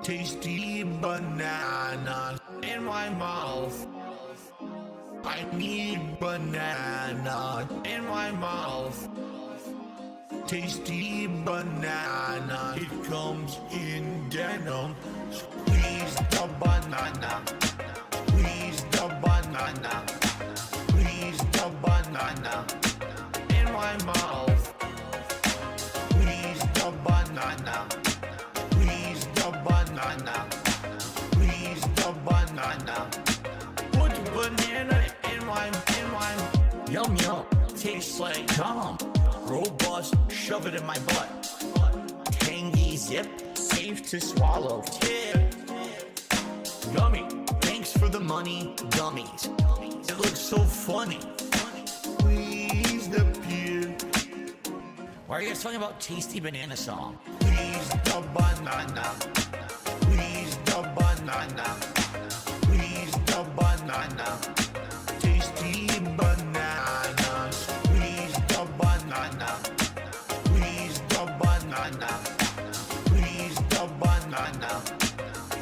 Tasty banana in my mouth. I need banana in my mouth. Tasty banana, it comes in denim. Squeeze the banana. Squeeze the banana. Squeeze the banana in my mouth. Squeeze the banana. Squeeze the banana. Squeeze the banana. Put banana in my yum yum. Tastes like gum. Robust, shove it in my butt. Tangy zip, safe to swallow. Tip. Yummy. Thanks for the money, gummies. It looks so funny. Please the peel. Why are you guys talking about tasty banana song? Please the banana. Please the banana. Please the banana. Tasty banana. Please the banana. Please the banana. Please the banana.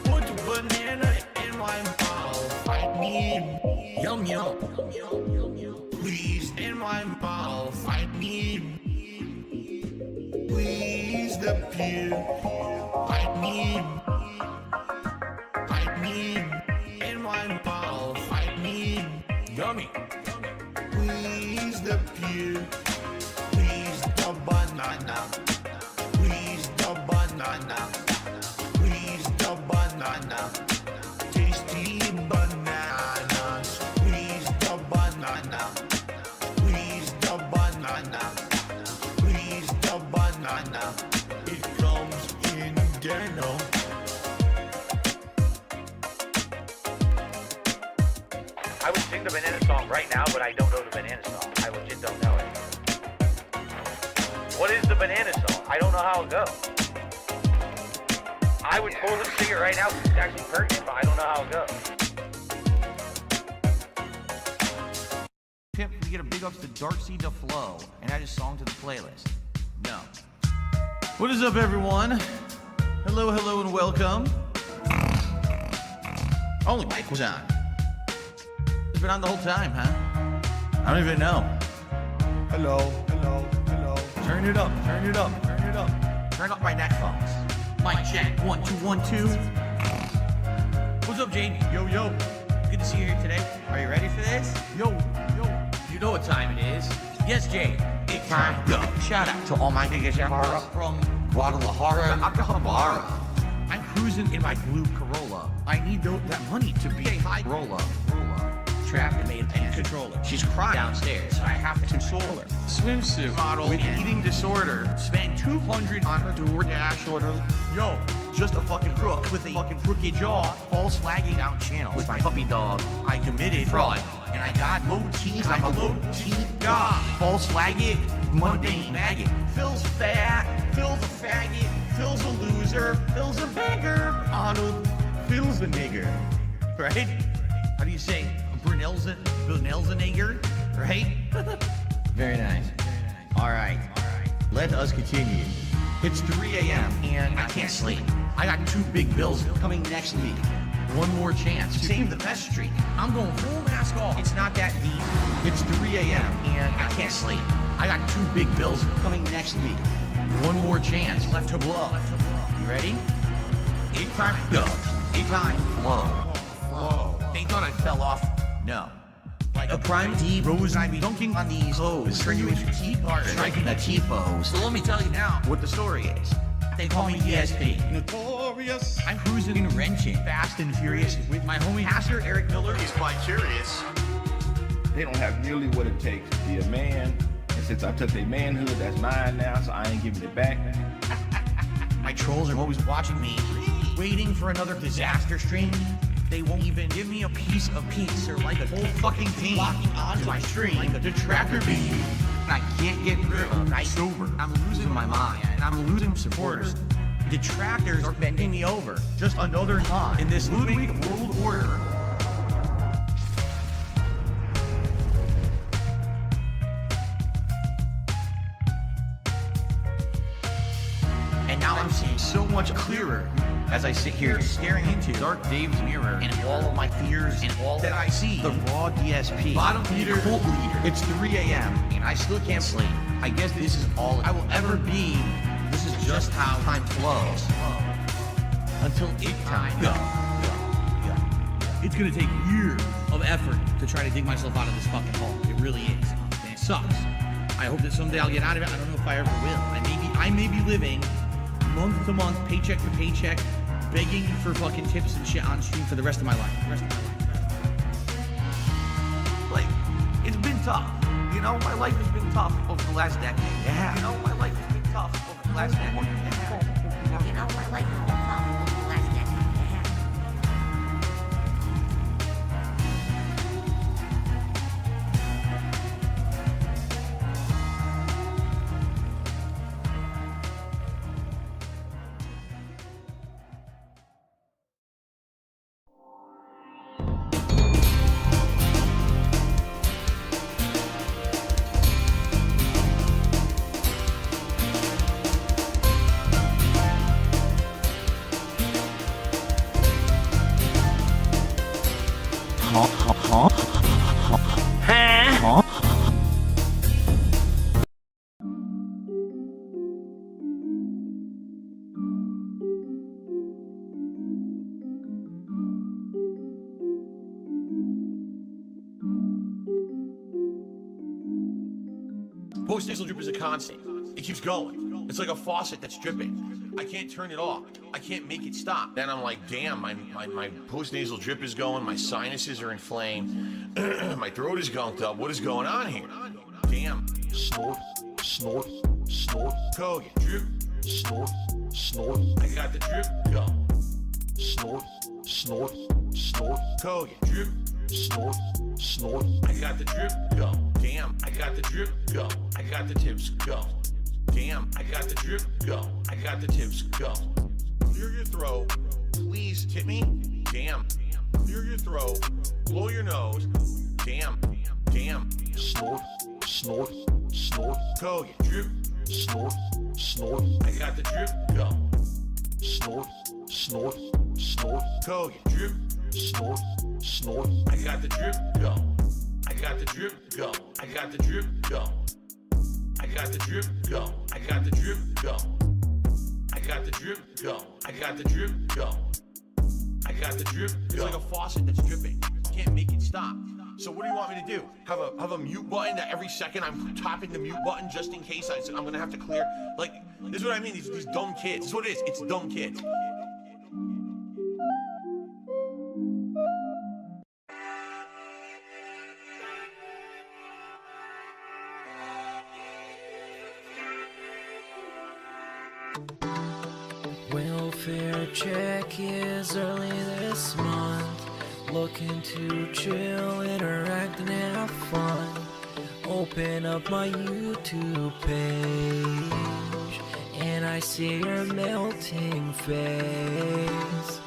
Put banana in my mouth. I need yum yum. Please in my mouth. I need. Please the peel. I need in my mouth. I need yummy. Please the peel. Please the banana. Please the banana. Please the banana. Tasty banana. Please the banana. Please the banana. Please the banana. It comes in denim. I would sing the banana song right now, but I don't know the banana song. I legit don't know it. What is the banana song? I don't know how it goes. I would totally sing it right now because it's actually pertinent, but I don't know how it goes. Pimp, we get a big ups to Darcy DeFlo and add a song to the playlist. No. What is up, everyone? Hello, hello, and welcome. Only mic was on. It's been on the whole time, huh? I don't even know. Hello, hello, hello. Turn it up, turn it up, turn it up. Turn up my headphones. Mic check, 1, 2, 1, 2. What's up, Jamie? Yo, yo. Good to see you here today. Are you ready for this? Yo, yo. You know what time it is. Yes, Jay. It's time to go. Shout out to all my niggas from Guadalajara, Acapulco. I'm cruising in my blue Corolla. I need that money to be a high roller. Trapped and made a controller. She's crying downstairs, so I have to console her. Swimsuit model with eating disorder. Spent $200 on her DoorDash order. Yo, just a fucking crook with a fucking crooked jaw. False flagging down channel with my puppy dog. I committed fraud, and I got low teeth. I'm a low teeth god. False flagging, mundane maggot. Phil's fat, Phil's a faggot, Phil's a loser, Phil's a beggar. Arnold, Phil's a nigger. Right? How do you say? Brunel's a nigger, right? Very nice. All right. Let us continue. It's 3 a.m. and I can't sleep. I got 2 big bills coming next week. One more chance to save the best streak. I'm going full mask off. It's not that deep. It's 3 a.m. and I can't sleep. I got 2 big bills coming next week. One more chance left to blow. You ready? 8 time go. 8 time flow. They thought I fell off. No. Like a prime D rose, I be dunking on these hoes. Turn you into T-part, striking a T-pose. So let me tell you now what the story is. They call me DSP. Notorious. I'm cruising and wrenching, fast and furious with my homie Pastor Eric Miller. He's quite curious. They don't have nearly what it takes to be a man. And since I took their manhood, that's mine now, so I ain't giving it back. My trolls are always watching me, waiting for another disaster stream. They won't even give me a piece of peace or like a whole fucking team locking onto my stream like a detractor beam. I can't get rid of night sober. I'm losing my mind and I'm losing supporters. Detractors are bending me over. Just another knot in this Ludwig world order. And now I'm seeing so much clearer. as I sit here staring into Dark Dave's mirror and all of my fears and all that I see. The raw DSP, bottom leader, cult leader. It's 3 a.m. and I still can't sleep. I guess this is all I will ever be. This is just how time flows. Until it time. It's gonna take years of effort to try to dig myself out of this fucking hole. It really is. And it sucks. I hope that someday I'll get out of it. I don't know if I ever will. I may be living month to month, paycheck to paycheck, begging for fucking tips and shit on stream for the rest of my life. Like, it's been tough. You know, my life has been tough over the last decade. Yeah. You know, my life has been tough over the last decade. Yeah. You know, my life has been tough over the last decade. Post-nasal drip is a constant. It keeps going. It's like a faucet that's dripping. I can't turn it off. I can't make it stop. Then I'm like, damn, my post-nasal drip is going. My sinuses are inflamed. My throat is gunked up. What is going on here? Damn. Snort, snort, snort. Kogan. Drip, snort, snort. I got the drip going. Snort, snort, snort. Kogan. Drip, snort, snort. I got the drip going. Damn, I got the drip go. I got the tips go. Damn, I got the drip go. I got the tips go. Clear your throat. Please tip me. Damn. Clear your throat. Blow your nose. Damn. Damn. Snort. Snort. Snort. Kogan. Drip. Snort. Snort. I got the drip go. Snort. Snort. Snort. Kogan. Drip. Snort. Snort. I got the drip go. I got the drip go. I got the drip go. I got the drip go. I got the drip go. I got the drip go. I got the drip go. I got the drip go. It's like a faucet that's dripping. Can't make it stop. So what do you want me to do? Have a mute button that every second I'm tapping the mute button just in case I'm gonna have to clear? Like, this is what I mean. These dumb kids. This is what it is. It's dumb kids. Welfare check is early this month. Looking to chill, interact and have fun. Open up my YouTube page and I see your melting face.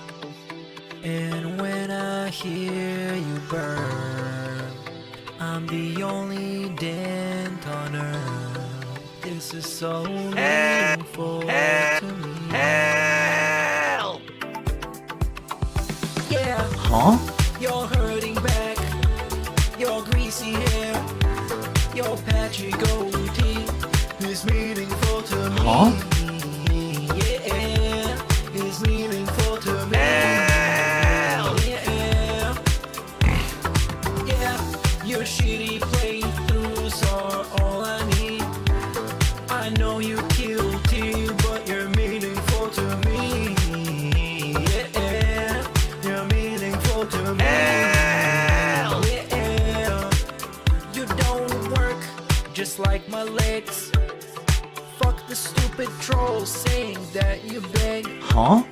And when I hear you burn, I'm the only dent on earth. This is so meaningful to me. Help! Yeah. Huh? You're hurting back. Your greasy hair. Your patchy goatee is meaningful to me. Huh? Yeah. Is meaningful to me. Help! Yeah. Yeah. Your shitty playthroughs are all I need. I know you guilty, but you're meaningful to me. Yeah, you're meaningful to me. Yeah, you don't work just like my legs. Fuck the stupid trolls saying that you beg. Huh?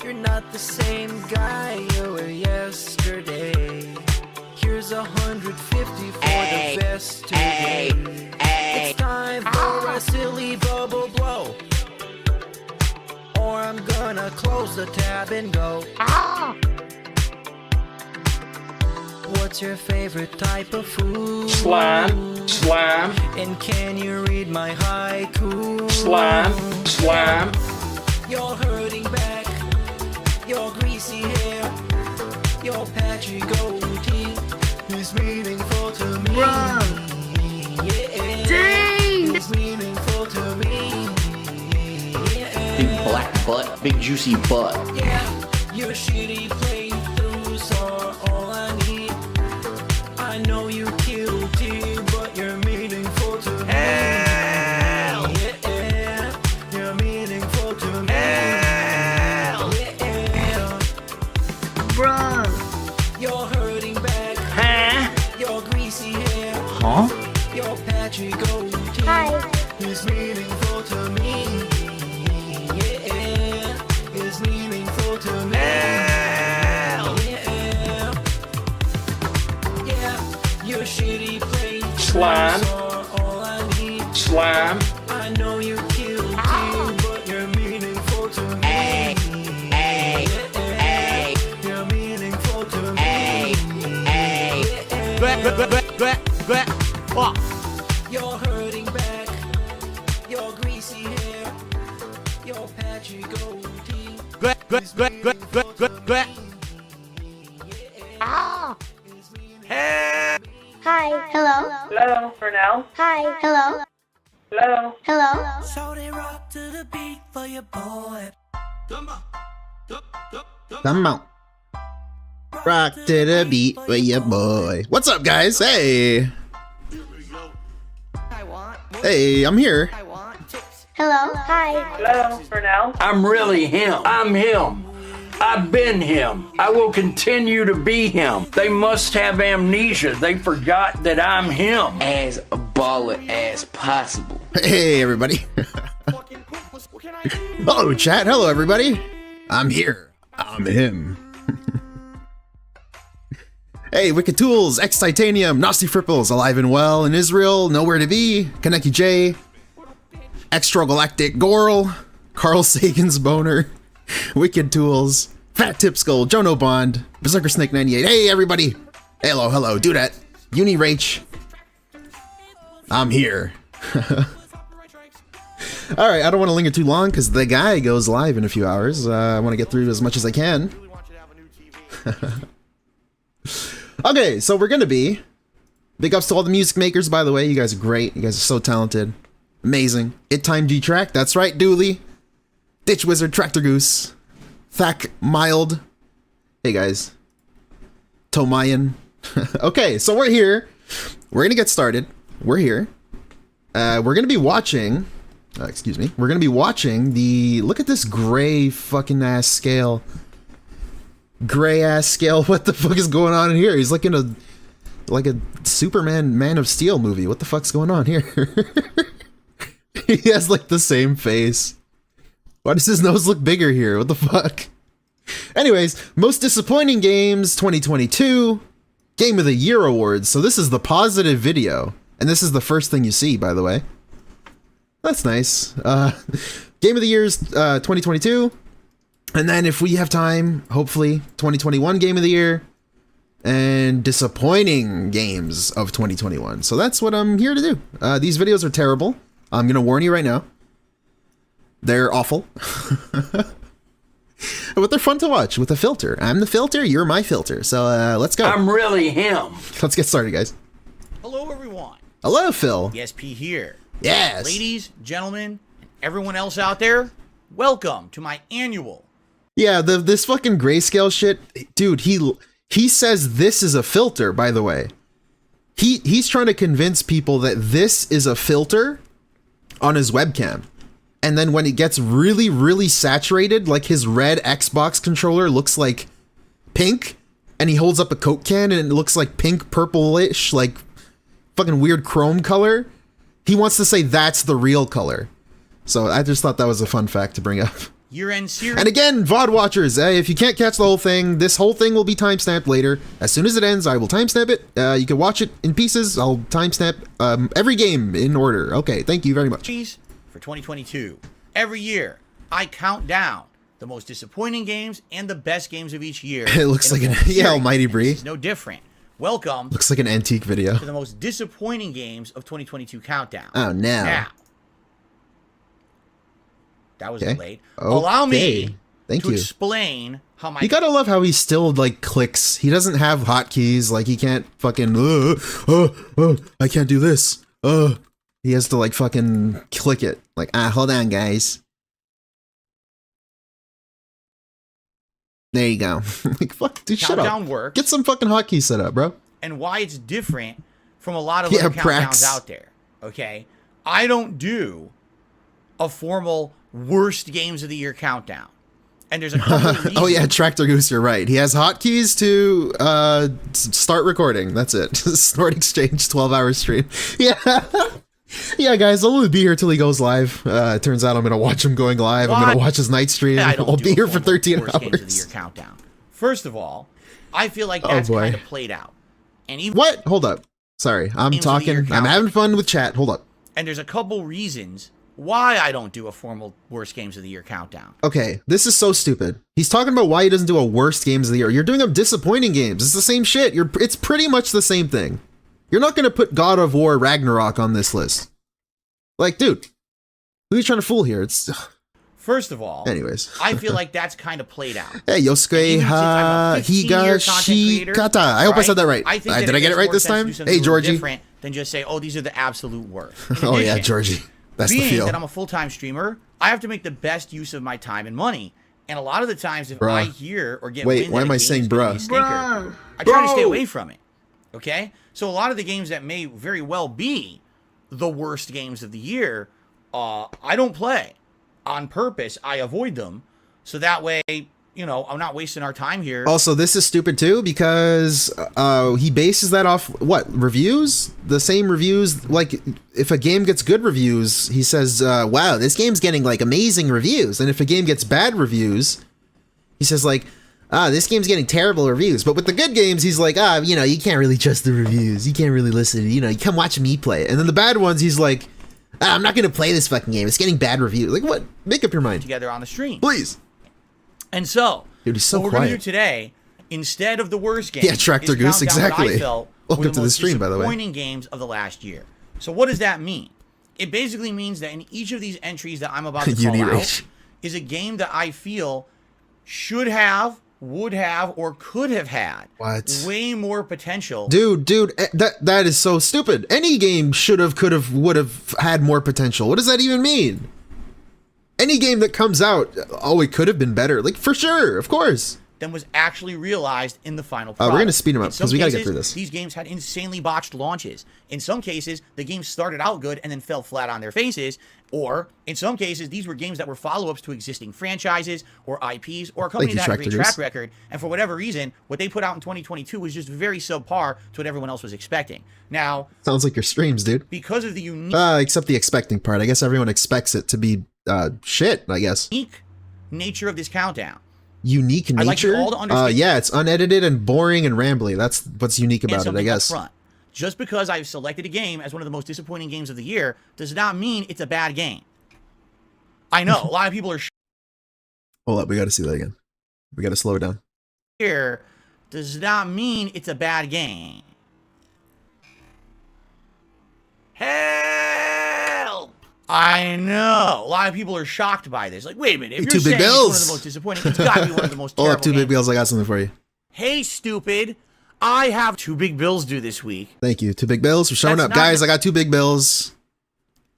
You're not the same guy you were yesterday. Here's 150 for the best today. It's time for a silly bubble blow, or I'm gonna close the tab and go. What's your favorite type of food? Slam, slam, And can you read my haiku? slam, slam. You're hurting back. your greasy hair, your patchy goatee is meaningful to me. Yeah, dang, it's meaningful to me. Big black butt, big juicy butt. Yeah, your shitty playthroughs are all I need. I know you guilty, but you're meaningful to me. Yeah, you're meaningful to me. Yeah, bruh, you're hurting back. Huh? Your greasy hair. Huh? Your patchy goatee is meaningful to me. Yeah, is meaningful to me. Yeah, your shitty play Slime. are all I need. Slime. I know you guilty, but you're meaningful to me. Yeah, you're meaningful to me. You're hurting back, your greasy hair, your patchy goatee. Hi. Hello. Hello, for now. Hi. Hello. Hello. Hello. So they rock to the beat for your boy. Come on. Rock to the beat with your boy. What's up, guys? Hey. Hey, I'm here. Hello. Hi. Hello, for now. I'm really him. I'm him. I've been him. I will continue to be him. They must have amnesia. They forgot that I'm him. As a baller as possible. Hey, everybody. Hello, chat. Hello, everybody. I'm here. I'm him. Hey, Wicked Tools, X Titanium, Nasty Fripples, alive and well in Israel, nowhere to be, Kaneki J, Extra Galactic Gorl, Carl Sagan's Boner, Wicked Tools, Fat Tip Skull, Jono Bond, Berserker Snake 98. Hey, everybody. Hello, hello, do that. Uni Rach. I'm here. All right, I don't want to linger too long because the guy goes live in a few hours. I want to get through as much as I can. Okay, so we're gonna be big ups to all the music makers, by the way. You guys are great. You guys are so talented. Amazing. It Time D-Track, that's right, Dooley. Ditch Wizard, Tractor Goose, Thack Mild. Hey guys. Tomayan. Okay, so we're here. We're gonna get started. We're here. We're gonna be watching. Excuse me. We're gonna be watching the. Look at this gray fucking ass scale. Gray ass scale. What the fuck is going on in here? He's like in a Superman Man of Steel movie. What the fuck's going on here? He has like the same face. Why does his nose look bigger here? What the fuck? Anyways, most disappointing games 2022 Game of the Year awards. So this is the positive video, and this is the first thing you see, by the way. That's nice. Game of the Year's 2022. And then if we have time, hopefully 2021 Game of the Year and disappointing games of 2021. So that's what I'm here to do. These videos are terrible. I'm going to warn you right now. They're awful. But they're fun to watch with a filter. I'm the filter, you're my filter. So let's go. I'm really him. Let's get started, guys. Hello, everyone. Hello, Phil. DSP here. Yes. Ladies, gentlemen, and everyone else out there, welcome to my annual. Yeah, this fucking grayscale shit, dude. He says this is a filter. By the way, he's trying to convince people that this is a filter on his webcam, and then when it gets really, really saturated, like his red Xbox controller looks like pink, and he holds up a Coke can and it looks like pink, purplish, like fucking weird chrome color. He wants to say that's the real color. So I just thought that was a fun fact to bring up. Year-end series. And again, VOD watchers, if you can't catch the whole thing, this whole thing will be timestamped later. As soon as it ends, I will timestamp it. You can watch it in pieces. I'll timestamp every game in order. Okay, thank you very much. For 2022. Every year, I count down the most disappointing games and the best games of each year. It looks like an Almighty Bree. It's no different. Welcome. Looks like an antique video. To the most disappointing games of 2022 countdown. Oh, no. Now. That was delayed. Allow me Thank to you. explain how my You gotta love how he still like clicks. He doesn't have hotkeys. Like he can't fucking. I can't do this. He has to like fucking click it. Like hold on, guys. There you go. Like fuck, dude, shut countdown up. works Get some fucking hotkeys set up, bro. and why it's different from a lot of Yeah, other countdowns Prax. out there. Okay, I don't do a formal worst games of the year countdown, and there's a couple of reasons. Oh yeah, Tractor Goose, you're right. He has hotkeys to start recording. That's it. Snort Exchange 12-hour stream. Yeah. Yeah, guys, I'll only be here till he goes live. It turns out I'm gonna watch him going live. I'm gonna watch his night stream. I don't I'll do be a here for formal 13 worst games of the hours. year countdown. First of all, I feel like Oh, that's boy. kind of played out. And even What? Hold up. Sorry, I'm Games of the year talking. I'm count. having fun with chat. Hold up. and there's a couple reasons why I don't do a formal worst games of the year countdown. Okay, this is so stupid. He's talking about why he doesn't do a worst games of the year. You're doing a disappointing games. It's the same shit. It's pretty much the same thing. You're not gonna put God of War Ragnarok on this list. Like, dude, who are you trying to fool here? It's First of all, anyways. I feel like that's kind of played out. Hey, Yosuke Even since I'm a 15-year content creator, Higashikata. I hope I said that right. I think that Did I get it makes right more this sense to time? do something Hey, a little Georgie. different than just say, oh, these are the absolute worst. In Oh yeah, addition, Georgie. That's the being feel. that I'm a full-time streamer, I have to make the best use of my time and money. And a lot of the times, if Bruh. I hear or get Wait, wind why that am a I game's saying gonna be a bruh? stinker, I try to stay away from it. Okay? So a lot of the games that may very well be the worst games of the year, I don't play. On purpose, I avoid them. So that way, you know, I'm not wasting our time here. Also, this is stupid too because he bases that off what reviews? The same reviews. Like, if a game gets good reviews, he says, "Wow, this game's getting like amazing reviews." And if a game gets bad reviews, he says like, this game's getting terrible reviews." But with the good games, he's like, you know, you can't really trust the reviews. You can't really listen. You know, you come watch me play it. And then the bad ones, he's like, I'm not gonna play this fucking game. It's getting bad reviews. Like, what? Make up your mind, together on the stream, please. And so, Dude, he's so what we're going to do quiet. today, instead of the worst games, Yeah, Tractor is Goose, count down what exactly. I felt Welcome were the to the most stream, by the way. disappointing games of the last year. So what does that mean? It basically means that in each of these entries that I'm about to call out Unirage. is a game that I feel should have, would have, or could have had What? way more potential. Dude, that is so stupid. Any game should have, could have, would have had more potential. What does that even mean? Any game that comes out, oh, it could have been better. Like, for sure, of course. Than was actually realized in the final We're product. gonna speed 'em up, In some 'cause we gotta get cases, through this. These games had insanely botched launches. In some cases, the games started out good and then fell flat on their faces. Or, in some cases, these were games that were follow-ups to existing franchises or IPs or a company that had a great track record. And for whatever reason, what they put out in 2022 was just very subpar to what everyone else was expecting. Now, Sounds like your streams, dude. because of the unique Except the expecting part. I guess everyone expects it to be shit, I guess. nature of this countdown, Unique I'd like you nature? all to understand- Yeah, it's unedited and boring and rambly. That's what's unique and about it, I something guess. up front. Just because I've selected a game as one of the most disappointing games of the year does not mean it's a bad game. I know, a lot of people are Hold up, we gotta see that again. We gotta slow it down. here does not mean it's a bad game. Help! I know. A lot of people are shocked by this. Like, wait a minute. If Hey, you're Two Big saying it's one of Bills. the most disappointing, it's got to be one of the most Hold terrible up, Two Big games. Bills, I got something for you. Hey, stupid. I have 2 big bills due this week. Thank you, 2 Big Bills, for showing That's up. not Guys, I got 2 Big Bills.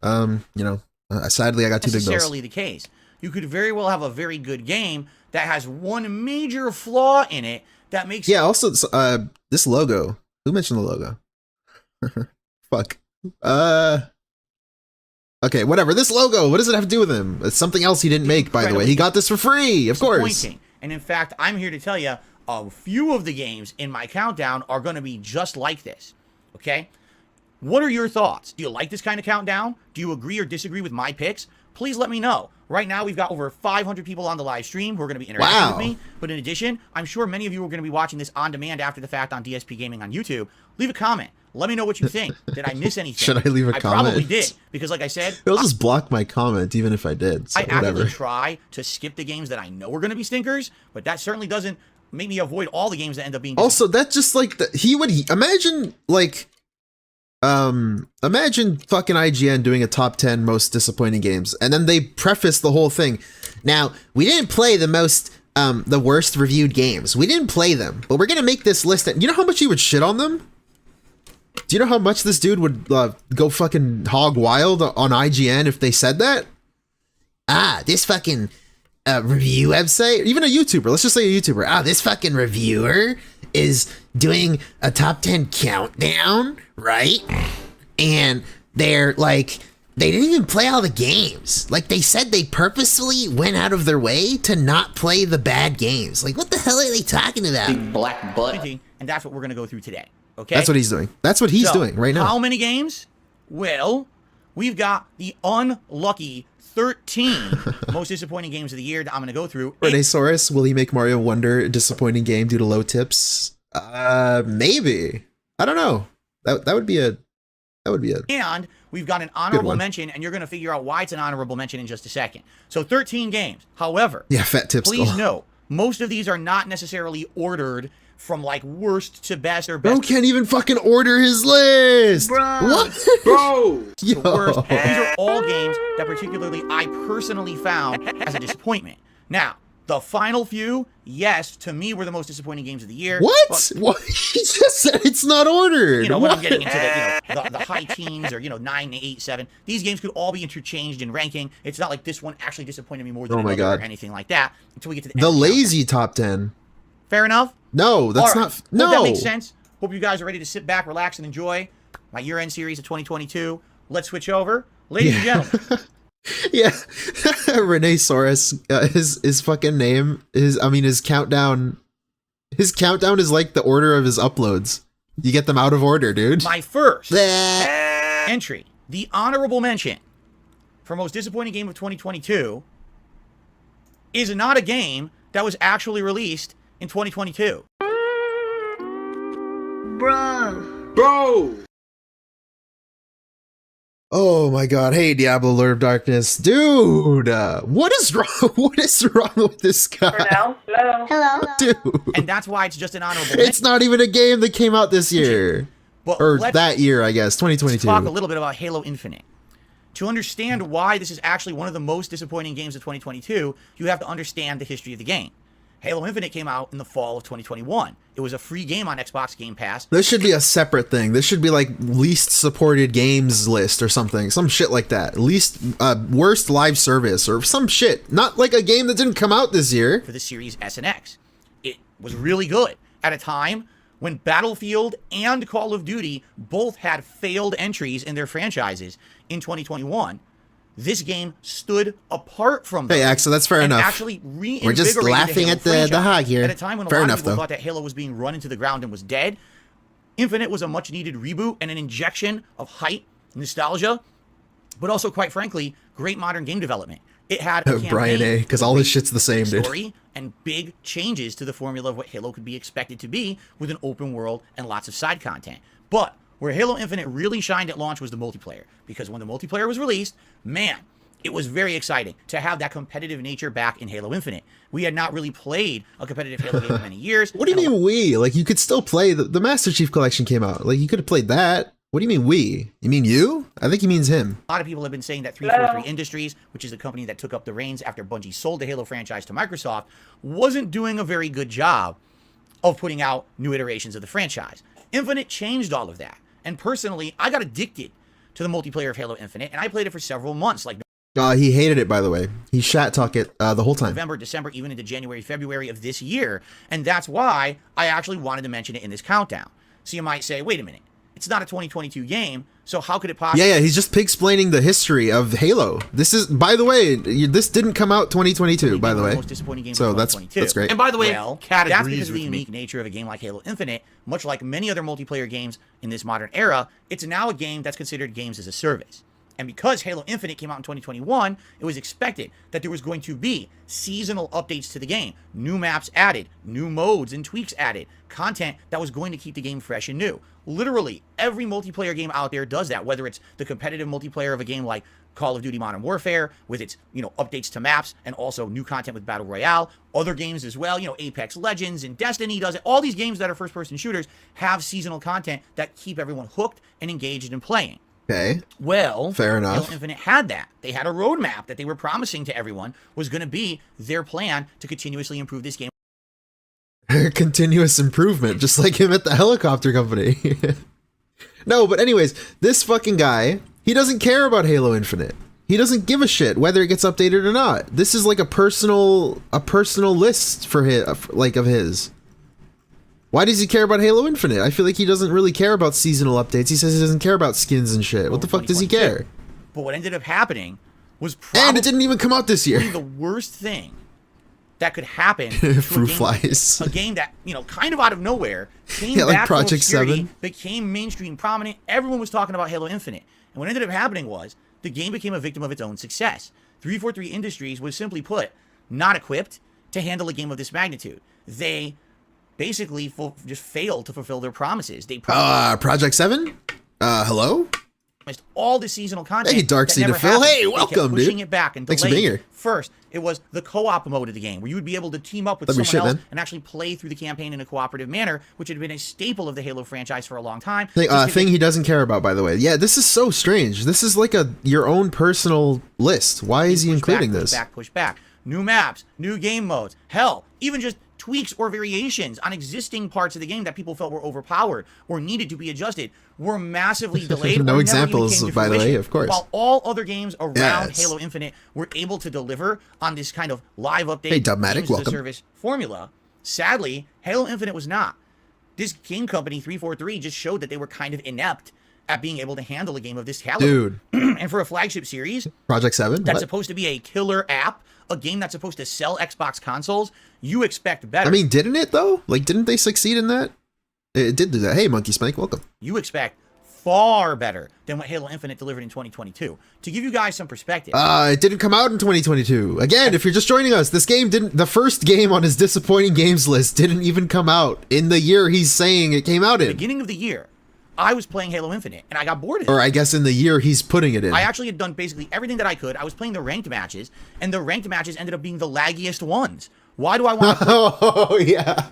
You know, sadly, I got 2 Big Bills. Necessarily the case. You could very well have a very good game that has one major flaw in it that makes Yeah, also, this logo. Who mentioned the logo? Fuck. Okay, whatever. This logo, what does it have to do with him? It's something else he didn't make, by the way. He got this for free, of course. disappointing. And in fact, I'm here to tell you a few of the games in my countdown are going to be just like this. Okay? What are your thoughts? Do you like this kind of countdown? Do you agree or disagree with my picks? Please let me know. Right now, we've got over 500 people on the live stream who are going to be interacting with me. But in addition, I'm sure many of you are going to be watching this on demand after the fact on DSP Gaming on YouTube. Leave a comment. Let me know what you think. Did I miss anything? Should I leave a I comment? probably did. Because like I said, It'll just block my comment, even if I did. So I actively whatever. try to skip the games that I know are going to be stinkers, but that certainly doesn't make me avoid all the games that end up being Also, that's just like he would imagine like Imagine fucking IGN doing a top 10 most disappointing games, and then they preface the whole thing. Now, we didn't play the worst reviewed games. We didn't play them, but we're gonna make this list. You know how much he would shit on them? Do you know how much this dude would go fucking hog wild on IGN if they said that? This fucking review website, even a YouTuber, let's just say a YouTuber. This fucking reviewer is doing a top 10 countdown, right? And they're like, they didn't even play all the games. Like, they said they purposefully went out of their way to not play the bad games. Like, what the hell are they talking about? Big black butt. And that's what we're going to go through today. Okay? That's what he's doing. That's what he's doing right now. How many games? Well, we've got the unlucky 13 most disappointing games of the year that I'm going to go through. Renasaurus, will he make Mario Wonder a disappointing game due to low tips? Maybe. I don't know. That would be a. And we've got an honorable mention, and you're going to figure out why it's an honorable mention in just a second. So 13 games. However, yeah, fat tips. Please note, most of these are not necessarily ordered from like worst to best or best. Bro can't even fucking order his list. Bro. What? Bro. The worst. These are all games that particularly I personally found as a disappointment. Now, the final few, yes, to me were the most disappointing games of the year. What? What? He just said it's not ordered. You know, when what? I'm getting into the high teens or 9, 8, 7, these games could all be interchanged in ranking. It's not like this one actually disappointed me more than another or anything like that until we get to the end. The lazy top 10. Fair enough? No, that's not. No, that makes sense. Hope you guys are ready to sit back, relax, and enjoy my year-end series of 2022. Let's switch over, ladies and gentlemen. Yeah, Renasaurus, his fucking name is, his countdown. His countdown is like the order of his uploads. You get them out of order, dude. My first entry, the honorable mention for most disappointing game of 2022, is not a game that was actually released in 2022. Bro. Oh my god. Hey, Diablo Lord of Darkness. Dude, what is wrong? What is wrong with this guy? Hello. Dude. And that's why it's just an honorable mention. It's not even a game that came out this year. But or that year, I guess, 2022. Let's talk a little bit about Halo Infinite. To understand why this is actually one of the most disappointing games of 2022, you have to understand the history of the game. Halo Infinite came out in the fall of 2021. It was a free game on Xbox Game Pass. This should be a separate thing. This should be like least supported games list or something. Some shit like that. Least worst live service or some shit. Not like a game that didn't come out this year. For the Series S and X. It was really good at a time when Battlefield and Call of Duty both had failed entries in their franchises in 2021. This game stood apart from them. Hey, Axel, that's fair enough. Actually reinvigorated We're just laughing at the hog here. At a time when a lot of people thought that Halo was being run into the ground and was dead, Infinite was a much-needed reboot and an injection of hype, nostalgia, but also, quite frankly, great modern game development. It had a Brian A, because all this shit's the same, dude. Story and big changes to the formula of what Halo could be expected to be with an open world and lots of side content. But where Halo Infinite really shined at launch was the multiplayer, because when the multiplayer was released, man, it was very exciting to have that competitive nature back in Halo Infinite. We had not really played a competitive Halo game in many years. What do you mean we? Like, you could still play, the Master Chief Collection came out. Like, you could have played that. What do you mean we? You mean you? I think he means him. A lot of people have been saying that 343 Industries, which is the company that took up the reins after Bungie sold the Halo franchise to Microsoft, wasn't doing a very good job of putting out new iterations of the franchise. Infinite changed all of that. And personally, I got addicted to the multiplayer of Halo Infinite, and I played it for several months. Like, he hated it, by the way. He shat talk it the whole time. November, December, even into January, February of this year. And that's why I actually wanted to mention it in this countdown. So you might say, wait a minute, it's not a 2022 game, so how could it possibly... Yeah, he's just pig-splaining the history of Halo. This is, by the way, this didn't come out 2022, by the way. Most disappointing game so of that's great. And by the way, that's because of the unique nature of a game like Halo Infinite. Much like many other multiplayer games in this modern era, it's now a game that's considered games as a service. And because Halo Infinite came out in 2021, it was expected that there was going to be seasonal updates to the game, new maps added, new modes and tweaks added, content that was going to keep the game fresh and new. Literally, every multiplayer game out there does that, whether it's the competitive multiplayer of a game like Call of Duty Modern Warfare with its, updates to maps and also new content with Battle Royale. Other games as well, Apex Legends and Destiny does it. All these games that are first-person shooters have seasonal content that keep everyone hooked and engaged in playing. Okay. Well, fair enough. Halo Infinite had that. They had a roadmap that they were promising to everyone was going to be their plan to continuously improve this game. Continuous improvement, just like him at the helicopter company. No, but anyways, this fucking guy, he doesn't care about Halo Infinite. He doesn't give a shit whether it gets updated or not. This is like a personal list for his, of his. Why does he care about Halo Infinite? I feel like he doesn't really care about seasonal updates. He says he doesn't care about skins and shit. What the fuck does he care? But what ended up happening was probably and it didn't even come out this year. The worst thing that could happen to Fruit flies. A game that, kind of out of nowhere came yeah, like back Project from obscurity, 7 became mainstream prominent. Everyone was talking about Halo Infinite. And what ended up happening was the game became a victim of its own success. 343 Industries was, simply put, not equipped to handle a game of this magnitude. They basically just failed to fulfill their promises. They Project 7? Hello? All the seasonal content. Hey, Darkseid to Phil. Hey, welcome, dude. Pushing it back and Thanks for being delaying. here. First, it was the co-op mode of the game, where you would be able to team up with someone else and actually play through the campaign in a cooperative manner, which had been a staple of the Halo franchise for a long time. Thing he doesn't care about, by the way. Yeah, this is so strange. This is like your own personal list. Why is he including this? Push back. New maps, new game modes. Hell, even just tweaks or variations on existing parts of the game that people felt were overpowered or needed to be adjusted were massively delayed. No examples, by the way, of course. While all other games around Halo Infinite were able to deliver on this kind of live update games as a service formula, sadly, Halo Infinite was not. This game company, 343, just showed that they were kind of inept at being able to handle a game of this caliber. Dude. And for a flagship series, Project 7? That's supposed to be a killer app, a game that's supposed to sell Xbox consoles, you expect better. I mean, didn't it, though? Like, didn't they succeed in that? It did do that. Hey, Monkey Spank, welcome. You expect far better than what Halo Infinite delivered in 2022. To give you guys some perspective. It didn't come out in 2022. Again, if you're just joining us, this game didn't... The first game on his disappointing games list didn't even come out in the year he's saying it came out in. Beginning of the year, I was playing Halo Infinite, and I got bored of it. Or I guess in the year he's putting it in. I actually had done basically everything that I could. I was playing the ranked matches, and the ranked matches ended up being the laggiest ones. Why do I want to... Oh, yeah.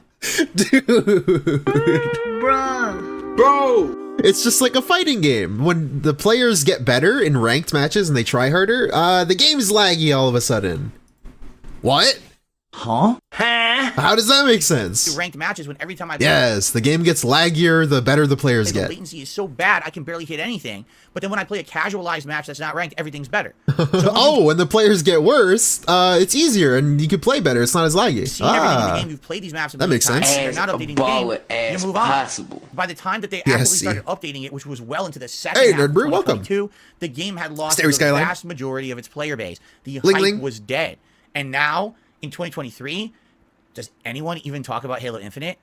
Dude. Bro. It's just like a fighting game. When the players get better in ranked matches and they try harder, the game's laggy all of a sudden. What? Huh? How does that make sense? Ranked matches when every time I play, yes, the game gets laggier the better the players get. The latency is so bad I can barely hit anything. But then when I play a casualized match that's not ranked, everything's better. So when the players get worse, it's easier and you can play better. It's not as laggy. You've seen everything in the game. You've played these maps. That makes sense. They're not updating the game. You move on. By the time that they actually started updating it, which was well into the second half of 2022, the game had lost the vast majority of its player base. The hype was dead. And now in 2023. Does anyone even talk about Halo Infinite?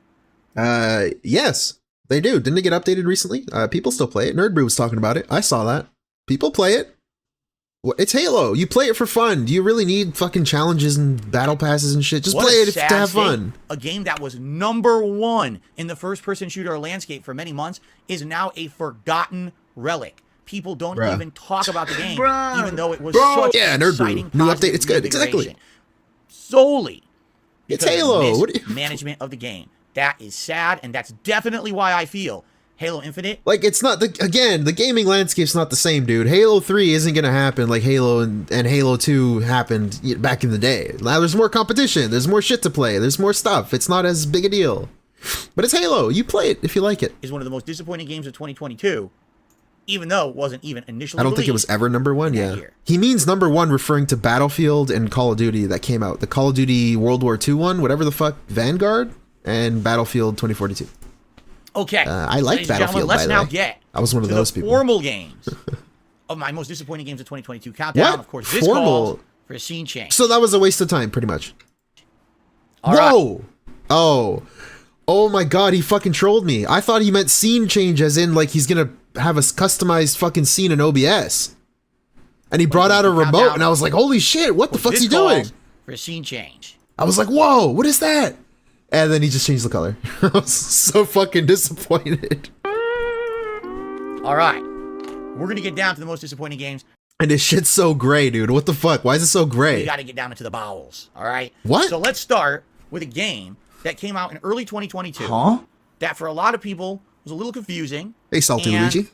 Yes, they do. Didn't it get updated recently? People still play it. Nerd Brew was talking about it. I saw that. People play it. It's Halo. You play it for fun. Do you really need fucking challenges and battle passes and shit? Just play it to have fun. A game that was #1 in the first-person shooter landscape for many months is now a forgotten relic. People don't even talk about the game, even though it was such an exciting new update. It's good. Exactly. Solely. It's Halo. Management of the game. That is sad, and that's definitely why I feel Halo Infinite. Like, it's not the gaming landscape's not the same, dude. Halo 3 isn't gonna happen like Halo and Halo 2 happened back in the day. Now there's more competition. There's more shit to play. There's more stuff. It's not as big a deal. But it's Halo. You play it if you like it. Is one of the most disappointing games of 2022. Even though it wasn't even initially I don't think it was ever #1, yeah. He means #1 referring to Battlefield and Call of Duty that came out. The Call of Duty World War II one, whatever the fuck, Vanguard, and Battlefield 2042. Okay. I liked Battlefield, let's now get I was one of those people. Formal games of my most disappointing games of 2022. Countdown, what? Of course, this calls for a scene change. So that was a waste of time, pretty much. Whoa! Right. Oh my god, he fucking trolled me. I thought he meant scene change as in like he's gonna have a customized fucking scene in OBS. And he brought out a remote, and I was like, holy shit, what the fuck's he doing? For a scene change. I was like, whoa, what is that? And then he just changed the color. I was so fucking disappointed. All right. We're going to get down to the most disappointing games. And this shit's so gray, dude. What the fuck? Why is it so gray? We got to get down into the bowels. All right? What? So let's start with a game that came out in early 2022. Huh? That for a lot of people was a little confusing. Hey, Salty and Luigi.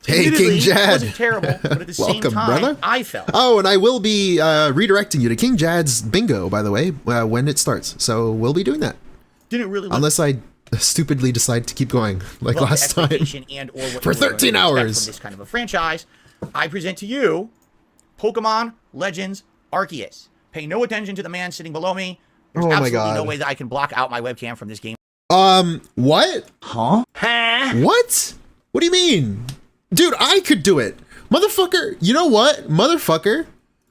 Hey, King Jad. It wasn't terrible, but at the same time, brother. I felt. Oh, and I will be redirecting you to King Jad's bingo, by the way, when it starts. So we'll be doing that. Didn't really look unless I stupidly decide to keep going like last time and or what for 13 hours. From this kind of a franchise, I present to you Pokemon Legends Arceus. Pay no attention to the man sitting below me. There's absolutely no way that I can block out my webcam from this game. What? Huh? What? What do you mean? Dude, I could do it. Motherfucker, you know what? Motherfucker,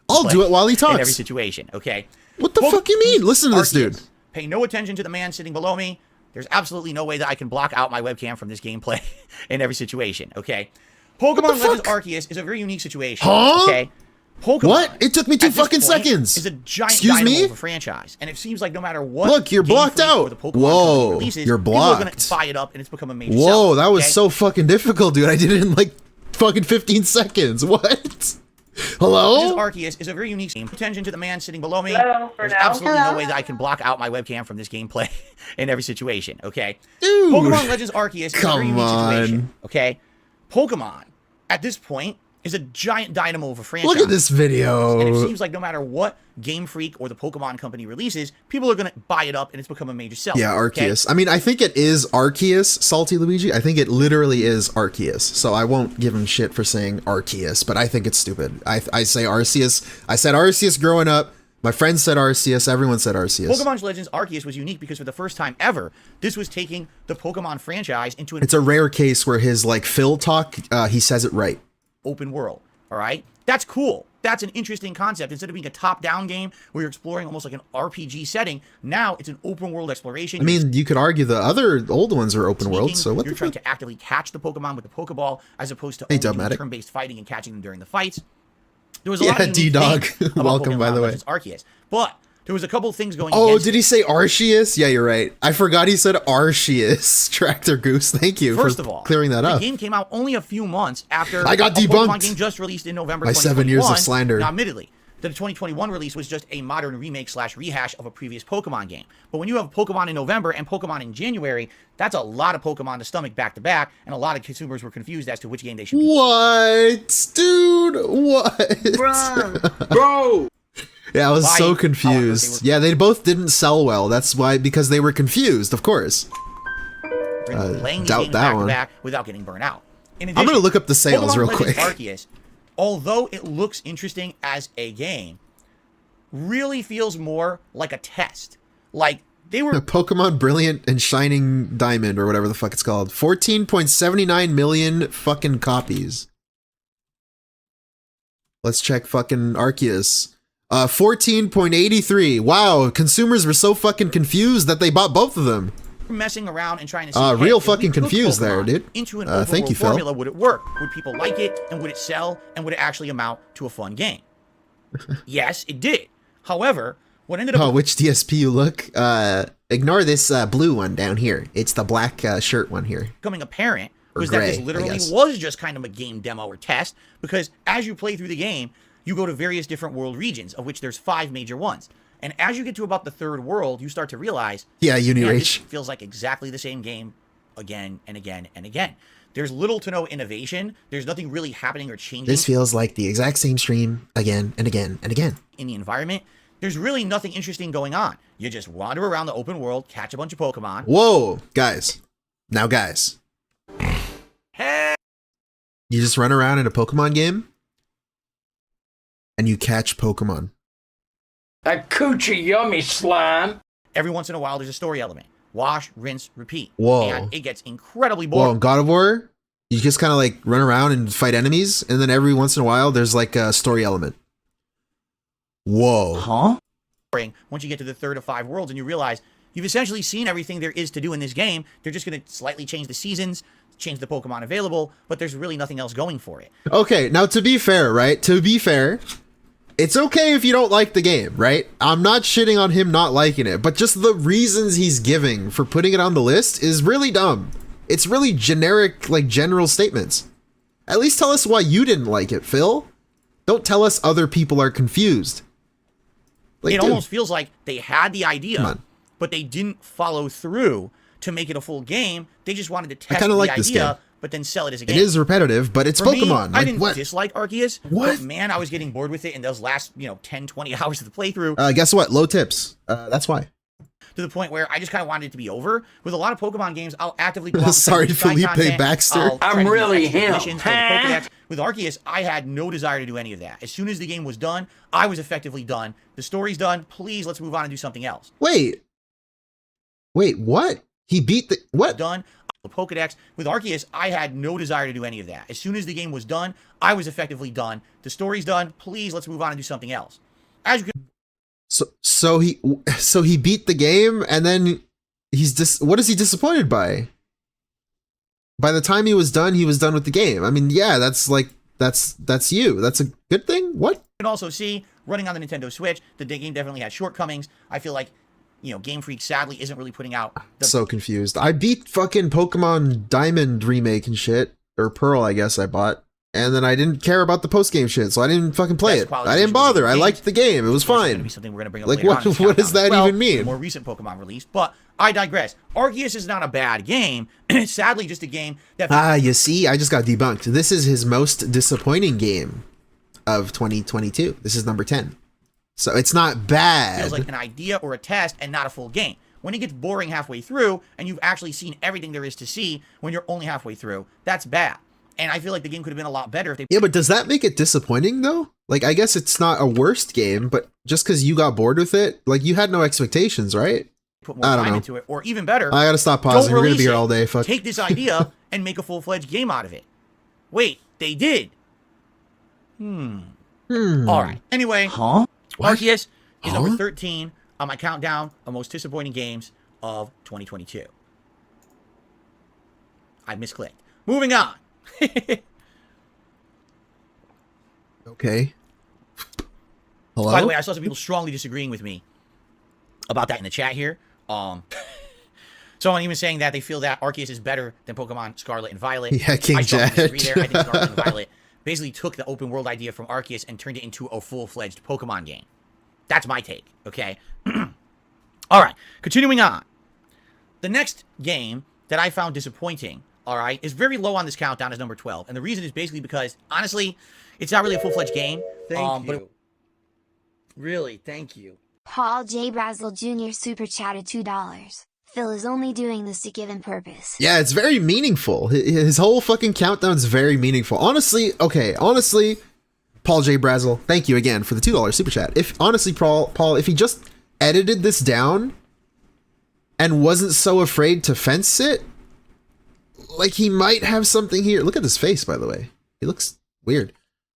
I'll do it while he talks. In every situation, okay? What the fuck you mean? Listen to this dude. Pay no attention to the man sitting below me. There's absolutely no way that I can block out my webcam from this gameplay in every situation, okay? Pokemon Legends Arceus is a very unique situation, okay? Pokemon, what? It took me 2 fucking seconds. It's a giant Excuse me? of a franchise, and it seems like no matter what. Look, you're blocked out. Whoa, releases, you're blocked. People are gonna buy it up, and it's become a major. Whoa, that was okay? so fucking difficult, dude. I did it in like fucking 15 seconds. What? Hello? Arceus is a very unique game. Attention to the man sitting below me. Hello, There's absolutely no way that I can block out my webcam from this gameplay in every situation, okay? Dude. Pokemon Legends Arceus is a very unique situation, okay? Pokemon, at this point, is a giant dynamo of a franchise. Look at this video. And it seems like no matter what Game Freak or the Pokemon Company releases, people are going to buy it up, and it's become a major seller. Yeah, Arceus. Okay? I mean, I think it is Arceus, Salty Luigi. I think it literally is Arceus. So I won't give him shit for saying Arceus, but I think it's stupid. I say Arceus. I said Arceus growing up. My friends said Arceus. Everyone said Arceus. Pokemon Legends Arceus was unique because for the first time ever, this was taking the Pokemon franchise into an... It's a rare case where his, like, Phil talk, he says it right. Open world, all right? That's cool. That's an interesting concept. Instead of being a top-down game where you're exploring almost like an RPG setting, now it's an open world exploration. I mean, you could argue the other old ones are open world, so what you're trying to actively catch the Pokemon with the Pokeball as opposed to only turn-based fighting and catching them during the fights. There was a lot of D-Dog. Welcome, by the way. Arceus. But there was a couple of things going Oh, did he say Arceus? Yeah, you're right. I forgot he said Arceus. Tractor Goose. Thank you First for of all, clearing that up. The game came out only a few months after I got a debunked. Pokemon game just released in November by 7 years of slander. Now, admittedly, the 2021 release was just a modern remake / rehash of a previous Pokemon game. But when you have Pokemon in November and Pokemon in January, that's a lot of Pokemon to stomach back to back, and a lot of consumers were confused as to which game they should be. What? Dude, what? Bro! Yeah, I was so confused. Yeah, they both didn't sell well. That's why, because they were confused, of course. Playing doubt that one. back without getting burnt out. In addition, I'm gonna look up the sales Pokemon real Legends quick. Arceus, although it looks interesting as a game, really feels more like a test. Like they were Pokemon Brilliant and Shining Diamond or whatever the fuck it's called. 14.79 million fucking copies. Let's check fucking Arceus. 14.83. Wow, consumers were so fucking confused that they bought both of them. Messing around and trying to see real fucking confused there, dude. Into an thank you, Phil. formula, would it work? Would people like it? And would it sell? And would it actually amount to a fun game? Yes, it did. However, what ended up... Oh, which DSP you look? Ignore this blue one down here. It's the black shirt one here. Becoming apparent was gray, that this literally was just kind of a game demo or test, because as you play through the game, you go to various different world regions, of which there's 5 major ones. And as you get to about the 3rd world, you start to realize, this feels like exactly the same game again and again and again. There's little to no innovation. There's nothing really happening or changing. This feels like the exact same stream again and again and again. In the environment, there's really nothing interesting going on. You just wander around the open world, catch a bunch of Pokemon. Whoa, guys. Now, guys. Hey! You just run around in a Pokemon game and you catch Pokemon. That coochie yummy slime. Every once in a while, there's a story element. Wash, rinse, repeat. Whoa. And it gets incredibly boring. Whoa, in God of War, you just kind of like run around and fight enemies, and then every once in a while, there's like a story element. Whoa. Huh? Once you get to the 3rd of 5 worlds and you realize You've essentially seen everything there is to do in this game. They're just going to slightly change the seasons, change the Pokemon available, but there's really nothing else going for it. Okay, now to be fair, right? To be fair, it's okay if you don't like the game, right? I'm not shitting on him not liking it, but just the reasons he's giving for putting it on the list is really dumb. It's really generic, like general statements. At least tell us why you didn't like it, Phil. Don't tell us other people are confused. Like, It dude, almost feels like they had the idea, but they didn't follow through to make it a full game. They just wanted to test kinda the like this idea, game. but then sell it as a game. it is repetitive, but it's For me, Pokemon. I Like, didn't what? dislike Arceus, What? but man, I was getting bored with it in those last, 10, 20 hours of the playthrough. Guess what? Low tips. That's why. To the point where I just kind of wanted it to be over. With a lot of Pokemon games, I'll actively go out and Sorry, do side Felipe content. Baxter. I'll try I'm to do really extra him. missions for the Pokedex. With Arceus, I had no desire to do any of that. As soon as the game was done, I was effectively done. The story's done. Please, let's move on and do something else. Wait, what? He beat the what? Done. The Pokedex. With Arceus, I had no desire to do any of that. As soon as the game was done, I was effectively done. The story's done. Please, let's move on and do something else. As you can So he beat the game, and then what is he disappointed by? By the time he was done with the game. I mean, yeah, that's you. That's a good thing. What? You can also see, running on the Nintendo Switch, the game definitely had shortcomings. I feel like, Game Freak sadly isn't really putting out the So confused. I beat fucking Pokemon Diamond remake and shit, or Pearl, I guess I bought. And then I didn't care about the post-game shit, so I didn't fucking play best it. quality I didn't visuals bother. in I games. liked the game. It was Of course, it's fine. gonna be something we're gonna bring up Like, later on in this what does countdown that as well, even mean? the more recent Pokemon release, but I digress. Arceus is not a bad game. It's sadly just a game that You see, I just got debunked. This is his most disappointing game of 2022. This is number 10. So it's not bad. feels like an idea or a test and not a full game. When it gets boring halfway through and you've actually seen everything there is to see when you're only halfway through, that's bad. And I feel like the game could have been a lot better if they Yeah, but does that make it disappointing though? Like, I guess it's not a worst game, but just because you got bored with it, like you had no expectations, right? put more I don't time know. into it. Or even better, I gotta stop pausing. don't We're gonna be release here it. all day. Fuck. Take this idea and make a full-fledged game out of it. Wait, they did. All right. Anyway, Arceus is number 13 on my countdown of most disappointing games of 2022. I misclicked. Moving on. Okay. Hello? By the way, I saw some people strongly disagreeing with me about that in the chat here. Someone even saying that they feel that Arceus is better than Pokemon Scarlet and Violet. Yeah, King I strongly Jack. disagree there. I think Scarlet and Violet basically took the open world idea from Arceus and turned it into a full-fledged Pokemon game. That's my take, okay? All right, continuing on. The next game that I found disappointing, all right, is very low on this countdown as number 12. And the reason is basically because, honestly, it's not really a full-fledged game. Thank but you. Really, thank you. Paul J. Brazel Jr. super chatted $2. Phil is only doing this to give him purpose. Yeah, it's very meaningful. His whole fucking countdown's very meaningful. Honestly, Paul J. Brazel, thank you again for the $2 super chat. If honestly, Paul, if he just edited this down and wasn't so afraid to fence it, like he might have something here. Look at this face, by the way. He looks weird.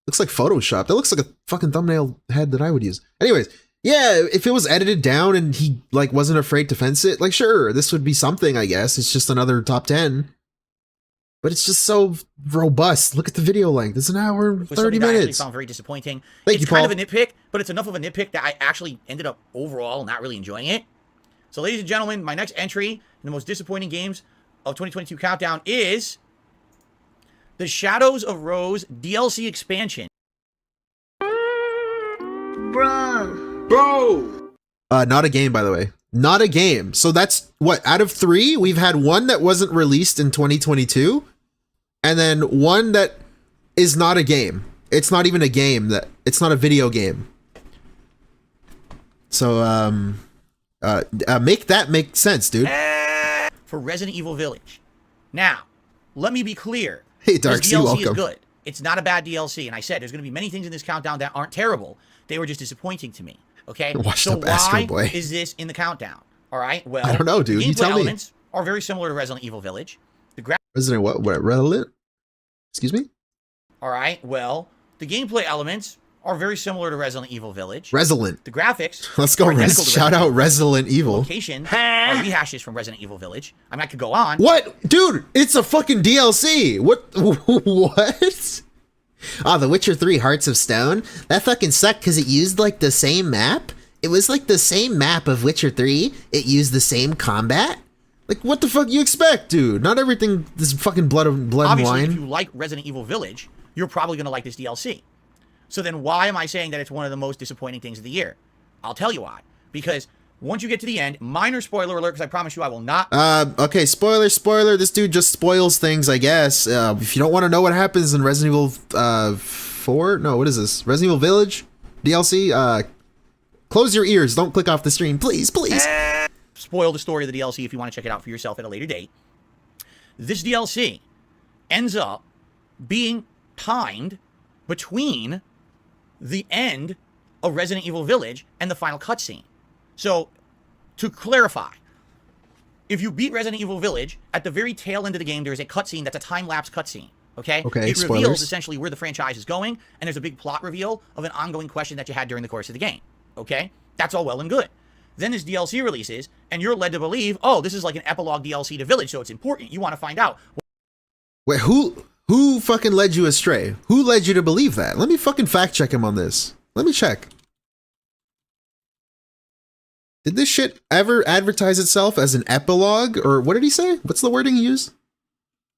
Looks like Photoshop. That looks like a fucking thumbnail head that I would use. Anyways, yeah, if it was edited down and he like wasn't afraid to fence it, like sure, this would be something, I guess. It's just another top 10. But it's just so robust. Look at the video length. It's an hour and 30 I actually minutes. found very disappointing. Thank you, It's kind Paul. of a nitpick, but it's enough of a nitpick that I actually ended up overall not really enjoying it. So, ladies and gentlemen, my next entry in the most disappointing games of 2022 countdown is the Shadows of Rose DLC expansion. Bro! Not a game, by the way. Not a game. So that's what, out of 3, we've had one that wasn't released in 2022, and then one that is not a game. It's not even a game. It's not a video game. So, make that make sense, dude. For Resident Evil Village. Now, let me be clear. Hey, This Darks, you're DLC is welcome. good. It's not a bad DLC, and I said there's going to be many things in this countdown that aren't terrible. They were just disappointing to me. Okay, Washed so up Astro why Boy. is this in the countdown? All right, well, I don't know, dude. The You gameplay tell me. elements are very similar to Resident Evil Village. The Resident what? Relevant? Excuse me? All right, well, the gameplay elements are very similar to Resident Evil Village. Resilient. The graphics. Let's go. Shout out Resilient Evil. Locations are rehashes from Resident Evil Village. I mean, I could go on. What, dude? It's a fucking DLC. What? What? Oh, The Witcher 3: Hearts of Stone. That fucking sucked because it used like the same map. It was like the same map of Witcher 3. It used the same combat. Like, what the fuck you expect, dude? Not everything is fucking blood and Obviously, wine. if you like Resident Evil Village, you're probably going to like this DLC. So then why am I saying that it's one of the most disappointing things of the year? I'll tell you why. Because once you get to the end, minor spoiler alert, because I promise you I will not... Okay, spoiler. This dude just spoils things, I guess. If you don't want to know what happens in Resident Evil 4... No, what is this? Resident Evil Village DLC? Close your ears. Don't click off the stream. Please. Spoil the story of the DLC if you want to check it out for yourself at a later date. This DLC ends up being timed between the end of Resident Evil Village and the final cutscene. So, to clarify, if you beat Resident Evil Village, at the very tail end of the game, there's a cutscene that's a time-lapse cutscene. Okay? It spoilers. reveals essentially where the franchise is going, and there's a big plot reveal of an ongoing question that you had during the course of the game. Okay? That's all well and good. Then this DLC releases, and you're led to believe, oh, this is like an epilogue DLC to Village, so it's important. You want to find out. Wait, who fucking led you astray? Who led you to believe that? Let me fucking fact check him on this. Let me check. Did this shit ever advertise itself as an epilogue? Or what did he say? What's the wording he used?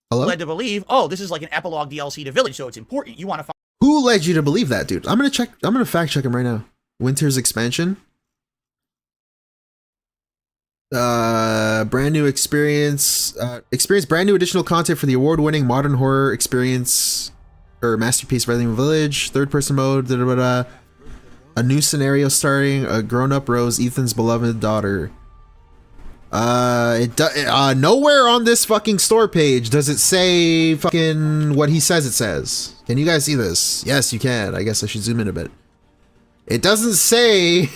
Hello? Led to believe, oh, this is like an epilogue DLC to Village, so it's important. You want to find... Who led you to believe that, dude? I'm gonna fact check him right now. Winter's expansion. Brand new experience. Experience brand new additional content for the award-winning modern horror experience or masterpiece Resident Evil Village. Third-person mode. A new scenario starting a grown-up Rose, Ethan's beloved daughter. Nowhere on this fucking store page does it say fucking what he says it says. Can you guys see this? Yes, you can. I guess I should zoom in a bit. It doesn't say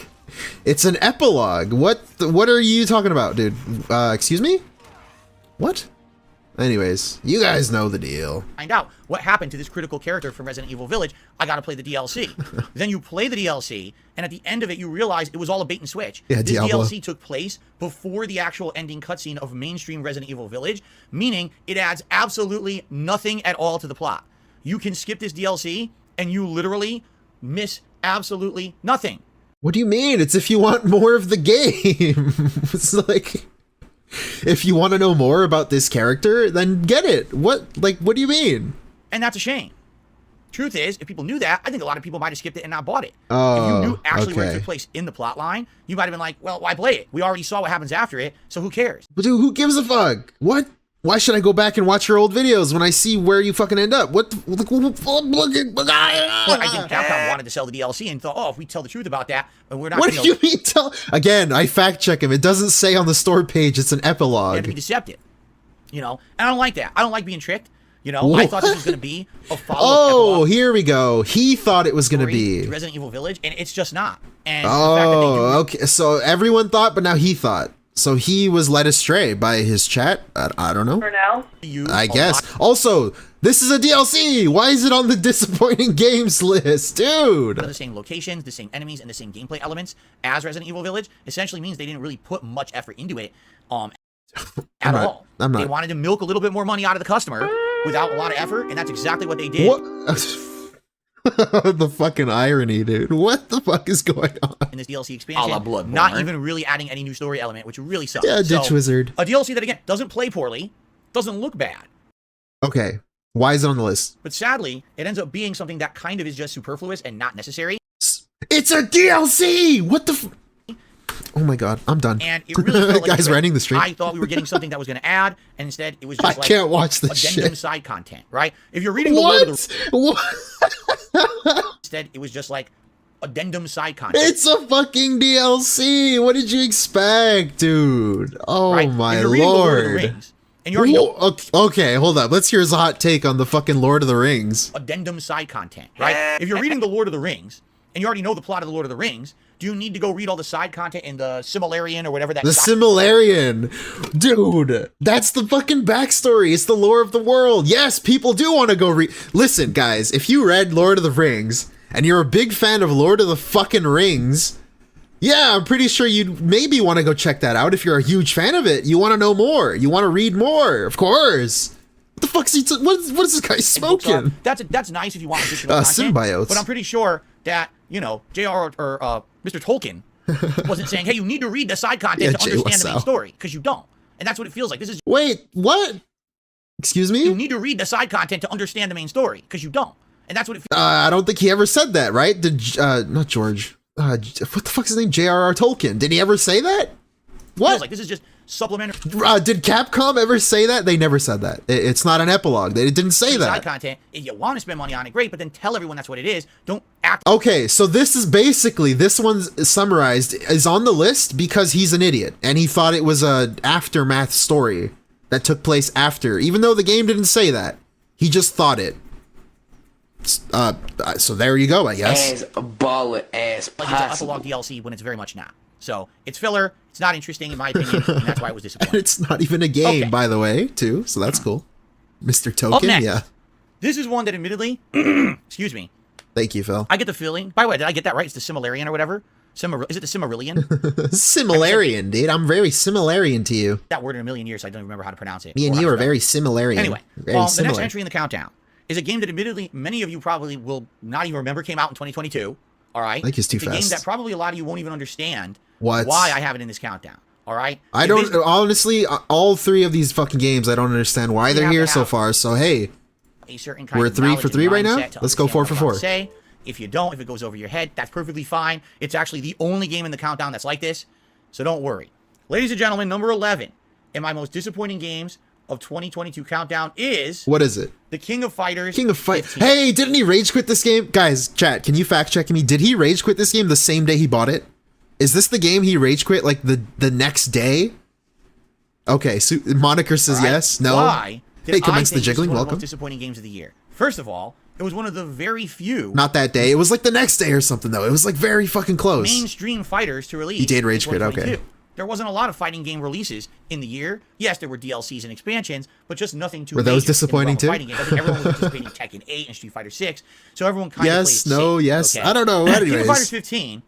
it's an epilogue. What are you talking about, dude? Excuse me? What? Anyways, you guys know the deal. Find out what happened to this critical character from Resident Evil Village. I gotta play the DLC. Then you play the DLC, and at the end of it, you realize it was all a bait and switch. Yeah, this Diablo. DLC took place before the actual ending cutscene of mainstream Resident Evil Village, meaning it adds absolutely nothing at all to the plot. You can skip this DLC, and you literally miss absolutely nothing. What do you mean? It's if you want more of the game. It's like, if you want to know more about this character, then get it. What do you mean? And that's a shame. Truth is, if people knew that, I think a lot of people might have skipped it and not bought it. Oh, if you knew actually where it okay. took place in the plot line, you might have been like, well, why play it? We already saw what happens after it, so who cares? But dude, who gives a fuck? What? Why should I go back and watch your old videos when I see where you fucking end up? What? Well, I think Capcom wanted to sell the DLC and thought, oh, if we tell the truth about that, we're not What going do you mean tell? Again, I fact check him. It doesn't say on the store page it's an epilogue. to be deceptive. You know? And I don't like that. I don't like being tricked. You know? I thought this was going to be a follow-up epilogue here we go. He thought it was going to story be. to Resident Evil Village, and it's just not. And Okay. So everyone thought, but now he thought. So he was led astray by his chat. I don't know. For now. I guess. Also, this is a DLC. Why is it on the disappointing games list, dude? The same locations, the same enemies, and the same gameplay elements as Resident Evil Village essentially means they didn't really put much effort into it at all. I'm not. They wanted to milk a little bit more money out of the customer without a lot of effort, and that's exactly what they did. What? The fucking irony, dude. What the fuck is going on? In this DLC expansion, Bloodborne. not even really adding any new story element, which really sucks. Yeah, Ditch Wizard. A DLC that, again, doesn't play poorly, doesn't look bad. Okay. Why is it on the list? But sadly, it ends up being something that kind of is just superfluous and not necessary. It's a DLC! What the Oh my god, I'm done. And it really felt like Guys running the stream. I thought we were getting something that was going to add, and instead it was I just like can't watch this addendum shit. side content, right? If you're reading the Lord of the What? instead it was just like addendum side content. It's a fucking DLC. What did you expect, dude? Oh right? my if you're reading the Lord of the lord. Rings, and you already know Okay, hold up. Let's hear his hot take on the fucking Lord of the Rings. addendum side content, right? If you're reading the Lord of the Rings, and you already know the plot of the Lord of the Rings, do you need to go read all the side content in the Similarian or whatever that? The Similarian. Dude, that's the fucking backstory. It's the lore of the world. Yes, people do want to go read. Listen, guys, if you read Lord of the Rings and you're a big fan of Lord of the fucking Rings, yeah, I'm pretty sure you'd maybe want to go check that out if you're a huge fan of it. You want to know more. You want to read more, of course. What the fuck's he? What is this guy smoking? That's nice if you want additional content. Symbiotes. But I'm pretty sure that J.R. or Mr. Tolkien wasn't saying, "Hey, you need to read the side content to understand the main story," because you don't, and that's what it feels like. This is. Wait, what? Excuse me? You need to read the side content to understand the main story, because you don't, and that's what it feels. I don't think he ever said that, right? Did not George? What the fuck's his name? J.R.R. Tolkien. Did he ever say that? What? Feels like this is just supplementary. Did Capcom ever say that? They never said that. It's not an epilogue. They didn't say that. Side content. If you want to spend money on it, great, but then tell everyone that's what it is. Don't act. Okay, so this is basically, this one's summarized, is on the list because he's an idiot and he thought it was a aftermath story that took place after, even though the game didn't say that. He just thought it. So there you go, I guess. As a baller as like it's an epilogue DLC when it's very much not. So it's filler. It's not interesting in my opinion, and that's why it was disappointing. It's not even a game, by the way, too. So that's cool. Mr. Token, Up next, yeah. This is one that admittedly, excuse me. Thank you, Phil. I get the feeling. By the way, did I get that right? It's the Similarian or whatever. Is it the Cimmerillion? Similarian, dude. I'm very Similarian to you. That word in a million years, so I don't remember how to pronounce it. Me and you are very Similarian. Anyway, very the next entry in the countdown is a game that admittedly many of you probably will not even remember came out in 2022. All right? Like it's too fast. fast. A game that probably a lot of you won't even understand why I have it in this countdown. All right? I don't, honestly, all three of these fucking games, I don't understand why they're here so far. So, hey, a certain kind we're of 3 for 3 right now? Let's go 4 for 4. Say. If you don't, if it goes over your head, that's perfectly fine. It's actually the only game in the countdown that's like this, so don't worry. Ladies and gentlemen, number 11 in my most disappointing games of 2022 countdown is... What is it? The King of Fighters. King of Fighters. Hey, didn't he rage quit this game? Guys, chat, can you fact check me? Did he rage quit this game the same day he bought it? Is this the game he rage quit like the next day? Okay, so Moniker says yes. No. Why? Hey, commence the This is jiggling. one of the Welcome. most disappointing games of the year. First of all, it was one of the very few... Not that day. It was like the next day or something, though. It was like very fucking close. ...mainstream fighters to release. He did rage quit, okay. There wasn't a lot of fighting game releases in the year. Yes, there were DLCs and expansions, but just nothing too Were those major disappointing in the realm too? of fighting games. I think everyone was anticipating Tekken 8 and Street Fighter 6, so everyone kind of played Yes, no, safe, yes. okay? I don't know. King of Anyways. Fighters 15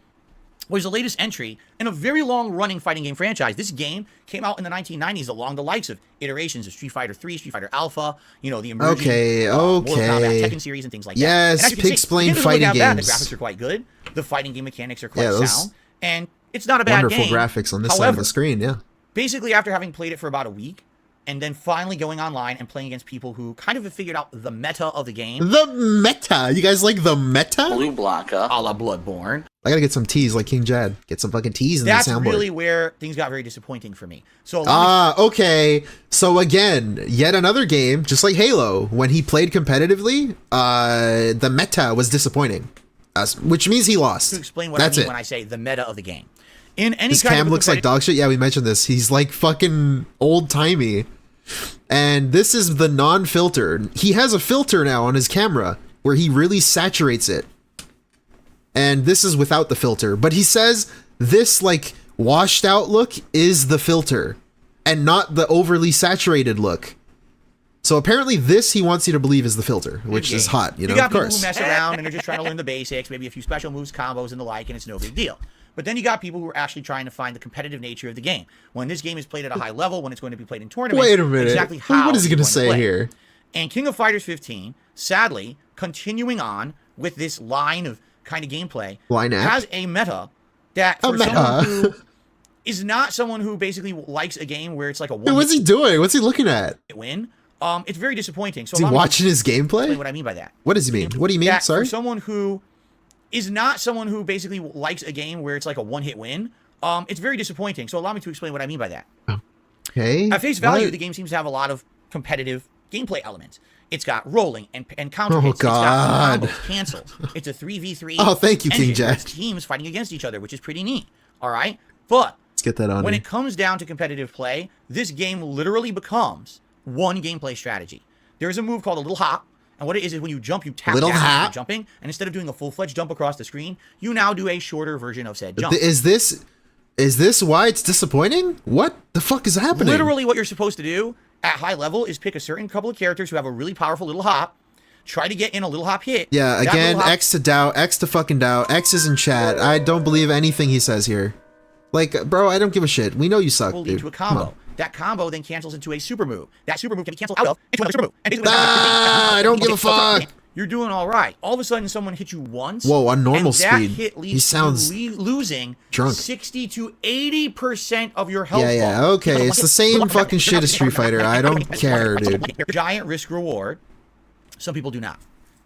was the latest entry in a very long-running fighting game franchise. This game came out in the 1990s along the likes of iterations of Street Fighter 3, Street Fighter Alpha, the emerging Mortal Kombat Tekken series and things like that. Yes, Pixplain fighting games. The graphics are quite good. The fighting game mechanics are quite sound. And it's not a bad wonderful game. graphics on this side of the screen, yeah. Basically, after having played it for about a week, and then finally going online and playing against people who kind of have figured out the meta of the game. The meta? You guys like the meta? Blue blocker. A la Bloodborne. I gotta get some teas like King Jad. Get some fucking teas in the soundboard. That's really where things got very disappointing for me. So okay. So again, yet another game, just like Halo, when he played competitively, the meta was disappointing. Which means he lost. To explain what I mean when I say the meta of the game. In any His kind cam of looks like dog shit. Yeah, we mentioned this. He's like fucking old timey. And this is the non-filter. He has a filter now on his camera where he really saturates it. And this is without the filter. But he says this like washed out look is the filter and not the overly saturated look. So apparently this he wants you to believe is the filter, which is hot, you know, got of course. people who mess around and are just trying to learn the basics, maybe a few special moves, combos, and the like, and it's no big deal. But then you got people who are actually trying to find the competitive nature of the game. When this game is played at a high level, when it's going to be played in tournaments, Wait a minute. exactly how What is he going to say here? And King of Fighters 15, sadly, continuing on with this line of kind of gameplay, has a meta that for someone who is not someone who basically likes a game where it's like a one. What's he doing? What's he looking at? Win. It's very disappointing. So is he watching his gameplay? What I mean by that. What does he mean? What do you mean? Sorry. For someone who is not someone who basically likes a game where it's like a one-hit win, it's very disappointing. So allow me to explain what I mean by that. Okay. At face value, the game seems to have a lot of competitive gameplay elements. It's got rolling and counter hits. It's got combos, cancels. It's a 3v3. Oh, thank you, King Jack. It's teams fighting against each other, which is pretty neat. All right? But let's get that on when it comes down to competitive play, this game literally becomes one gameplay strategy. There's a move called a little hop. And what it is when you jump, you tap down after jumping, and instead of doing a full-fledged jump across the screen, you now do a shorter version of said jump. Is this why it's disappointing? What the fuck is happening? Literally what you're supposed to do at high level is pick a certain couple of characters who have a really powerful little hop, try to get in a little hop hit. Yeah, That again, little hop X to doubt, X to fucking doubt. X is in chat. I don't believe anything he says here. Like, bro, I don't give a shit. We know you suck, will dude. lead to a Come on. combo. That combo then cancels into a super move. That super move can be canceled out of into another super move. And basically, Ah, I don't give a fuck. You're doing all right. All of a sudden, someone hits you once. Whoa, on normal and that speed. hit leads He sounds to you losing drunk. 60 to 80% of your health. Yeah, bar. okay. It's the same fucking shit as Street Fighter. I don't care, dude. Giant risk reward. Some people do not.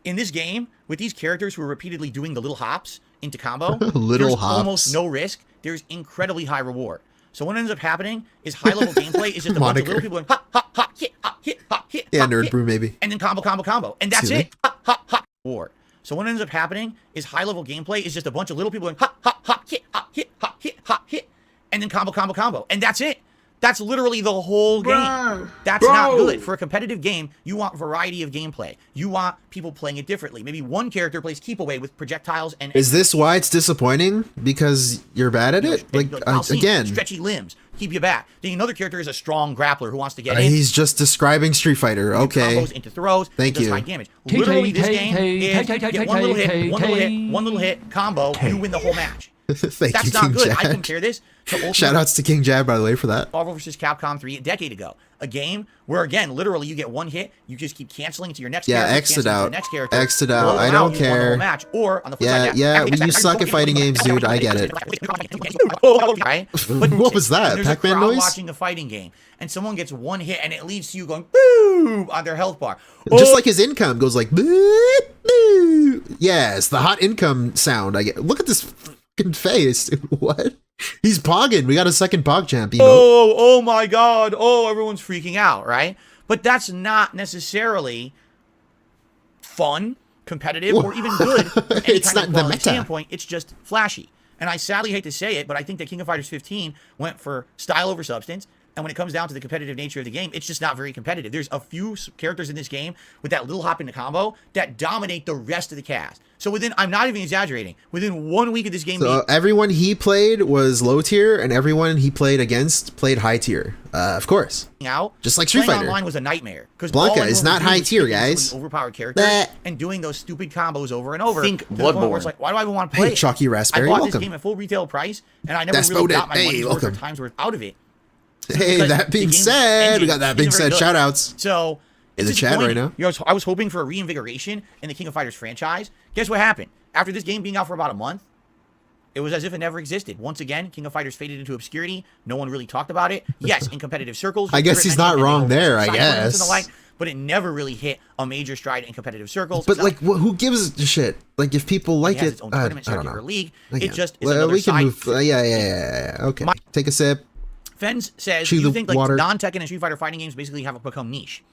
In this game, with these characters who are repeatedly doing the little hops into combo, Little there's hops. almost no risk. There's incredibly high reward. So what ends up happening is high-level gameplay is just a bunch of little people going hop, hop, hop, hit, hop, hit, hop, hit. Yeah, hop, Nerd hit, Brew, maybe. and then combo, combo, combo, and that's Excuse it. Hop, hop, hop, reward. So what ends up happening is high-level gameplay is just a bunch of little people going hop, hop, hop, hit, hop, hit, hop, hit, hop, hit, and then combo, combo, combo, and that's it. That's literally the whole game. That's not good. For a competitive game, you want variety of gameplay. You want people playing it differently. Maybe one character plays keep away with projectiles and... Is this why it's disappointing? Because you're bad at it? Like, again... Stretchy limbs, keep you back. Then another character is a strong grappler who wants to get in. He's just describing Street Fighter. Okay. Combos into throws. Thank does you. high damage. Literally, this game is get one little hit, one little hit, combo, you win the whole match. Thank That's you, not King good. Jad. I compare this to Ultimate Shoutouts to King Jad, by the way, for that. Marvel vs. Capcom 3 a decade ago. A game where, again, literally you get one hit, you just keep canceling to your next character. Exit out. Next character. Exit out. I don't care. Match. Or on the flip side, you suck at fighting games, dude. I get it. Right? But What was that? there's Pac-Man a crowd noise? watching a fighting game, and someone gets one hit, and it leads to you going boom on their health bar. Just like his income goes like, boop, boop. Yes, the hot income sound. I get. Look at this fucking face. Dude. What? He's pogging. We got a second pog champ. Oh my God. Oh, everyone's freaking out, right? But that's not necessarily fun, competitive, or even good. From any It's kind not of the quality meta. standpoint. It's just flashy. And I sadly hate to say it, but I think that King of Fighters 15 went for style over substance. And when it comes down to the competitive nature of the game, it's just not very competitive. There's a few characters in this game with that little hop into combo that dominate the rest of the cast. So I'm not even exaggerating, within 1 week of this game So everyone he played was low tier, and everyone he played against played high tier. Of course. out, Just like Street playing Fighter. online was a nightmare. Because Blanca is not high tier, guys. Overpowered characters Bleh. and doing those stupid combos over and over. Think to the point where Bloodborne. it's like, why do I even want to play Hey, it? Chalky Raspberry, I bought welcome. this game at full retail price, and I never really Despoted. got my Hey, money's worth or welcome. time's worth out of it. Hey, Because that the being game's said, engine we got that being isn't very said. good. Shout outs. So In it's the chat right disappointing. now. You know, I was hoping for a reinvigoration in the King of Fighters franchise. Guess what happened? After this game being out for about a month, it was as if it never existed. Once again, King of Fighters faded into obscurity. No one really talked about it. Yes, in competitive circles. I guess he's not wrong there, I side tournaments and the guess. like, but it never really hit a major stride in competitive circles. But It's not like, who gives a shit? Like, if people like it has it, its own I tournament don't circuit know. or league. I It can't. just is Well, another we can side. move. Yeah. Okay. Take a sip. Fens says, Chew do you the think like water. non-Tekken and Street Fighter fighting games basically have become niche?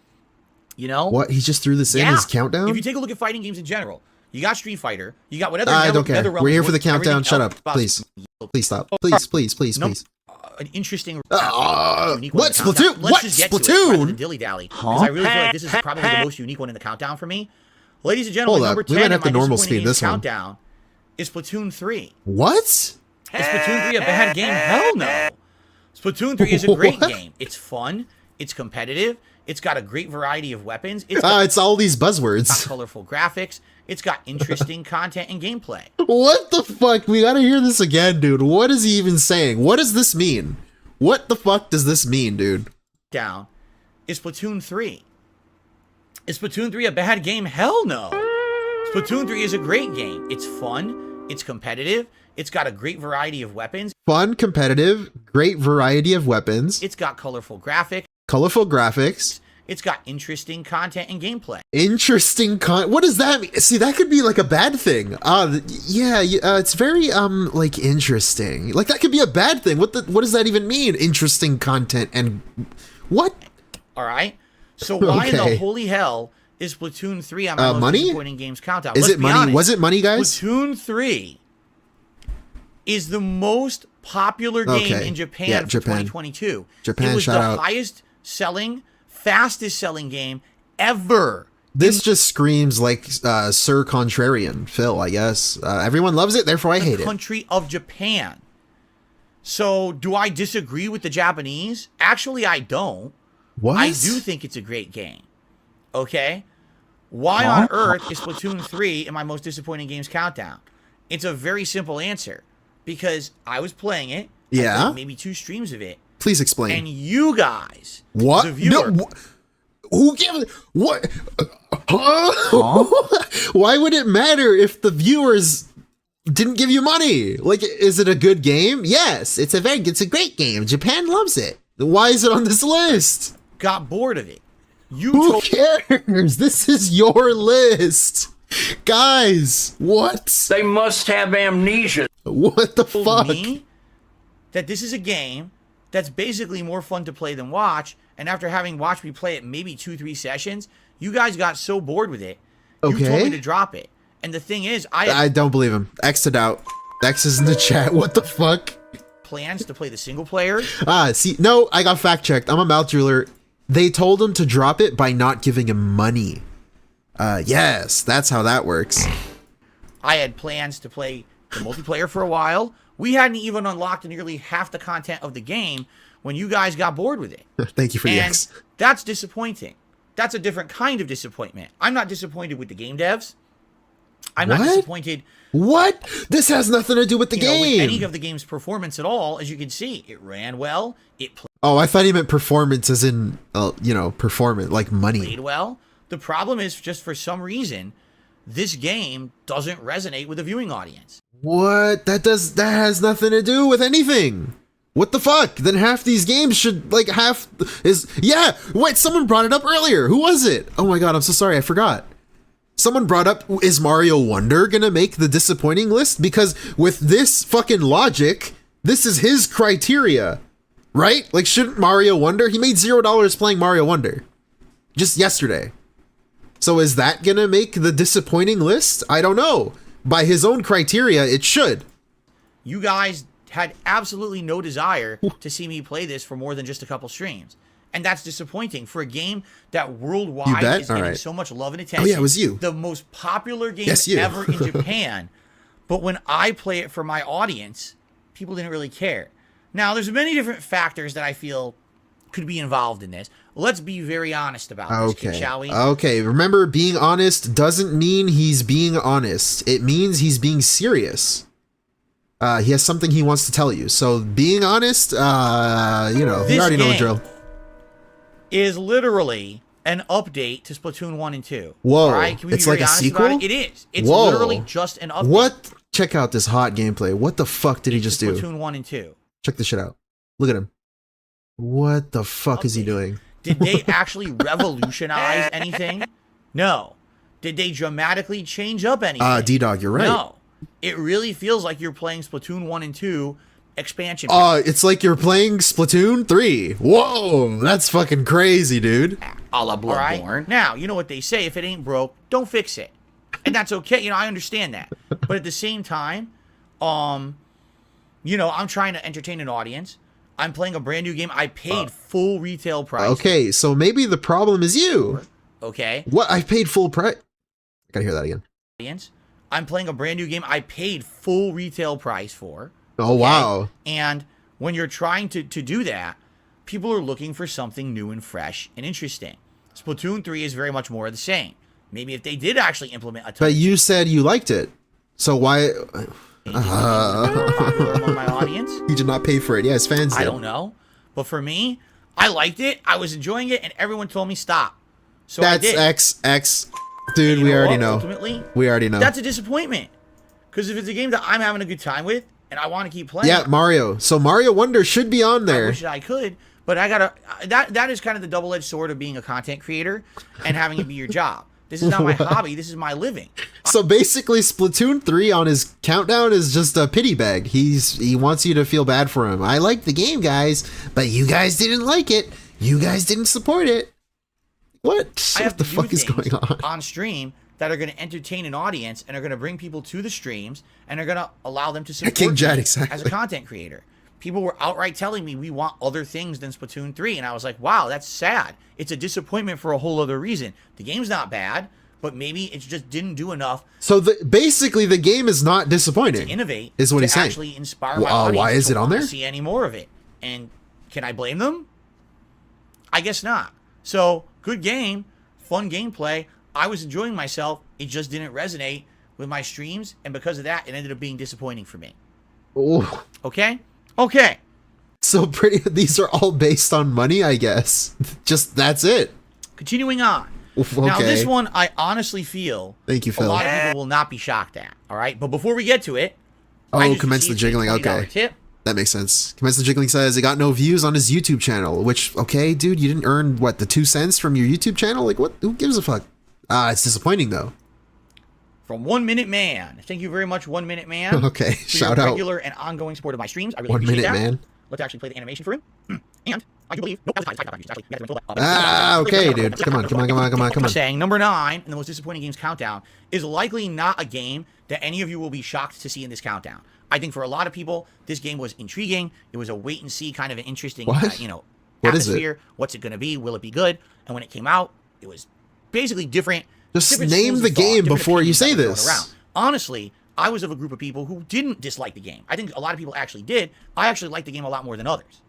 You know? What? He just threw this in his countdown? If you take a look at fighting games in general, you got Street Fighter, you got whatever. I don't care. NetherRealm We're here for the was, everything countdown. Shut else up. Please. Please stop. Please. Nope. An interesting. what? unique one in the countdown. Splatoon? Let's What? just get to it rather than Splatoon? dilly-dally. Because I really feel like this is probably the most unique one in the countdown for me. Ladies and gentlemen, Hold up. number We 10 might have in my to normal disappointing speed this one. countdown is Splatoon 3. What? Is Splatoon 3 a bad game? Hell no. Splatoon 3 is a great What? game. It's fun. It's competitive. It's got a great variety of weapons. It's all these It's got buzzwords. colorful graphics. It's got interesting content and gameplay. What the fuck? We gotta hear this again, dude. What is he even saying? What does this mean? What the fuck does this mean, dude? Down is Splatoon 3. Is Splatoon 3 a bad game? Hell no. Splatoon 3 is a great game. It's fun. It's competitive. It's got a great variety of weapons. Fun, competitive, great variety of weapons, It's got colorful graphics. colorful graphics, It's got interesting content and gameplay. interesting what does that mean? See, that could be like a bad thing. It's very like interesting. Like that could be a bad thing. What does that even mean? Interesting content and what? All right. So why in Okay. the holy hell is Splatoon 3 on my most money? disappointing games countdown? Is Let's it be money? honest. Was it money, guys? Splatoon 3 is the most popular game Okay. in Japan Yeah, for Japan. 2022. Japan, it was shout the out. highest selling, fastest selling game ever. This just screams like Sir Contrarian Phil, I guess. Everyone loves it, therefore I hate it. Country of Japan. So, do I disagree with the Japanese? Actually, I don't. What? I do think it's a great game. Okay? Why on earth is Splatoon 3 in my most disappointing games countdown? It's a very simple answer. Because I was playing it. Yeah. I played maybe 2 streams of it. Please explain. And you guys, what? the viewer, No, who gave what? Why would it matter if the viewers didn't give you money? Like, is it a good game? Yes, it's a great game. Japan loves it. Why is it on this list? got bored of it. Who cares? This is your list. Guys, what? They must have amnesia. What the fuck? Me that this is a game that's basically more fun to play than watch, and after having watched me play it maybe 2-3 sessions, you guys got so bored with it, you told me to drop it. And the thing is, I don't believe him. X'd out. X is in the chat. What the fuck? Plans to play the single player. See, no, I got fact checked. I'm a mouth driller. They told him to drop it by not giving him money. Yes, that's how that works. I had plans to play the multiplayer for a while. We hadn't even unlocked nearly half the content of the game when you guys got bored with it. Thank you for the and X. That's disappointing. That's a different kind of disappointment. I'm not disappointed with the game devs. I'm not disappointed. What? This has nothing to do with the game. With any of the game's performance at all. As you can see, it ran well. It Oh, I thought he meant performance as in, performance, like money. played well. The problem is just for some reason, this game doesn't resonate with the viewing audience. What? That has nothing to do with anything. What the fuck? Then half these games should, wait, someone brought it up earlier. Who was it? Oh my god, I'm so sorry, I forgot. Someone brought up, is Mario Wonder gonna make the disappointing list? Because with this fucking logic, this is his criteria, right? Like, shouldn't Mario Wonder? He made $0 playing Mario Wonder just yesterday. So is that gonna make the disappointing list? I don't know. By his own criteria, it should. You guys had absolutely no desire to see me play this for more than just a couple streams. And that's disappointing for a game that worldwide is getting so much love and attention. Oh yeah, it was you. The most popular game Yes, you. ever in Japan. But when I play it for my audience, people didn't really care. Now, there's many different factors that I feel could be involved in this. Let's be very honest about this, kid, shall we? Okay, remember, being honest doesn't mean he's being honest. It means he's being serious. He has something he wants to tell you. So being honest, you already know the drill. Is literally an update to Splatoon 1 and 2. Whoa, all right? Can we it's be like very a honest sequel? about it? It is. It's literally just an update. What? Check out this hot gameplay. What the fuck did he just do? Splatoon 1 and 2. Check this shit out. Look at him. What the fuck is he doing? Did they actually revolutionize anything? No. Did they dramatically change up anything? D-Dog, you're right. No. It really feels like you're playing Splatoon 1 and 2 expansion. It's like you're playing Splatoon 3. Whoa, that's fucking crazy, dude. A la Bloodborne. Now, you know what they say, if it ain't broke, don't fix it. And that's okay, I understand that. But at the same time, I'm trying to entertain an audience. I'm playing a brand new game. I paid full retail price. Okay, so maybe the problem is you. Okay. What? I paid full price? I gotta hear that again. Audience. I'm playing a brand new game I paid full retail price for. Oh, wow. And when you're trying to do that, people are looking for something new and fresh and interesting. Splatoon 3 is very much more of the same. Maybe if they did actually implement a ton. But you said you liked it. So why? Popular among my audience. He did not pay for it. Yeah, his fans did. I don't know. But for me, I liked it. I was enjoying it, and everyone told me stop. So that's I did. X. Dude, we already know. Ultimately, we already know. That's a disappointment. Because if it's a game that I'm having a good time with, and I want to keep playing. Yeah, Mario. So Mario Wonder should be on there. I wish I could, but I gotta. That is kind of the double-edged sword of being a content creator and having it be your job. This is not my hobby. This is my living. So basically, Splatoon 3 on his countdown is just a pity bag. He wants you to feel bad for him. I like the game, guys, but you guys didn't like it. You guys didn't support it. What? What the fuck is going on stream that are going to entertain an audience and are going to bring people to the streams and are going to allow them to support me as a content creator. People were outright telling me we want other things than Splatoon 3, and I was like, wow, that's sad. It's a disappointment for a whole other reason. The game's not bad, but maybe it just didn't do enough. So basically, the game is not disappointing. To innovate, is what he's saying. Actually inspire my audience. Why is it on there? To see any more of it, and can I blame them? I guess not. So good game, fun gameplay. I was enjoying myself. It just didn't resonate with my streams, and because of that, it ended up being disappointing for me. Ooh. Okay? Okay. So these are all based on money, I guess. Just that's it. Continuing on. Okay. Now, this one, I honestly feel Thank you, Phil. a lot of people will not be shocked at. All right? But before we get to it, commence the jiggling. Okay. Tip. That makes sense. Commence the jiggling says he got no views on his YouTube channel, which, okay, dude, you didn't earn, what, the 2 cents from your YouTube channel? Like, what? Who gives a fuck? It's disappointing, though. From 1 Minute Man. Thank you very much, 1 Minute Man. Okay, shout out. Regular and ongoing support of my streams. I really 1 appreciate Minute that. Man. Let's actually play the animation for him. And I do believe. Nope, Okay, dude. Come on. I'm saying number 9 in the most disappointing games countdown is likely not a game that any of you will be shocked to see in this countdown. I think for a lot of people, this game was intriguing. It was a wait and see kind of an interesting, What atmosphere. is it? What's it going to be? Will it be good? And when it came out, it was basically different. Just different name schools the of thought, game different before you opinions that say were thrown this. around. Honestly, I was of a group of people who didn't dislike the game. I think a lot of people actually did. I actually liked the game a lot more than others.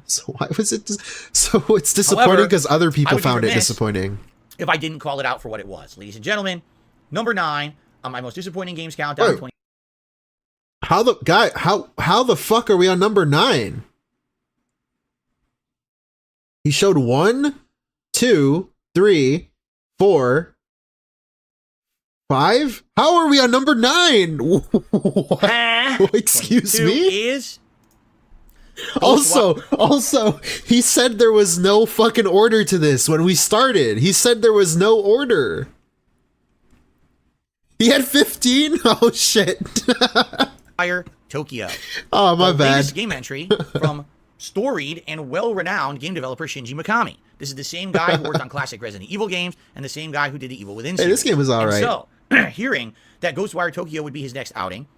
So why was it? So it's disappointing because other people found it disappointing. If I didn't call it out for what it was, ladies and gentlemen, number 9 on my most disappointing games countdown. Wait. How the fuck are we on number 9? He showed 1, 2, 3, 4, 5. How are we on number 9? What? Excuse me? Is also, he said there was no fucking order to this when we started. He said there was no order. He had 15? Oh shit. Fire Tokyo. Oh, my bad. Latest game entry from storied and well-renowned game developer Shinji Mikami. This is the same guy who worked on classic Resident Evil games and the same guy who did the Evil Within series. Hey, this game was alright. So, hearing that Ghostwire Tokyo would be his next outing,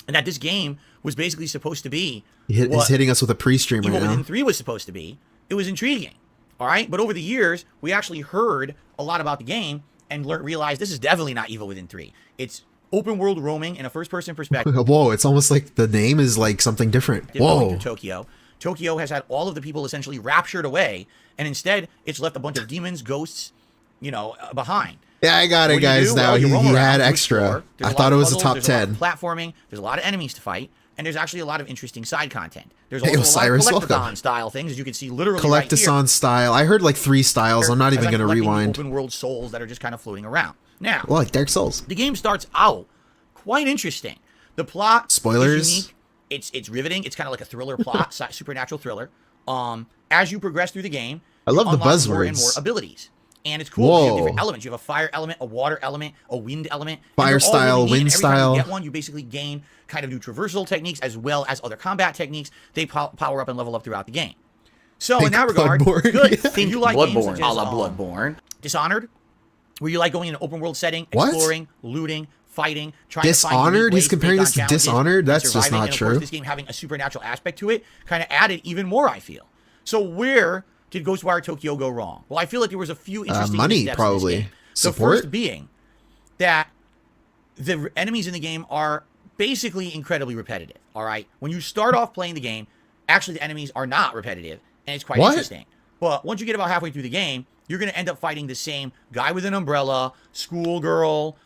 and that this game was basically supposed to be He's hitting us with a pre-stream right Evil now. Within 3 was supposed to be, it was intriguing. All right? But over the years, we actually heard a lot about the game and realized this is definitely not Evil Within 3. It's open world roaming in a first-person perspective. Whoa, it's almost like the name is like something different. Whoa. Tokyo. Tokyo has had all of the people essentially raptured away, and instead it's left a bunch of demons, ghosts, behind. Yeah, I got it, guys. Now he had extra. I thought it was a top 10. Platforming. There's a lot of enemies to fight, and there's actually a lot of interesting side content. There's Hey, also Osiris, a lot of welcome. collectathon style things, as you can see literally Collectathon right here. style. I heard like 3 styles. I'm not even going to rewind. Open world souls that are just kind of floating around. Now, Well, like Dark Souls. the game starts out quite interesting. The plot Spoilers? is unique. It's riveting. It's kind of like a thriller plot, supernatural thriller. As you progress through the game, I love you the unlock more and buzzwords. more abilities. And it's cool. You have Whoa. different elements. You have a fire element, a water element, a wind element. and Fire they're all style, really neat. wind And every time style. you get one, you basically gain kind of new traversal techniques as well as other combat techniques. They power up and level up throughout the game. So in that regard, Bloodborne. good. Yeah. If you like games Bloodborne, such a as, la Bloodborne. Dishonored, where you like going in an open world setting, What? exploring, looting, fighting, trying to find Dishonored? unique ways He's to take comparing on this to challenges Dishonored? and That's just surviving. not And of course, true. this game having a supernatural aspect to it kind of added even more, I feel. So where did Ghostwire Tokyo go wrong? Well, I feel like there was a few interesting money, missteps in probably. this game. The Support? first being that the enemies in the game are basically incredibly repetitive, all right? When you start off playing the game, actually the enemies are not repetitive, and it's quite What? interesting. But once you get about halfway through the game, you're going to end up fighting the same guy with an umbrella, schoolgirl,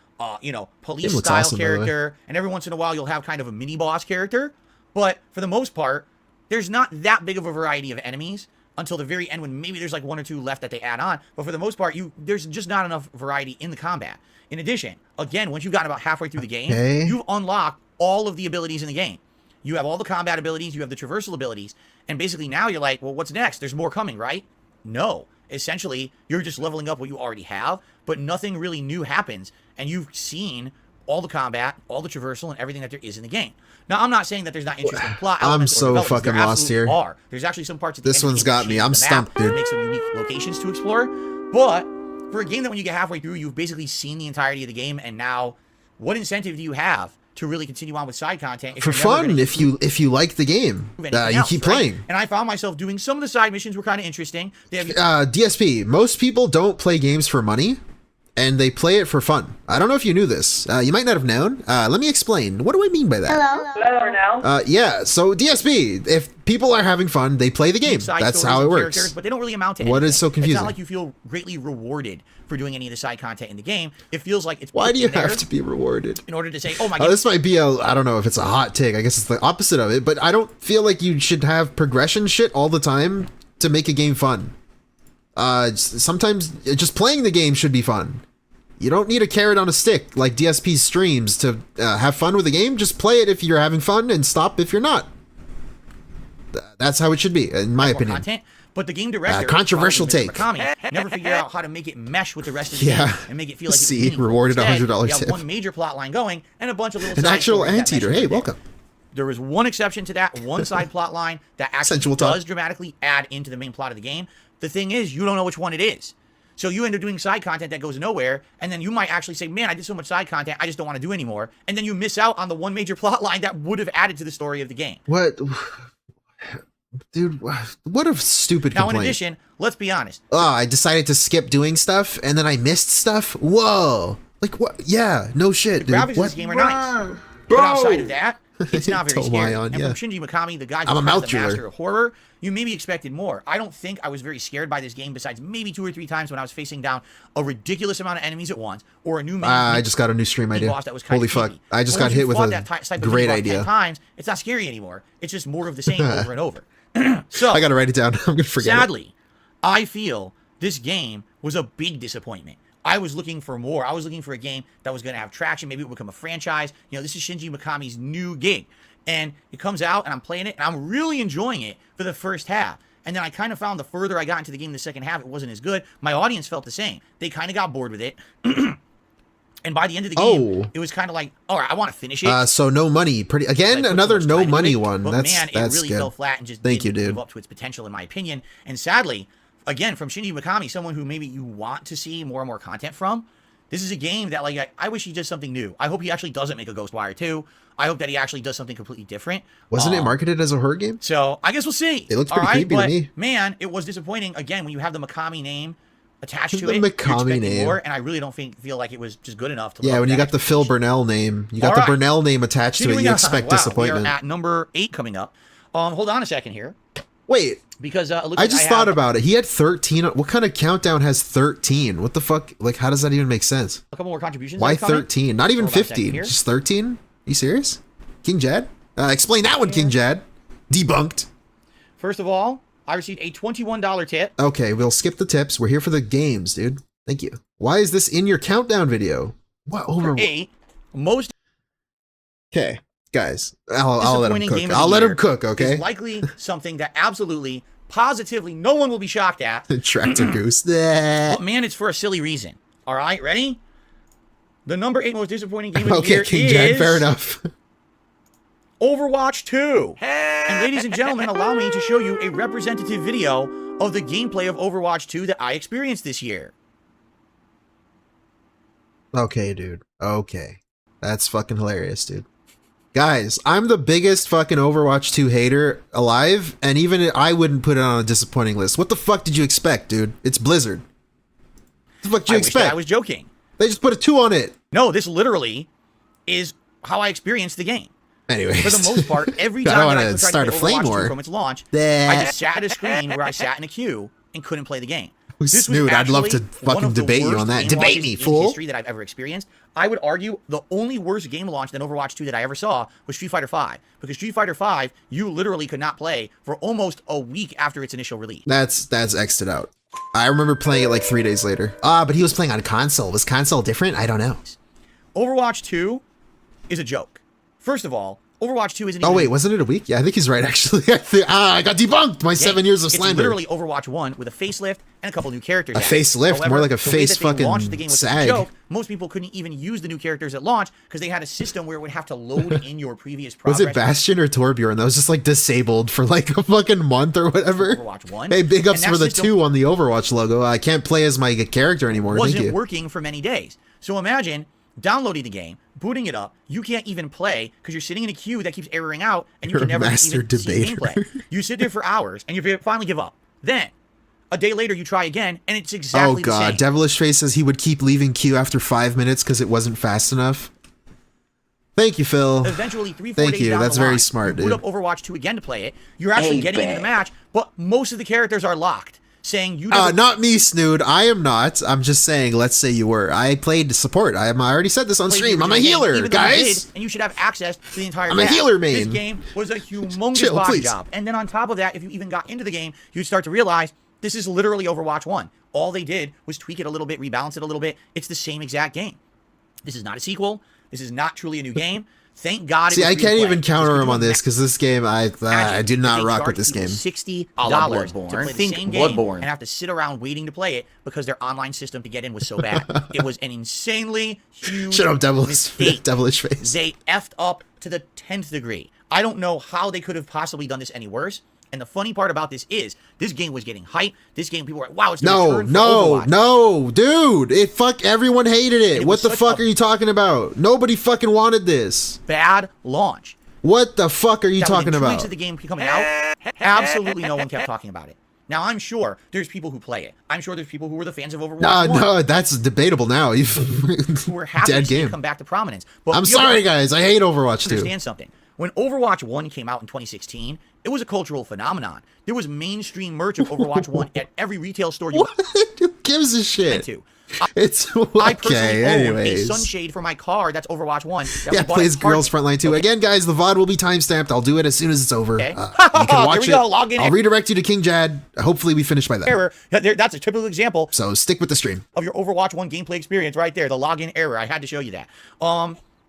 It looks police-style awesome, by the way. character, and every once in a while you'll have kind of a mini-boss character. But for the most part, there's not that big of a variety of enemies until the very end when maybe there's like 1 or 2 left that they add on. But for the most part, there's just not enough variety in the combat. In addition, again, once you've gotten about halfway through the game, Okay. you've unlocked all of the abilities in the game. You have all the combat abilities, you have the traversal abilities, and basically now you're like, well, what's next? There's more coming, right? No. Essentially, you're just leveling up what you already have, but nothing really new happens, and you've seen all the combat, all the traversal, and everything that there is in the game. Now, I'm not saying that there's not interesting plot I'm elements or so developments. fucking There lost absolutely here. are. There's actually some parts of This the one's got me. I'm stumped, dude. Make some unique locations to explore, but for a game that when you get halfway through, you've basically seen the entirety of the game, and now what incentive do you have to really continue on with side content if For you're never fun, gonna if you like the game, do anything you else, keep right? playing. And I found myself doing some of the side missions were kind of interesting. They have DSP, most people don't play games for money. and they play it for fun. I don't know if you knew this. You might not have known. Let me explain. What do I mean by that? Hello now. Yeah, so DSP, if people are having fun, they play the game. Side That's stories how it and works. characters, but they don't really amount to What anything. is so confusing? It's not like you feel greatly rewarded for doing any of the side content in the game. It feels like it's Why put do you in there have to be rewarded? in order to say, oh my Oh, god, this might be I don't know if it's a hot take. I guess it's the opposite of it, but I don't feel like you should have progression shit all the time to make a game fun. Sometimes just playing the game should be fun. You don't need a carrot on a stick like DSP's streams to have fun with the game. Just play it if you're having fun and stop if you're not. That's how it should be, in my opinion. content, but the game director, controversial probably Mr. take. Mikami, never figured out how to make it mesh with the rest of the Yeah. game and make it feel like it's See, meaningful. rewarded Instead, $100 you have tip. one major plot line going and a bunch of little An side actual stories that anteater. mesh Hey, with it. welcome. There is one exception to that, one side plot line that actually Sensual talk. does dramatically add into the main plot of the game. The thing is, you don't know which one it is. So you end up doing side content that goes nowhere, and then you might actually say, man, I did so much side content, I just don't want to do anymore. And then you miss out on the one major plot line that would have added to the story of the game. What? Dude, what a stupid Now, complaint. in addition, let's be honest. Oh, I decided to skip doing stuff, and then I missed stuff? Whoa. Like, what? Yeah, no shit, dude. Graphics of What? this game are nice. But outside of that, it's not very scary. Tomayon, And yeah. from Shinji Mikami, the guy I'm a who's mouth the jeweler. master of horror, you maybe expected more. I don't think I was very scared by this game besides maybe 2 or 3 times when I was facing down a ridiculous amount of enemies at once, or a new I just got a new stream idea. boss that was kind Holy of fuck. creepy. I just But got once you hit with fought a that type of great mini boss idea. 10 times, it's not scary anymore. It's just more of the same over and over. So I gotta write it down. I'm gonna forget sadly, I feel this game was a big disappointment. I was looking for more. I was looking for a game that was going to have traction. Maybe it would become a franchise. You know, this is Shinji Mikami's new gig. And it comes out, and I'm playing it, and I'm really enjoying it for the first half. And then I kind of found the further I got into the game in the second half, it wasn't as good. My audience felt the same. They kind of got bored with it. And by the end of the game, it was kind of like, all right, I want to finish it. So no money. Pretty again, Like, another put too much no time into money it, one. But That's man, it that's really good. fell flat and just Thank you, didn't dude. live up to its potential, in my opinion. And sadly, again, from Shinji Mikami, someone who maybe you want to see more and more content from, this is a game that, like, I wish he did something new. I hope he actually doesn't make a Ghostwire 2. I hope that he actually does something completely different. Wasn't it marketed as a horror game? So I guess we'll see. It looks All pretty right, creepy to but me. man, it was disappointing. Again, when you have the Mikami name attached to The it, you're Mikami expecting name. more, and I really don't feel like it was just good enough to. Yeah, live when you that got the Phil Burnell name, you got All the right. Burnell name attached to it, Continuing you on. expect Wow, disappointment. We are at number 8 coming up. Hold on a second here. Wait, because it looks I like just have thought about it. He had 13. What kind of countdown has 13? What the fuck? Like, how does that even make sense? a couple more contributions. Why that are coming. 13? Not even Hold on a second 15. here. Just 13? You serious? King Jad? Explain that one, King Jad. Debunked. First of all, I received a $21 tip. Okay, we'll skip the tips. We're here for the games, dude. Thank you. Why is this in your countdown video? What over? Most. Okay, guys, I'll let him disappointing cook. game of I'll the let year him cook. Okay. Is likely something that absolutely, positively, no one will be shocked at. Tractor Goose. But man, it's for a silly reason. All right, ready? The number 8 most disappointing game of the Okay, year King is Jad. Fair enough. Overwatch 2. And ladies and gentlemen, allow me to show you a representative video of the gameplay of Overwatch 2 that I experienced this year. Okay, dude. Okay. That's fucking hilarious, dude. Guys, I'm the biggest fucking Overwatch 2 hater alive, and even I wouldn't put it on a disappointing list. What the fuck did you expect, dude? It's Blizzard. What the fuck did you I wish that expect? I was joking. They just put a 2 on it. No, this literally is how I experienced the game. Anyways. For the most part, every I time don't that I wanna tried start to a play flame Overwatch 2 war. from its launch, Bleh. I just sat at a screen where I sat in a queue and couldn't play the game. Who's This was Snoot? I'd love to actually fucking one of the debate you worst on that. game Debate launches me, in fool. history that I've ever experienced. I would argue the only worse game launch than Overwatch 2 that I ever saw was Street Fighter V. Because Street Fighter V, you literally could not play for almost a week after its initial release. That's X'd out. I remember playing it like 3 days later. But he was playing on console. Was console different? I don't know. Overwatch 2 is a joke. First of all, Overwatch 2 isn't Oh even... wait, wasn't it a week? Yeah, I think he's right actually. I got debunked. My 7 years of It's slander. literally Overwatch 1 with a facelift and a couple new characters. A added. facelift? However, More like a the way face that they fucking launched the game was sag. a joke. Most people couldn't even use the new characters at launch because they had a system where it would have to load in your previous progress. Was it Bastion or Torbjorn that was just like disabled for like a fucking month or whatever? Overwatch 1. Hey, big ups And that for the system 2 on the Overwatch logo. I can't play as my character anymore. Thank wasn't you. working for many days. So imagine downloading the game, booting it up, you can't even play because you're sitting in a queue that keeps erroring out and you You're can a never master even see debater. gameplay. You sit there for hours and you finally give up. Then, A day later, you try again, and it's exactly the same. Devilish Face says he would keep leaving queue after 5 minutes because it wasn't fast enough. Thank you, Phil. Eventually, 3-4 Thank days you. down That's the line, very smart, you dude. boot up Overwatch 2 again to play it. You're actually getting into the match, but most of the characters are locked, saying you. Not me, Snood. I am not. I'm just saying. Let's say you were. I played support. I already said this on stream. I'm a healer, guys. And you should have access to the entire. I'm a healer main. This game was a humongous body job, and then on top of that, if you even got into the game, you'd start to realize this is literally Overwatch 1. All they did was tweak it a little bit, rebalance it a little bit. It's the same exact game. This is not a sequel. This is not truly a new game. Thank God. See, I can't even counter him on this because this game, I do not rock with this game. $60 to play the same game and have to sit around waiting to play it because their online system to get in was so bad. It was an insanely huge Shut up, mistake. Devilish Face. They effed up to the 10th degree. I don't know how they could have possibly done this any worse. And the funny part about this is, this game was getting hype. This game, people were like, wow, it's the return for Overwatch. No, dude. Everyone hated it. What the fuck are you talking about? Nobody fucking wanted this. Bad launch. What the fuck are you talking 2 about? weeks of the game coming out, absolutely no one kept talking about it. Now, I'm sure there's people who play it. I'm sure there's people who were the fans of Overwatch 1. No, that's debatable now. Who were happy to see it come back to prominence. But I'm sorry, guys. I hate Overwatch 2. Understand something. When Overwatch 1 came out in 2016, it was a cultural phenomenon. There was mainstream merch of Overwatch 1 at every retail store you Who gives a shit? It's okay. I personally own Anyways, a sunshade for my car that's Overwatch 1. yeah, plays Girls Frontline 2. Again, guys, the VOD will be timestamped. I'll do it as soon as it's over. Okay. You can watch it. Log in. I'll redirect you to King Jad. Hopefully, we finish by then. Error. That's a typical example. So stick with the stream of your Overwatch 1 gameplay experience right there. The login error. I had to show you that.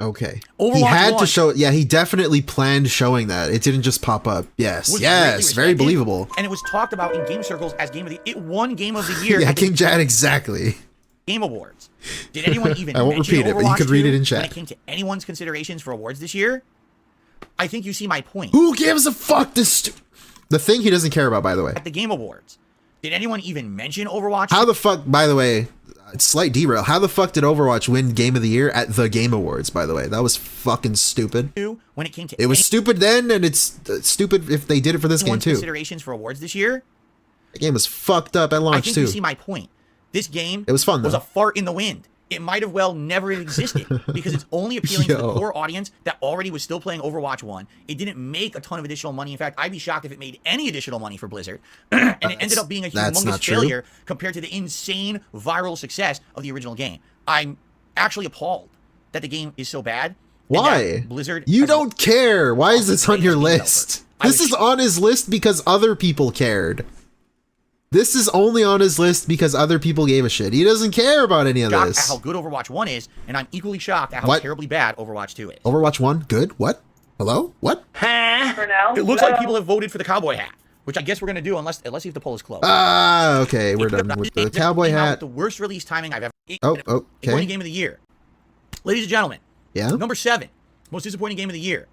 Okay. Overwatch he had 1, to show. Yeah, he definitely planned showing that. It didn't just pop up. Yes. Yes. Very believable. And it was talked about in game circles as game of the. It won game of the year. Yeah, King Jad, exactly. Game Awards. Did anyone even I won't mention repeat it, but you Overwatch could read 2 it in chat. When it came to anyone's considerations for awards this year? I think you see my point. Who gives a fuck? The thing he doesn't care about, by the way. At the Game Awards. Did anyone even mention Overwatch? How the fuck, by the way, slight derail. How the fuck did Overwatch win Game of the Year at the Game Awards, by the way? That was fucking stupid. When it came to it was stupid then, and it's stupid if they did it for this game, too. Considerations for awards this year? The game was fucked up at launch, I think too. you see my point. This game it was fun, though. Was a fart in the wind. It might have well never existed because it's only appealing to the core audience that already was still playing Overwatch 1. It didn't make a ton of additional money. In fact, I'd be shocked if it made any additional money for Blizzard. And it ended up being a humongous failure compared to the insane viral success of the original game. I'm actually appalled that the game is so bad. Why? Blizzard. You don't care. Why is this on your list? This is on his list because other people cared. This is only on his list because other people gave a shit. He doesn't care about any of this. At how good Overwatch 1 is, and I'm equally shocked at how terribly bad Overwatch 2 is. Overwatch 1? Good? What? Hello? What? For now. It looks like people have voted for the cowboy hat, which I guess we're going to do unless you have the poll is closed. Okay. We're done with the cowboy hat. The worst release timing I've ever... Okay. Disappointing game of the year. Ladies and gentlemen. Yeah? Number 7. Most disappointing game of the year.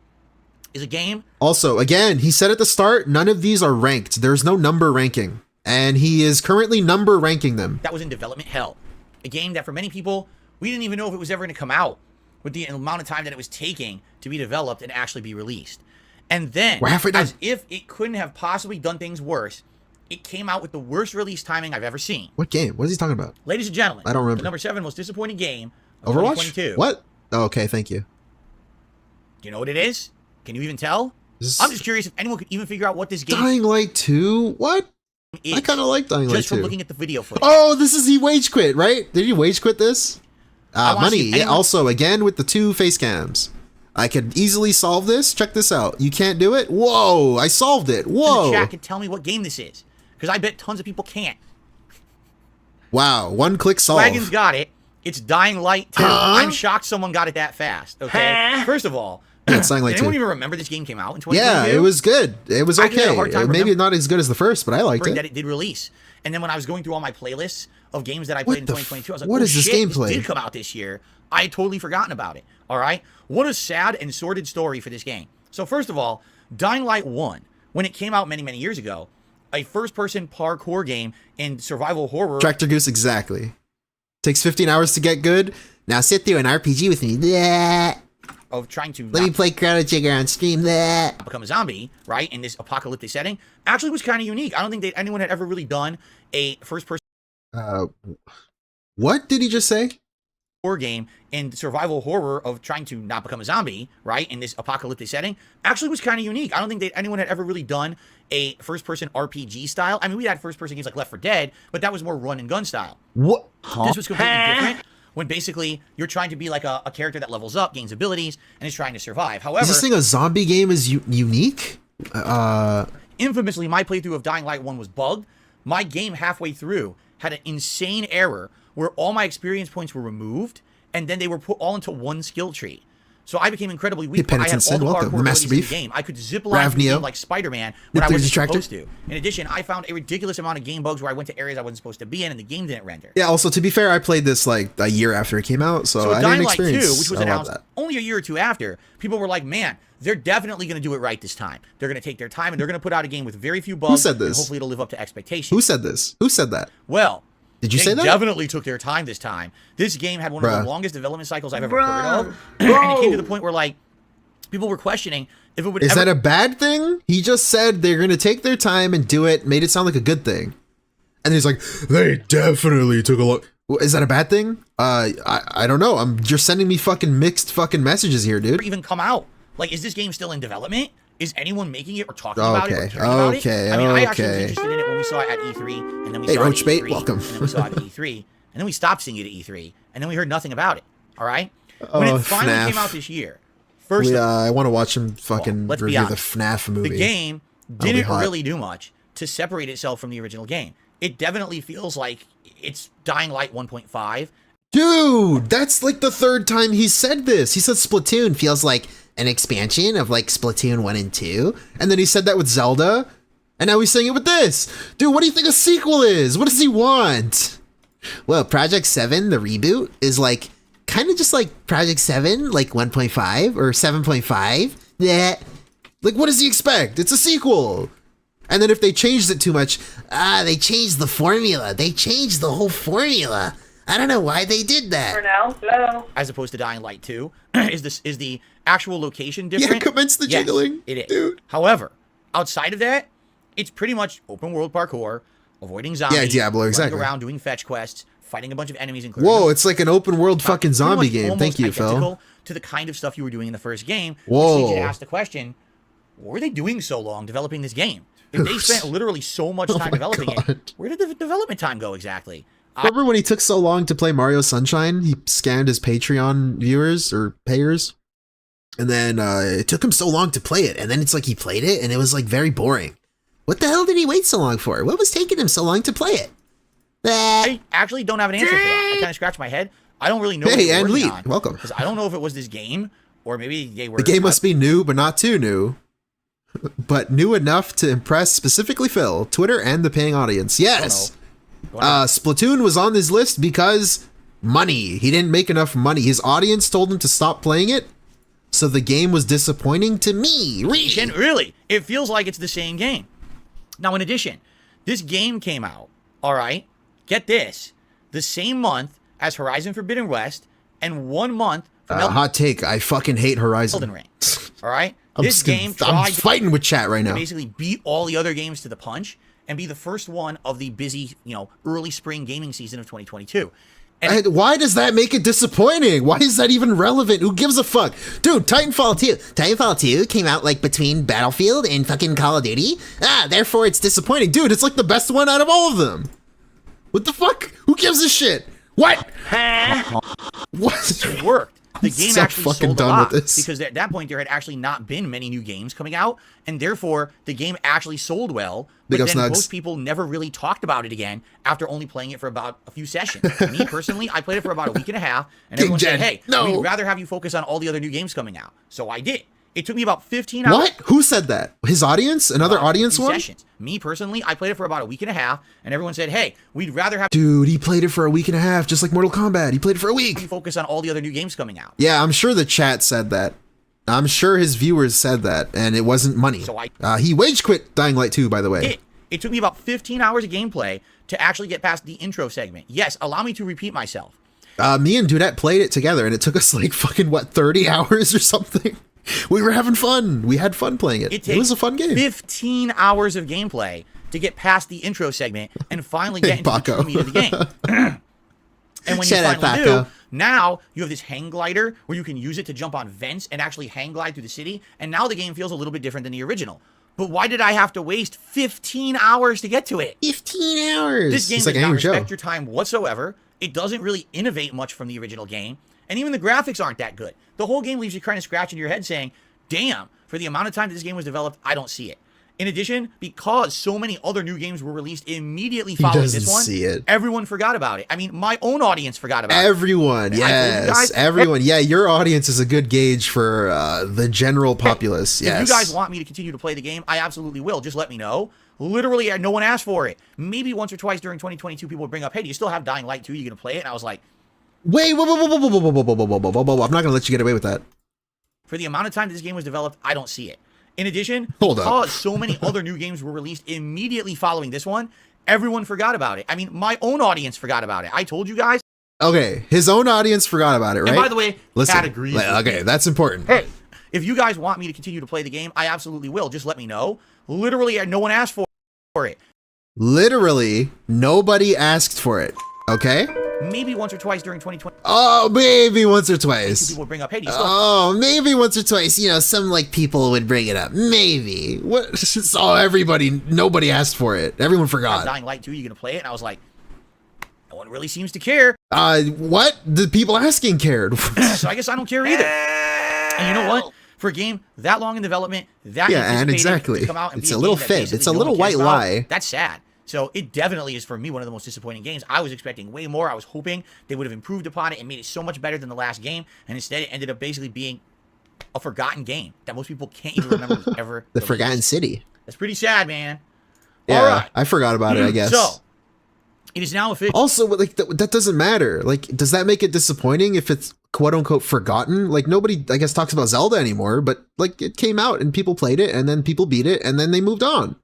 Is a game... Also, again, he said at the start, none of these are ranked. There's no number ranking. And he is currently number ranking them. That was in development hell. A game that for many people, we didn't even know if it was ever going to come out with the amount of time that it was taking to be developed and actually be released. And then, as if it couldn't have possibly done things worse, it came out with the worst release timing I've ever seen. What game? What is he talking about? Ladies and gentlemen, I don't remember. The number 7 most disappointing game of Overwatch? 2022. What? Oh, okay, thank you. Do you know what it is? Can you even tell? I'm just curious if anyone could even figure out what this game Dying Light 2? What? I kind of like Dying Light 2. Just from looking at the video footage. Oh, this is he wage quit, right? Did he wage quit this? Money. Yeah, also, again, with the 2 face cams. I could easily solve this. Check this out. You can't do it? Whoa, I solved it. Whoa. In the chat can tell me what game this is. Because I bet tons of people can't. Wow, one click solve. Wagon's got it. It's Dying Light 2. I'm shocked someone got it that fast. Okay? First of all, it's Dying Light 2. Did anyone even remember this game came out in 2022? Yeah, it was good. It was okay. Maybe not as good as the first, but I liked it. That it did release. And then when I was going through all my playlists of games that I played in 2022, I was like, what is this gameplay? This did come out this year. I had totally forgotten about it. All right? What a sad and sordid story for this game. So first of all, Dying Light 1, when it came out many, many years ago, a first-person parkour game in survival horror. Tractor Goose, exactly. Takes 15 hours to get good. Now sit through an RPG with me. Blah. Of trying to let me play Chrono Trigger on stream. That become a zombie, right, in this apocalyptic setting, actually was kind of unique. I don't think anyone had ever really done a first-person What did he just say? horror game and survival horror of trying to not become a zombie, right, in this apocalyptic setting, actually was kind of unique. I don't think anyone had ever really done a first-person RPG style. I mean, we had first-person games like Left 4 Dead, but that was more run-and-gun style. What? This was completely different, when basically you're trying to be like a character that levels up, gains abilities, and is trying to survive. However, Is this thing a zombie game is unique? Infamously, my playthrough of Dying Light 1 was bugged. My game halfway through had an insane error where all my experience points were removed, and then they were put all into one skill tree. So I became incredibly weak. Hey, I had all the welcome. parkour The Master abilities in the Beef. game. I could zip line through the game like Spider-Man when I wasn't supposed to. In addition, I found a ridiculous amount of game bugs where I went to areas I wasn't supposed to be in, and the game didn't render. Yeah, also, to be fair, I played this like a year after it came out, so I Dying didn't Light 2, experience which was a lot of announced that. only a year or two after, people were like, man, they're definitely going to do it right this time. They're going to take their time, and they're going to put out a game with very few bugs. Who said this? And hopefully it'll live up to expectations. Who said this? Who said that? Well, did you they say that? definitely took their time this time. This game had one of Bruh. the longest development cycles I've ever heard of. And it came to the point where, like, people were questioning if it would Is ever... that a bad thing? He just said they're going to take their time and do it, made it sound like a good thing. And he's like, they definitely took a long... Is that a bad thing? I don't know. You're sending me fucking mixed fucking messages here, dude. even come out. Like, is this game still in development? Is anyone making it or talking about it or caring about it? Okay, I mean, I actually was okay. interested in it when we saw it at E3, and then we Hey, saw it at Roach Bait, E3, welcome. and then we saw it at E3, and then we stopped seeing it at E3, and then we heard nothing about it. All right? When it finally FNAF. came out this year, first I want to watch him fucking let's be review the honest. FNAF movie. The game That'll be didn't hot. really do much to separate itself from the original game. It definitely feels like it's Dying Light 1.5. Dude, that's like the third time he said this. He said Splatoon feels like an expansion of like Splatoon 1 and 2. And then he said that with Zelda. And now he's saying it with this. Dude, what do you think a sequel is? What does he want? Well, Project 7, the reboot, is like kind of just like Project 7, like 1.5 or 7.5. Yeah. Like, what does he expect? It's a sequel. And then if they changed it too much, they changed the formula. They changed the whole formula. I don't know why they did that. For now, hello. As opposed to Dying Light 2, is the actual location different? Yeah, commence the Yes, jiggling. it is. Dude. However, outside of that, it's pretty much open world parkour, avoiding zombies. Yeah, Diablo, running exactly. around doing fetch quests, fighting a bunch of enemies, including Whoa, it's like an open world fucking pretty zombie much game. almost Thank you, Phil. identical to the kind of stuff you were doing in the first game. Whoa. Which leads you to ask the question, what were they doing so long developing this game? If they spent literally so much time developing it, where did the development time go exactly? Remember when he took so long to play Mario Sunshine? He scanned his Patreon viewers or payers. And then it took him so long to play it. And then it's like he played it and it was like very boring. What the hell did he wait so long for? What was taking him so long to play it? I actually don't have an answer for that. I kind of scratched my head. I don't really know. Hey, what and they're working Lee, on, welcome. Because I don't know if it was this game or maybe they were. The game must be new, but not too new. But new enough to impress specifically Phil, Twitter, and the paying audience. Yes. Splatoon was on this list because money. He didn't make enough money. His audience told him to stop playing it. So the game was disappointing to me. Really, it feels like it's the same game. Now, in addition, this game came out, all right, get this, the same month as Horizon Forbidden West and 1 month from Hot take. I fucking hate Horizon. Elden Ring. All right? I'm fighting with chat right now. Basically beat all the other games to the punch and be the first one of the busy, early spring gaming season of 2022. And why does that make it disappointing? Why is that even relevant? Who gives a fuck? Dude, Titanfall 2. Titanfall 2 came out like between Battlefield and fucking Call of Duty. Therefore it's disappointing. Dude, it's like the best one out of all of them. What the fuck? Who gives a shit? What? What? It worked. The game so actually fucking sold a done lot with this. because at that point there had actually not been many new games coming out, and therefore the game actually sold well. But Big up then Snugs. most people never really talked about it again after only playing it for about a few sessions. Me personally, I played it for about a week and a half, and everyone said, "Hey, we'd rather have you focus on all the other new games coming out." So I did. It took me about 15 hours. What? Who said that? His audience? Another audience one? Sessions. Me personally, I played it for about a week and a half, and everyone said, "Hey, we'd rather have Dude, he played it for a week and a half, just like Mortal Kombat. He played it for a week. you focus on all the other new games coming out." Yeah, I'm sure the chat said that. I'm sure his viewers said that, and it wasn't money. So he wage quit Dying Light 2, by the way. It took me about 15 hours of gameplay to actually get past the intro segment. Yes, allow me to repeat myself. Me and Dudette played it together, and it took us like fucking, 30 hours or something? We were having fun. We had fun playing it. It was a fun game. 15 hours of gameplay to get past the intro segment and finally get into the Paco. true meat of the game. And when Shut you up, finally Paco. do, now you have this hang glider where you can use it to jump on vents and actually hang glide through the city. And now the game feels a little bit different than the original. But why did I have to waste 15 hours to get to it? 15 hours. This game It's does like not an respect show. your time whatsoever. It doesn't really innovate much from the original game. And even the graphics aren't that good. The whole game leaves you kind of scratching your head saying, damn, for the amount of time that this game was developed, I don't see it. In addition, because so many other new games were released immediately following doesn't this one, see it. everyone forgot about it. I mean, my own audience forgot about it. Everyone, I told you yes, guys- everyone. Yeah, your audience is a good gauge for the general populace. Yes. If you guys want me to continue to play the game, I absolutely will. Just let me know. Literally, no one asked for it. Maybe once or twice during 2022, people would bring up, hey, do you still have Dying Light 2? You going to play it? And I was like, Wait, whoa, whoa, whoa, whoa, whoa, whoa, whoa, whoa, whoa, whoa, whoa, whoa. I'm not gonna let you get away with that. for the amount of time that this game was developed, I don't see it. In addition, Hold up. because so many other new games were released immediately following this one, everyone forgot about it. I mean, my own audience forgot about it. I told you guys. Okay, his own audience forgot about it, right? And by the way, listen. Cat agrees with Okay, me. that's important. Hey, if you guys want me to continue to play the game, I absolutely will. Just let me know. Literally, no one asked for it. Literally, nobody asked for it. Okay. Maybe once or twice during 2020. Oh, maybe once or twice. People would bring up, hey, do you still Oh, maybe once or twice. You know, some like people would bring it up. Maybe. What? So everybody, nobody asked for it. Everyone forgot. Dying Light 2, you going to play it? And I was like, no one really seems to care. What? The people asking cared. So I guess I don't care either. And you know what? For a game that long in development, that Yeah, and anticipated exactly. to come out and It's be a little game that fib. basically It's a no little one cares white about, lie. That's sad. So it definitely is for me one of the most disappointing games. I was expecting way more. I was hoping they would have improved upon it and made it so much better than the last game. And instead it ended up basically being a forgotten game that most people can't even remember was ever The released. Forgotten City. That's pretty sad, man. Yeah, All right. I forgot about it, I guess. So it is now official. Also, like that doesn't matter. Like, does that make it disappointing if it's quote unquote forgotten? Like, nobody, I guess, talks about Zelda anymore. But like, it came out and people played it, and then people beat it, and then they moved on.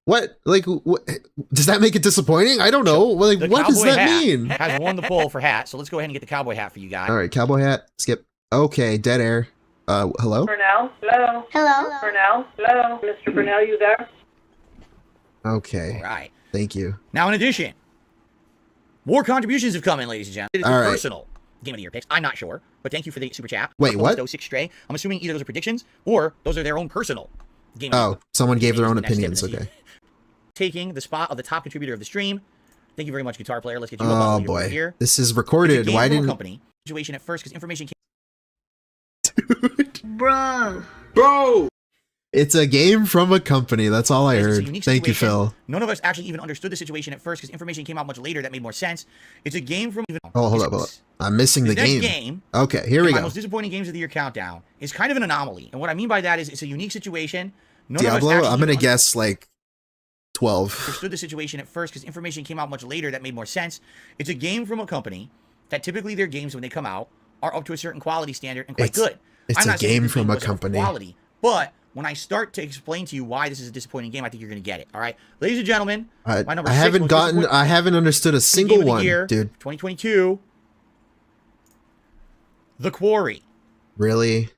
What? Like, what, does that make it disappointing? I don't know. Like, The what does cowboy that hat mean? has won the poll for hat. So let's go ahead and get the cowboy hat for you guys. All right, cowboy hat. Skip. Okay, dead air. Hello. Purnell? Hello? Hello? Purnell? Hello? Mr. Purnell, you there? Okay. All right. Thank you. Now, in addition, more contributions have come in, ladies and gentlemen. It is All the right. personal Game of the Year picks. I'm not sure, but thank you for the super chat. Wait, what? 06 Stray. I'm assuming either those are predictions or those are their own personal Game of the Oh, Year. someone gave their Maybe own it's the next opinions. step in the Okay. season. Taking the spot of the top contributor of the stream. Thank you very much, guitar player. Let's get you up Oh on the leaderboard boy, here. this is It's a recorded. game Why from a didn't? company situation at first because information came. Bro! It's a game from a company. That's all I It's a heard. unique Thank you, situation. Phil. None of us actually even understood the situation at first because information came out much later that made more sense. It's a game from. Oh, hold up. I'm missing the This next game. game. Okay, here we My go. most disappointing games of the year countdown is kind of an anomaly, and what I mean by that is it's a unique situation. None of us Diablo. actually I'm gonna even guess like 12. understood the situation at first because information came out much later that made more sense. It's a game from a company that typically their games when they come out are up to a certain quality standard and quite good. It's I'm a not saying game this from a wasn't of company. quality, but when I start to explain to you why this is a disappointing game, I think you're going to get it. All right, ladies and gentlemen, my number I 6 haven't most gotten. disappointing I haven't understood a game single of the one, year, dude. 2022, The Quarry. Really?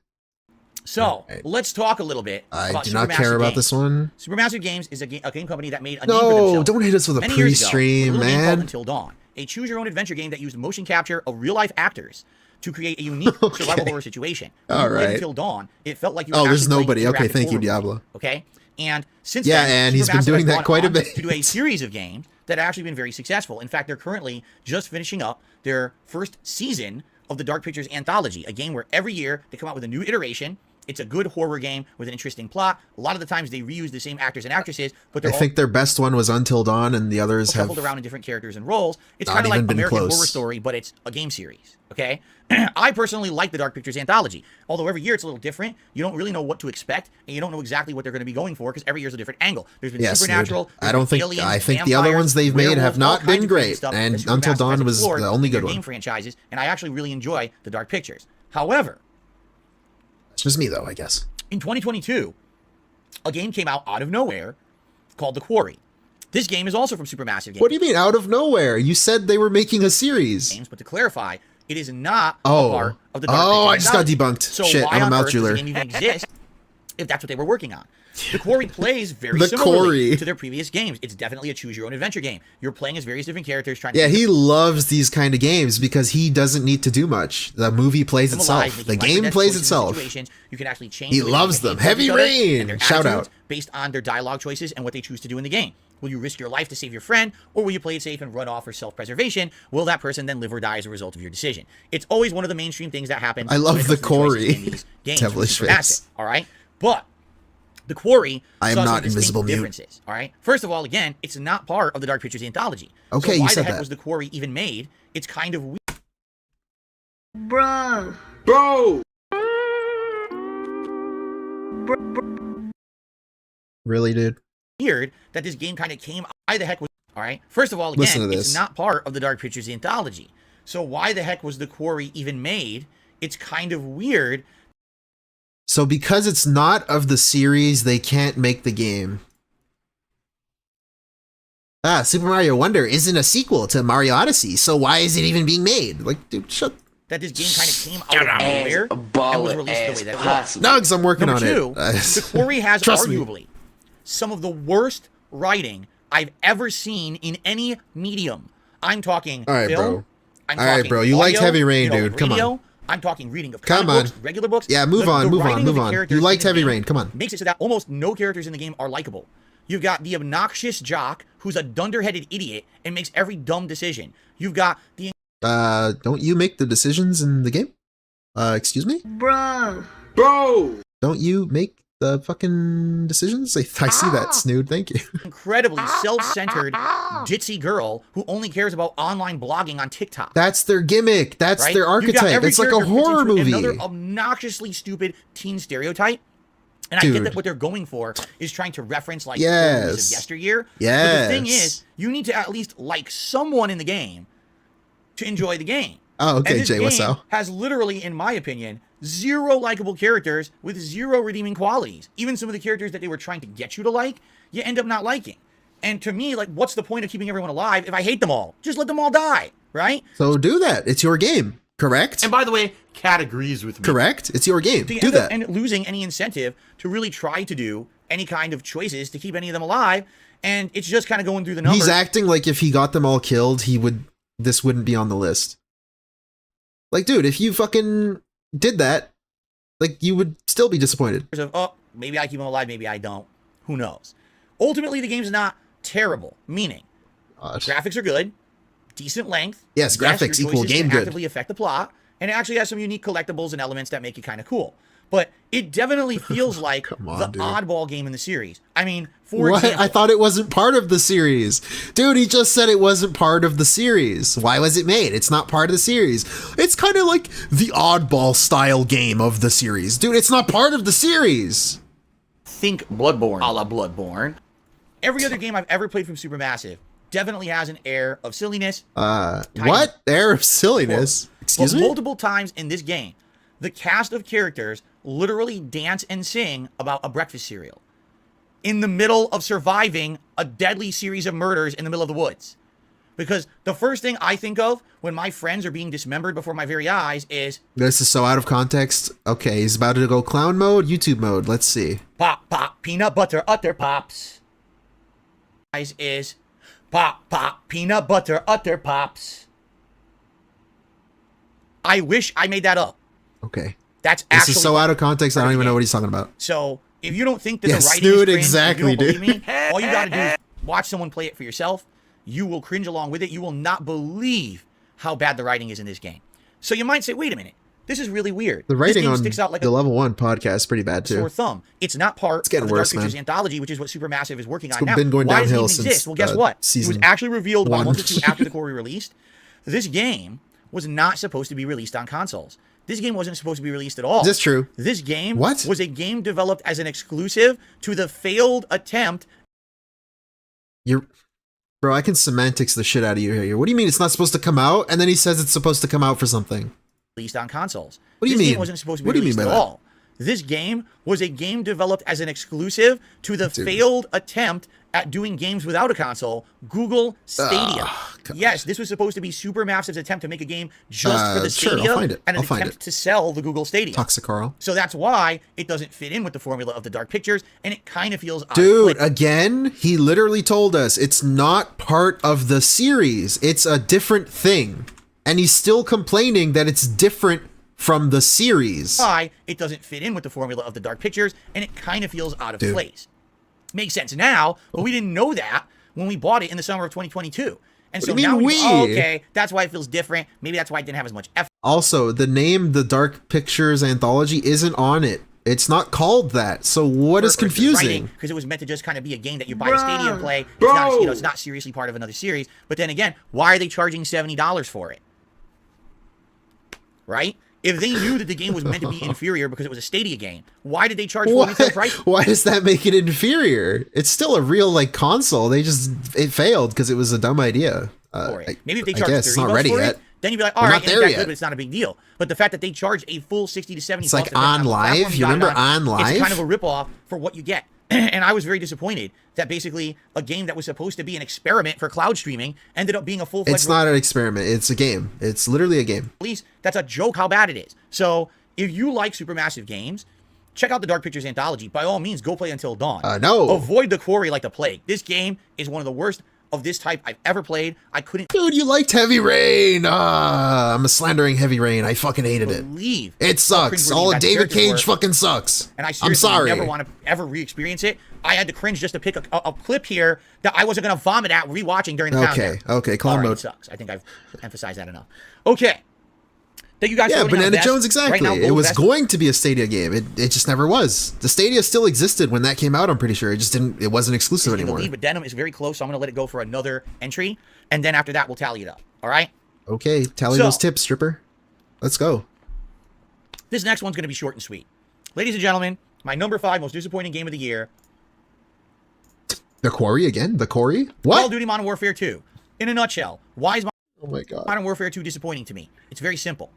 So let's talk a little bit. I about do not Supermassive care about Games. this one. Supermassive Games is a game company that made a name for No, themselves. don't hit us with a Many years ago, pre-stream, with a little game called man. Until Dawn, a choose-your-own-adventure game that used motion capture of real-life actors to create a unique survival horror situation. When All you played right. Until Dawn, it felt like you were Oh, there's actually playing nobody. an Okay, interactive thank you, horror movie, Diablo. Okay, and since Yeah, then, and he's been Supermassive doing has that gone quite a on bit. to do a series of games that have actually been very successful. In fact, they're currently just finishing up their first season of the Dark Pictures Anthology, a game where every year they come out with a new iteration. It's a good horror game with an interesting plot. A lot of the times they reuse the same actors and actresses, but I they're all think their best one was Until Dawn, and the others have. shuffled around in different characters and roles. It's not kind of like even been American close. Horror Story, but it's a game series. Okay, I personally like the Dark Pictures Anthology. Although every year it's a little different, you don't really know what to expect, and you don't know exactly what they're going to be going for because every year's a different angle. There's been Yes, supernatural. dude. I don't think. aliens, I think the other vampires, ones they've made have werewolves, all not kinds been of crazy great, stuff and that Supermassive Until has Dawn was explored the only in their good one. game franchises, and I actually really enjoy the Dark Pictures. However, It's just me, though, I guess. in 2022, a game came out of nowhere called The Quarry. This game is also from Supermassive Games. What do you mean out of nowhere? You said they were making a series. But to clarify, it is not Oh. a part of the Dark Oh, Pictures I just got Anthology. debunked. So Shit, why I'm a on mouth earth does jeweler. the game even exist if that's what they were working on? The Quarry plays very The similarly Quarry. to their previous games. It's definitely a choose-your-own-adventure game. You're playing as various different characters trying Yeah, to... he loves these kind of games because he doesn't need to do much. The movie plays itself. The game plays itself. You can actually change. He loves them. Heavy Rain! Shout out. Based on their dialogue choices and what they choose to do in the game. Will you risk your life to save your friend, or will you play it safe and run off for self-preservation? Will that person then live or die as a result of your decision? It's always one of the mainstream things that happens. I love the Quarry. Devilish face. All right, but the Quarry. I am saw not some distinct invisible mute. differences. All right. First of all, again, it's not part of the Dark Pictures anthology. Okay, so you why said the heck that. was the Quarry even made? It's kind of weird. Bro. Really, dude? Weird that this game kind of came. Why the heck was? All right. First of all, Listen again, to it's this. not part of the Dark Pictures anthology. So why the heck was the Quarry even made? It's kind of weird. So because it's not of the series, they can't make the game. Super Mario Wonder isn't a sequel to Mario Odyssey, so why is it even being made? Like, dude, shut. That this game kind of came out of nowhere and was released the way that it was. Nugs, I'm working Number on two, it. the Quarry has Trust me. arguably some of the worst writing I've ever seen in any medium. I'm talking All right, film. bro. I'm All right, talking bro. You liked audio, Heavy Rain, dude. Come radio. on. I'm talking reading of Come comic books, on. regular books. Yeah, move on, The move on, writing of move the on. characters You liked in the Heavy game Rain. Come on. Makes it so that almost no characters in the game are likable. You've got the obnoxious jock who's a dunderheaded idiot and makes every dumb decision. You've got the Don't you make the decisions in the game? Excuse me? Bro. Don't you make the fucking decisions? I see that, Snood. Thank you. incredibly self-centered, ditzy girl who only cares about online blogging on TikTok. That's their gimmick. That's Right? their You've got archetype. every It's like a character fits horror into movie. Another obnoxiously stupid teen stereotype. And I get Dude. that what they're going for is trying to reference like Yes. movies of yesteryear. Yes. But the thing is, you need to at least like someone in the game to enjoy the game. Oh, okay, and this Jay, what's game up? has literally, in my opinion, zero likable characters with zero redeeming qualities. Even some of the characters that they were trying to get you to like, you end up not liking. And to me, like, what's the point of keeping everyone alive if I hate them all? Just let them all die, right? So do that. It's your game, correct? And by the way, Cat agrees with me. Correct? It's your game. To Do end up that. and losing any incentive to really try to do any kind of choices to keep any of them alive. And it's just kind of going through the numbers. He's acting like if he got them all killed, this wouldn't be on the list. Like, dude, if you fucking did that, like, you would still be disappointed. Of, oh, maybe I keep them alive, maybe I don't. Who knows? Ultimately, the game's not terrible, meaning graphics are good, decent length. Yes, graphics your equal choices game can good. actively affect the plot, and it actually has some unique collectibles and elements that make it kind of cool. But it definitely feels like on, the dude. oddball game in the series. I mean, for What? example, I thought it wasn't part of the series. Dude, he just said it wasn't part of the series. Why was it made? It's not part of the series. It's kind of like the oddball style game of the series. Dude, it's not part of the series. think Bloodborne, a la Bloodborne. Every other game I've ever played from Supermassive definitely has an air of silliness. What? Air of silliness? Excuse But me? multiple times in this game, the cast of characters literally dance and sing about a breakfast cereal in the middle of surviving a deadly series of murders in the middle of the woods. Because the first thing I think of when my friends are being dismembered before my very eyes is... This is so out of context. Okay, he's about to go clown mode, YouTube mode. Let's see. Pop, pop, peanut butter, utter pops. Eyes is... Pop, pop, peanut butter, utter pops. I wish I made that up. Okay. That's This actually... is so out of context, I don't even know what he's talking about. So, if you don't think that Yeah, the writing Snood, is cringe, exactly, if you don't believe dude. me, all you gotta do is watch someone play it for yourself. You will cringe along with it. You will not believe how bad the writing is in this game. So you might say, wait a minute, this is really weird. The This writing game on sticks out like the a Level 1 podcast is pretty bad, too. sore thumb. It's not part getting of the worse, Dark Pictures man. anthology, which is what Supermassive is working on It's now. been going Why does it downhill even since, exist? Well, guess what? It was season actually revealed about a 1. month or two after the Quarry released. This game was not supposed to be released on consoles. This game wasn't supposed to be released at all. Is this true? This game What? was a game developed as an exclusive to the failed attempt. Bro, I can semantics the shit out of you here. What do you mean it's not supposed to come out? And then he says it's supposed to come out for something. Released on consoles. What do you This mean? game wasn't supposed to be What do you released mean by at that? all. This game was a game developed as an exclusive to the Dude. failed attempt at doing games without a console, Google Stadia. Yes, this was supposed to be Supermassive's attempt to make a game just for the sure, Stadia I'll find it. and an I'll find attempt it. to sell the Google Stadia. Toxic Carl. So that's why it doesn't fit in with the formula of the Dark Pictures, and it kind of feels out of Dude, place. again, he literally told us it's not part of the series. It's a different thing. And he's still complaining that it's different from the series. Why it doesn't fit in with the formula of the Dark Pictures, and it kind of feels out of place. Makes sense now, but we didn't know that when we bought it in the summer of 2022. And so now we oh, okay, that's why it feels different. Maybe that's why it didn't have as much effort. Also, the name The Dark Pictures Anthology isn't on it. It's not called that. So what is confusing? Because it was meant to just kind of be a game that you buy a Stadia and play. It's not, you know, it's not seriously part of another series. But then again, why are they charging $70 for it? Right? If they knew that the game was meant to be inferior because it was a Stadia game, why did they charge full retail price? Why does that make it inferior? It's still a real like console. It failed because it was a dumb idea. Maybe if they charged $30 it's not ready for yet. it, then you'd be like, all right, it ain't that good, but it's not a big deal. But the fact that they charge a full 60 to 70 it's like on live. You remember on live? It's kind of a ripoff for what you get. And I was very disappointed that basically a game that was supposed to be an experiment for cloud streaming ended up being a full-fledged... It's not an experiment. It's a game. It's literally a game. At least that's a joke how bad it is. So if you like Supermassive games, check out the Dark Pictures Anthology. By all means, go play Until Dawn. No. Avoid the Quarry like the plague. This game is one of the worst of this type I've ever played. I couldn't... Dude, you liked Heavy Rain. I'm slandering Heavy Rain. I fucking hated it. It sucks. All of David Cage fucking sucks. And I seriously never want to ever re-experience it. I had to cringe just to pick a clip here that I wasn't going to vomit at rewatching during the countdown. Okay, clown mode. It sucks. I think I've emphasized that enough. Okay. Thank you guys for voting on Banana best. Jones, exactly. Right now, it was best. going to be a Stadia game. It just never was. The Stadia still existed when that came out, I'm pretty sure. It just didn't, it wasn't exclusive anymore. The lead, but Denim is very close, so I'm going to let it go for another entry. And then after that, we'll tally it up. All right? Okay, tally those tips, stripper. Let's go. This next one's going to be short and sweet. Ladies and gentlemen, my number 5 most disappointing game of the year. The Quarry again? The Quarry? What? Call of Duty Modern Warfare 2. In a nutshell, why is oh my God. Modern Warfare 2 disappointing to me? It's very simple.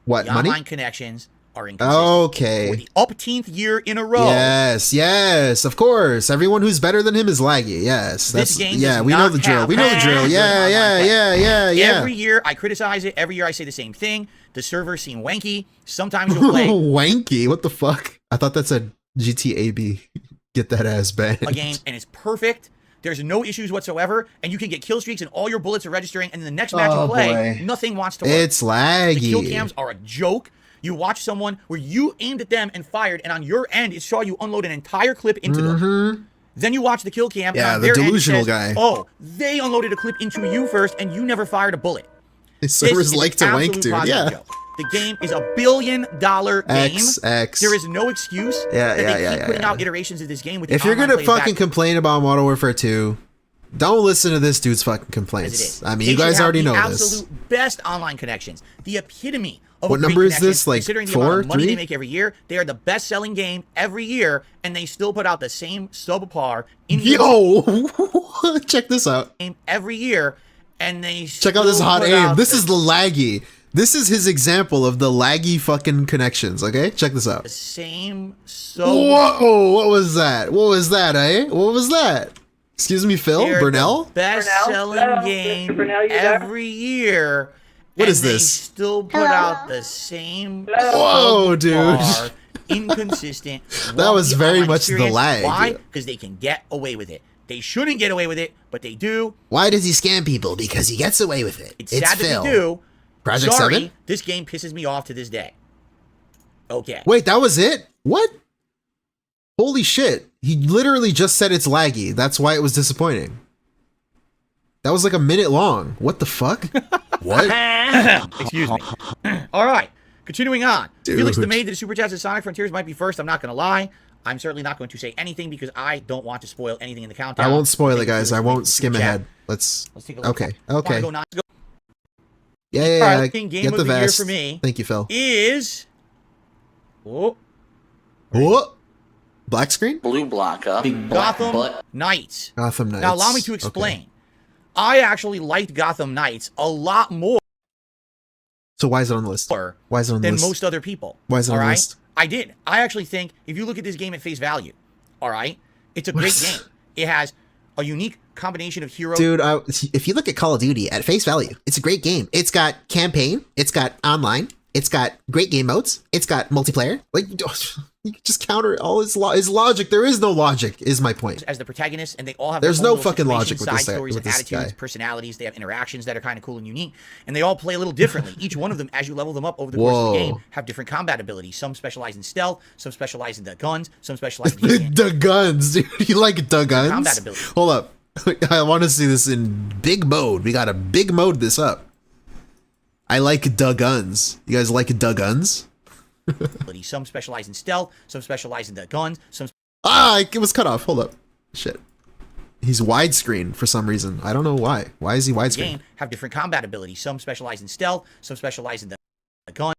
What, the money? online connections are inconsistent. Okay. For the upteenth year in a row. Yes, of course. Everyone who's better than him is laggy. Yes. This game we know the drill. We know the drill. Yeah. Every year I criticize it. Every year I say the same thing. The servers seem wanky. Sometimes you'll play wanky. What the fuck? I thought that said GTAB. Get that ass banned. A game and it's perfect. There's no issues whatsoever, and you can get kill streaks, and all your bullets are registering. And in the next match you play, nothing wants to work. It's laggy. The kill cams are a joke. You watch someone where you aimed at them and fired, and on your end it saw you unload an entire clip into them. Then you watch the kill cam. Yeah, and on the their delusional end it says, guy. Oh, they unloaded a clip into you first, and you never fired a bullet. His servers like to wank, dude. Yeah. Joke. The game is $1 billion game. XX. There is no excuse that they keep putting out iterations of this game. With if you're gonna fucking complain about Modern Warfare 2, don't listen to this dude's fucking complaints. I mean, you guys already know this. Absolute best online connections. The epitome of what number is this? Like considering the 4, amount of money 3? they make every year, they are the best-selling game every year, and they still put out the same subpar. Check this out. Every year, and they check out this hot aim. This is the laggy. This is his example of the laggy fucking connections. Okay, check this out. The same. Whoa! What was that? What was that? What was that? Excuse me, Phil? Burnell? Best-selling game every year. What is this? They still put out the same. Whoa, dude! Inconsistent. That was very much the lag. Why? Because they can get away with it. They shouldn't get away with it, but they do. Why does he scam people? Because he gets away with it. It's sad Phil. that they do. Project Sorry, 7? This game pisses me off to this day. Okay. Wait, that was it? What? Holy shit. He literally just said it's laggy. That's why it was disappointing. That was like a minute long. What the fuck? What? Excuse me. All right. Continuing on. Dude. Felix the Maid to the Super Chats of Sonic Frontiers might be first. I'm not going to lie. I'm certainly not going to say anything because I don't want to spoil anything in the countdown. I won't spoil it, guys. I won't skim ahead. Let's take a look. Okay. Yeah. Game Get of the the year vest. for me. Thank you, Phil. Is black screen? Blue blocker. Gotham Knights. Gotham Knights. Now allow me to explain. Okay. I actually liked Gotham Knights a lot more. So why is it on the list? Why is it on the list? Than most other people. Why is it on the list? I did. I actually think if you look at this game at face value, all right, it's a great game. It has a unique combination of heroes. Dude, if you look at Call of Duty at face value, it's a great game. It's got campaign, it's got online, it's got great game modes, it's got multiplayer. Like, you can just counter all his logic. There is no logic, is my point. As the protagonists, and they all have there's their own no little fucking logic situations, with side this stories, with and this attitudes, guy. personalities. They have interactions that are kind of cool and unique, and they all play a little differently. Each one of them, as you level them up over the course of the game, have different combat abilities. Some specialize in stealth, some specialize in the guns, some specialize in hand-to-hand. The guns, dude. You like the guns? Combat ability. Hold up. I want to see this in big mode. We got to big mode this up. I like the guns. You guys like the guns? Some specialize in stealth, some specialize in the guns, some. It was cut off. Hold up. Shit. He's widescreen for some reason. I don't know why. Why is he widescreen? Have different combat abilities. Some specialize in stealth, some specialize in the guns.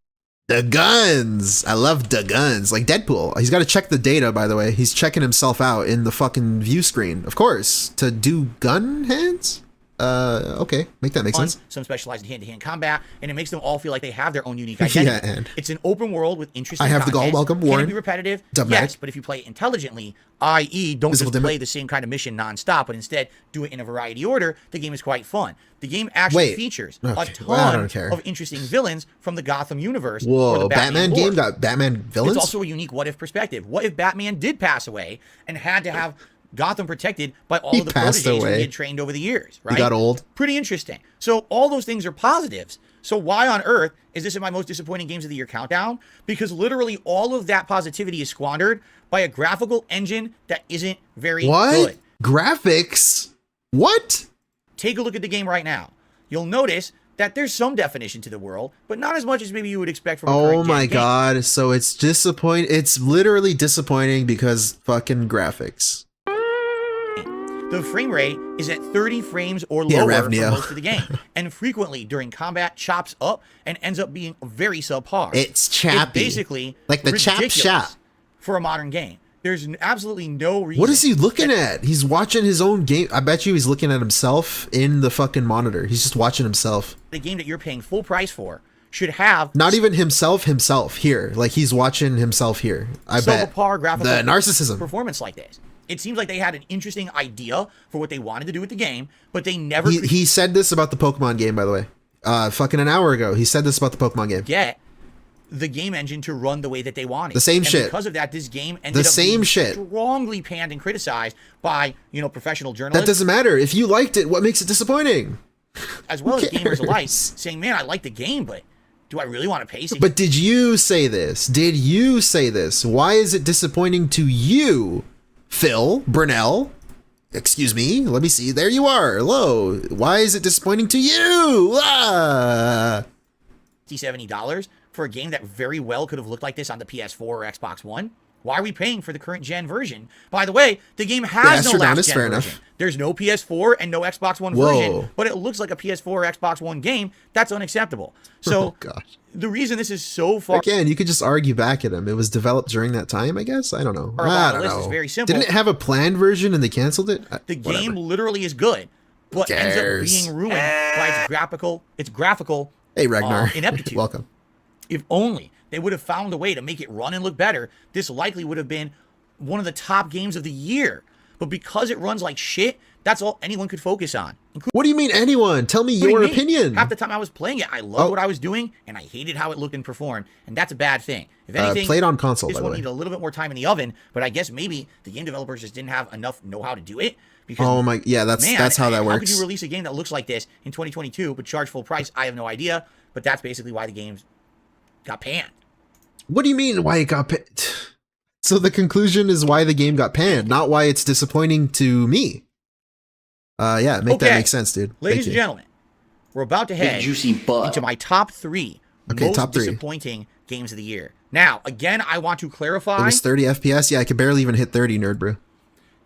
The guns. I love the guns. Like Deadpool. He's got to check the data, by the way. He's checking himself out in the fucking view screen. Of course. To do gun hands? Okay. Make that make sense. Some specialize in hand-to-hand combat, and it makes them all feel like they have their own unique identity. Yeah, and it's an open world with interesting I have content. the goal. Welcome, Warren. Can it be repetitive? Dubmatic. Yes, but if you play it intelligently, i.e. don't Visible just dimmer. play the same kind of mission non-stop, but instead do it in a variety order, the game is quite fun. The game actually features a ton I don't care. of interesting villains from the Gotham universe. Whoa, or the Batman lore. game got Batman villains? It's also a unique what-if perspective. What if Batman did pass away and had to have Gotham protected by all of the passed proteges away. he had trained over the years, right? He got old. Pretty interesting. So all those things are positives. So why on earth is this in my most disappointing games of the year countdown? Because literally all of that positivity is squandered by a graphical engine that isn't very good. Graphics? What? Take a look at the game right now. You'll notice that there's some definition to the world, but not as much as maybe you would expect from a current Oh my gen game. god. So it's disappointing. It's literally disappointing because fucking graphics. The frame rate is at 30 frames or Yeah, lower for Ravneo. most of the game, and frequently during combat chops up and ends up being very subpar. It's chappy. It's basically like the chap ridiculous shop. for a modern game. There's absolutely no reason. What is he looking at? He's watching his own game. I bet you he's looking at himself in the fucking monitor. He's just watching himself. The game that you're paying full price for should have Not even himself here. Like he's watching himself here. I bet. subpar graphical The narcissism. performance like this. It seems like they had an interesting idea for what they wanted to do with the game, but they never He said this about the Pokemon game, by the way. Fucking an hour ago. He said this about the Pokemon game. get the game engine to run the way that they wanted. The same and shit. Because of that, this game ended The up same being shit. strongly panned and criticized by, professional journalists. That doesn't matter. If you liked it, what makes it disappointing? as well as Who gamers alike, cares? saying, man, I like the game, but do I really want to pay? But did you say this? Did you say this? Why is it disappointing to you, Phil Brunel? Excuse me. Let me see. There you are. Hello. Why is it disappointing to you? $70 for a game that very well could have looked like this on the PS4 or Xbox One? Why are we paying for the current gen version? By the way, the game has no last gen version. enough. There's no PS4 and no Xbox One Whoa. version, but it looks like a PS4 or Xbox One game. That's unacceptable. So Oh, gosh. the reason this is so far Again, you could just argue back at him. It was developed during that time, I guess. I don't know. Our I bottom don't list know. is very simple. Didn't it have a planned version and they canceled it? the Whatever. game literally is good, but ends up Cares. being ruined by its graphical Hey, Ragnar. ineptitude. Welcome. If only they would have found a way to make it run and look better, this likely would have been one of the top games of the year. But because it runs like shit, that's all anyone could focus on. What do you mean anyone? Tell me including your me. opinion. Half the time I was playing it, I loved what I was doing, and I hated how it looked and performed, and that's a bad thing. If anything, played on console, this by the one way. needed a little bit more time in the oven, but I guess maybe the game developers just didn't have enough know-how to do it. Because, Oh my, yeah, that's how that How could works. you release a game that looks like this in 2022 but charge full price? I have no idea, but that's basically why the games got panned. What do you mean why it got panned? So the conclusion is why the game got panned, not why it's disappointing to me. Yeah, make that make sense, dude. Ladies Thank and you. gentlemen, we're about to head juicy butt. into my top three Okay, most top three. disappointing games of the year. Now, again, I want to It clarify, was 30 FPS. Yeah, I could barely even hit 30, nerd bro.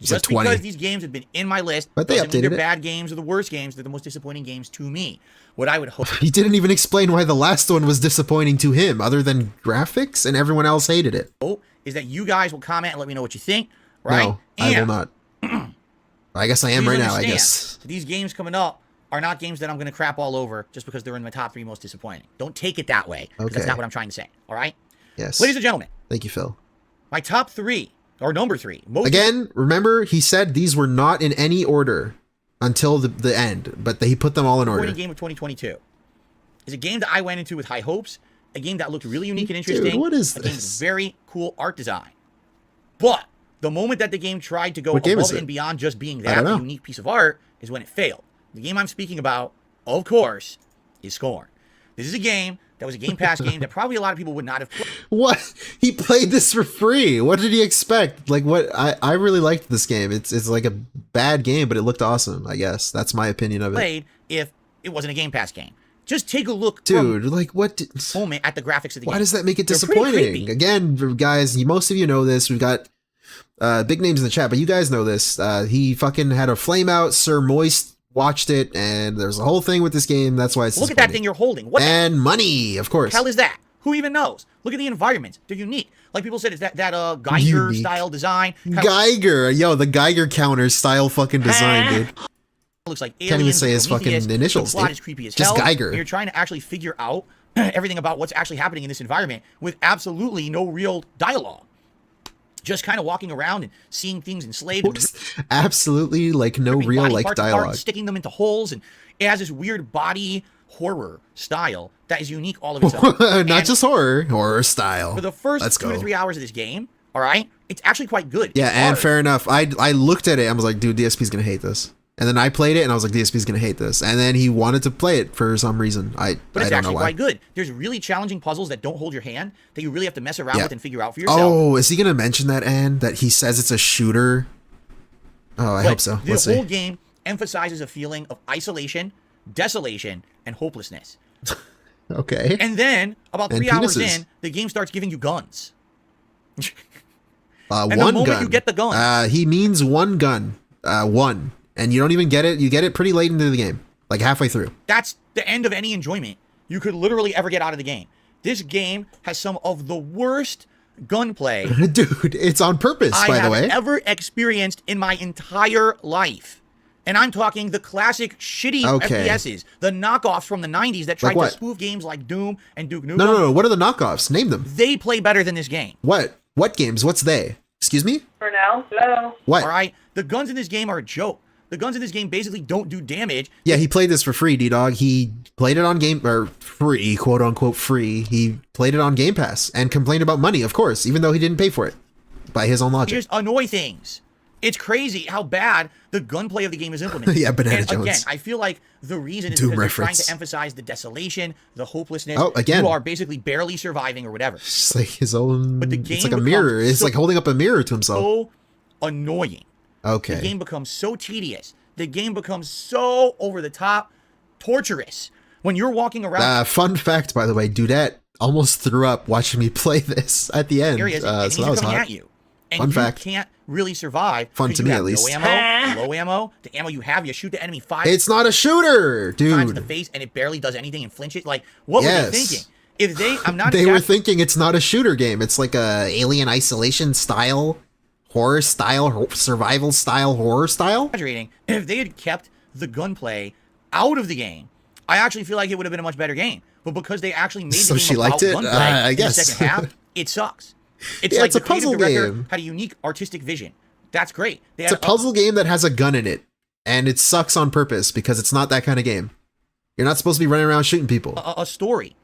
It's like just 20. because these games have been in my list, But they doesn't mean updated they're it. bad games or the worst games. They're the most disappointing games to me. What I would hope He didn't even explain why the last one was disappointing to him, other than graphics, and everyone else hated it. is that you guys will comment and let me know what you think, right? No, I will not. I guess I am Please right now, I understand guess. that these games coming up are not games that I'm going to crap all over just because they're in my top three most disappointing. Don't take it that way, because that's Okay. not what I'm trying to say, all right? Yes. Ladies and gentlemen, Thank you, Phil. my top three or number 3. Again, remember, he said these were not in any order until the end, but he put them all in order. Game of 2022 is a game that I went into with high hopes, a game that looked really unique and interesting. Dude, what is a game with this? very cool art design. But the moment that the game tried to go above and beyond just being that a unique piece of art is when it failed. The game I'm speaking about, of course, is Scorn. This is a game that was a Game Pass game that probably a lot of people would not have played. What? He played this for free. What did he expect? Like, what? I really liked this game. It's like a bad game, but it looked awesome, I guess. That's my opinion of it. Played if it wasn't a Game Pass game. Just take a look, dude. Like, what? Moment at the graphics of the game. Why does that make it disappointing? Again, guys, most of you know this. We've got big names in the chat, but you guys know this. He fucking had a flame out. Sir Moist watched it, and there's a whole thing with this game. That's why it's look at that thing you're holding. What and money, of course. What the hell is that? Who even knows? Look at the environments. They're unique. Like people said, it's that Geiger style design. Geiger, yo, the Geiger counter style fucking design, dude. Looks like aliens. Can't even say his fucking initials. The plot is creepy as just hell. Geiger. And you're trying to actually figure out everything about what's actually happening in this environment with absolutely no real dialogue. Just kind of walking around and seeing things enslaved. Absolutely, like no real like dialogue. Apart, sticking them into holes, and it has this weird body horror style that is unique all of its own. Not just horror style. For the first 2 to 3 hours of this game, all right, it's actually quite good. Yeah, and fair enough. I looked at it and I was like, dude, DSP's gonna hate this. And then I played it and I was like, DSP's gonna hate this. And then he wanted to play it for some reason. But it's I don't know actually why. quite good. There's really challenging puzzles that don't hold your hand that you really have to mess around with and figure out for yourself. Oh, is he gonna mention that, Ann? That he says it's a shooter? Oh, I hope so. Let's The whole see. game emphasizes a feeling of isolation, desolation, and hopelessness. Okay. And then, about 3 hours in, the game starts giving you guns. And the one moment gun. you get the gun. He means one gun. One. And you don't even get it. You get it pretty late into the game. Like halfway through. That's the end of any enjoyment you could literally ever get out of the game. This game has some of the worst gunplay. Dude, it's on purpose, by the way. I have ever experienced in my entire life. And I'm talking the classic shitty FPSs, the knockoffs from the 90s that tried to spoof games like Doom and Duke Nukem. No. What are the knockoffs? Name them. They play better than this game. What? What games? What's they? Excuse me? For now, hello. What? All right. The guns in this game are a joke. The guns in this game basically don't do damage. Yeah, he played this for free, D-Dog. He played it on free, quote unquote free. He played it on Game Pass and complained about money, of course, even though he didn't pay for it by his own logic. Just annoy things. It's crazy how bad the gunplay of the game is implemented. Yeah, Banana and Jones. Again, I feel like the reason is Doom because reference. they're trying to emphasize the desolation, the hopelessness. Oh, again. You are basically barely surviving or whatever. It's just like his own. But the game it's like a mirror. It's like holding up a mirror to himself. So annoying. Okay. The game becomes so tedious. The game becomes so over the top, torturous. When you're walking around. Fun fact, by the way, Dudette almost threw up watching me play this at the end. Areas, so that was coming hot. at you. And Fun you fact. Can't really survive. Fun to me, at least. No ammo, low ammo. The ammo you have, you shoot the enemy 5 It's not a shooter, times in the dude. face, and it barely does anything and flinches. Like, what were they thinking? If I'm not. They were thinking it's not a shooter game. It's like a Alien Isolation style, horror style, survival style, horror style. Exaggerating. If they had kept the gunplay out of the game, I actually feel like it would have been a much better game. But because they actually made So the game she liked about it? gunplay I in guess. the second half, it sucks. It's Yeah, like it's a the creative puzzle director game. had a unique artistic vision. That's great. They It's a had puzzle game that has a gun in it, and it sucks on purpose because it's not that kind of game. You're not supposed to be running around shooting people. a story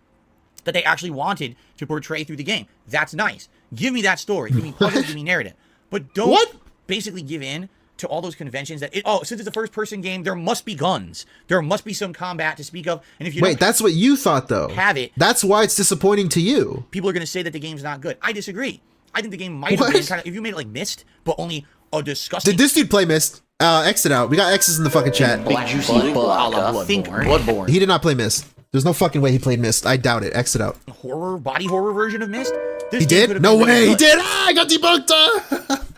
that they actually wanted to portray through the game. That's nice. Give me that story. Give me puzzles, give me narrative. But don't basically give in to all those conventions that, since it's a first-person game, there must be guns. There must be some combat to speak of. And if you Wait, that's what you thought, though. Have it. That's why it's disappointing to you. People are going to say that the game's not good. I disagree. I think the game might have been kind of, if you made it like Myst, but only a disgusting... Did this dude play Myst? Exit out. We got X's in the fucking chat. Big juicy Bloodborne. He did not play Myst. There's no fucking way he played Myst. I doubt it. Exit out. Body horror version of Myst? He did? No way. He did. I got debunked.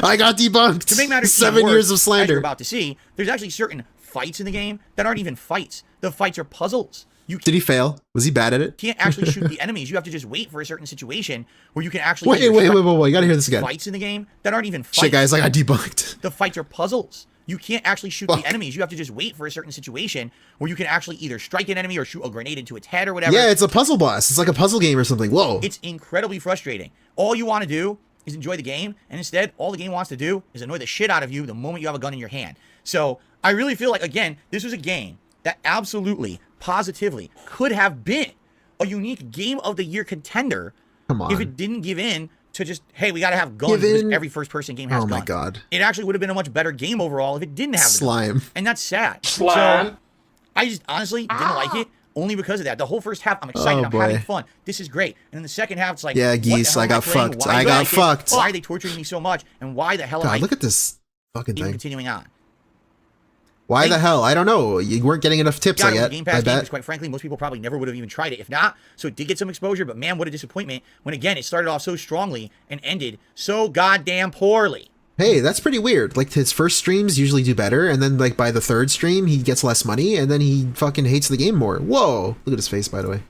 I got debunked. To make matters 7 worse, years of as slander. you're about to see, there's actually certain fights in the game that aren't even fights. The fights are puzzles. You Did he fail? Was he bad at it? can't actually shoot the enemies. You have to just wait for a certain situation where you can actually... Wait. You gotta hear this again. Fights in the game that aren't even fights. Shit, guys, I got debunked. The fights are puzzles. You can't actually shoot the enemies. You have to just wait for a certain situation where you can actually either strike an enemy or shoot a grenade into its head or whatever. Yeah, it's a puzzle boss. It's like a puzzle game or something. Whoa. It's incredibly frustrating. All you want to do is enjoy the game, and instead, all the game wants to do is annoy the shit out of you the moment you have a gun in your hand. So I really feel like, again, this was a game that absolutely, positively could have been a unique Game of the Year contender if it didn't give in to just, hey, we got to have guns because every first-person game has guns. Oh my god. It actually would have been a much better game overall if it didn't have the slime. guns. And that's sad. Slime. So I just honestly didn't like it only because of that. The whole first half, I'm excited. I'm having fun. This is great. And then the second half, it's like, yeah, geese, I got fucked. I got fucked. Why are they torturing me so much? And why the hell am I look at this fucking thing. Continuing on? Why the hell? I don't know. You weren't getting enough tips, I bet. Game Pass game, because quite frankly, most people probably never would have even tried it if not. So it did get some exposure, but man, what a disappointment when, again, it started off so strongly and ended so goddamn poorly. Hey, that's pretty weird. Like, his first streams usually do better, and then, like, by the third stream, he gets less money, and then he fucking hates the game more. Whoa. Look at his face, by the way.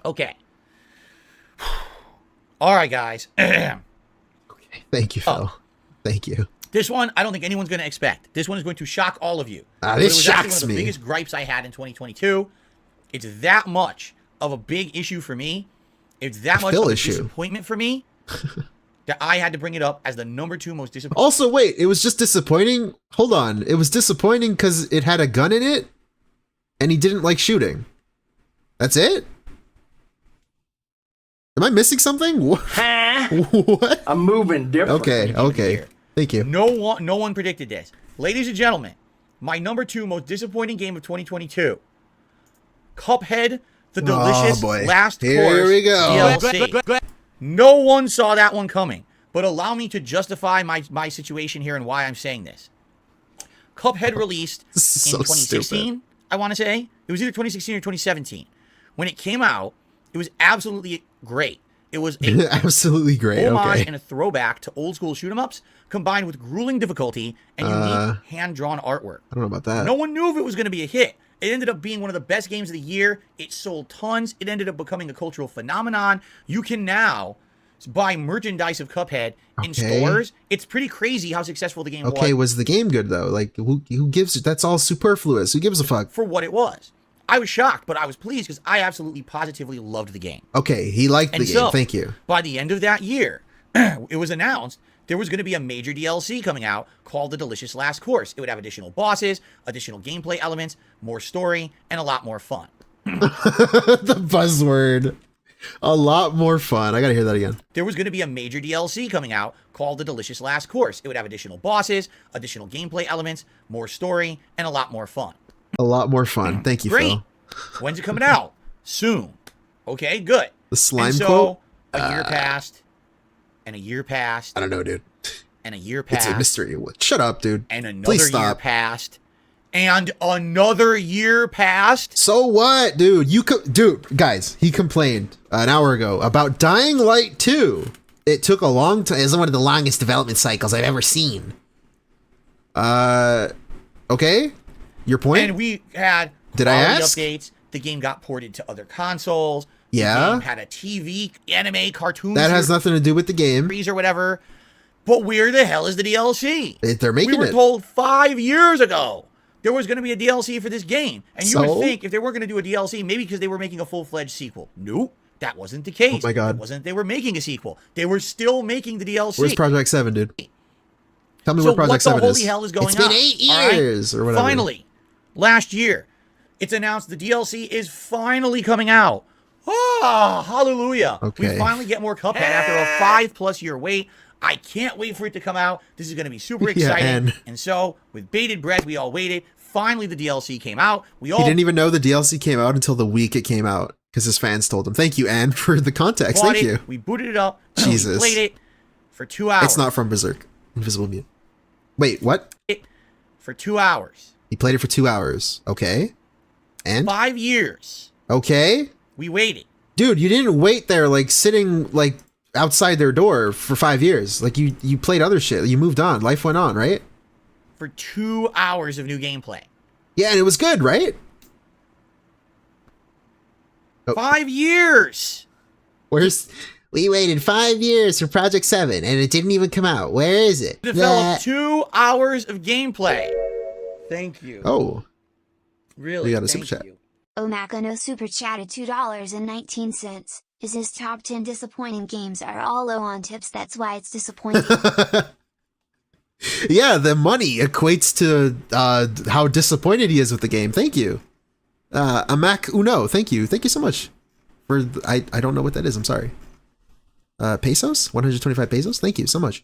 Okay. All right, guys. Okay. Thank you, Phil. Thank you. This one, I don't think anyone's going to expect. This one is going to shock all of you. This shocks me. One of the biggest gripes I had in 2022. It's that much of a big issue for me. It's that much of a disappointment for me that I had to bring it up as the #2 most disappointing. Also, wait, it was just disappointing? Hold on. It was disappointing because it had a gun in it, and he didn't like shooting. That's it? Am I missing something? What? I'm moving different. Okay. Thank you. No one predicted this. Ladies and gentlemen, my #2 most disappointing game of 2022. Cuphead, the delicious last course Here we go. DLC. No one saw that one coming, but allow me to justify my situation here and why I'm saying this. Cuphead released in 2016, stupid. I want to say. It was either 2016 or 2017. When it came out, it was absolutely great. It was absolutely great. Homage and a throwback to old school shoot 'em ups, combined with grueling difficulty and unique hand-drawn artwork. I don't know about that. No one knew if it was going to be a hit. It ended up being one of the best games of the year. It sold tons. It ended up becoming a cultural phenomenon. You can now buy merchandise of Cuphead in stores. It's pretty crazy how successful the game was. Okay, was the game good though? Like, who gives? That's all superfluous. Who gives a fuck? For what it was. I was shocked, but I was pleased because I absolutely positively loved the game. Okay, he liked the game. Thank you. By the end of that year, it was announced there was going to be a major DLC coming out called The Delicious Last Course. It would have additional bosses, additional gameplay elements, more story, and a lot more fun. The buzzword. A lot more fun. I gotta hear that again. There was going to be a major DLC coming out called The Delicious Last Course. It would have additional bosses, additional gameplay elements, more story, and a lot more fun. A lot more fun. Thank you, Phil. When's it coming out? Soon. Okay, good. The slime quote? A year passed, and a year passed. I don't know, dude. And a year passed. It's a mystery. Shut up, dude. And another year passed. And another year passed. So what, dude? Dude, guys, he complained an hour ago about Dying Light 2. It took a long time. It's one of the longest development cycles I've ever seen. Okay. Your point? And we had updates. The game got ported to other consoles. Yeah. The game had a TV, anime, cartoon. That has nothing to do with the game. Or whatever. But where the hell is the DLC? They're making it. We were told 5 years ago there was going to be a DLC for this game. And you would think if they weren't going to do a DLC, maybe because they were making a full-fledged sequel. Nope. That wasn't the case. Oh my God. It wasn't they were making a sequel. They were still making the DLC. Where's Project 7, dude? Tell me where Project 7 is. So what the holy hell is going on? It's been 8 years or whatever. Finally, last year, it's announced the DLC is finally coming out. Ah, hallelujah. Okay. We finally get more Cuphead after a 5+ year wait. I can't wait for it to come out. This is going to be super exciting. And so, with bated breath, we all waited. Finally, the DLC came out. He didn't even know the DLC came out until the week it came out because his fans told him. Thank you, Anne, for the context. Thank you. We booted it up. Jesus. We played it for 2 hours. It's not from Berserk. Invisible Mute. Wait, what? For 2 hours. He played it for 2 hours. Okay. And? 5 years. Okay. We waited. Dude, you didn't wait there like sitting like outside their door for 5 years. Like you played other shit. You moved on. Life went on, right? For 2 hours of new gameplay. Yeah, and it was good, right? 5 years. We waited 5 years for Project 7 and it didn't even come out. Where is it? Developed 2 hours of gameplay. Thank you. Oh. Really? We got a super chat. Omakano super chatted $2.19. is his top 10 disappointing games are all low on tips, that's why it's disappointing. Yeah, the money equates to how disappointed he is with the game. Thank you. Amak Uno, thank you. Thank you so much. I don't know what that is, I'm sorry. Pesos? 125 pesos? Thank you so much.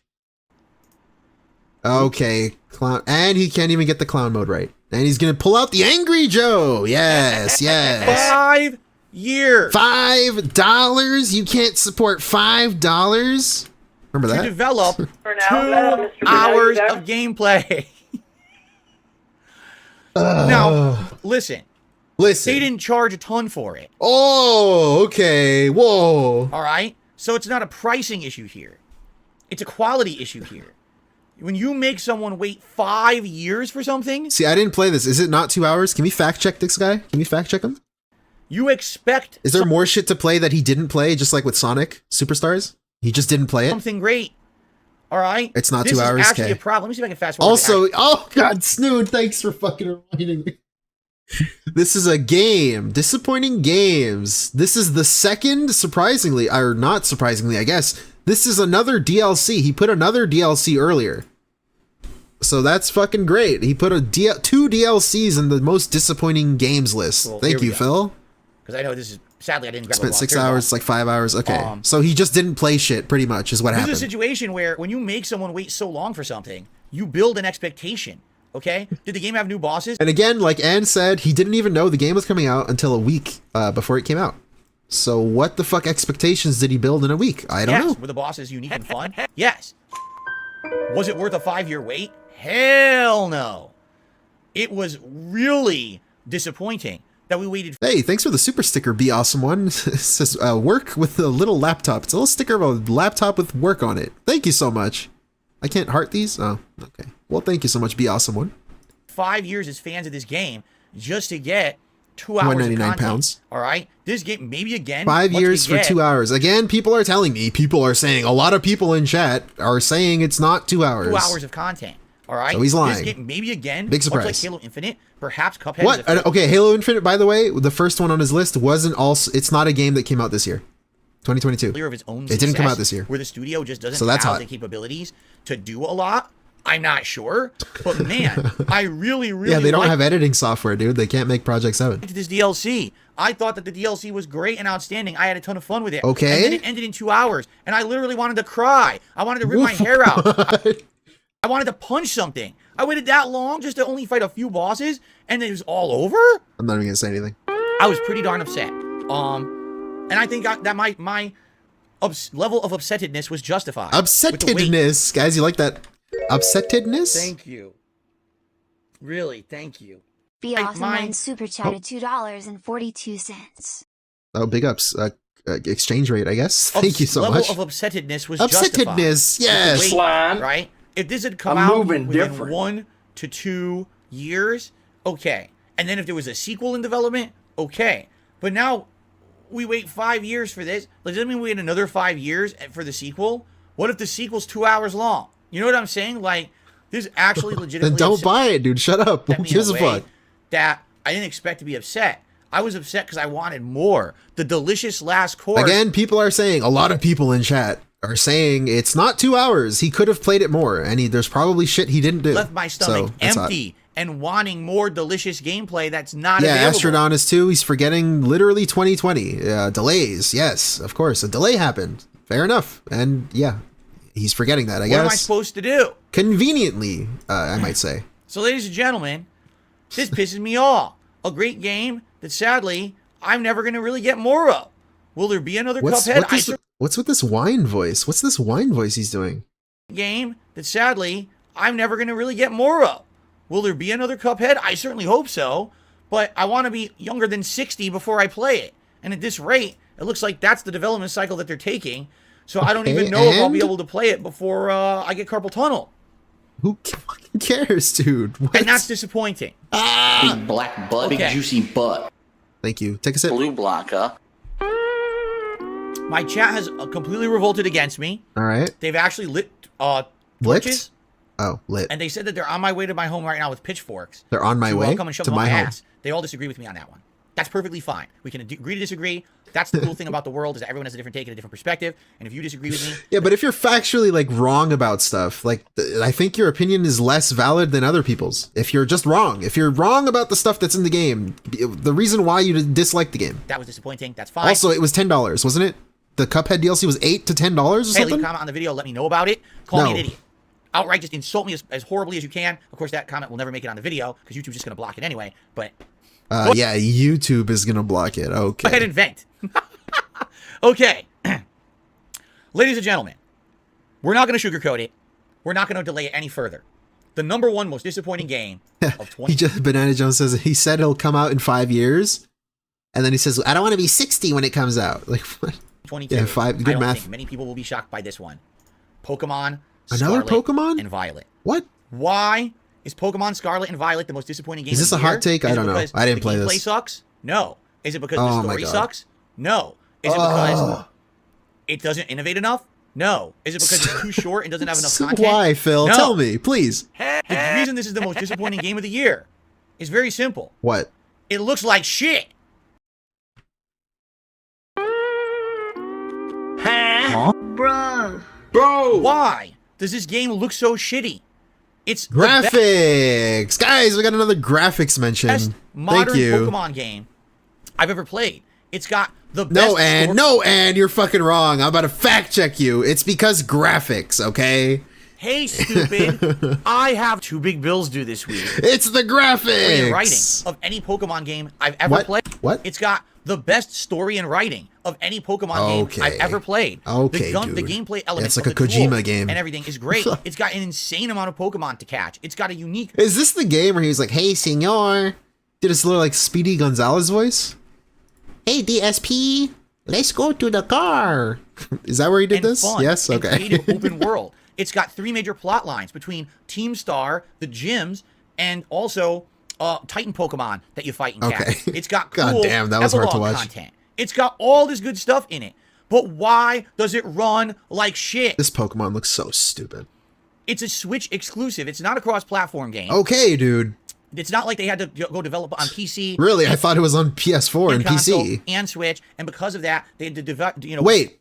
Okay, clown, and he can't even get the clown mode right. And he's gonna pull out the Angry Joe. Yes, yes. 5 years. $5? You can't support $5? Remember that? To develop For now, 2 Mr. Bernal, you hours there? of gameplay. Now, listen. They didn't charge a ton for it. Oh, okay. Whoa. All right? So it's not a pricing issue here. It's a quality issue here. When you make someone wait 5 years for something... See, I didn't play this. Is it not 2 hours? Can we fact check this guy? Can we fact check him? You expect... Is there more shit to play that he didn't play, just like with Sonic Superstars? He just didn't play it? Something great. All right? It's not this 2 hours, This is actually okay. a problem. Let me see if I can fast forward. Also, oh god, Snood, thanks for fucking reminding me. This is a game. Disappointing games. This is the second, surprisingly, or not surprisingly, I guess. This is another DLC. He put another DLC earlier. So that's fucking great. He put 2 DLCs in the most disappointing games list. Cool, Thank you, Phil. Because I know this is... Sadly, I didn't grab Spent a watch. 6 Here's hours, one. it's like 5 hours. Okay. So he just didn't play shit, pretty much, is what This happened. is a situation where when you make someone wait so long for something, you build an expectation. Okay? Did the game have new bosses? And again, like Ann said, he didn't even know the game was coming out until a week before it came out. So what the fuck expectations did he build in a week? I don't know. Were the bosses unique and fun? Yes. Was it worth a 5-year wait? Hell no. It was really disappointing that we waited. Hey, thanks for the super sticker, Be Awesome One. It says work with a little laptop. It's a little sticker of a laptop with work on it. Thank you so much. I can't heart these? Oh, okay. Well, thank you so much, Be Awesome One. 5 years as fans of this game just to get 2 hours of content. £199. All right? This game, maybe again. 5 once years we for get 2 hours. Again, people are telling me, people are saying, a lot of people in chat are saying it's not 2 hours. 2 hours of content. All right? So he's lying. This game, maybe again. Big much surprise. like Halo Infinite, perhaps Cuphead. What? Is a Okay, Halo Infinite, by the way, the first one on his list wasn't also, it's not a game that came out this year. 2022. Of its own It didn't come success, out this year. Where the studio just doesn't So that's have hot. the capabilities to do a lot. I'm not sure. But man, I really Yeah, they don't liked have editing software, dude. They can't make Project 7. this DLC. I thought that the DLC was great and outstanding. I had a ton of fun with it. Okay. And then it ended in 2 hours. And I literally wanted to cry. I wanted to rip my hair out. I wanted to punch something. I waited that long just to only fight a few bosses, and it was all over? I'm not even gonna say anything. I was pretty darn upset. And I think that my level of upsettedness was justified. Upsettedness, guys, you like that? Upsettedness? Thank you. Really, thank you. Be Awesome One super chatted $2.42. Oh, big ups. Exchange rate, I guess. Thank you so much. Level of upsettedness was Upsettedness, justified. yes. Wait, Slime. right? If this had come I'm out moving within different. 1 to 2 years, okay. And then if there was a sequel in development, okay. But now we wait 5 years for this. Like, does that mean we wait another 5 years for the sequel? What if the sequel's 2 hours long? You know what I'm saying? Like, this actually legitimately. Then don't buy it, dude. Shut up. Who gives a fuck? That I didn't expect to be upset. I was upset because I wanted more. The delicious last course. Again, people are saying, a lot of people in chat are saying it's not 2 hours. He could have played it more, and there's probably shit he didn't do. Left my stomach So, it's hot. empty and wanting more delicious gameplay that's not Yeah, available. Astrodon too. He's forgetting literally 2020. Delays. Yes, of course. A delay happened. Fair enough. And yeah, he's forgetting that, I What guess. am I supposed to do? Conveniently, I might say. So, ladies and gentlemen, this pisses me off. A great game that sadly I'm never going to really get more of. Will there be another Cuphead? What's with this wine voice? What's this wine voice he's doing? Game that sadly I'm never going to really get more of. Will there be another Cuphead? I certainly hope so. But I want to be younger than 60 before I play it. And at this rate, it looks like that's the development cycle that they're taking. So I don't even know if I'll be able to play it before I get carpal tunnel. Who fucking cares, dude? What? And that's disappointing. Big black butt, big juicy butt. Thank you. Take a sip. Blue block, huh? My chat has completely revolted against me. All right. They've actually lit Lit? torches. Oh, lit. And they said that they're on my way to my home right now with pitchforks. They're on my way come and shove to them up my my home. ass. They all disagree with me on that one. That's perfectly fine. We can agree to disagree. That's the cool thing about the world is that everyone has a different take and a different perspective. And if you disagree with me, yeah, but if you're factually like wrong about stuff, like I think your opinion is less valid than other people's. If you're just wrong, if you're wrong about the stuff that's in the game, the reason why you dislike the game. That was disappointing. That's fine. Also, it was $10, wasn't it? The Cuphead DLC was $8 to $10 or something. Hey, leave a comment on the video. Let me know about it. Call me an idiot. Outright, just insult me as horribly as you can. Of course, that comment will never make it on the video because YouTube's just going to block it anyway. But yeah, YouTube is gonna block it. Okay. Go ahead and vent. Okay. Ladies and gentlemen, we're not going to sugarcoat it. We're not going to delay it any further. The number one most disappointing game of 20. Banana Jones says he said it'll come out in 5 years, and then he says I don't want to be 60 when it comes out. Like what? 22. Yeah, 5. Good I don't math. think many people will be shocked by this one. Pokemon. Another Scarlet Pokemon and Violet. What? Why is Pokemon Scarlet and Violet the most disappointing game? Is this of the a year? hot take? I don't know. I didn't play the this. gameplay sucks? No. Is it because Oh the my story God. sucks? No. Is it because it doesn't innovate enough? No. Is it because it's too short and doesn't have enough content? Why, Phil? No. Tell me, please. The reason this is the most disappointing game of the year is very simple. What? It looks like shit. Bro! Why does this game look so shitty? It's the Graphics! Guys, we got another graphics mention. best modern Thank you. Pokemon game I've ever played. It's got the best No, and you're fucking wrong. I'm about to fact check you. It's because graphics, okay? Hey, stupid. I have 2 big bills due this week. It's the graphics! And writing of any Pokemon game I've ever played. What? It's got the best story and writing of any Pokemon game I've ever played. Okay, the dude. gameplay elements It's like of a the Kojima tools game. and everything is great. It's got an insane amount of Pokemon to catch. It's got a unique... Is this the game where he was like, hey, senor? Did his little, like, Speedy Gonzalez voice? Hey, DSP, let's go to the car. Is that where he did this? Fun Yes? and Okay. creative open world. It's got 3 major plot lines between Team Star, the gyms, and also Titan Pokemon that you fight and catch. Okay. It's got God cool damn, that was hard to epilogue watch. content. It's got all this good stuff in it. But why does it run like shit? This Pokemon looks so stupid. It's a Switch exclusive. It's not a cross-platform game. Okay, dude. It's not like they had to go develop on PC. Really? I thought it was on PS4 and console PC. and Switch, and because of that, they had to develop. Wait.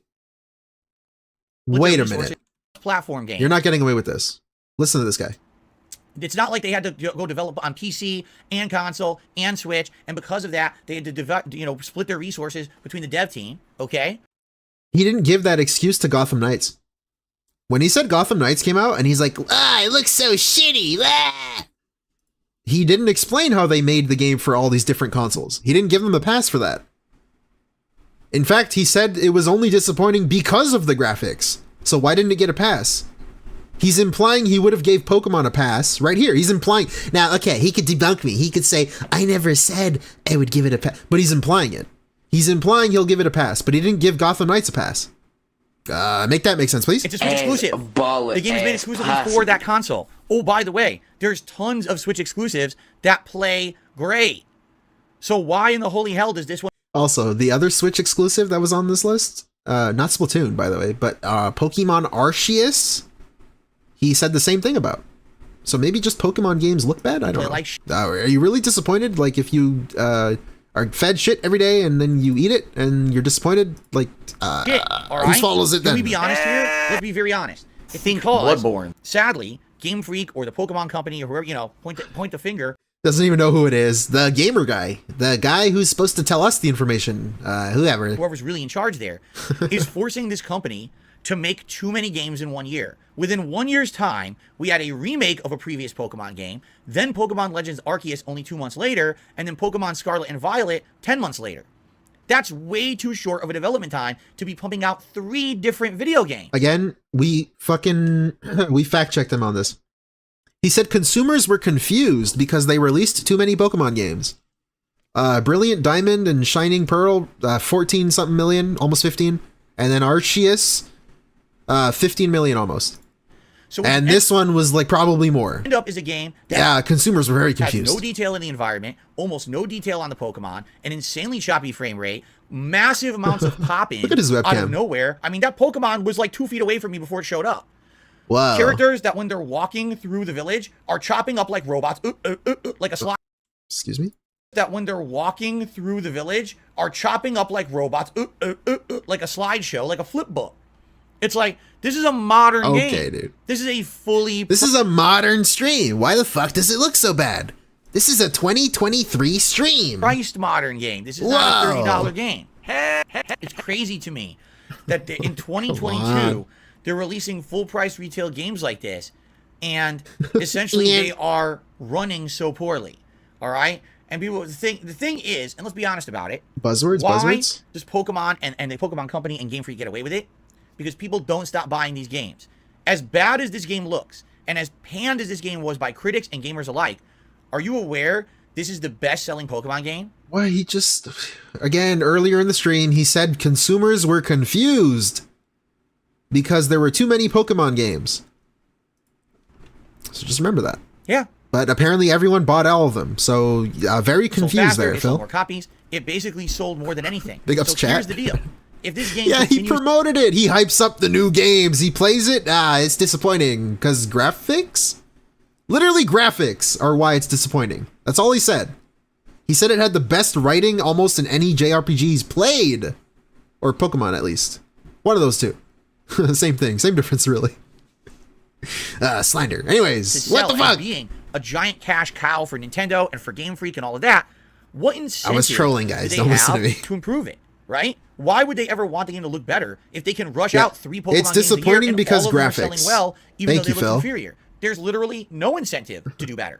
with Wait their a resources, minute. Platform game. You're not getting away with this. Listen to this guy. It's not like they had to go develop on PC and console and Switch, and because of that, they had to split their resources between the dev team. Okay. He didn't give that excuse to Gotham Knights. When he said Gotham Knights came out, and he's like, it looks so shitty. He didn't explain how they made the game for all these different consoles. He didn't give them a pass for that. In fact, he said it was only disappointing because of the graphics. So why didn't it get a pass? He's implying he would have gave Pokemon a pass right here. He's implying. Now, okay, he could debunk me. He could say, I never said I would give it a pass. But he's implying it. He's implying he'll give it a pass, but he didn't give Gotham Knights a pass. Make that make sense, please. It's a Switch exclusive. The game is made exclusively for that console. Oh, by the way, there's tons of Switch exclusives that play great. So why in the holy hell does this one... Also, the other Switch exclusive that was on this list, not Splatoon, by the way, but Pokemon Arceus, he said the same thing about. So maybe just Pokemon games look bad? I don't know. Are you really disappointed? Like, if you are fed shit every day and then you eat it and you're disappointed? Like, Shit, all right? who swallows it then? Can we be honest here? Let's be very honest. It's because, sadly, Game Freak or the Pokemon Company or whoever, point the finger. Doesn't even know who it is. The gamer guy. The guy who's supposed to tell us the information. Whoever's really in charge there is forcing this company to make too many games in 1 year. Within 1 year's time, we had a remake of a previous Pokemon game, then Pokemon Legends Arceus only 2 months later, and then Pokemon Scarlet and Violet 10 months later. That's way too short of a development time to be pumping out 3 different video games. Again, we fact checked him on this. He said consumers were confused because they released too many Pokemon games. Brilliant Diamond and Shining Pearl, 14 something million, almost 15. And then Arceus, 15 million almost. So and this one was like probably more. End up is a game that consumers were very confused. Has no detail in the environment, almost no detail on the Pokemon, an insanely choppy frame rate, massive amounts of pop-in Look at his webcam. out of nowhere. I mean, that Pokemon was like 2 feet away from me before it showed up. Wow. Characters that when they're walking through the village are chopping up like robots, like a slot. Excuse me? that when they're walking through the village are chopping up like robots, like a slideshow, like a flip book. It's like, this is a modern game. Okay, dude. This is a fully... This is a modern stream. Why the fuck does it look so bad? This is a 2023 stream. Priced modern game. This is not a $30 game. It's crazy to me that in 2022, they're releasing full price retail games like this. And essentially they are running so poorly. All right? And people, the thing is, and let's be honest about it. Buzzwords, why buzzwords? does Pokemon and the Pokemon Company and Game Freak get away with it? Because people don't stop buying these games. As bad as this game looks, and as panned as this game was by critics and gamers alike, are you aware this is the best-selling Pokemon game? Why, he just... Again, earlier in the stream, he said consumers were confused because there were too many Pokemon games. So just remember that. Yeah. But apparently everyone bought all of them, so very confused there, Phil. Sold more copies. It basically sold more than anything. Big ups, so chat. Here's the deal. If this game he promoted it. He hypes up the new games. He plays it. It's disappointing because graphics? Literally graphics are why it's disappointing. That's all he said. He said it had the best writing almost in any JRPG he's played. Or Pokemon, at least. One of those two. Same thing. Same difference, really. Slander. Anyways, what the fuck? Being a giant cash cow for Nintendo and for Game Freak and all of that, what incentive I was trolling, guys. do they Don't listen to have me. to improve it, right? Why would they ever want the game to look better if they can rush out 3 Pokemon it's games a year disappointing and because all of them are graphics. selling well, even Thank though you, they look Phil. inferior? There's literally no incentive to do better.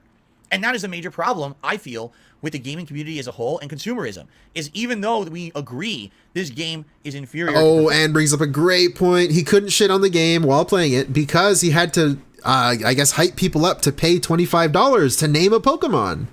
And that is a major problem, I feel, with the gaming community as a whole and consumerism, is even though we agree this game is inferior. Oh, and brings up a great point. He couldn't shit on the game while playing it because he had to, I guess, hype people up to pay $25 to name a Pokemon.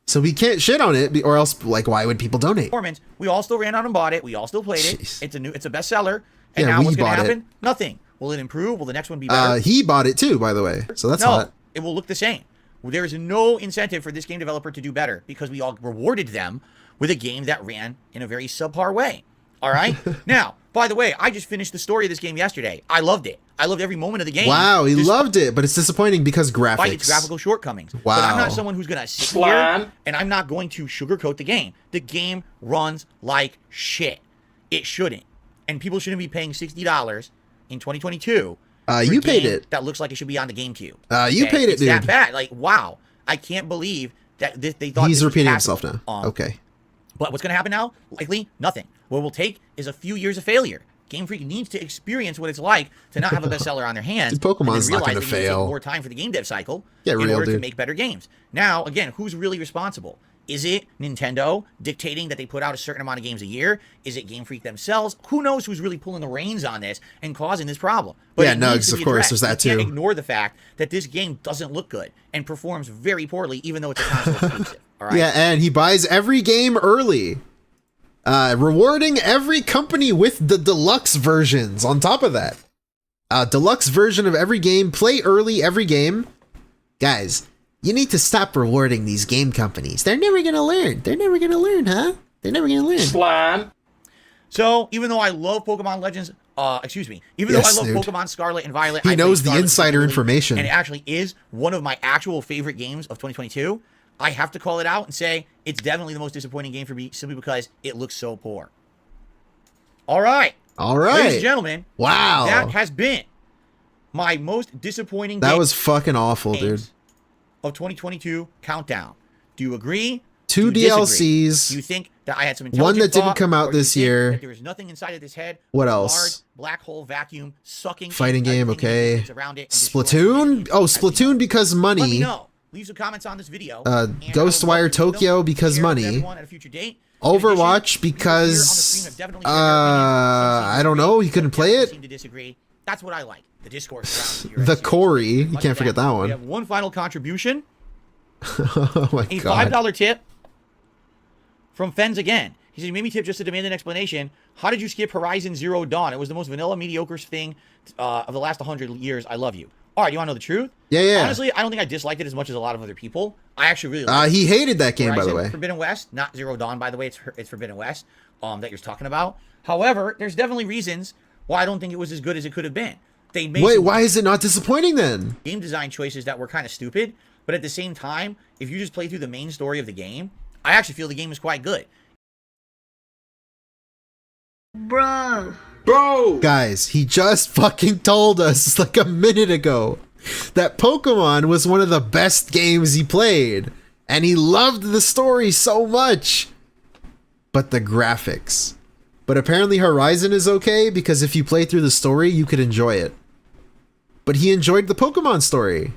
So we can't shit on it, or else, like, why would people donate? Performance. We all still ran out and bought it. We all still played it. It's a bestseller. And Yeah, now we what's going bought to it. happen? Nothing. Will it improve? Will the next one be better? He bought it too, by the way. So that's no, hot. it will look the same. There is no incentive for this game developer to do better because we all rewarded them with a game that ran in a very subpar way. All right? Now, by the way, I just finished the story of this game yesterday. I loved it. I loved every moment of the game. Wow, he loved it, but it's disappointing because graphics. Despite its graphical shortcomings. Wow. But I'm not someone who's going to sit here and I'm not going to sugarcoat the game. The game runs like shit. It shouldn't. And people shouldn't be paying $60 in 2022. You paid it. That looks like it should be on the GameCube. You paid it, it's dude. that bad. Like, wow. I can't believe that they thought He's this was repeating passable. himself now. Okay. But what's going to happen now? Likely nothing. What will take is a few years of failure. Game Freak needs to experience what it's like to not have a bestseller on their hands. Dude, Pokemon's and then not gonna realize they need to fail. take more time for the game dev cycle Get in real, order to dude. make better games. Now, again, who's really responsible? Is it Nintendo dictating that they put out a certain amount of games a year? Is it Game Freak themselves? Who knows who's really pulling the reins on this and causing this problem? But Yeah, it needs Nugs, to of be course, addressed. there's that You can't too. ignore the fact that this game doesn't look good and performs very poorly, even though it's a console exclusive. All right? Yeah, and he buys every game early. Rewarding every company with the deluxe versions on top of that. Deluxe version of every game. Play early every game. Guys, you need to stop rewarding these game companies. They're never going to learn. They're never going to learn, huh? They're never going to learn. Slime. So, even though I love Pokemon Legends, even though I love dude. Pokemon Scarlet and Violet, He I knows played the Scarlet insider specifically, information. and it actually is one of my actual favorite games of 2022. I have to call it out and say it's definitely the most disappointing game for me simply because it looks so poor. All right. Ladies and gentlemen. Wow. That has been my most disappointing That game was fucking awful, dude. of 2022 countdown. Do you agree? Two Do you disagree? DLCs. Do you think that I had some One intelligent that didn't thought, come out or do you this think year. that there is nothing inside of this head? What a else? Large black hole vacuum sucking Fighting in game, everything okay. that's around it and destroying Splatoon? it. Oh, Splatoon because Let me money. know. Leave some comments on this video. and I would love Ghostwire to read them, Tokyo because share with money. everyone at a future date. In Overwatch addition, people here on the because stream have definitely shared their opinions. Some seem I to don't agree, know, he some couldn't play definitely it. seem to disagree. That's what I like. The discourse around The Corey, you Much can't of forget that We one. have one final contribution. Oh my A god. $5 tip from Fens again. He said, you made me tip just to demand an explanation. How did you skip Horizon Zero Dawn? It was the most vanilla, mediocre thing of the last 100 years. I love you. All right, you want to know the truth? Yeah. Honestly, I don't think I disliked it as much as a lot of other people. I actually really liked it. He hated that game, by Horizon the way. Forbidden West, not Zero Dawn, by the way. It's Forbidden West that you're talking about. However, there's definitely reasons why I don't think it was as good as it could have been. They made Wait, some why is it not disappointing then? game design choices that were kind of stupid, but at the same time, if you just play through the main story of the game, I actually feel the game is quite good. Bro. Guys, he just fucking told us like a minute ago that Pokemon was one of the best games he played, and he loved the story so much. But the graphics. But apparently Horizon is okay because if you play through the story, you could enjoy it. But he enjoyed the Pokemon story.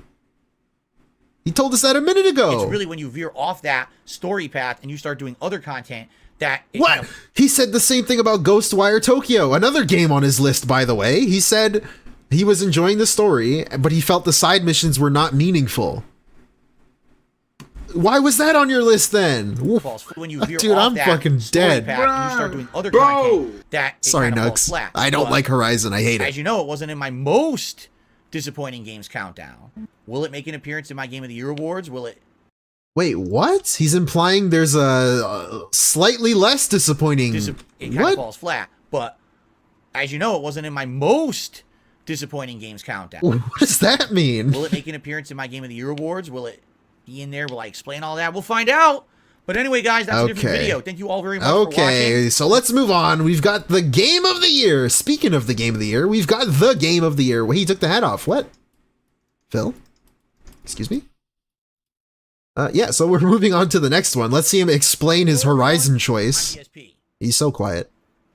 He told us that a minute ago. It's really when you veer off that story path and you start doing other content that... What? He said the same thing about Ghostwire Tokyo, another game on his list, by the way. He said he was enjoying the story, but he felt the side missions were not meaningful. Why was that on your list then? When you veer Dude, off I'm that fucking story dead. path and you start doing other content that Sorry, kind of falls Nux. flat. I don't But like Horizon. I hate it. As you know, it wasn't in my most disappointing games countdown. Will it make an appearance in my Game of the Year awards? Will it? Wait, what? He's implying there's a slightly less disappointing... It kind of falls flat. But as you know, it wasn't in my most disappointing games countdown. What does that mean? Will it make an appearance in my Game of the Year awards? Will it be in there? Will I explain all that? We'll find out. But anyway, guys, that's a different video. Thank you all very much for watching. Okay, so let's move on. We've got the Game of the Year. Speaking of the Game of the Year, we've got the Game of the Year. Well, he took the hat off. What? Phil? Excuse me? Yeah, so we're moving on to the next one. Let's see him explain his Horizon choice. He's so quiet.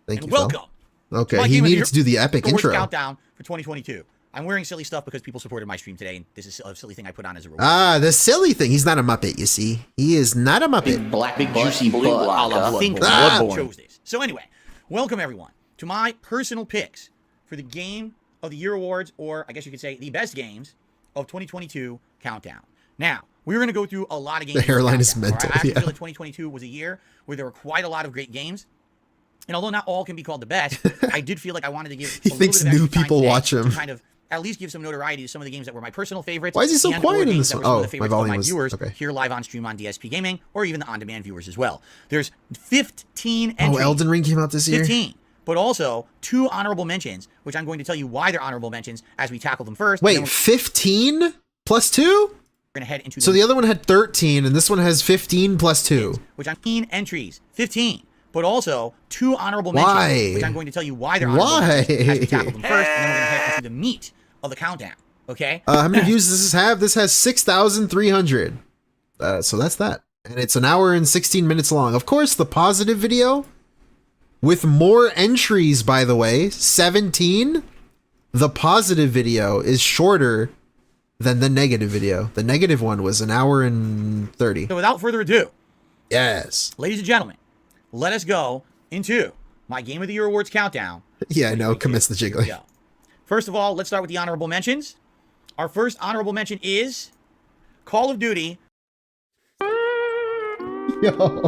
Thank you, welcome. Phil. Okay, he needed to do the epic intro. Countdown for 2022. I'm wearing silly stuff because people supported my stream today, and this is a silly thing I put on as a reward. Ah, the silly thing. He's not a Muppet, you see. He is not a Muppet. Big juicy butt. I think I chose this. So anyway, welcome everyone to my personal picks for the Game of the Year awards, or I guess you could say the best games of 2022 countdown. Now, we're going to go through a lot of games. The hairline is mental, I actually yeah. feel like 2022 was a year where there were quite a lot of great games. And although not all can be called the best, I did feel like I wanted to give He thinks new people watch him. to kind of at least give some notoriety to some of the games that were my personal favorites. Why is he so and quiet or in games this that one? were some of Oh, the my favorites of volume my was... viewers Okay. here live on stream on DSP Gaming, or even the on-demand viewers as well. There's 15 Oh, entries. Elden Ring came out this year? 15. But also 2 honorable mentions, which I'm going to tell you why they're honorable mentions as we tackle them first. Wait, 15 plus 2? We're going to head into So the other one had 13, and this one has 15 plus 2. which I'm 15 entries. 15. But also 2 honorable Why? mentions, which I'm going to tell you why they're honorable mentions as we tackle them first, and then we're going to head into the meat of the countdown. Okay? How many views does this have? This has 6,300. So that's that. And it's an hour and 16 minutes long. Of course, the positive video with more entries, by the way, 17. The positive video is shorter than the negative video. The negative one was an hour and 30. So without further ado, yes, ladies and gentlemen, let us go into my Game of the Year Awards countdown. Yeah, I know. Commence the jiggling. Go. First of all, let's start with the honorable mentions. Our first honorable mention is Call of Duty. Yo,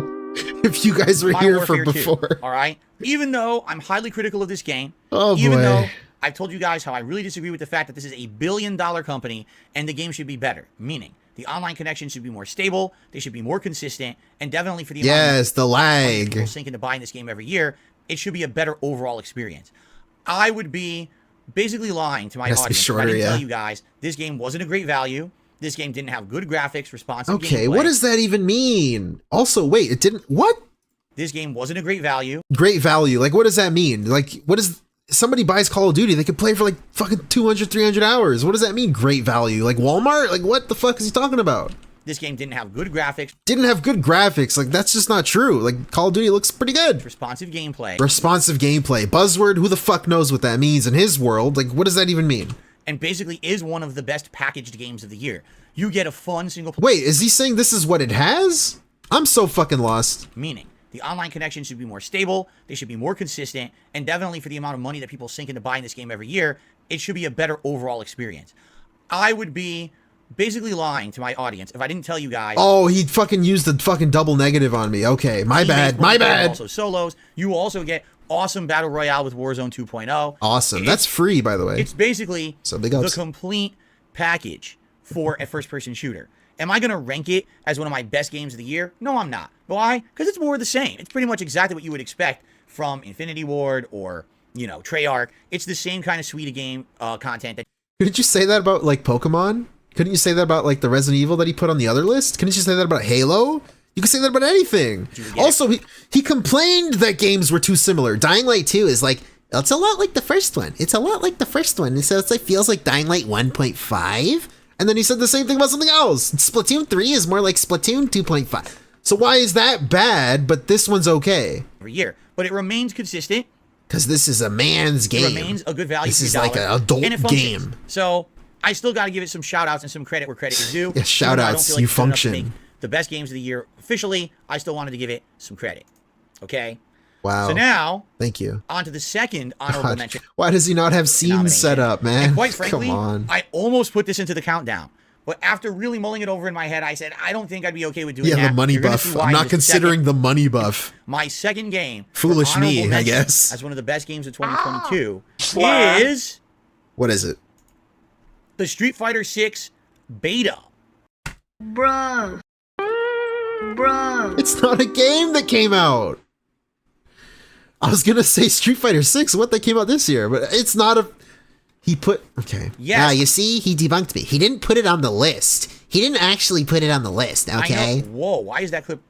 if you guys were here for before. All right? Even though I'm highly critical of this game, Oh, even boy. though I've told you guys how I really disagree with the fact that this is a billion-dollar company and the game should be better, meaning the online connection should be more stable, they should be more consistent, and definitely for the Yes, the lag. people sink into buying this game every year, it should be a better overall experience. I would be basically lying to my Has to be audience shorter, if I didn't yeah. tell you guys this game wasn't a great value. This game didn't have good graphics, responsive Okay, gameplay. what does that even mean? Also, wait, it didn't... What? This game wasn't a great value. Great value. Like, what does that mean? Like, what is... Somebody buys Call of Duty, they could play for like fucking 200, 300 hours. What does that mean, great value? Like Walmart? Like, what the fuck is he talking about? This game didn't have good graphics. Didn't have good graphics. Like, that's just not true. Like, Call of Duty looks pretty good. Responsive gameplay. Responsive gameplay. Buzzword, who the fuck knows what that means in his world? Like, what does that even mean? And basically is one of the best packaged games of the year. You get a fun single player. Wait, is he saying this is what it has? I'm so fucking lost. Meaning, the online connection should be more stable, they should be more consistent, and definitely for the amount of money that people sink into buying this game every year, it should be a better overall experience. I would be basically lying to my audience if I didn't tell you guys. Oh, he fucking used the fucking double negative on me. Okay, my bad, my bad. Also solos. You also get awesome Battle Royale with Warzone 2.0. Awesome. That's free, by the way. It's basically So big the ups. complete package for a first-person shooter. Am I going to rank it as one of my best games of the year? No, I'm not. Why? Because it's more of the same. It's pretty much exactly what you would expect from Infinity Ward or, you know, Treyarch. It's the same kind of suite of game content. That Couldn't you say that about, like, Pokemon? Couldn't you say that about, like, the Resident Evil that he put on the other list? Couldn't you say that about Halo? You can say that about anything. Also, he complained that games were too similar. Dying Light 2 is like, it's a lot like the first one. It's a lot like the first one. And so it's like, feels like Dying Light 1.5. And then he said the same thing about something else. Splatoon 3 is more like Splatoon 2.5. So why is that bad, but this one's okay? Every year. But it remains consistent. Because this is a man's game. It remains a good value. This is like an adult game. So I still got to give it some shout outs and some credit where credit is due. Yeah, shout outs. You function. The best games of the year officially, I still wanted to give it some credit. Okay? Wow. So now, thank you. On to the second honorable mention. Why does he not have scenes set up, man? And quite frankly, come on. I almost put this into the countdown. But after really mulling it over in my head, I said, I don't think I'd be okay with doing that. Yeah, the money buff. I'm not considering the money buff. My second game. Foolish me, I guess. As one of the best games of 2022 is... What is it? The Street Fighter 6 beta. Bro. It's not a game that came out. I was gonna say Street Fighter 6, what that came out this year, but it's not a... He put... Okay. Yes. You see, he debunked me. He didn't put it on the list. He didn't actually put it on the list, okay? Whoa, why is that clip...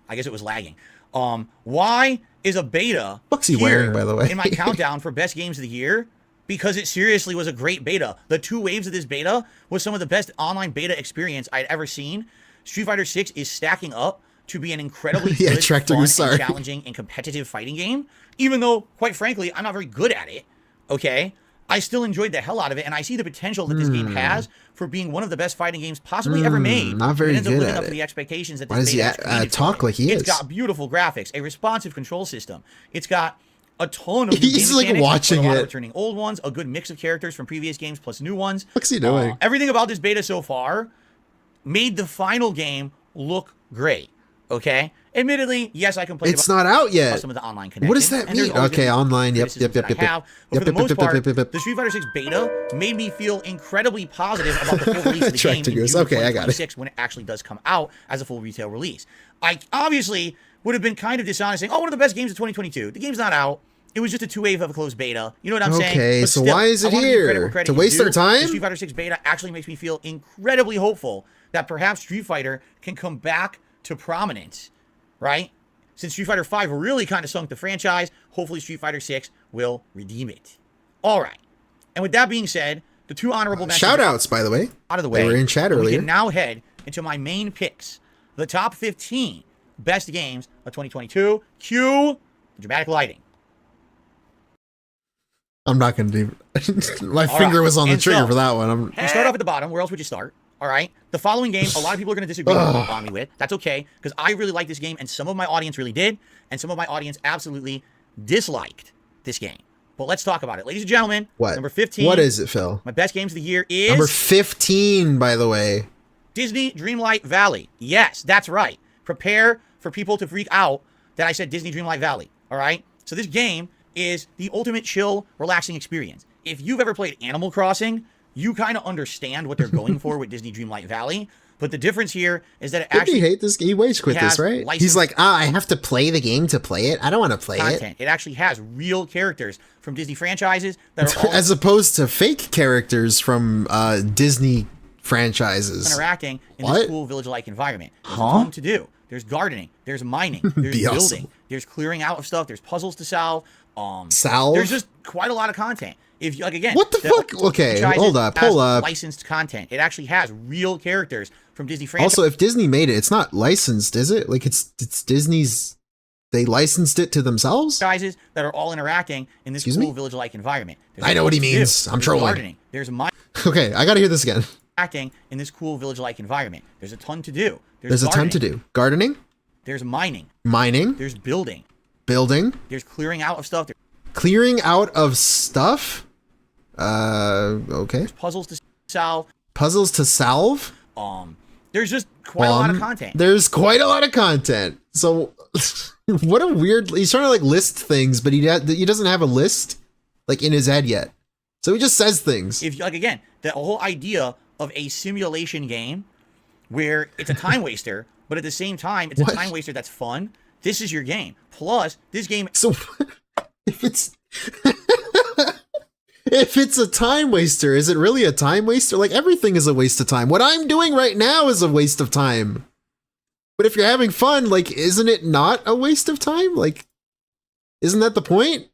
I guess it was lagging. Why is a beta... What's he wearing, by the way? in my countdown for best games of the year? Because it seriously was a great beta. The 2 waves of this beta was some of the best online beta experience I'd ever seen. Street Fighter 6 is stacking up to be an incredibly good, fun, and challenging, and competitive fighting game. Even though, quite frankly, I'm not very good at it, okay? I still enjoyed the hell out of it, and I see the potential that this game has for being one of the best fighting games possibly ever made. Not very good at it. It ends up living up it. to the expectations that this Why does he talk like he is? It's got beautiful graphics, a responsive control system. It's got a ton of new He's game like mechanics, watching a lot it. of returning old ones, a good mix of characters from previous games plus new ones. What's he doing? Everything about this beta so far made the final game look great. Okay? Admittedly, yes, I complained it's about not out yet. Some of the online connections. What does that mean? Okay, online. Yep. But for the most part, the Street Fighter 6 beta made me feel incredibly positive about the full release of the game in June okay, I got it. when it actually does come out as a full retail release. I obviously would have been kind of dishonest saying, oh, one of the best games of 2022. The game's not out. It was just a 2-wave of a closed beta. You know what I'm saying? Okay, so why is it here? To waste our time? The Street Fighter 6 beta actually makes me feel incredibly hopeful that perhaps Street Fighter can come back to prominence, right? Since Street Fighter 5 really kind of sunk the franchise, hopefully Street Fighter 6 will redeem it. All right. And with that being said, the 2 honorable mentions... Shout-outs, by the way. Out of the way. They were in chat earlier. We can now head into my main picks. The top 15 best games of 2022. Cue the dramatic lighting. I'm not going to do... My finger was on the trigger for that one. You start off at the bottom. Where else would you start? All right. The following game, a lot of people are going to disagree on me with. That's okay, because I really like this game, and some of my audience really did, and some of my audience absolutely disliked this game. But let's talk about it. Ladies and gentlemen, what? Number 15. What is it, Phil? My best games of the year is... Number 15, by the way. Disney Dreamlight Valley. Yes, that's right. Prepare for people to freak out that I said Disney Dreamlight Valley. All right? So this game is the ultimate chill, relaxing experience. If you've ever played Animal Crossing, you kind of understand what they're going for with Disney Dreamlight Valley. But the difference here is that it actually... Did he hate this? He rage quit this, right? He's like, I have to play the game to play it. I don't want to play it. It actually has real characters from Disney franchises that are all... As opposed to fake characters from Disney franchises. Interacting in this cool village-like environment. There's a ton to do. There's gardening. There's mining. There's building. There's clearing out of stuff. There's puzzles to solve. There's just quite a lot of content. If you, like, again, what the fuck? Okay, hold up, pull up. Licensed content. It actually has real characters from Disney franchises. Also, if Disney made it, it's not licensed, is it? Like it's Disney's. They licensed it to themselves. Franchises that are all interacting in this cool village-like environment. I know what he means. I'm trolling. Gardening. There's mining. Okay, I got to hear this again. Acting in this cool village-like environment. There's a ton to do. There's a ton to do. Gardening. There's mining. Mining. There's building. Building. There's clearing out of stuff. Clearing out of stuff. Okay. There's puzzles to solve. Puzzles to solve. There's just quite a lot of content. There's quite a lot of content. So, what a weird. He's trying to like list things, but he doesn't have a list like in his head yet. So he just says things. If like again, the whole idea of a simulation game where it's a time waster, but at the same time it's a time waster that's fun. This is your game. Plus, this game. So, if it's. If it's a time waster, is it really a time waster? Like everything is a waste of time. What I'm doing right now is a waste of time. But if you're having fun, like, isn't it not a waste of time? Like, isn't that the point?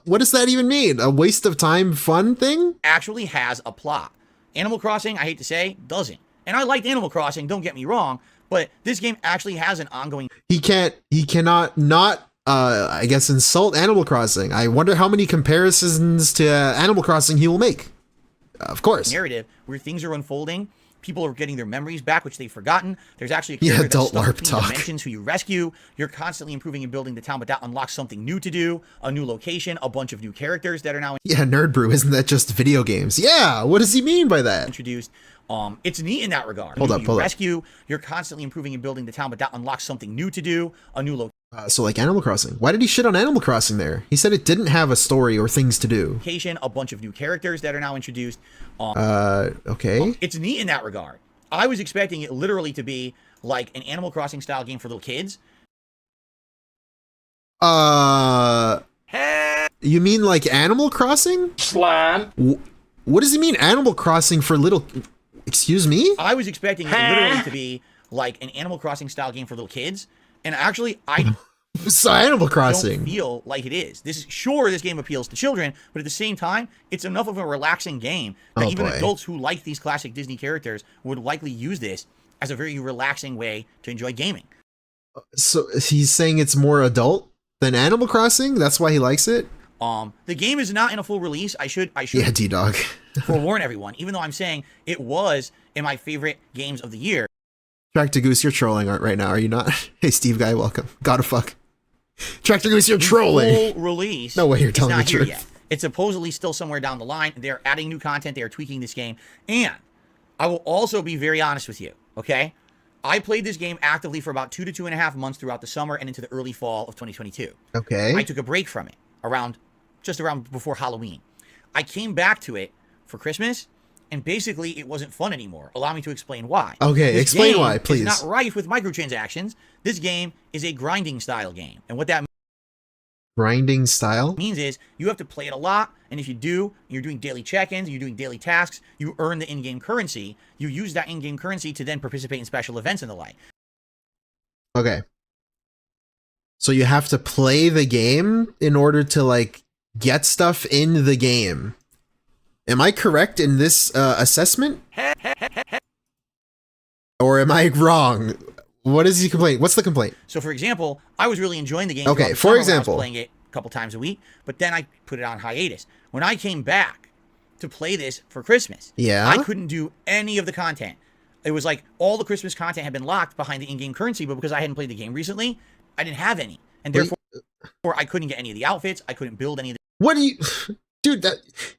What does that even mean? A waste of time fun thing? Actually has a plot. Animal Crossing, I hate to say, doesn't. And I liked Animal Crossing, don't get me wrong, but this game actually has an ongoing... He cannot not, I guess, insult Animal Crossing. I wonder how many comparisons to Animal Crossing he will make. Of course. Narrative where things are unfolding. People are getting their memories back, which they've forgotten. There's actually a character adult that's stuck LARP between talk. dimensions who you rescue. You're constantly improving and building the town, but that unlocks something new to do, a new location, a bunch of new characters that are now Yeah, Nerd Brew, isn't that just video games? Yeah, what does he mean by that? introduced. It's neat in that regard. Hold up. Rescue. You're constantly improving and building the town, but that unlocks something new to do, a new So like Animal Crossing. Why did he shit on Animal Crossing there? He said it didn't have a story or things to do. location, a bunch of new characters that are now introduced. Okay. It's neat in that regard. I was expecting it literally to be like an Animal Crossing style game for little kids. You mean like Animal Crossing? Slime. What does he mean Animal Crossing for little... Excuse me? I was expecting it literally to be like an Animal Crossing style game for little kids. And actually, I So Animal Crossing. don't feel like it is. This game appeals to children, but at the same time, it's enough of a relaxing game that even adults who like these classic Disney characters would likely use this as a very relaxing way to enjoy gaming. So he's saying it's more adult than Animal Crossing? That's why he likes it? The game is not in a full release. I should Yeah, D-Dog. forewarn everyone, even though I'm saying it was in my favorite games of the year. Tractor Goose, you're trolling right now, are you not? Hey, Steve Guy, welcome. Gotta fuck. Tractor Goose, you're trolling. Full release. No way you're telling the it's not here truth. yet. It's supposedly still somewhere down the line. They're adding new content. They are tweaking this game. And I will also be very honest with you, okay? I played this game actively for about 2 to 2.5 months throughout the summer and into the early fall of 2022. Okay. I took a break from it just around before Halloween. I came back to it for Christmas, and basically it wasn't fun anymore. Allow me to explain why. Okay, This explain game why, please. It's not rife with microtransactions. This game is a grinding style game. And what that Grinding style? means is you have to play it a lot, and if you do, you're doing daily check-ins, you're doing daily tasks, you earn the in-game currency. You use that in-game currency to then participate in special events and the like. Okay. So you have to play the game in order to, like, get stuff in the game. Am I correct in this assessment? Or am I wrong? What is he complaining? What's the complaint? So, for example, I was really enjoying the game. Okay, throughout the for summer when example. I was playing it a couple times a week, but then I put it on hiatus. When I came back to play this for Christmas, Yeah? I couldn't do any of the content. It was like all the Christmas content had been locked behind the in-game currency, but because I hadn't played the game recently, I didn't have any. And therefore, I couldn't get any of the outfits. I couldn't build any of the... What do you... Dude,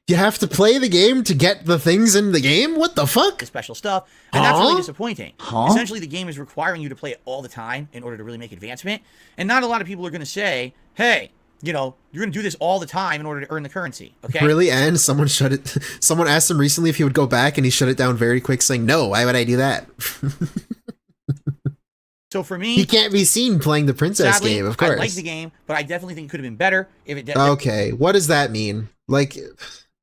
you have to play the game to get the things in the game? What the fuck? special stuff, and that's really disappointing. Huh? Essentially, the game is requiring you to play it all the time in order to really make advancement, and not a lot of people are going to say, hey, you know, you're going to do this all the time in order to earn the currency, okay? Really? And someone asked him recently if he would go back, and he shut it down very quick, saying, no, why would I do that? So for me... He can't be seen playing the princess sadly, game, of course. I like the game, but I definitely think it could have been better if it Okay, what does that mean? Like,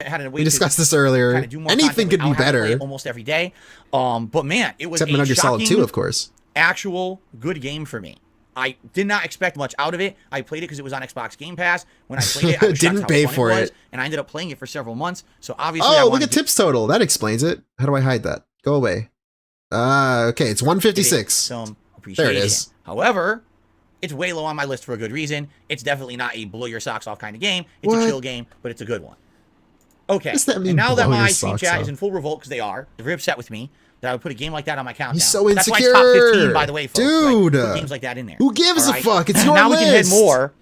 had a way we discussed this earlier. kinda do more Anything content could be without having to play better. it almost every day. But man, it was Except Metal a Gear Solid shocking, 2, of course. actual good game for me. I did not expect much out of it. I played it because it was on Xbox Game Pass. When I played it, I was shocked Didn't how pay fun for it was, it. and I ended up playing it for several months. So obviously, I Oh, look wanted at tips total. That explains it. How do I hide that? Go away. Okay, it's 156. some appreciation. There it is. However, it's way low on my list for a good reason. It's definitely not a blow your socks off kind of game. It's What? a chill game, but it's a good one. Okay. What does that mean, And now that blow your my Steam socks chat off? is in full revolt because they're very upset with me that I would put a game like that on my countdown. He's so That's insecure. why it's top 15, by the way, folks. Dude. Put games like that in there. Who gives all a fuck? It's your now list. we can head more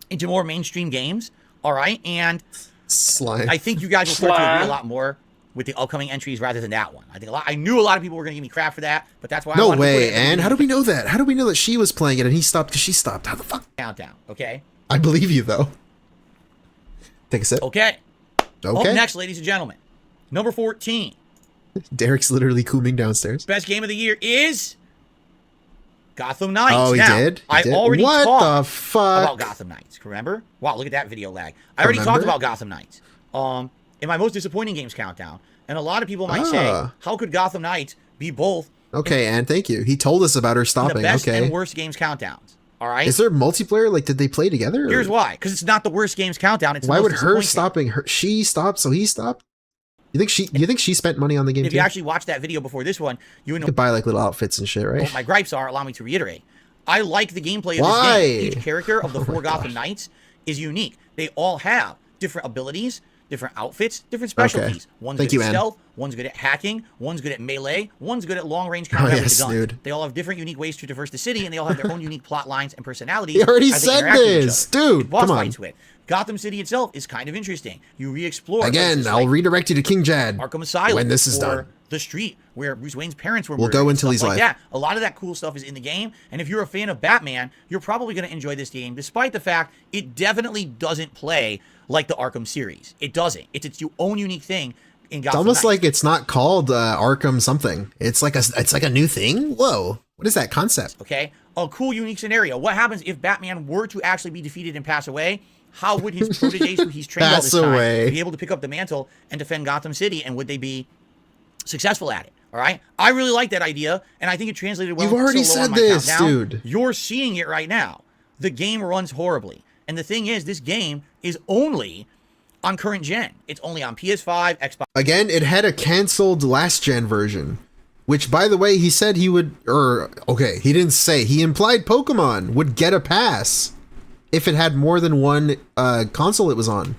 into more mainstream games. All right. And Slime. I think you guys will start to agree a Slime. lot more with the upcoming entries rather than that one. I knew a lot of people were going to give me crap for that, but that's why I No wanted to put way, it in the and how do we know that? How do we know that she was playing it and he stopped because she stopped? How the fuck? countdown. Okay. I believe you, though. Take a sip. Okay. Okay. Up next, ladies and gentlemen, number 14. Derek's literally cooming downstairs. Best game of the year is Gotham Knights. Oh, he now, did? He I did? already What talked the fuck? about Gotham Knights. Remember? Wow, look at that video lag. I already talked Remember? about Gotham Knights. In my most disappointing games countdown, and a lot of people might say, Ah. how could Gotham Knights be both Okay, and thank you. He told us about her In stopping. the best Okay. and worst games countdowns. All right. Is there multiplayer? Like, did they play together? Or? Here's why. Because it's not the worst games countdown. It's the Why most would her disappointing. stopping her? She stopped, so he stopped. You think she spent money on the game If too? you actually watched that video before this one, you would You know could buy like little outfits and shit, right? what my gripes are. Allow me to reiterate. I like the gameplay of Why? this game. Each character of the Oh my four Gotham gosh. Knights is unique. They all have different abilities, different outfits, different specialties. One's Thank good you, at Ann. stealth, one's good at hacking, one's good at melee, one's good at long-range combat yes, with the gun. dude. They all have different unique ways to traverse the city, and they all have their own unique plot lines and personalities. He already as they said interact with each this, other. dude. Boss Come on. fights with. Gotham City itself is kind of interesting. You re-explore Again, places I'll like redirect you to King Jad Arkham Asylum when this is or done. the street where Bruce Wayne's parents were We'll murdered go and until stuff he's like live. that. A lot of that cool stuff is in the game, and if you're a fan of Batman, you're probably going to enjoy this game, despite the fact it definitely doesn't play like the Arkham series. It doesn't. It's its own unique thing in Gotham It's almost Knights. like it's not called Arkham something. It's like a new thing. Whoa, what is that concept? Okay, a cool, unique scenario. What happens if Batman were to actually be defeated and pass away? How would his proteges who he's trained all this Pass time away. be able to pick up the mantle and defend Gotham City, and would they be successful at it? All right, I really like that idea, and I think it translated well. You've already so low on said my this, countdown. dude. You're seeing it right now. The game runs horribly, and the thing is, this game is only on current gen. It's only on PS5, Xbox. Again, it had a canceled last gen version, which, by the way, he said he would, he didn't say, he implied Pokemon would get a pass if it had more than one console it was on.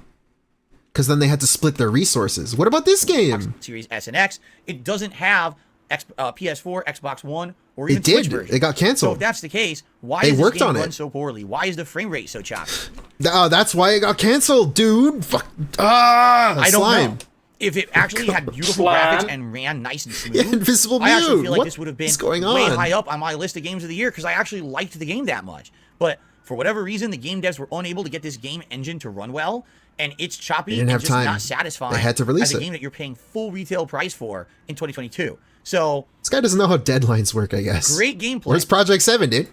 Because then they had to split their resources. What about this game? Series S and X. It doesn't have PS4, Xbox One, or even It did. Switch version. It got canceled. So if that's the case, why They does this worked game on run it. so poorly? Why is the frame rate so choppy? That's why it got canceled, dude. Fuck. I don't slime. know. If it actually had beautiful Slime. graphics and ran nice and smooth, Yeah, Invisible I actually Mute. feel like What this would have been is going way on? high up on my list of games of the year because I actually liked the game that much. But for whatever reason, the game devs were unable to get this game engine to run well, and it's choppy They didn't and have just time. not satisfying. They had to release as a it. game that you're paying full retail price for in 2022. So This guy doesn't know how deadlines work, I guess. great gameplay. Where's Project 7, dude?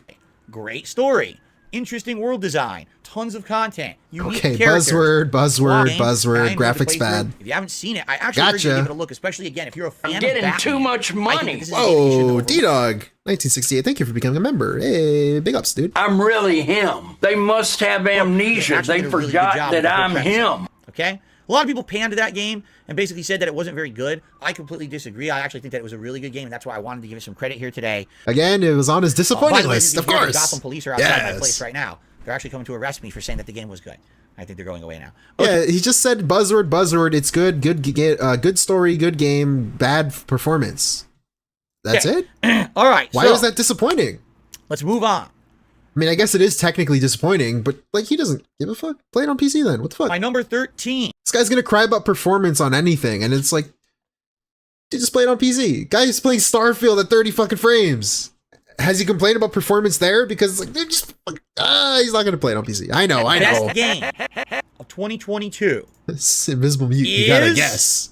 Great story, interesting world design, tons of content, unique Okay, characters. buzzword, Plot game, and I buzzword, enjoyed the graphics playthrough. bad. If you haven't seen it, I actually urge you to Gotcha. give it a look, especially again if you're a fan I'm of getting Batman. too much I think money. this is a game that you should Whoa, know. D-Dog. 1968, thank you for becoming a member. Hey, big ups, dude. I'm really him. They must have amnesia. Actually They did a really good forgot job that with the whole I'm premise. him. Okay? A lot of people panned that game and basically said that it wasn't very good. I completely disagree. I actually think that it was a really good game, and that's why I wanted to give it some credit here today. Again, it was on his By disappointing the way, list, you of can hear course. the Gotham police are outside my Yes. place right now. They're actually coming to arrest me for saying that the game was good. I think they're going away now. Yeah, he just said buzzword. It's good, good story, good game, bad performance. That's Okay. it? All right. Why so, is that disappointing? Let's move on. I mean, I guess it is technically disappointing, but like he doesn't give a fuck. Play it on PC then. What the fuck? My number 13. This guy's gonna cry about performance on anything, and it's like, dude, just play it on PC. Guy's playing Starfield at 30 fucking frames. Has he complained about performance there? Because like they're just he's not gonna play it on PC. I know. Best game of 2022. This Invisible Mute, you gotta Is- guess.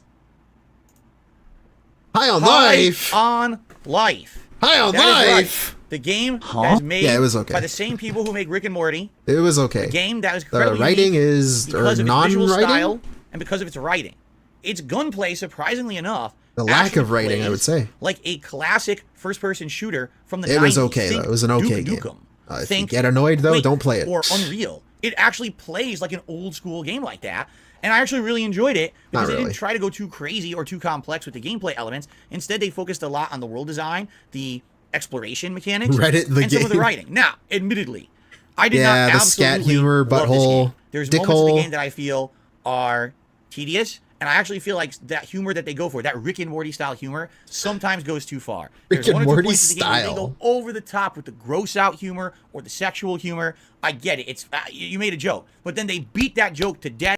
High on Life. High on Life. High on That is right. Life. The game that is made Yeah, it was okay. by the same people who make Rick and Morty. It was okay. The game that is The incredibly writing unique is because of its visual non-writing. style and because of its writing. Its gunplay, surprisingly enough, The lack actually of writing, I plays would say. like a classic first-person shooter from the 90s. It was okay, Think though. It was an okay Duke game. Nukem. If you Think get annoyed, though, Quake don't play it. Or Unreal. It actually plays like an old school game like that. And I actually really enjoyed it because they really. didn't try to go too crazy or too complex with the gameplay elements. Instead, they focused a lot on the world design, the exploration mechanics, Reddit, the and some of the game. writing. Now, admittedly, I did Yeah, not the absolutely scat humor, love this butthole, game. There's dick moments in hole. the game that I feel are tedious, and I actually feel like that humor that they go for, that Rick and Morty style humor, sometimes goes too far. There's Rick and one or two Morty points in the game where they style. go over the top with the gross out humor or the sexual humor. I get it. It's you made a joke, but then they beat that joke to death.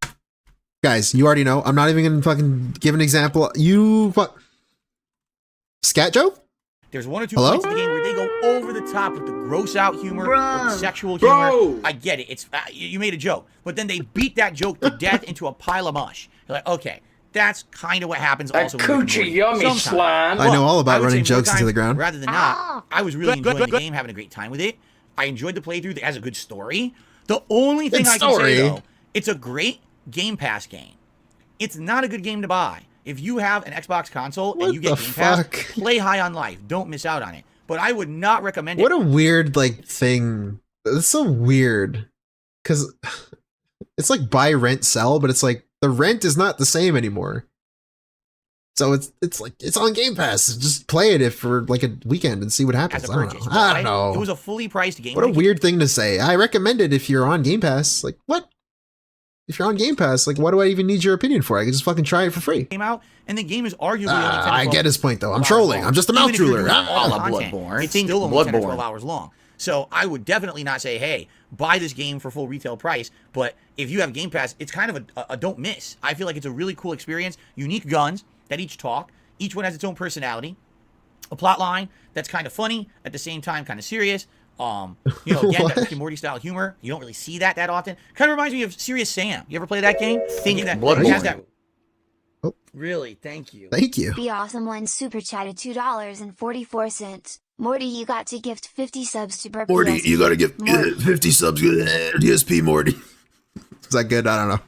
Guys, you already know. I'm not even gonna fucking give an example. You what? Scat joke? There's one or two Hello? points in the game where they go over the top with the gross out humor or the Bro. sexual humor. Bro. I get it. It's you made a joke, but then they beat that joke to death into a pile of mush. You're like, okay, that's kind of what happens. That Also, with Rick and coochie Morty. yummy Sometimes. slime. I know all about I would running say more jokes into times the ground. Rather than not, I was really enjoying the game, having a great time with it. I enjoyed the playthrough. It has a good story. The only thing Good I can say story. though, it's a great Game Pass game. It's not a good game to buy. If you have an Xbox console What and you get the Game Pass, fuck? play High on Life. Don't miss out on it. But I would not recommend it. What a weird like thing. It's so weird because it's like buy, rent, sell, but it's like the rent is not the same anymore. So it's like it's on Game Pass. Just play it for like a weekend and see what happens. As a I don't purchase. know. I don't It know. was a fully priced game. What a weird thing to say. I recommend it if you're on Game Pass. Like what? If you're on Game Pass, like what do I even need your opinion for? I can just fucking try it for free. Came out, and the game is arguably only 10 to 12 I get his point though. I'm hours trolling. long. I'm just a Even mouth if you're drooler. doing all the Bloodborne. content, it's still only 10 to 12 Bloodborne. hours long. So I would definitely not say, hey, buy this game for full retail price. But if you have Game Pass, it's kind of a don't miss. I feel like it's a really cool experience. Unique guns that each talk. Each one has its own personality. A plot line that's kind of funny, at the same time kind of serious. Again, that Rick and Morty style humor. You don't really see that often. Kind of reminds me of Serious Sam. You ever play that game? Thinking that it has that. Oh. Really, thank you. Thank you. The Awesome One super chatted $2.44. Morty, you got to gift 50 subs to Burp. Morty, DSP. you gotta give Morty. 50 subs. DSP Morty. Is that good? I don't know.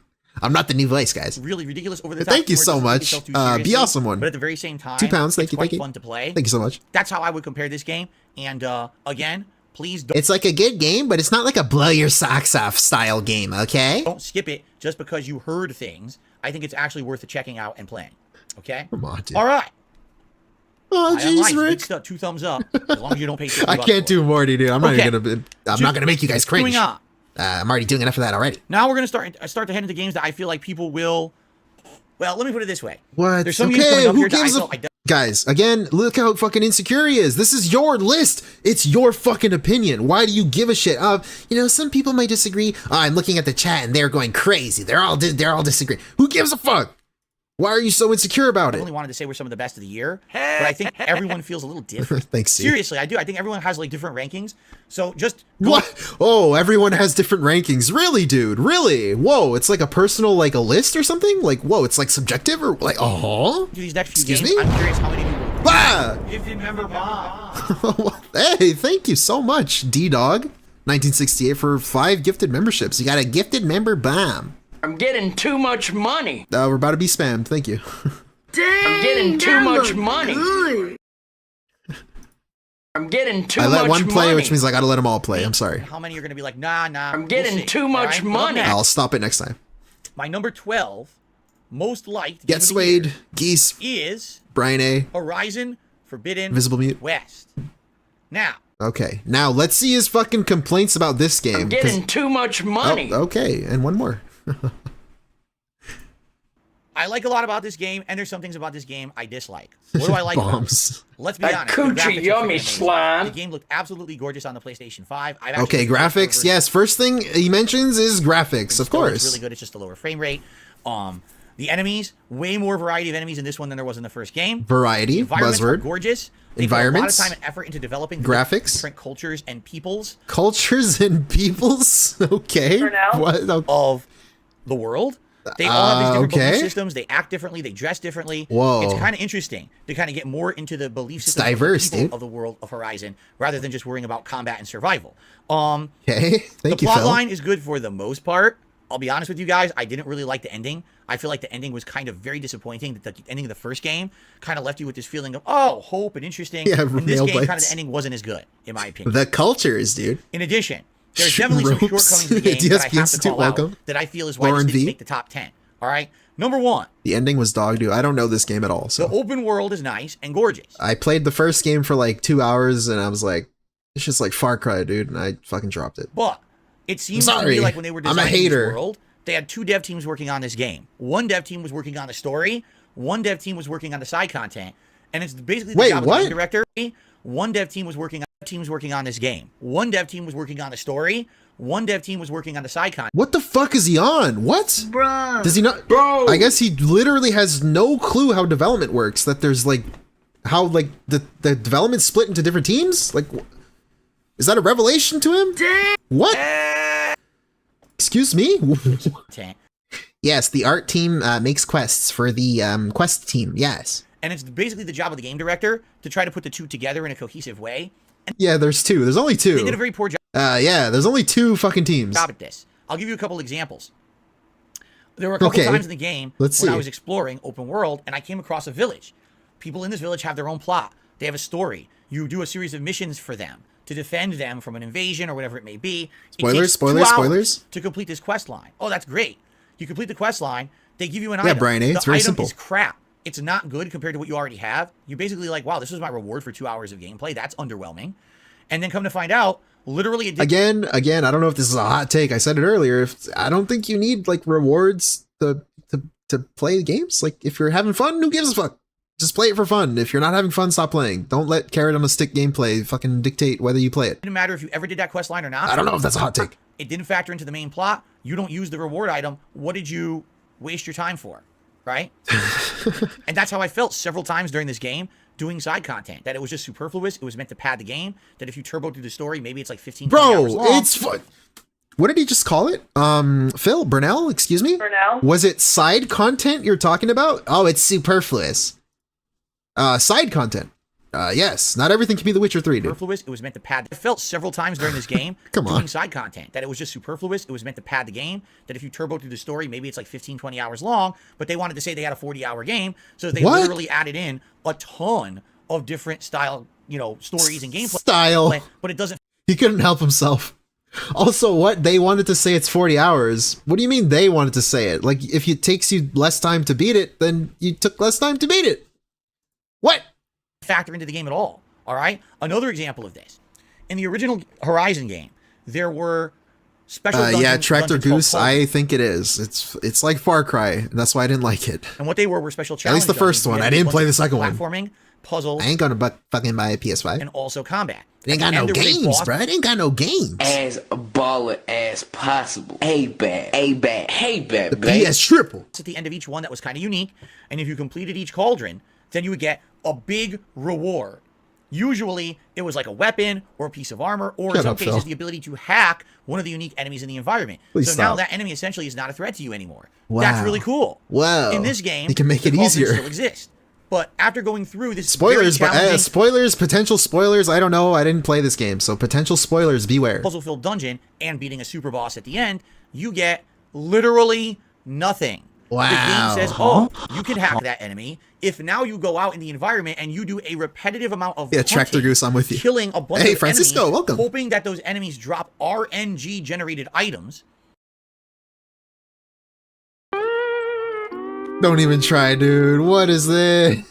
I'm not the new voice, guys. Really ridiculous, over the top. Thank you humor, so doesn't take much. itself too Be seriously, awesome one. But at the very same time, £2. Thank it's you. quite Thank you. fun to play. Thank you so much. That's how I would compare this game. And again, please don't. It's like a good game, but it's not like a blow your socks off style game, okay? Don't skip it just because you heard things. I think it's actually worth checking out and playing. Okay? Come on, dude. All right. Oh, I am jeez, Good Rick. stuff. 2 thumbs up. As long as you don't pay 50 I bucks can't for it. do Morty, dude. I'm not Okay. even gonna. I'm not gonna make you guys cringe. Moving on. I'm already doing enough of that already. Now we're gonna start to head into games that I feel like people will. Well, let me put it this way. What? There's some games Okay, coming up who here that I gives a feel I don't- guys? Again, look how fucking insecure he is. This is your list. It's your fucking opinion. Why do you give a shit? Some people might disagree. I'm looking at the chat and they're going crazy. They're all disagreeing. Who gives a fuck? Why are you so insecure about I it? only wanted to say we're some of the best of the year, but I think everyone feels a little different. Thanks, Steve. Seriously, I do. I think everyone has like different rankings. So just go- What? Oh, everyone has different rankings. Really, dude? Really? Whoa, it's like a personal, like a list or something? Like, whoa, it's like subjective or like, do these next few Excuse games. me? I'm curious how many people. Ah! If you remember Bob. Hey, thank you so much, D-Dog. 1968 for 5 gifted memberships. You got a gifted member, bam. I'm getting too much money. We're about to be spammed. Thank you. I'm getting too that much looks money. good. I'm getting too I much let one play, money. which means I gotta let them all play. I'm sorry. How many are going to be like, nah. I'm we'll getting see. too much All right? money. Up next, I'll stop it next time. my number 12 most liked game Get of the Swayed, year Geese, is Brian A, Horizon Forbidden Visible Mute. West. Now, Okay, now let's see his fucking complaints about this game. I'm 'cause- getting too much money. Oh, okay, and one more. I like a lot about this game, and there's some things about this game I dislike. What do I like about it? Bombs. Let's be That honest. the coochie graphics are yummy freaking amazing. slime. The game looked absolutely gorgeous on the PlayStation 5. I've Okay, actually played graphics. the Yes, first thing he mentions is graphics, of Still looks course. really good. It's just a lower frame rate. The enemies, way more variety of enemies in this one than there was in the first game. Variety, Environments are buzzword. gorgeous. They Environments. put a lot of time and effort into developing Graphics. different cultures and peoples Cultures and peoples. Okay. For now? What? Okay. of the world. They all have these different okay. belief systems. They act differently. They dress differently. Whoa. It's kind of interesting to kind of get more into the belief It's systems diverse, of the people dude. of the world of Horizon, rather than just worrying about combat and survival. Okay. The Thank you, plot Phil. line is good for the most part. I'll be honest with you guys. I didn't really like the ending. I feel like the ending was kind of very disappointing. The ending of the first game kind of left you with this feeling of, oh, hope and interesting. Yeah, In this nail game, kind of bites. the ending wasn't as good, in my opinion. The cultures, dude. In addition, there's definitely some Ropes. shortcomings in the game that I DSP have to Institute, call welcome. out that I feel is why Lauren this didn't V. make the top 10. All right? Number 1, The ending was dog, dude. I don't know this game at all. the So open world is nice and gorgeous. I played the first game for like 2 hours, and I was like, it's just like Far Cry, dude, and I fucking dropped it. But it seems to sorry. me like when they were I'm a designing this hater. world, they had 2 dev teams working on this game. One dev team was working on the story. One dev team was working on the side content. And it's basically the Wait, job of what? the game director. One dev team was working on this game. One dev team was working on the story. One dev team was working on the side content. What the fuck is he on? What? Bruh. Does he not? Bro. I guess he literally has no clue how development works. That there's like, how like the development split into different teams. Like, is that a revelation to him? What? Excuse me? Yes, the art team makes quests for the quest team. Yes. And it's basically the job of the game director to try to put the two together in a cohesive way. Yeah, there's 2. There's only 2. They did a very poor job Yeah, there's only 2 fucking teams. at this. I'll give you a couple examples. There were a couple Okay. times in the game Let's when see. I was exploring open world and I came across a village. People in this village have their own plot. They have a story. You do a series of missions for them to defend them from an invasion or whatever it may be. Spoilers, it takes 2 spoilers, hours spoilers. to complete this quest line. Oh, that's great. You complete the quest line. They give you an Yeah, item. Brian A, it's the very item simple. is crap. It's not good compared to what you already have. You're basically like, wow, this is my reward for 2 hours of gameplay. That's underwhelming. And then come to find out, literally, it did Again, I don't know if this is a hot take. I said it earlier. I don't think you need like rewards to play games. Like if you're having fun, who gives a fuck? Just play it for fun. If you're not having fun, stop playing. Don't let carrot on a stick gameplay fucking dictate whether you play it. didn't matter if you ever did that quest line or not. I don't know if that's a hot take. It didn't factor into the main plot. You don't use the reward item. What did you waste your time for? Right? And that's how I felt several times during this game doing side content. That it was just superfluous. It was meant to pad the game. That if you turbo through the story, maybe it's like 15 20 hours Bro, long. it's fun. What did he just call it? Phil, Burnell, excuse me? Burnell? Was it side content you're talking about? Oh, it's superfluous. Side content. Yes, not everything can be The Witcher 3, dude. Superfluous. It was meant to pad. I felt several times during this game Come on. doing side content that it was just superfluous. It was meant to pad the game. That if you turbo through the story, maybe it's like 15, 20 hours long. But they wanted to say they had a 40-hour game, so they What? literally added in a ton of different style, stories and gameplay. Style. But it doesn't He couldn't help himself. Also, what? They wanted to say it's 40 hours. What do you mean they wanted to say it? Like, if it takes you less time to beat it, then you took less time to beat it. What? factor into the game at all. All right. Another example of this: in the original Horizon game, there were special yeah, Tractor dungeons called Goose. puzzles. I think it is. It's like Far Cry, and that's why I didn't like it. And what they were special At challenges. least the first one. I didn't play the second one. Platforming, puzzles, I ain't gonna fucking buy a PS5. and also combat. It ain't At got the no end, there was a games, boss bro. It ain't got no games. As baller as possible. A-bad, A-bad, hey-bad, The baby. PS triple. at the end of each one that was kind of unique, and if you completed each cauldron, then you would get a big reward. Usually, it was like a weapon or a piece of armor, or in Shut some up, cases, Phil. the ability to hack one of the unique enemies in the environment. Please so now stop. that enemy essentially is not a threat to you anymore. Wow. That's really cool. Wow. In this game, You can make the it cauldrons easier. still exist. But after going through this Spoilers, very but challenging spoilers, potential spoilers. I don't know. I didn't play this game, so potential spoilers. Beware. puzzle-filled dungeon and beating a super boss at the end, you get literally nothing. Wow. The game says, oh, you can hack that enemy. If now you go out in the environment and you do a repetitive amount of Yeah, Tractor hunting, Goose, I'm with you. killing a bunch Hey, of Francisco, enemies, welcome. hoping that those enemies drop RNG-generated items. Don't even try, dude. What is this?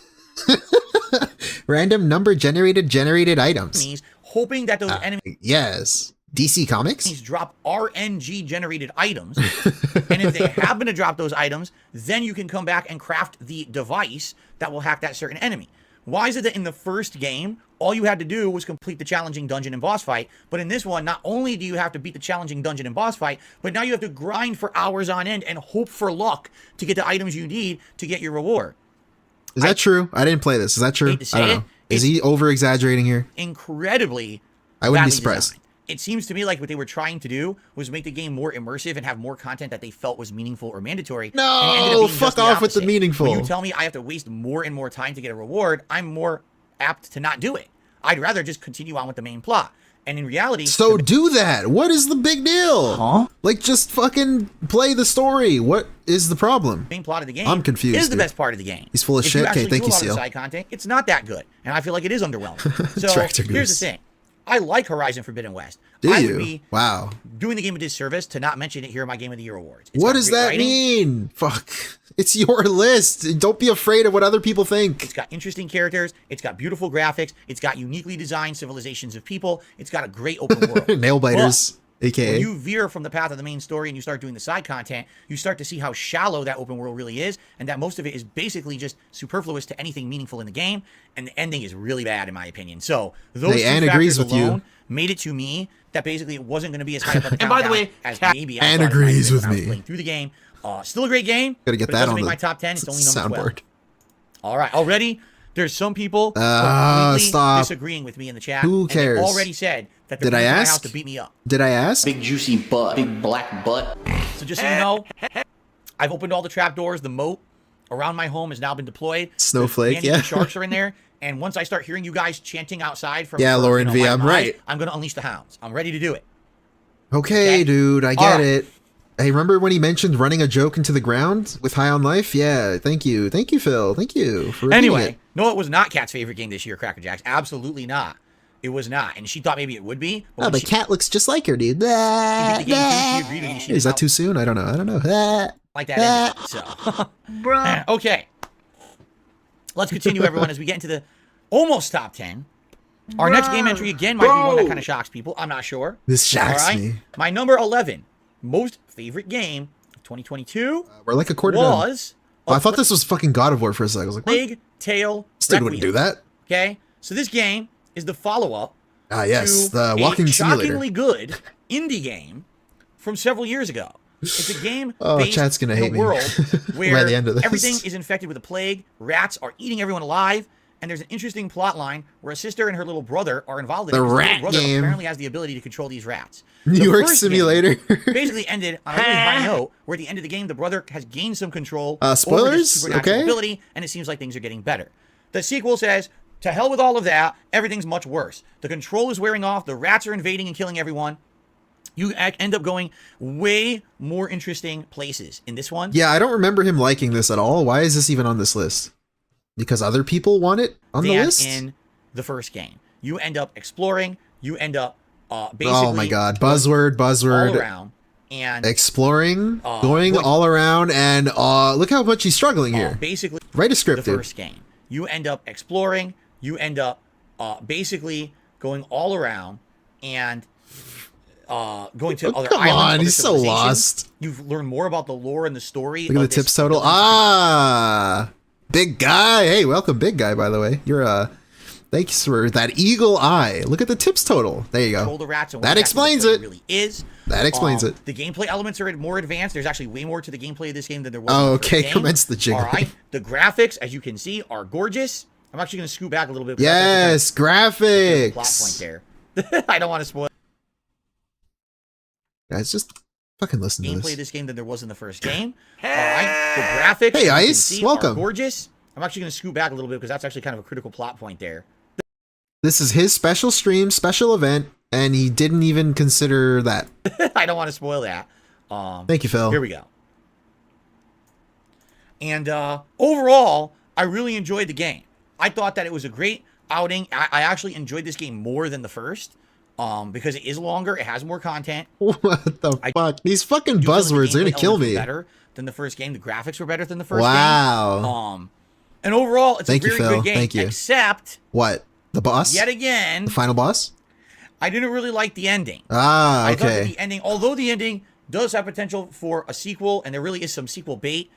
Random number generated items. Hoping that those enemies Yes. DC Comics? drop RNG generated items. And if they happen to drop those items, then you can come back and craft the device that will hack that certain enemy. Why is it that in the first game, all you had to do was complete the challenging dungeon and boss fight, but in this one, not only do you have to beat the challenging dungeon and boss fight, but now you have to grind for hours on end and hope for luck to get the items you need to get your reward. Is that true? I didn't play this. Is that true? hate to say I don't it, know. Is he over exaggerating here? Incredibly I wouldn't be badly surprised. designed. It seems to me like what they were trying to do was make the game more immersive and have more content that they felt was meaningful or mandatory. and it ended up No, being fuck just the off with the opposite. meaningful. When you tell me I have to waste more and more time to get a reward, I'm more apt to not do it. I'd rather just continue on with the main plot. And in reality, So do that. What is the big deal? Huh? Like, just fucking play the story. What is the problem? the main plot of the game I'm confused, is the dude. best part of the game. He's full of If shit. You Okay, actually thank do a you, lot of the Seal. side content, it's not that good, and I feel like it is underwhelming. So Tractor here's Goose. the thing: I like Horizon Forbidden West. Do I you? would be Wow. doing the game a disservice to not mention it here in my Game of the Year awards. It's What got does great that writing, mean? Fuck. It's your list. Don't be afraid of what other people think. It's got interesting characters. It's got beautiful graphics. It's got uniquely designed civilizations of people. It's got a great open world. Nail biters, But aka. when you veer from the path of the main story and you start doing the side content, you start to see how shallow that open world really is, and that most of it is basically just superfluous to anything meaningful in the game, and the ending is really bad in my opinion. So those Hey, two Ann factors agrees with you. alone made it to me that basically it wasn't going to be as high up on the And by the countdown way, as Cat- maybe I Ann thought it might agrees have been with when I was me. playing through the game. Still a great game. Gotta get but it that doesn't on make the my top 10. It's only number 12. soundboard. All right, already there's some people completely Stop. disagreeing with me in the chat. Who and they cares? already said that they're Did I coming to my ask? house to beat me up. Did I ask? Big juicy butt. Big black butt. So just so you know, I've opened all the trapdoors. The moat around my home has now been deployed. Snowflake, The yeah. sharks are in there. And once I start hearing you guys chanting outside from Yeah, Lauren V, my I'm mind, right. I'm going to unleash the hounds. I'm ready to do it. Okay, Okay. dude, I All get right. it. Hey, remember when he mentioned running a joke into the ground with High on Life? Yeah, thank you, Phil. Thank you for repeating Anyway, it. no, it was not Kat's favorite game this year, Cracker Jacks. Absolutely not. It was not, and she thought maybe it would be. Oh, but Cat looks just like her, dude. She agreed with me. She Is did that too soon? I don't know. like that ending, so. Okay. Let's continue, everyone, as we get into the almost top 10. Our next game entry, again, might be one that kind of shocks people. I'm not sure. This shocks me. My number 11, most favorite game of 2022 We're like a quarter was... done. Oh, I thought this was fucking God of War for a second. I was like, what? Plague Tale This dude wouldn't do that. Okay? So this game is the follow-up yes, to the walking a simulator. shockingly good indie game from several years ago. It's a game based chat's gonna in hate a me world where by the end of this. everything is infected with a plague, rats are eating everyone alive, and there's an interesting plot line where a sister and her little brother are involved in The it. because rat little brother game. apparently has the ability to control these rats. New The York first Simulator. game basically ended on a really high note, where at the end of the game, the brother has gained some control over Spoilers? his supernatural Okay. ability, and it seems like things are getting better. The sequel says, to hell with all of that, everything's much worse. The control is wearing off, the rats are invading and killing everyone. You end up going way more interesting places in this one. Yeah, I don't remember him liking this at all. Why is this even on this list? Because other people want it on the list? In the first game. You end up exploring, you end up basically... Oh my god, buzzword. all around, and exploring, going all around, and look how much he's struggling here. basically Write a script, the dude. first game. You end up exploring, you end up basically going all around and going to other come islands. on, other he's so civilizations. lost. You've learned more about the lore and the story. Look at the tips total. Big guy. Hey, welcome, big guy, by the way. You're thanks for that eagle eye. Look at the tips total. There you go. The rats and That explains it. Really is. That explains it. The gameplay elements are more advanced. There's actually way more to the gameplay of this game than there was. Oh, in the first okay. game. Commence the jiggle. All right. The graphics, as you can see, are gorgeous. I'm actually going to scoot back a little bit. Yes, graphics. Plot point there. I don't want to spoil. Guys, just fucking listen to Gameplay this. of this game than there was in the first game. All right. The graphics, Hey, as you can Ice, see, welcome. are gorgeous. I'm actually going to scoot back a little bit because that's actually kind of a critical plot point there. This is his special stream, special event, and he didn't even consider that. I don't want to spoil that. Thank you, Phil. Here we go. And overall, I really enjoyed the game. I thought that it was a great outing. I actually enjoyed this game more than the first because it is longer. It has more content. What the fuck? These fucking buzzwords are going to kill me. Better than the first game. The graphics were better than the first Wow. game. And overall, it's Thank a you, very Phil. good game. Thank you. Except, What? The boss? yet again, The final boss? I didn't really like the ending. Ah, I thought that okay. the ending, although the ending does have potential for a sequel, and there really is some sequel bait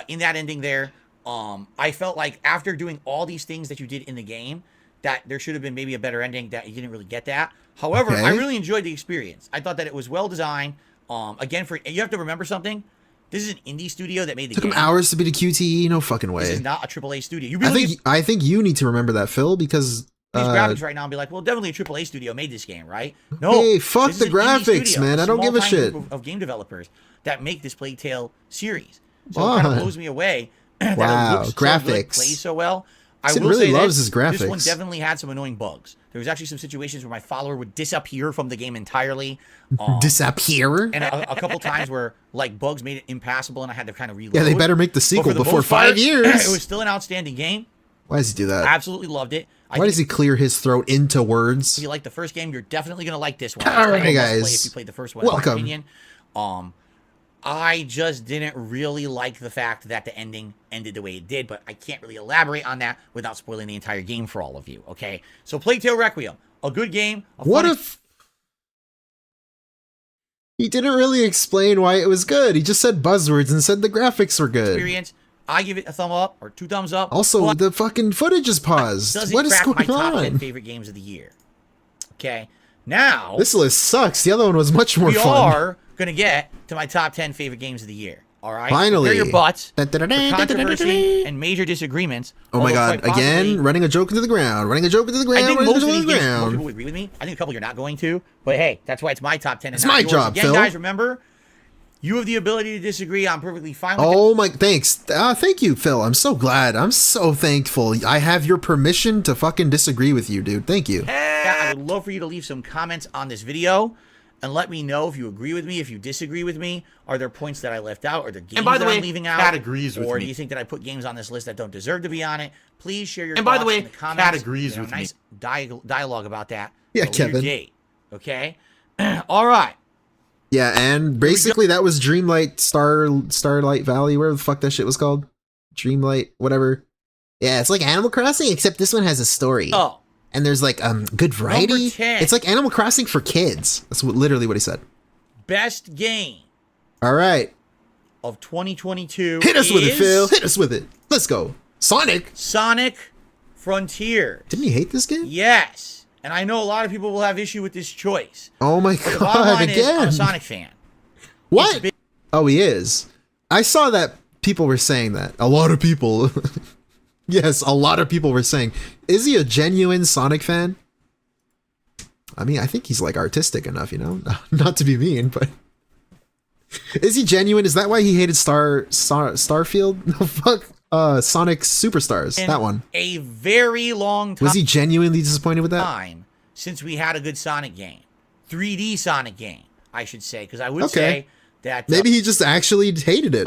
in that ending there, I felt like after doing all these things that you did in the game, that there should have been maybe a better ending, that you didn't really get that. However, Okay. I really enjoyed the experience. I thought that it was well designed. Again, you have to remember something. This is an indie studio that made the Took game. him hours to beat a QTE. No fucking This way. is not a AAA studio. You I really think you need to remember that, Phil, because these graphics right now and be like, well, definitely a AAA studio made this game, right? No. Hey, fuck this the is an indie graphics, studio, man. I don't give a small-time shit. group of game developers that make this Plague Tale series. So it kind of Wow. blows me away that Wow, it looks graphics. so good, plays so well. I Sid will really say loves this, his graphics. This one definitely had some annoying bugs. There was actually some situations where my follower would disappear from the game entirely. Disappear? And a couple times where like bugs made it impassable and I had to kind of reload. Yeah, they better make the But sequel for the before most part, 5 years. It was still an outstanding game. Why does he do that? Absolutely loved it. Why does he clear his throat into words? If you like the first game, you're definitely gonna like this one. All right, It's a must-play guys. If you played the first one, in Welcome. my opinion. I just didn't really like the fact that the ending ended the way it did, but I can't really elaborate on that without spoiling the entire game for all of you. Okay, so Plague Tale Requiem, a good game. What if he didn't really explain why it was good? He just said buzzwords and said the graphics were good. experience? I give it a thumb up or 2 thumbs up. Also, but the fucking footage is paused. does it What is crack my going top 10 on? favorite games of the year? Okay, now This list sucks. The other one was much more we fun. are gonna get to my top 10 favorite games of the year. All right, Finally. prepare your butts for Da-da-da-da, controversy da-da-da-da. and major disagreements. Oh my although god, quite again, possibly- running a joke into the ground, running a joke into the I ground, think running a most joke of into these the games, most ground. people would agree with me. I think a couple you're not going to, but hey, that's why it's my top 10. And It's not my yours. job, Again, Phil. guys, remember, you have the ability to disagree. I'm perfectly fine with it. Oh my, thanks. Thank you, Phil. I'm so glad. I'm so thankful. I have your permission to fucking disagree with you, dude. Thank you. Yeah, I would love for you to leave some comments on this video. and let me know if you agree with me, if you disagree with me. Are there points that I left out? Are there games by the that way, I'm leaving out? Cat agrees with or me. do you think that I put games on this list that don't deserve to be on it? Please share your And thoughts by the way, in the comments. Cat agrees with nice dialogue about that. Yeah, at a later Kevin. Date, okay? All right. Yeah, and basically that was Dreamlight Starlight Valley, whatever the fuck that shit was called. Dreamlight, whatever. Yeah, it's like Animal Crossing, except this one has a story. Oh. And there's like good variety. Number 10. It's like Animal Crossing for kids. That's literally what he said. Best game All right. of 2022 Hit us with it, is Phil. Hit us with it. Let's go. Sonic Frontier. Didn't he hate this game? Yes. And I know a lot of people will have issue with this choice. Oh my But the bottom god, line is, again. I'm a Sonic fan. What? Oh, he is. I saw that people were saying that. A lot of people. Yes, a lot of people were saying, is he a genuine Sonic fan? I mean, I think he's like artistic enough, you know? Not to be mean, but is he genuine? Is that why he hated Starfield? No, fuck. Sonic Superstars. That one. A very long time. Was he genuinely disappointed with that? Time since we had a good Sonic game. 3D Sonic game, I should say. Because I would say that... Maybe he just actually hated it.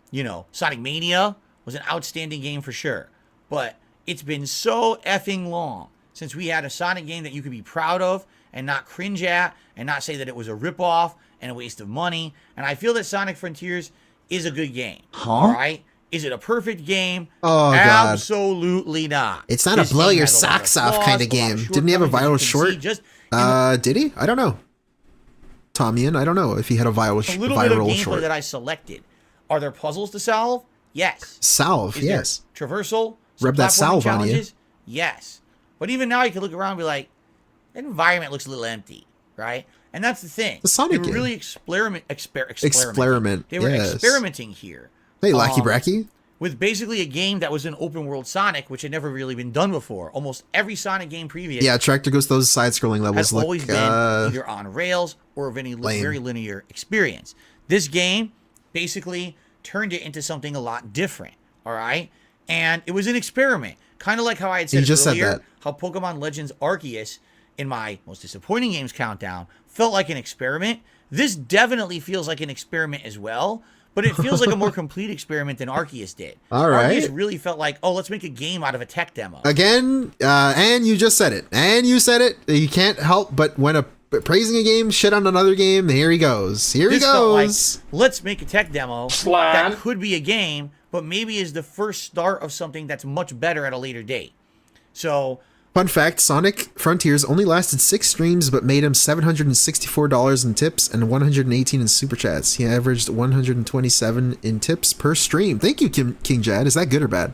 You know, Sonic Mania was an outstanding game for sure. But it's been so effing long since we had a Sonic game that you could be proud of and not cringe at and not say that it was a ripoff and a waste of money. And I feel that Sonic Frontiers is a good game. All right? Is it a perfect game? Oh, God. Absolutely not. It's not This a blow game your has a lot of socks off flaws, kind of a lot game. Didn't he have a shortcomings, viral as you can see. short? Did he? I don't know. Tommyan, I don't know if he had a A little bit of viral gameplay short. that I selected. Are there puzzles to solve? Yes. Salve, Is there yes. traversal? Rub that platforming salve on you. challenges? Yes. But even now, you can look around and be like, that environment looks a little empty, right? And that's the thing. The Sonic they were game. really Experiment, They were yes. experimenting here. Hey, Lackey Bracky. With basically a game that was an open world Sonic, which had never really been done before. Almost every Sonic game previous Yeah, Tractor Ghost, those side-scrolling levels has look always been either on rails or of any lame. very linear experience. This game basically turned it into something a lot different, all right? And it was an experiment, kind of like how I had said You just said earlier, that. how Pokemon Legends Arceus in my most disappointing games countdown felt like an experiment. This definitely feels like an experiment as well, but it feels like a more complete experiment than Arceus did. All right. Arceus really felt like, oh, let's make a game out of a tech demo. Again, and you just said it. And you said it. You can't help but when praising a game, shit on another game, here he goes. Here This he felt like, goes. let's make a tech demo Slime. that could be a game, but maybe is the first start of something that's much better at a later date. So, Fun fact, Sonic Frontiers only lasted 6 streams, but made him $764 in tips and 118 in super chats. He averaged 127 in tips per stream. Thank you, King Jad. Is that good or bad?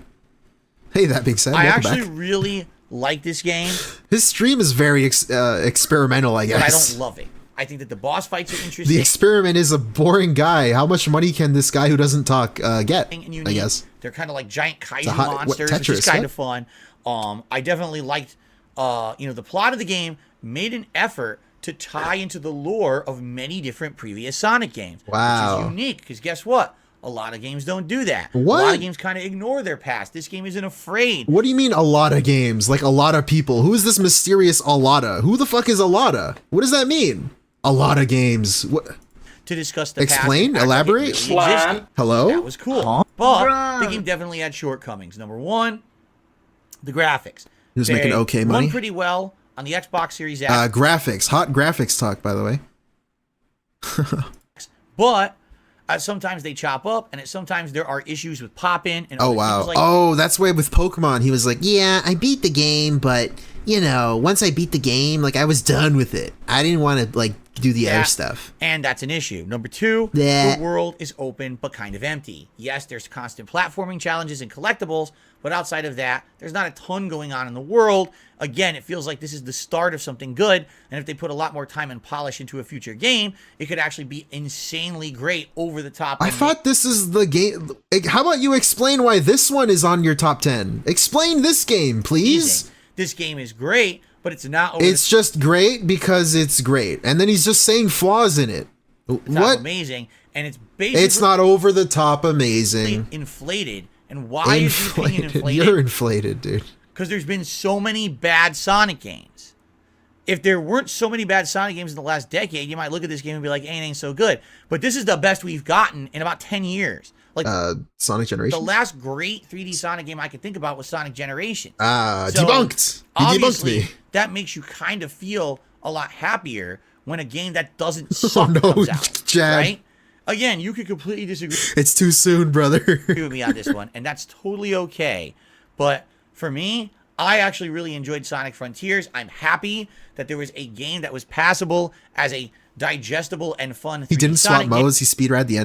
Hey, that being said, I welcome actually back. really like this game, His stream is very experimental, I but I guess. don't love it. I think that the boss fights are interesting. The experiment is a boring guy. How much money can this guy who doesn't talk get? and I guess. They're kind of like giant kaiju It's a hot- monsters, what, which is Tetris, kind what? of fun. I definitely liked, the plot of the game made an effort to tie into the lore of many different previous Sonic games. Wow. Which is unique, because guess what? A lot of games don't do that. What? A lot of games kind of ignore their past. This game isn't afraid. What do you mean a lot of games? Like a lot of people? Who is this mysterious Alada? Who the fuck is Alada? What does that mean? A lot of games. What? To discuss the Explain? past. Elaborate? It really existed. Hello? That was cool. But Bruh. the game definitely had shortcomings. Number one, the graphics. He was making okay run money. pretty well on the Xbox Series X. Graphics. Hot graphics talk, by the way. But sometimes they chop up, and sometimes there are issues with pop-in. And Oh, other wow. things like Oh, that's why with Pokemon, he was like, yeah, I beat the game, but, you know, once I beat the game, like, I was done with it. I didn't want to, like, do the other that, stuff. And that's an issue. Number two, Bleh. the world is open but kind of empty. Yes, there's constant platforming challenges and collectibles, but outside of that, there's not a ton going on in the world. Again, it feels like this is the start of something good, and if they put a lot more time and polish into a future game, it could actually be insanely great, over the top. I thought this is the game. How about you explain why this one is on your top 10? Explain this game, please. Amazing. This game is great, but it's not over It's just great because it's great. And then he's just saying flaws in it. the top What? amazing, and it's basically It's not over the top amazing. inflated. And why is the opinion inflated? You're inflated, dude. Because there's been so many bad Sonic games. if there weren't so many bad Sonic games in the last decade, you might look at this game and be like, ain't so good. But this is the best we've gotten in about 10 years. Like Sonic Generations? The last great 3D Sonic game I could think about was Sonic Generations. Debunked. You debunked me. That makes you kind of feel a lot happier when a game that doesn't suck comes out. Chad. Right? Again, you could completely disagree. It's too soon, brother. With me on this one, and that's totally okay. But for me, I actually really enjoyed Sonic Frontiers. I'm happy that there was a game that was passable as a digestible and fun. He didn't swap Sonic modes. He speed ran the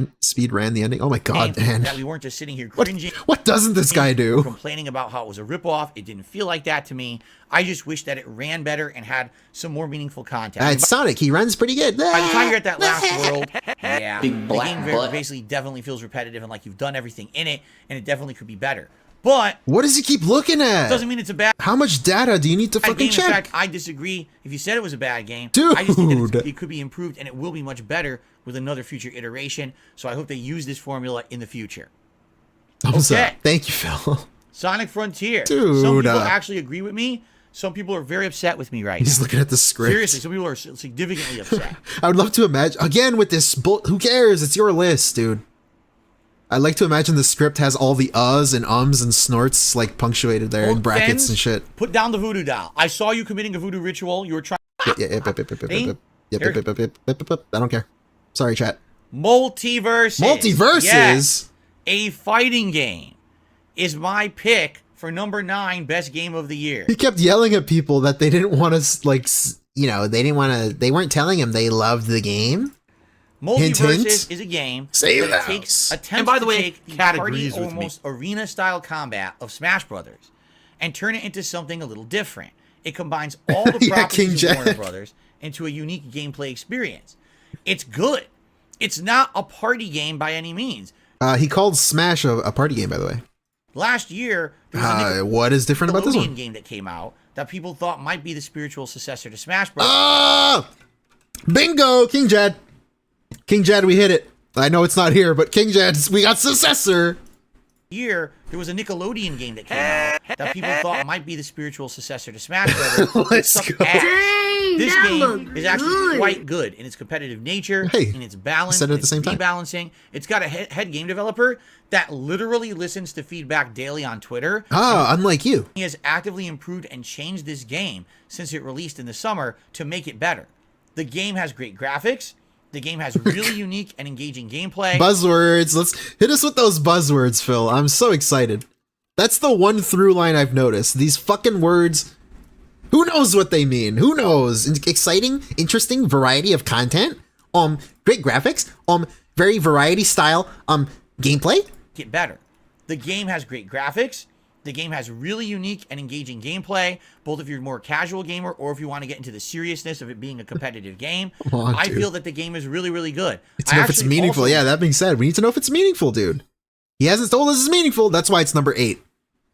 ending. Oh my god, man! That we weren't just sitting here cringing. What doesn't this guy do? Complaining about how it was a ripoff. It didn't feel like that to me. I just wish that it ran better and had some more meaningful content. It's Sonic. He runs pretty good. By the time you're at that last world, yeah, Big black the game butt. basically definitely feels repetitive and like you've done everything in it, and it definitely could be better. But what does he keep looking at? Doesn't mean it's a bad. How much data do you need to fucking game. check? In fact, I disagree. If you said it was a bad game, dude, I just think that it could be improved, and it will be much better with another future iteration. So I hope they use this formula in the future. Thumbs up. Thank you, Phil. Sonic Frontier. Dude, some people actually agree with me. Some people are very upset with me right now. He's looking at the script. Seriously, some people are significantly upset. I would love to imagine again with this. Who cares? It's your list, dude. I'd like to imagine the script has all the uhs and ums and snorts like punctuated there in brackets and shit. Put down the voodoo doll. I saw you committing a voodoo ritual. You were trying. I don't care. Sorry, chat. Multiverses. Multiverses. Yes. A fighting game is my pick for number 9 best game of the year. He kept yelling at people that they didn't want to like, you know, they weren't telling him they loved the game. Multiverses is a game that takes attempts and by the way, to take the Cat party agrees with me. almost arena style combat of Smash Brothers and turn it into something a little different. It combines all the properties of Warner Brothers into a unique gameplay experience. It's good. It's not a party game by any means. He called Smash a party game, by the way. Last year, there was a what is different about this one? game that came out that people thought might be the spiritual successor to Smash Bros. Bingo! King Jad. King Jad, we hit it. I know it's not here, but King Jad, we got successor. There was a Nickelodeon game that came out that people thought might be the spiritual successor to Smash Bros. Let's go. This game is actually quite good in its competitive nature, in its balance, said it at the same time. rebalancing. It's got a head game developer that literally listens to feedback daily on Twitter. Unlike you. He has actively improved and changed this game since it released in the summer to make it better. The game has great graphics. The game has really unique and engaging gameplay. Buzzwords. Let's hit us with those buzzwords, Phil. I'm so excited. That's the one through line I've noticed. These fucking words. Who knows what they mean? Who knows? Exciting, interesting variety of content. Great graphics. Very variety style. Gameplay. Get better. The game has great graphics. The game has really unique and engaging gameplay, both if you're a more casual gamer or if you want to get into the seriousness of it being a competitive game. I feel that the game is really, really good. We need to know if it's meaningful. Yeah, that being said, we need to know if it's meaningful, dude. He hasn't told us it's meaningful. That's why it's number 8.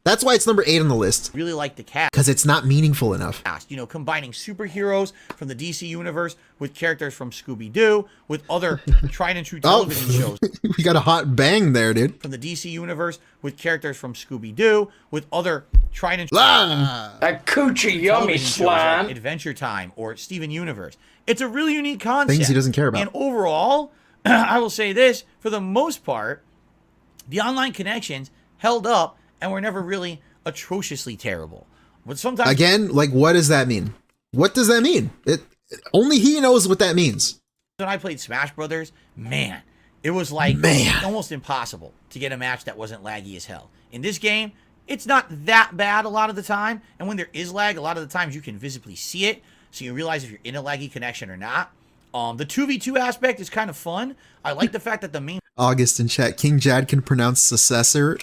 That's why it's number 8 on the list. Really like the cast. Because it's not meaningful enough. You know, combining superheroes from the DC universe with characters from Scooby-Doo, with other tried and true television shows. We got a hot bang there, dude. From the DC universe with characters from Scooby-Doo, with other tried and true that coochie yummy slime. Like Adventure Time or Steven Universe. It's a really unique concept. Things he doesn't care about. And overall, I will say this, for the most part, the online connections held up and were never really atrociously terrible. But sometimes again, like, what does that mean? What does that mean? Only he knows what that means. When I played Smash Brothers, man, it was like almost impossible to get a match that wasn't laggy as hell. In this game, it's not that bad a lot of the time, and when there is lag, a lot of the times you can visibly see it, so you realize if you're in a laggy connection or not. The 2v2 aspect is kind of fun. I like the fact that the main August in chat, King Jad can pronounce successor,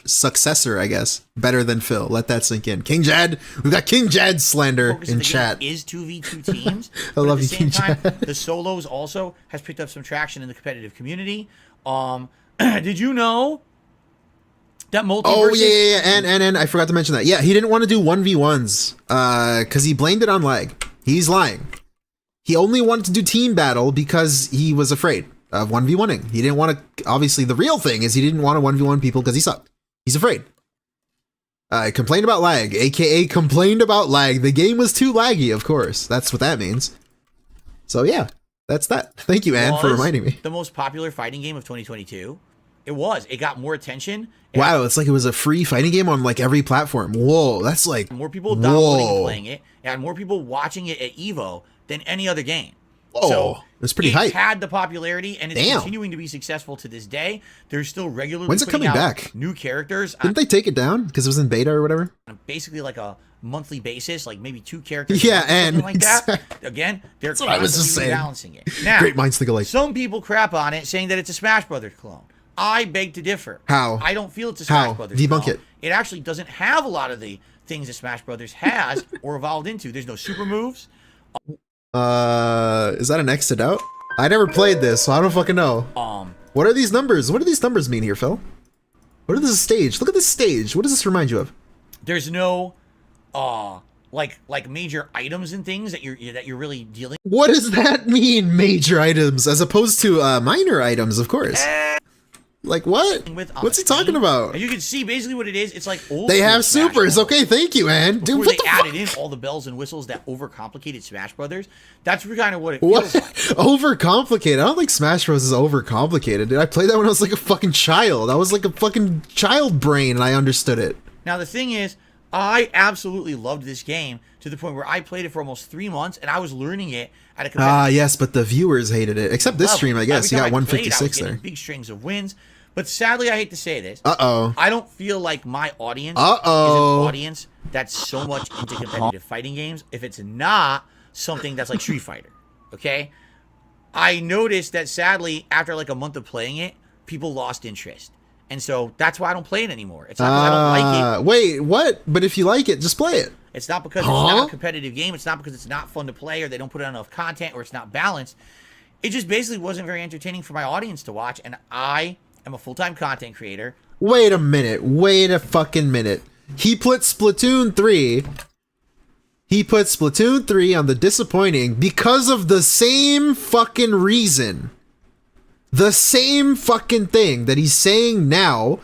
I guess, better than Phil. Let that sink in. King Jad, we've got King Jad slander in chat. Is 2v2 teams. I love you, King Jad. The solos also has picked up some traction in the competitive community. Did you know that multiverse? Oh yeah, and I forgot to mention that. Yeah, he didn't want to do 1v1s because he blamed it on lag. He's lying. He only wanted to do team battle because he was afraid of 1v1ing. He didn't want to, obviously the real thing is he didn't want to 1v1 people because he sucked. He's afraid. I complained about lag, aka complained about lag. The game was too laggy, of course. That's what that means. So yeah, that's that. Thank you, Ann, for reminding me. The most popular fighting game of 2022. It was. It got more attention. Wow, it's like it was a free fighting game on like every platform. Whoa, that's like more people downloading and playing it, and more people watching it at Evo than any other game. Whoa, so it's pretty hype. It had the popularity, and it's continuing to be successful to this day. There's still regularly When's it coming back? New characters. Didn't they take it down because it was in beta or whatever? Basically, like a monthly basis, like maybe 2 characters. Yeah, and like that. Again, they're constantly balancing it. Now, great minds think alike. Some people crap on it, saying that it's a Smash Brothers clone. I beg to differ. How? I don't feel it's a Smash Brothers Debunk clone. it. It actually doesn't have a lot of the things that Smash Brothers has or evolved into. There's no super moves. Is that an X'd out? I never played this, so I don't fucking know. What are these numbers? What do these numbers mean here, Phil? What is this stage? Look at this stage. What does this remind you of? There's no, like major items and things that you're really dealing. What does that mean, major items, as opposed to minor items, of course? Like what? What's he talking about? As you can see, basically what it is, it's like old. They have supers. Okay, thank you, Ann. Dude, Before what they added in all the bells and whistles that overcomplicated Smash Brothers. That's kind of what it What? feels like. Overcomplicated? I don't think Smash Bros is overcomplicated. Dude, I played that when I was like a fucking child. I was like a fucking child brain, and I understood it. Now the thing is, I absolutely loved this game to the point where I played it for almost 3 months, and I was learning it at a competitive yes, but the viewers hated it. Except this level. stream, I guess. You Every got time I played, 156 I was there. getting big strings of wins. But sadly, I hate to say this. Uh-oh. I don't feel like my audience is an audience that's so much into competitive fighting games if it's not something that's like Street Fighter. Okay? I noticed that sadly, after like a month of playing it, people lost interest. And so that's why I don't play it anymore. It's not because I don't like it. Wait, what? But if you like it, just play it. It's not because it's not a competitive game. It's not because it's not fun to play or they don't put out enough content or it's not balanced. It just basically wasn't very entertaining for my audience to watch. And I am a full-time content creator. Wait a minute. Wait a fucking minute. He put Splatoon 3. He put Splatoon 3 on the disappointing because of the same fucking reason. The same fucking thing that he's saying now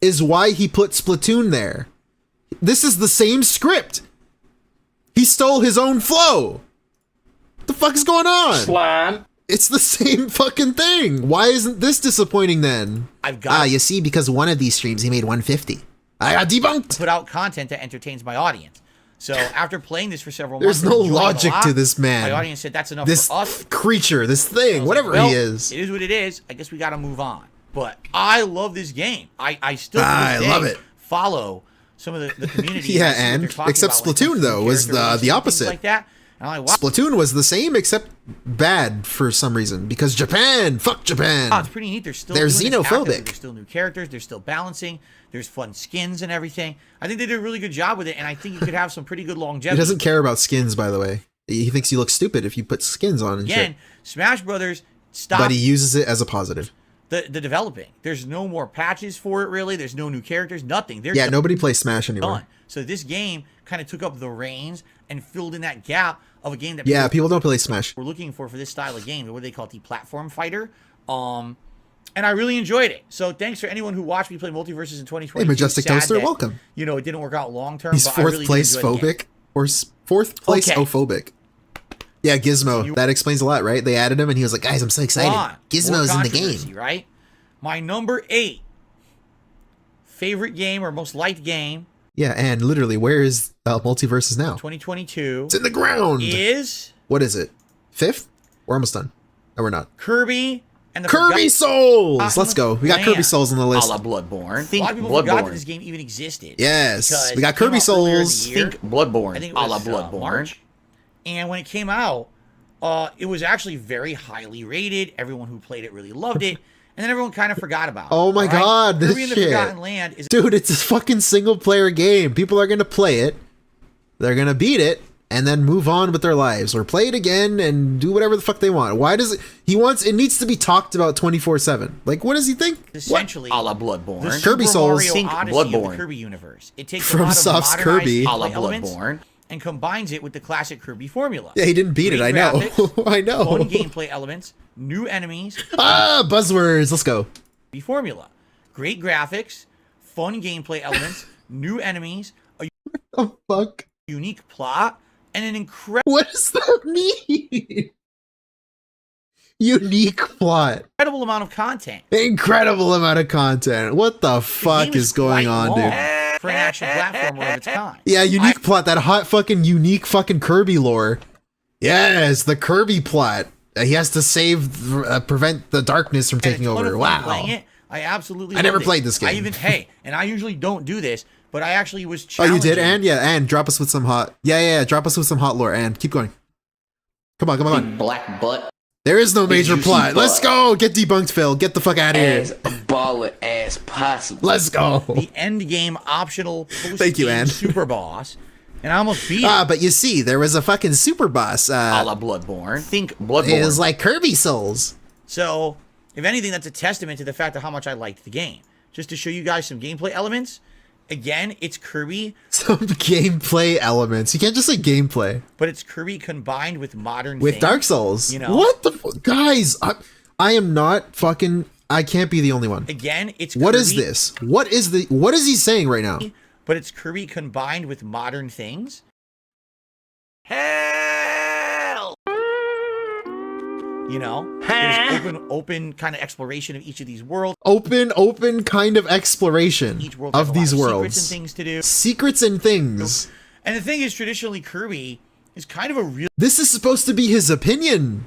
is why he put Splatoon there. This is the same script. He stole his own flow. What the fuck is going on? Slime. It's the same fucking thing. Why isn't this disappointing then? I've got you see, because one of these streams he made 150. I got debunked. Put out content that entertains my audience. So after playing this for several There's months, no enjoying it a logic lot, to this man. My audience said that's enough This for us. creature, this thing, whatever Like, well, he is. It is what it is. I guess we got to move on. But I love this game. I still I love it. Follow some of the community. Yeah, and except Splatoon though was the opposite. Like that. And I'm like, wow. Splatoon was the same except bad for some reason because Japan, fuck Japan. Oh, it's pretty neat. They're doing this xenophobic. actively. There's still new characters. They're still balancing. There's fun skins and everything. I think they did a really good job with it, and I think you could have some pretty good longevity. He doesn't care about skins, by the way. He thinks you look stupid if you put skins on and Again, shit. Smash Brothers stopped. But he uses it as a positive. The developing. There's no more patches for it, really. There's no new characters, nothing. They're Yeah, nobody plays Smash anymore. done. So this game kind of took up the reins and filled in that gap of a game that people don't play Smash. we're looking for this style of game. What do they call it? The platform fighter. And I really enjoyed it. So thanks for anyone who watched me play Multiverses in 2020. Hey, Majestic Sad Toaster, that, welcome. You know, it didn't work out long term. He's but I fourth really did place enjoy the game. phobic or fourth place ophobic. Yeah, Gizmo. That explains a lot, right? They added him and he was like, guys, I'm so excited. Come on. Gizmo's More in the game. controversy, Right? My number 8 favorite game or most liked game. Yeah, and literally, where is Multiverses now? 2022. It's in the ground. Is What is it? 5th? We're almost done. No, we're not. Kirby and the Kirby Souls! Let's go. We got Land. Kirby Souls on the list. A la Bloodborne. A lot of people forgot that this game even existed. Yes. Because We got it came Kirby out earlier in the Souls. year. Think Bloodborne. I think it A was la Bloodborne. March. And when it came out, it was actually very highly rated. Everyone who played it really loved it. And then everyone kind of forgot about it. Oh my god, this Kirby and the shit. Forgotten Land is Dude, it's a fucking single player game. People are going to play it. They're going to beat it and then move on with their lives or play it again and do whatever the fuck they want. Why does it it needs to be talked about 24/7. Like what does he think? essentially A la Bloodborne. the Kirby Super Souls. Mario Think Odyssey of the Bloodborne. Kirby universe. It takes From a lot Soft's of modernized Kirby. A la gameplay elements Bloodborne. and combines it with the classic Kirby formula. Yeah, he didn't beat it. Great I know. graphics, I know. Fun gameplay elements, new enemies, Buzzwords. Let's go. formula. Great graphics, fun gameplay elements, new enemies, a The fuck? unique plot, and an incredible What does that mean? Unique plot. amount of content. Incredible amount of content. What the fuck game is going quite on, long dude? for an action platformer of its kind. Yeah, unique plot. That hot fucking unique fucking Kirby lore. Yes, the Kirby plot. He has to save, prevent the darkness from taking over. Wow. Playing it, I absolutely. I never loved it. played this game. I even and I usually don't do this, but I actually was. Oh, you did, challenging- and yeah, and drop us with some hot. Yeah. Drop us with some hot lore, and keep going. Come on. Black butt. There is no major juicy plot. butt. Let's go. Get debunked, Phil. Get the fuck out of here. As baller as possible. Let's go. The end game optional Thank you, post-game Ann. super boss, and I almost beat it. But you see, there was a fucking super boss. A la Bloodborne. Think Bloodborne. It was like Kirby Souls. So, if anything, that's a testament to the fact of how much I liked the game. Just to show you guys some gameplay elements. Again, it's Kirby, Some gameplay elements. You can't just say gameplay. but it's Kirby combined with modern With things. Dark Souls. You know? What the guys? I am not fucking. I can't be the only one. Again, it's What Kirby, is this? What is he saying right now? But it's Kirby combined with modern things. Hell! You know? There's open kind of exploration of each of these worlds. Open kind of exploration Each world has of a lot these of worlds. secrets and things to do. Secrets and things. And the thing is, traditionally, Kirby is kind of a really This is supposed to be his opinion.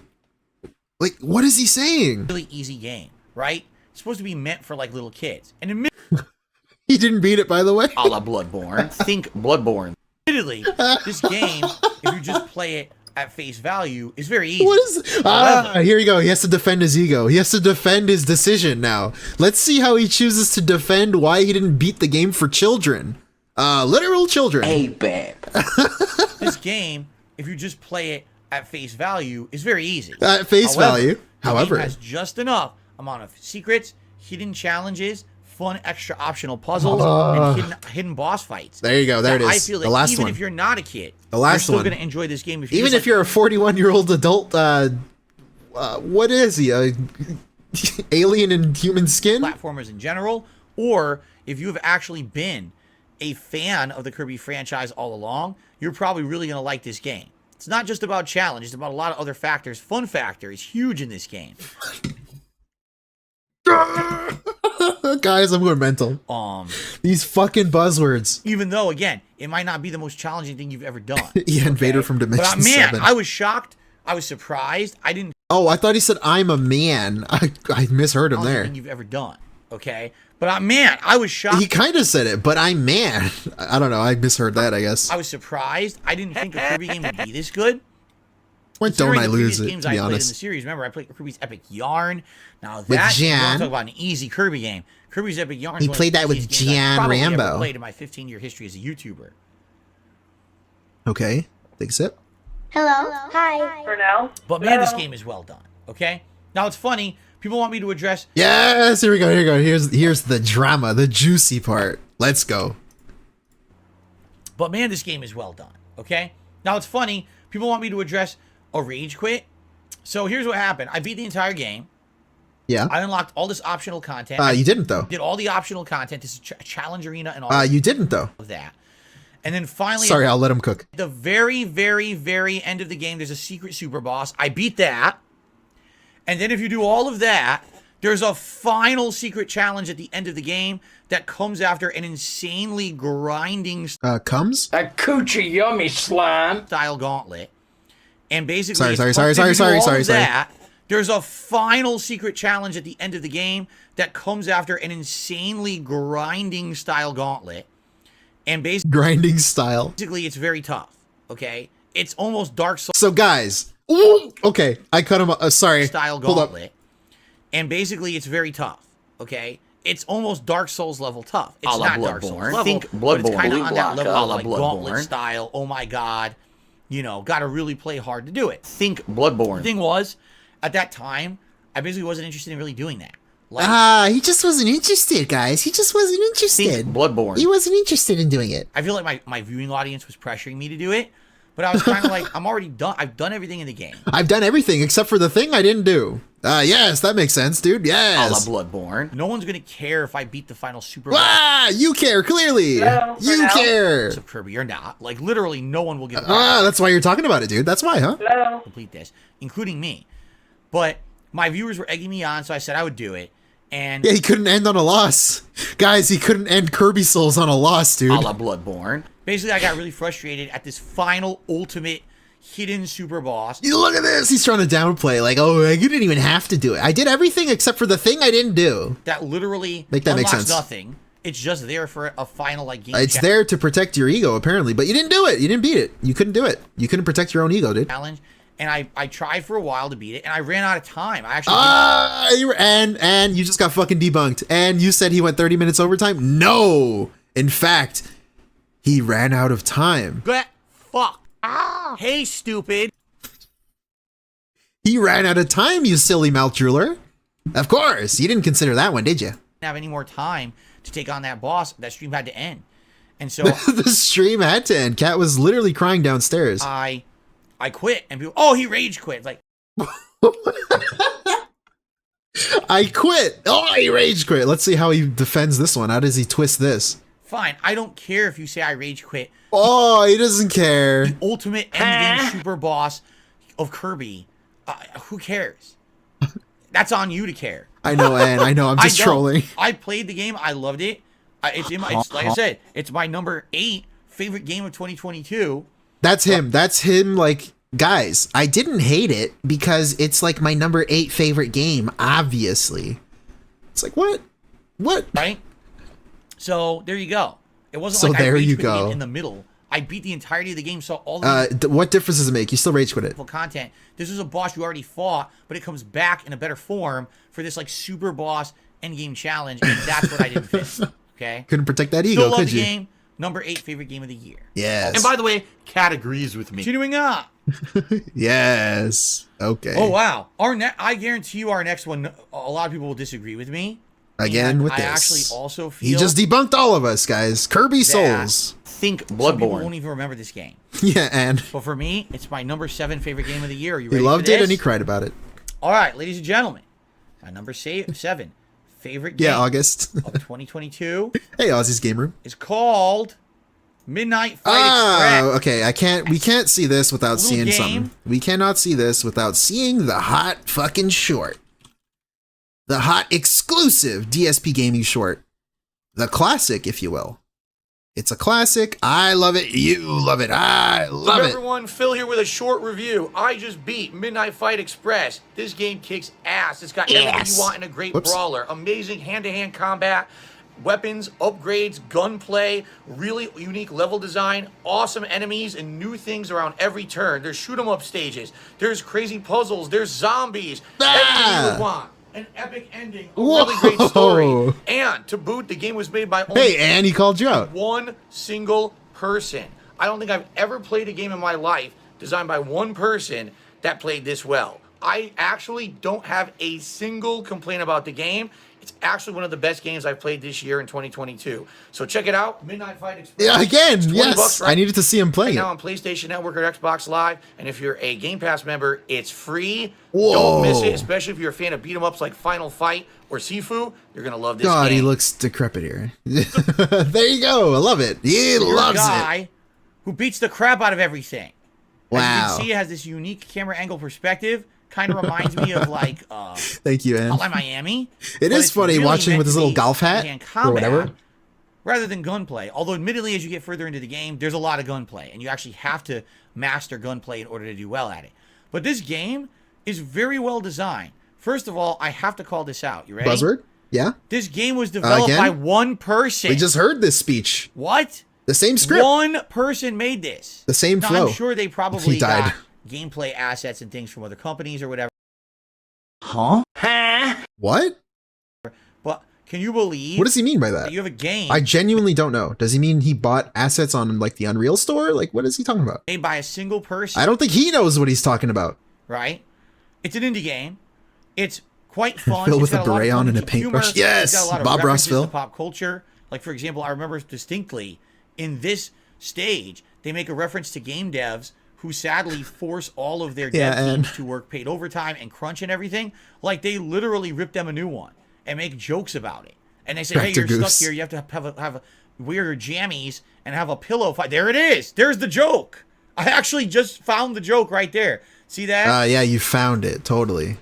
Like, what is he saying? easy game, right? It's supposed to be meant for like little kids. And admittedly, He didn't beat it, by the way. a la Bloodborne. Think Bloodborne. Admittedly, this game, if you just play it at face value, is very easy. What is? Here you go. He has to defend his ego. He has to defend his decision now. Let's see how he chooses to defend why he didn't beat the game for children. Literal children. ABAP. This game, if you just play it at face value, is very easy. At face value. The However, game has just enough amount of secrets, hidden challenges, fun extra optional puzzles, and hidden boss fights. there you go. There it that is. I feel the like last even one. if you're not a kid, The last you're still one. going to enjoy this game. If you're Even just if you're a 41-year-old adult, what is he? Alien in human skin? platformers in general, or if you have actually been a fan of the Kirby franchise all along, you're probably really going to like this game. It's not just about challenge, it's about a lot of other factors. Fun factor is huge in this game. Guys, I'm going mental. These fucking buzzwords. Even though, again, it might not be the most challenging thing you've ever done. Ian Vader from Dimension But man, 7. I was shocked. I was surprised. I didn't Oh, I thought he said I'm a man. I misheard him challenging there. thing you've ever done. Okay? But man, I was shocked. He kind of said it, but I'm man. I don't know. I misheard that, I guess. I was surprised. I didn't think a Kirby game would be this good. When don't Considering I the lose previous it, games to be I played in the honest? series. Remember, I played Kirby's Epic Yarn. Now With that you Jan. want to talk about an easy Kirby game. Kirby's Epic Yarn. He is one of played the that with easiest games I've Jan probably ever Rambo. Played in my 15-year history as a YouTuber. Okay. Take a sip. Hello. Hi. For now. But man, this game is well done. Okay. Now it's funny. People want me to address. Yes, here we go. Here we go. Here's the drama, the juicy part. Let's go. But man, this game is well done. Okay. Now it's funny. People want me to address a rage quit. So here's what happened. I beat the entire game. Yeah. I unlocked all this optional content. You didn't though. Did all the optional content. This is challenge arena and all You didn't though. of that. And then finally, Sorry, I'll let him cook. at the very, very, very end of the game, there's a secret super boss. I beat that. And then if you do all of that, there's a final secret challenge at the end of the game that comes after an insanely grinding Comes? That coochie yummy slime. style gauntlet. And basically, Sorry. there's a final secret challenge at the end of the game that comes after an insanely grinding style gauntlet. And Grinding style. basically, it's very tough. Okay, it's almost Dark Souls So guys. Ooh, okay, I cut him. Sorry. style Hold up. gauntlet. And basically, it's very tough. Okay, it's almost Dark Souls level tough. It's A la not Dark Souls Bloodborne. level, Think but it's Bloodborne. kind of Blue on that block, level a of la like gauntlet Bloodborne. style. Oh my god, you know, got to really play hard to do it. Think Bloodborne. The thing was, at that time, I basically wasn't interested in really doing that. Like, He just wasn't interested, guys. He just wasn't interested. Think Bloodborne. He wasn't interested in doing it. I feel like my viewing audience was pressuring me to do it, but I was kind of like, I'm already done. I've done everything in the game. I've done everything except for the thing I didn't do. Yes, that makes sense, dude. Yes. A la Bloodborne. No one's gonna care if I beat the final super Ah, you care, clearly. Hello, You Cornell? care. of Kirby or not. Like, literally, no one will give a Ah, that's why you're talking about it, dude. That's why, huh? Hello? complete this, including me. But my viewers were egging me on, so I said I would do it. And Yeah, he couldn't end on a loss. Guys, he couldn't end Kirby Souls on a loss, dude. a la Bloodborne. Basically, I got really frustrated at this final ultimate hidden super boss. You look at this. He's trying to downplay, like, oh, you didn't even have to do it. I did everything except for the thing I didn't do. That literally Make that make unlocks sense. nothing. It's just there for a final like game. It's there to protect your ego, apparently, but you didn't do it. You didn't beat it. You couldn't do it. You couldn't protect your own ego, dude. challenge. And I tried for a while to beat it, and I ran out of time. I actually And you just got fucking debunked. And you said he went 30 minutes overtime? No. In fact, he ran out of time. Get fuck. Hey, stupid. He ran out of time, you silly mouth drooler. Of course. You didn't consider that one, did you? Have any more time to take on that boss? That stream had to end, and so The stream had to end. Cat was literally crying downstairs. I quit, and people, oh, he rage quit. Like, I quit. Oh, he rage quit. Let's see how he defends this one. How does he twist this? fine, I don't care if you say I rage quit. Oh, he doesn't care. The ultimate endgame super boss of Kirby. Who cares? That's on you to care. I know, Ann. I know. I'm just trolling. I played the game. I loved it. It's like I said, it's my number 8 favorite game of 2022. That's him. That's him. Like, guys, I didn't hate it because it's like my number 8 favorite game. Obviously, it's like what? Right. So there you go. It wasn't So like I there rage you quit the game go. in the middle. I beat the entirety of the game, saw all the What difference does it make? You still rage quit it. content. This is a boss you already fought, but it comes back in a better form for this like super boss endgame challenge, and that's what I didn't finish. Okay. Couldn't protect that ego, Still love could the you? game. Number 8 favorite game of the year. Yes. And by the way, Cat agrees with me. Continuing on. Yes. Okay. Oh wow. I guarantee you our next one. A lot of people will disagree with me. Again And with I this. actually also feel He just debunked all of us, guys. Kirby Souls. think some people won't even remember this game. Yeah, and But for me, it's my number 7 favorite game of the year. Are you he ready loved for it this? and he cried about it. All right, ladies and gentlemen, my number 7 favorite game Yeah, August. of 2022 Hey, Aussie's Game Room. is called Midnight Fight Express. Okay. We can't see this without Little seeing game. something. We cannot see this without seeing the hot fucking short. The hot exclusive DSP gaming short. The classic, if you will. It's a classic. I love it. You love it. I love it. Everyone, Phil here with a short review. I just beat Midnight Fight Express. This game kicks ass. It's got everything Yes. you want in a great Whoops. brawler. Amazing hand-to-hand combat, weapons, upgrades, gunplay, really unique level design, awesome enemies, and new things around every turn. There's shoot-'em-up stages. There's crazy puzzles. There's zombies. Everything you would want. An epic ending, a really great story. Whoa. And to boot, the game was made by only Hey, and he called you out. one single person. I don't think I've ever played a game in my life designed by one person that played this well. I actually don't have a single complaint about the game. It's actually one of the best games I've played this year in 2022. So check it out, Midnight Fight Express. Yeah, again, It's $20 yes. I needed to see him right playing now it. on PlayStation Network or Xbox Live. And if you're a Game Pass member, it's free. Whoa. Don't miss it, especially if you're a fan of beat-em-ups like Final Fight or Sifu. You're going to love this God, game. he looks decrepit here. There you go. I love it. He You're loves a guy it. who beats the crap out of everything. As you Wow. can see, it has this unique camera angle perspective. Kind of reminds me of like Thank you, Ann. Hotline Miami. It but is it's funny really watching meant with his to little be golf hat hand-to-hand or combat whatever. rather than gunplay. Although, admittedly, as you get further into the game, there's a lot of gunplay, and you actually have to master gunplay in order to do well at it. But this game is very well designed. First of all, I have to call this out. You ready? Buzzword? Yeah. This game was developed Again? by one person. We just heard this speech. What? The same script. One person made this. The same Now, flow. I'm sure they probably He died. got gameplay assets and things from other companies or whatever. Huh? What? But can you believe What does he mean by that that? you have a game I genuinely don't know. Does he mean he bought assets on like the Unreal store? Like, what is he talking about? made by a single person? I don't think he knows what he's talking about. Right? It's an indie game. It's quite fun. Phil It's with got a lot of beret on and a tongue-in-cheek humor. paintbrush. Yes! It's got a lot of Bob Ross, references Phil. to pop culture. Like, for example, I remember distinctly in this stage, they make a reference to game devs who sadly force all of their Yeah, dev and- teams to work paid overtime and crunch and everything, like they literally rip them a new one and make jokes about it. And they say, hey, Tractor you're Goose. stuck here. You have to wear your jammies and have a pillow fight. There it is. There's the joke. I actually just found the joke right there. See that? Yeah, you found it. Totally.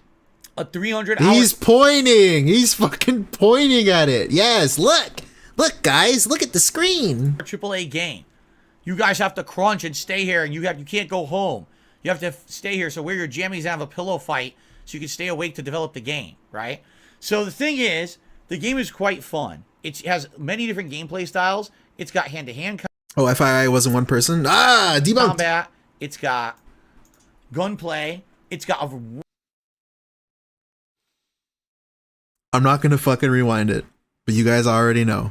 A 300-hour... He's pointing. He's fucking pointing at it. Yes, look. Look, guys. Look at the screen. AAA game. You guys have to crunch and stay here, and you can't go home. You have to stay here, so wear your jammies and have a pillow fight so you can stay awake to develop the game, right? So the thing is, the game is quite fun. It has many different gameplay styles. It's got hand-to-hand Oh, FII wasn't one person. Ah, debunked. combat. It's got gunplay. It's got a I'm not gonna fucking rewind it, but you guys already know.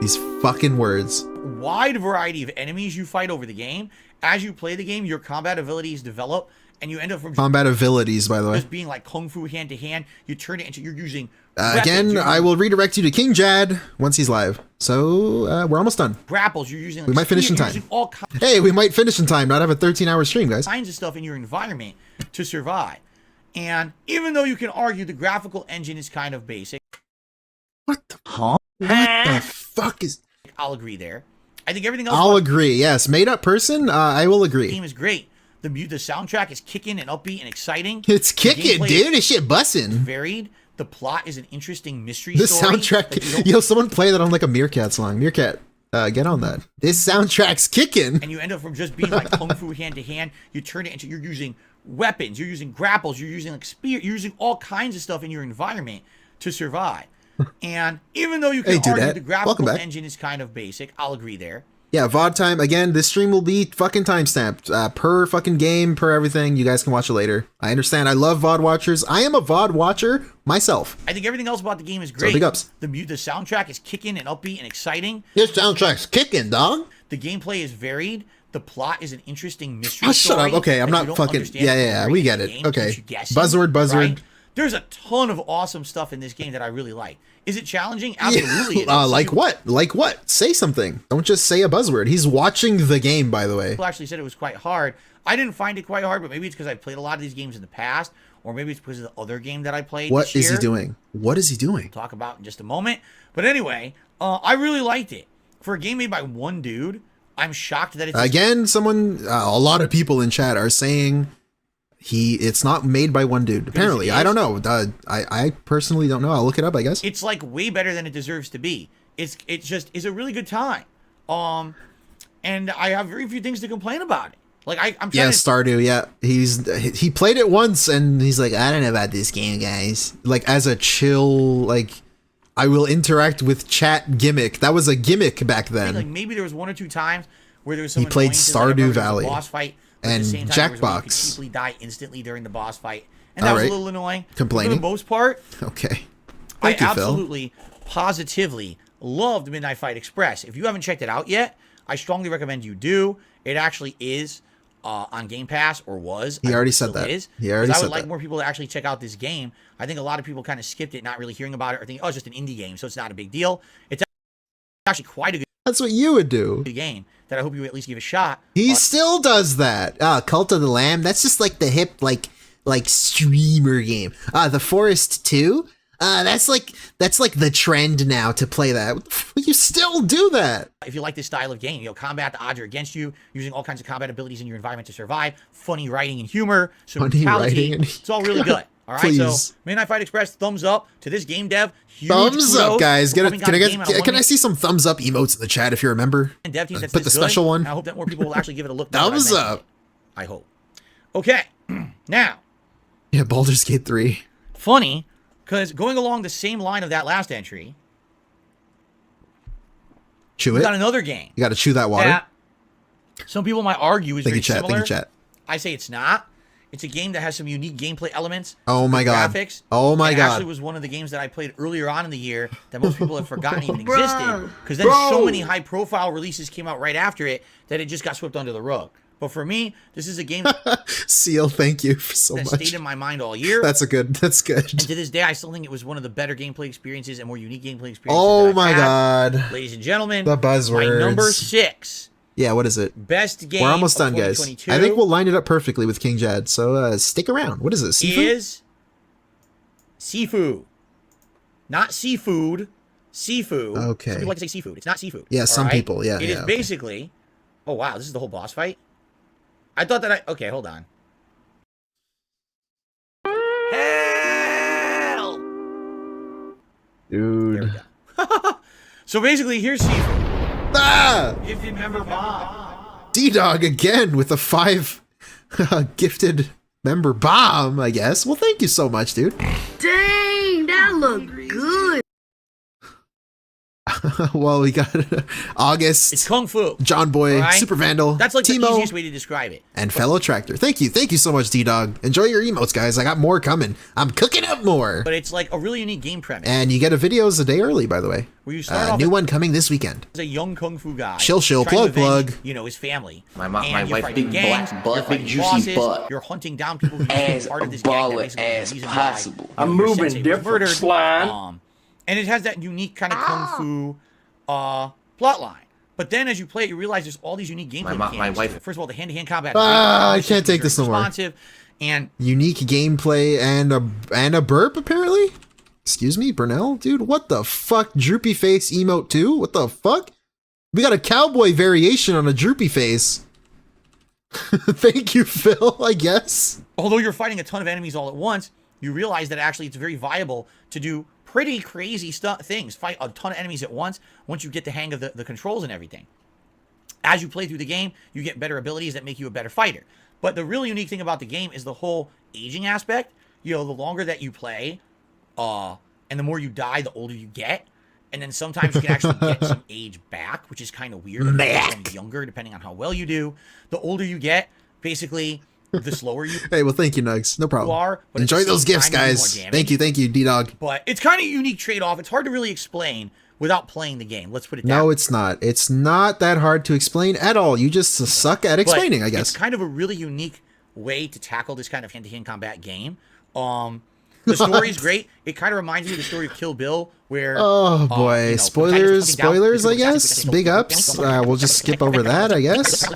These fucking words. wide variety of enemies you fight over the game. As you play the game, your combat abilities develop, and you end up from Combat abilities, by the way. just being like kung fu hand to hand. You turn it into you're using Again, weapons, I will redirect you to King Jad once he's live. So, we're almost done. grapples. You're using. Like, We might finish in you're time. using all kinds Hey, we might finish in time, not have a 13-hour stream, guys. of stuff in your environment to survive. And even though you can argue the graphical engine is kind of basic, What the fuck is... I'll agree there. I think everything else I'll about agree, yes. Made up person, I will the agree. game is great. The soundtrack is kicking and upbeat and exciting. It's The kicking, gameplay dude. This shit is bussin'. varied. The plot is an interesting mystery The story. soundtrack... that you don't- Yo, someone play that on like a Meerkat song. Meerkat, get on that. This soundtrack's kicking. and you end up from just being like kung fu hand to hand, you turn it into you're using weapons, you're using grapples, you're using like spear, you're using all kinds of stuff in your environment to survive. And even though you can Hey, argue Dudette. the Welcome graphical back. engine is kind of basic, I'll agree there. Yeah, VOD time. Again, this stream will be fucking timestamped. Per fucking game, per everything. You guys can watch it later. I understand. I love VOD watchers. I am a VOD watcher myself. I think everything else about the game is great. big ups. The soundtrack is kicking and upbeat and exciting. This soundtrack's kicking, dog. The gameplay is varied. The plot is an interesting mystery Oh, shut story up. Okay, I'm that not you don't fucking... understand Yeah, until yeah, you we break get the it. game, Okay. keeps you guessing, Buzzword. right? There's a ton of awesome stuff in this game that I really like. Is it challenging? Absolutely. It is. Like what? Like what? Say something. Don't just say a buzzword. He's watching the game, by the way. People actually said it was quite hard. I didn't find it quite hard, but maybe it's because I played a lot of these games in the past, or maybe it's because of the other game that I played What this is he year. doing? What is he doing? Talk about in just a moment. But anyway, I really liked it. For a game made by one dude, I'm shocked that it's Again, someone... a lot of people in chat are saying... It's not made by one dude. Apparently, I don't know. I personally don't know. I'll look it up, I guess. It's like way better than it deserves to be. It's a really good time. And I have very few things to complain about it. Like I'm trying Yeah, to, Stardew. Yeah, he played it once and he's like, I don't know about this game, guys. Like as a chill, like I will interact with chat gimmick. That was a gimmick back then. like maybe there was one or two times where there was some He played annoyances, like I Stardew remember there was a Valley boss fight, but at and the same time, there was one you could Jackbox. cheaply die instantly during the boss fight, and that All was right. a little annoying. Complaining? For the most part, Okay. I Thank you, Phil. absolutely, positively loved Midnight Fight Express. If you haven't checked it out yet, I strongly recommend you do. It actually is on Game Pass, or was. He I already think it said still that. is, He already 'cause I said would like that. more people to actually check out this game. I think a lot of people kind of skipped it, not really hearing about it, or thinking, oh, it's just an indie game, so it's not a big deal. It's actually quite a good That's what you would do. game that I hope you at least give a shot. He still does that. Cult of the Lamb. That's just like the hip, like streamer game. The Forest 2. That's like the trend now to play that. You still do that. If you like this style of game, combat, the odds are against you, using all kinds of combat abilities in your environment to survive, funny writing and humor, some Funny brutality. writing and- It's all really good. All right, Please. so Midnight Fight Express, thumbs up to this game dev. Huge Thumbs up, kudos guys. for Can coming out a game on a I one-man see some thumbs up emotes in the chat if you're a member? dev team that's Put the this good, special one. and I hope that more people will actually give it a look. now that I Thumbs mentioned up. it. I hope. Okay, now Yeah, Baldur's Gate 3. funny because going along the same line of that last entry, Chew we it. got another game. You got to chew that water. That some people might argue is Thank very you, chat. similar. Thank you, chat. I say it's not. It's a game that has some unique gameplay elements. Oh my good god. Graphics. Oh my and god. Actually, was one of the games that I played earlier on in the year that most people have forgotten even existed. Because then so many high-profile releases came out right after it that it just got swept under the rug. But for me, this is a game Seal, thank you for so that much. stayed in my mind all year. That's good. And to this day, I still think it was one of the better gameplay experiences and more unique gameplay experiences. Oh that I've my had. god. Ladies and gentlemen, The buzzwords. my number 6 Yeah, what is it? Best game. We're almost of done, guys. 2022 I think we'll line it up perfectly with King Jad. So stick around. What is it? Seafood? Is seafood, not seafood. Seafood. Okay. Some people like to say seafood. It's not seafood. Yeah, some right? people. Yeah. It is basically. Oh wow, this is the whole boss fight. I thought that okay, hold on. Hell! Dude. There we go. So basically, here's seafood. Ah! Gifted member bomb. D-Dog again with a 5 gifted member bomb, I guess. Well, thank you so much, dude. Dang, that looked good. Well, we got August. It's Kung Fu. John Boy, right? Super Vandal, That's like Timo, the easiest way to describe it. and Fellow Tractor. Thank you so much, D-Dog. Enjoy your emotes, guys. I got more coming. I'm cooking up more. But it's like a really unique game premise. And you get a videos a day early, by the way. Where you start off new one coming this weekend. as a young Kung Fu guy. Shill, trying to plug, avenge, plug. You know, his family. My And you're wife, fighting big gangs, black you're butt, fighting big juicy bosses, butt. You're hunting down people who As are part a of this gang that baller basically as the reason possible. why, I'm your moving sensei was different, murdered. slime. And it has that unique kind of Kung Fu plot line. But then as you play it, you realize there's all these unique gameplay mechanics. my wife. First of all, the hand-to-hand combat. I can't take this no more. Responsive, and Unique gameplay and a burp, apparently? Excuse me, Burnell? Dude, what the fuck? Droopy face emote 2? What the fuck? We got a cowboy variation on a droopy face. Thank you, Phil, I guess. although you're fighting a ton of enemies all at once, you realize that actually it's very viable to do pretty crazy things. Fight a ton of enemies at once you get the hang of the controls and everything. As you play through the game, you get better abilities that make you a better fighter. But the really unique thing about the game is the whole aging aspect. You know, the longer that you play, and the more you die, the older you get. And then sometimes you can actually get some age back, which is kind of weird. Like younger, depending on how well you do. The older you get, basically, the slower you Hey, well, thank you, Nugs. No problem. are. But at Enjoy the those same gifts, time, you do guys. more Thank you, D-Dog. But it's kind of a unique trade-off. It's hard to really explain without playing the game. Let's put it that No, way. it's not. It's not that hard to explain at all. You just suck at explaining, But I guess. It's kind of a really unique way to tackle this kind of hand-to-hand combat game. The story is great. It kind of reminds me of the story of Kill Bill, where Oh boy, you know, spoilers, I guess. Big ups. We'll just skip over that, I guess.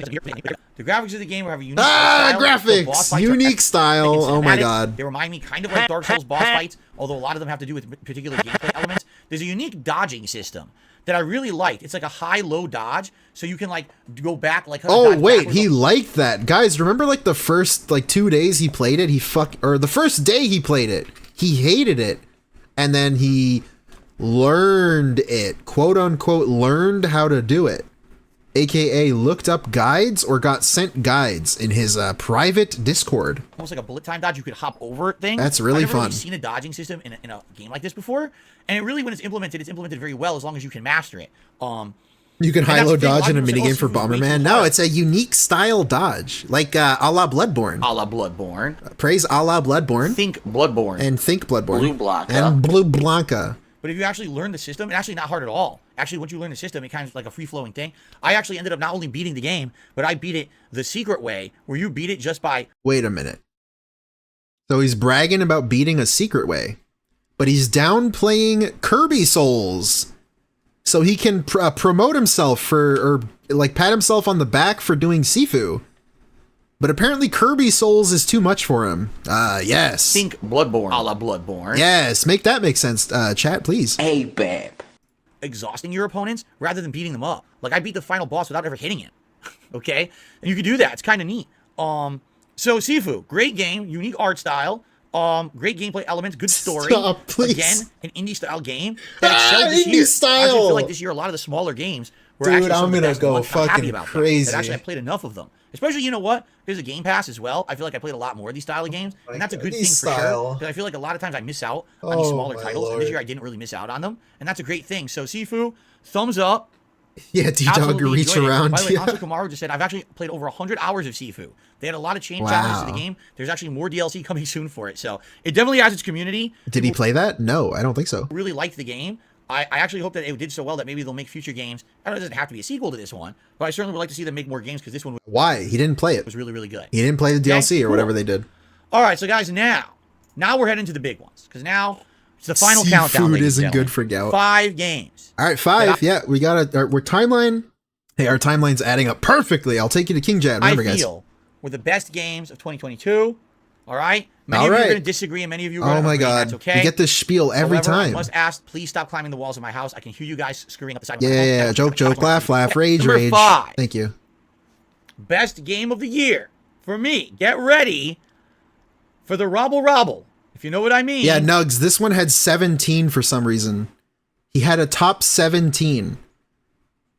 The graphics of the game have a unique Ah, style. The boss graphics! fights are Unique style. excellent. Oh my Cinematics, god. They remind me kind of like Dark Souls boss fights, although a lot of them have to do with particular gameplay elements. There's a unique dodging system that I really liked. It's like a high-low dodge, so you can like go back like. Oh dodge wait, backwards. he liked that. Guys, remember like the first like 2 days he played it? Or the first day he played it. He hated it. And then he learned it. Quote unquote learned how to do it. AKA looked up guides or got sent guides in his private Discord. Almost like a bullet time dodge. You could hop over things. That's really I've never fun. really seen a dodging system in a game like this before, and it really, when it's implemented very well as long as you can master it. You can And that's high-low the thing, dodge in a lot of people say, minigame for "Oh, Sifu's way Bomberman. too No, hard." it's a unique style dodge. Like a la Bloodborne. A la Bloodborne. Praise a la Bloodborne. Think Bloodborne. And think Bloodborne. Blue Blanca. And Blue Blanca. But if you actually learn the system, it's actually not hard at all. Actually, once you learn the system, it kind of like a free-flowing thing. I actually ended up not only beating the game, but I beat it the secret way, where you beat it just by... Wait a minute. So he's bragging about beating a secret way, but he's downplaying Kirby Souls. So he can promote himself or like pat himself on the back for doing Sifu. But apparently Kirby Souls is too much for him. Yes. Think Bloodborne. A la Bloodborne. Yes, make that make sense, chat, please. ABAP. Exhausting your opponents rather than beating them up. Like, I beat the final boss without ever hitting him. Okay? And you can do that. It's kind of neat. So Sifu, great game, unique art style, great gameplay elements, good story. Stop, please. Again, an indie style game that excelled this indie year. style. I actually feel like this year a lot of the smaller games were Dude, actually some I'm of the gonna best go ones. I'm happy fucking about crazy. That actually, I played enough of them. Especially, you know what? There's a Game Pass as well. I feel like I played a lot more of these style of games, and that's a good thing for sure. Because I feel like a lot of times I miss out on these smaller titles, and this year I didn't really miss out on them, and that's a great thing. So Sifu, thumbs up. Yeah, D-Dog Absolutely reach enjoyed it. around. By the way, Yeah. Ansu Kamaru just said, I've actually played over 100 hours of Sifu. They had a lot of change challenges to the game. There's actually more DLC coming soon for it. So it definitely has its community. Did he play that? No, I don't think so. Really liked the game. I actually hope that it did so well that maybe they'll make future games. I know it doesn't have to be a sequel to this one, but I certainly would like to see them make more games because this one Why? He didn't play it. was really, really good. He didn't play the DLC Okay, or cool. whatever they did. All right, so guys, now we're heading to the big ones because now it's the final countdown. Seafood ladies and isn't gentlemen. good for gout. 5 games. All right, 5. Yeah, we got we're timeline. Hey, our timeline's adding up perfectly. I'll take you to King Jet. Remember, I feel guys. were the best games of 2022. All right? Many All of you are right. going to disagree, and many of you are going to Oh my agree. God. That's okay. You get this spiel every However, I time. must ask, please stop climbing the walls of my house. I can hear you guys screwing up the side of my Yeah, home. yeah, yeah. Joke, joke, laugh, laugh, rage, Number rage. 5. Thank you. Best game of the year for me. Get ready for the Robble Robble, if you know what I mean. Yeah, Nugs, this one had 17 for some reason. He had a top 17.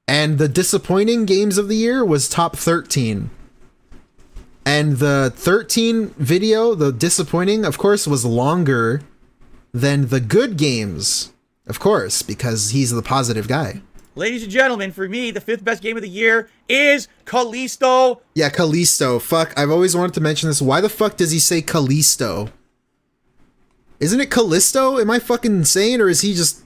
And the disappointing games of the year was top 13. And the 13 video, the disappointing, of course, was longer than the good games. Of course, because he's the positive guy. Ladies and gentlemen, for me, the 5th best game of the year is Callisto. Yeah, Callisto. Fuck, I've always wanted to mention this. Why the fuck does he say Callisto? Isn't it Callisto? Am I fucking insane, or is he just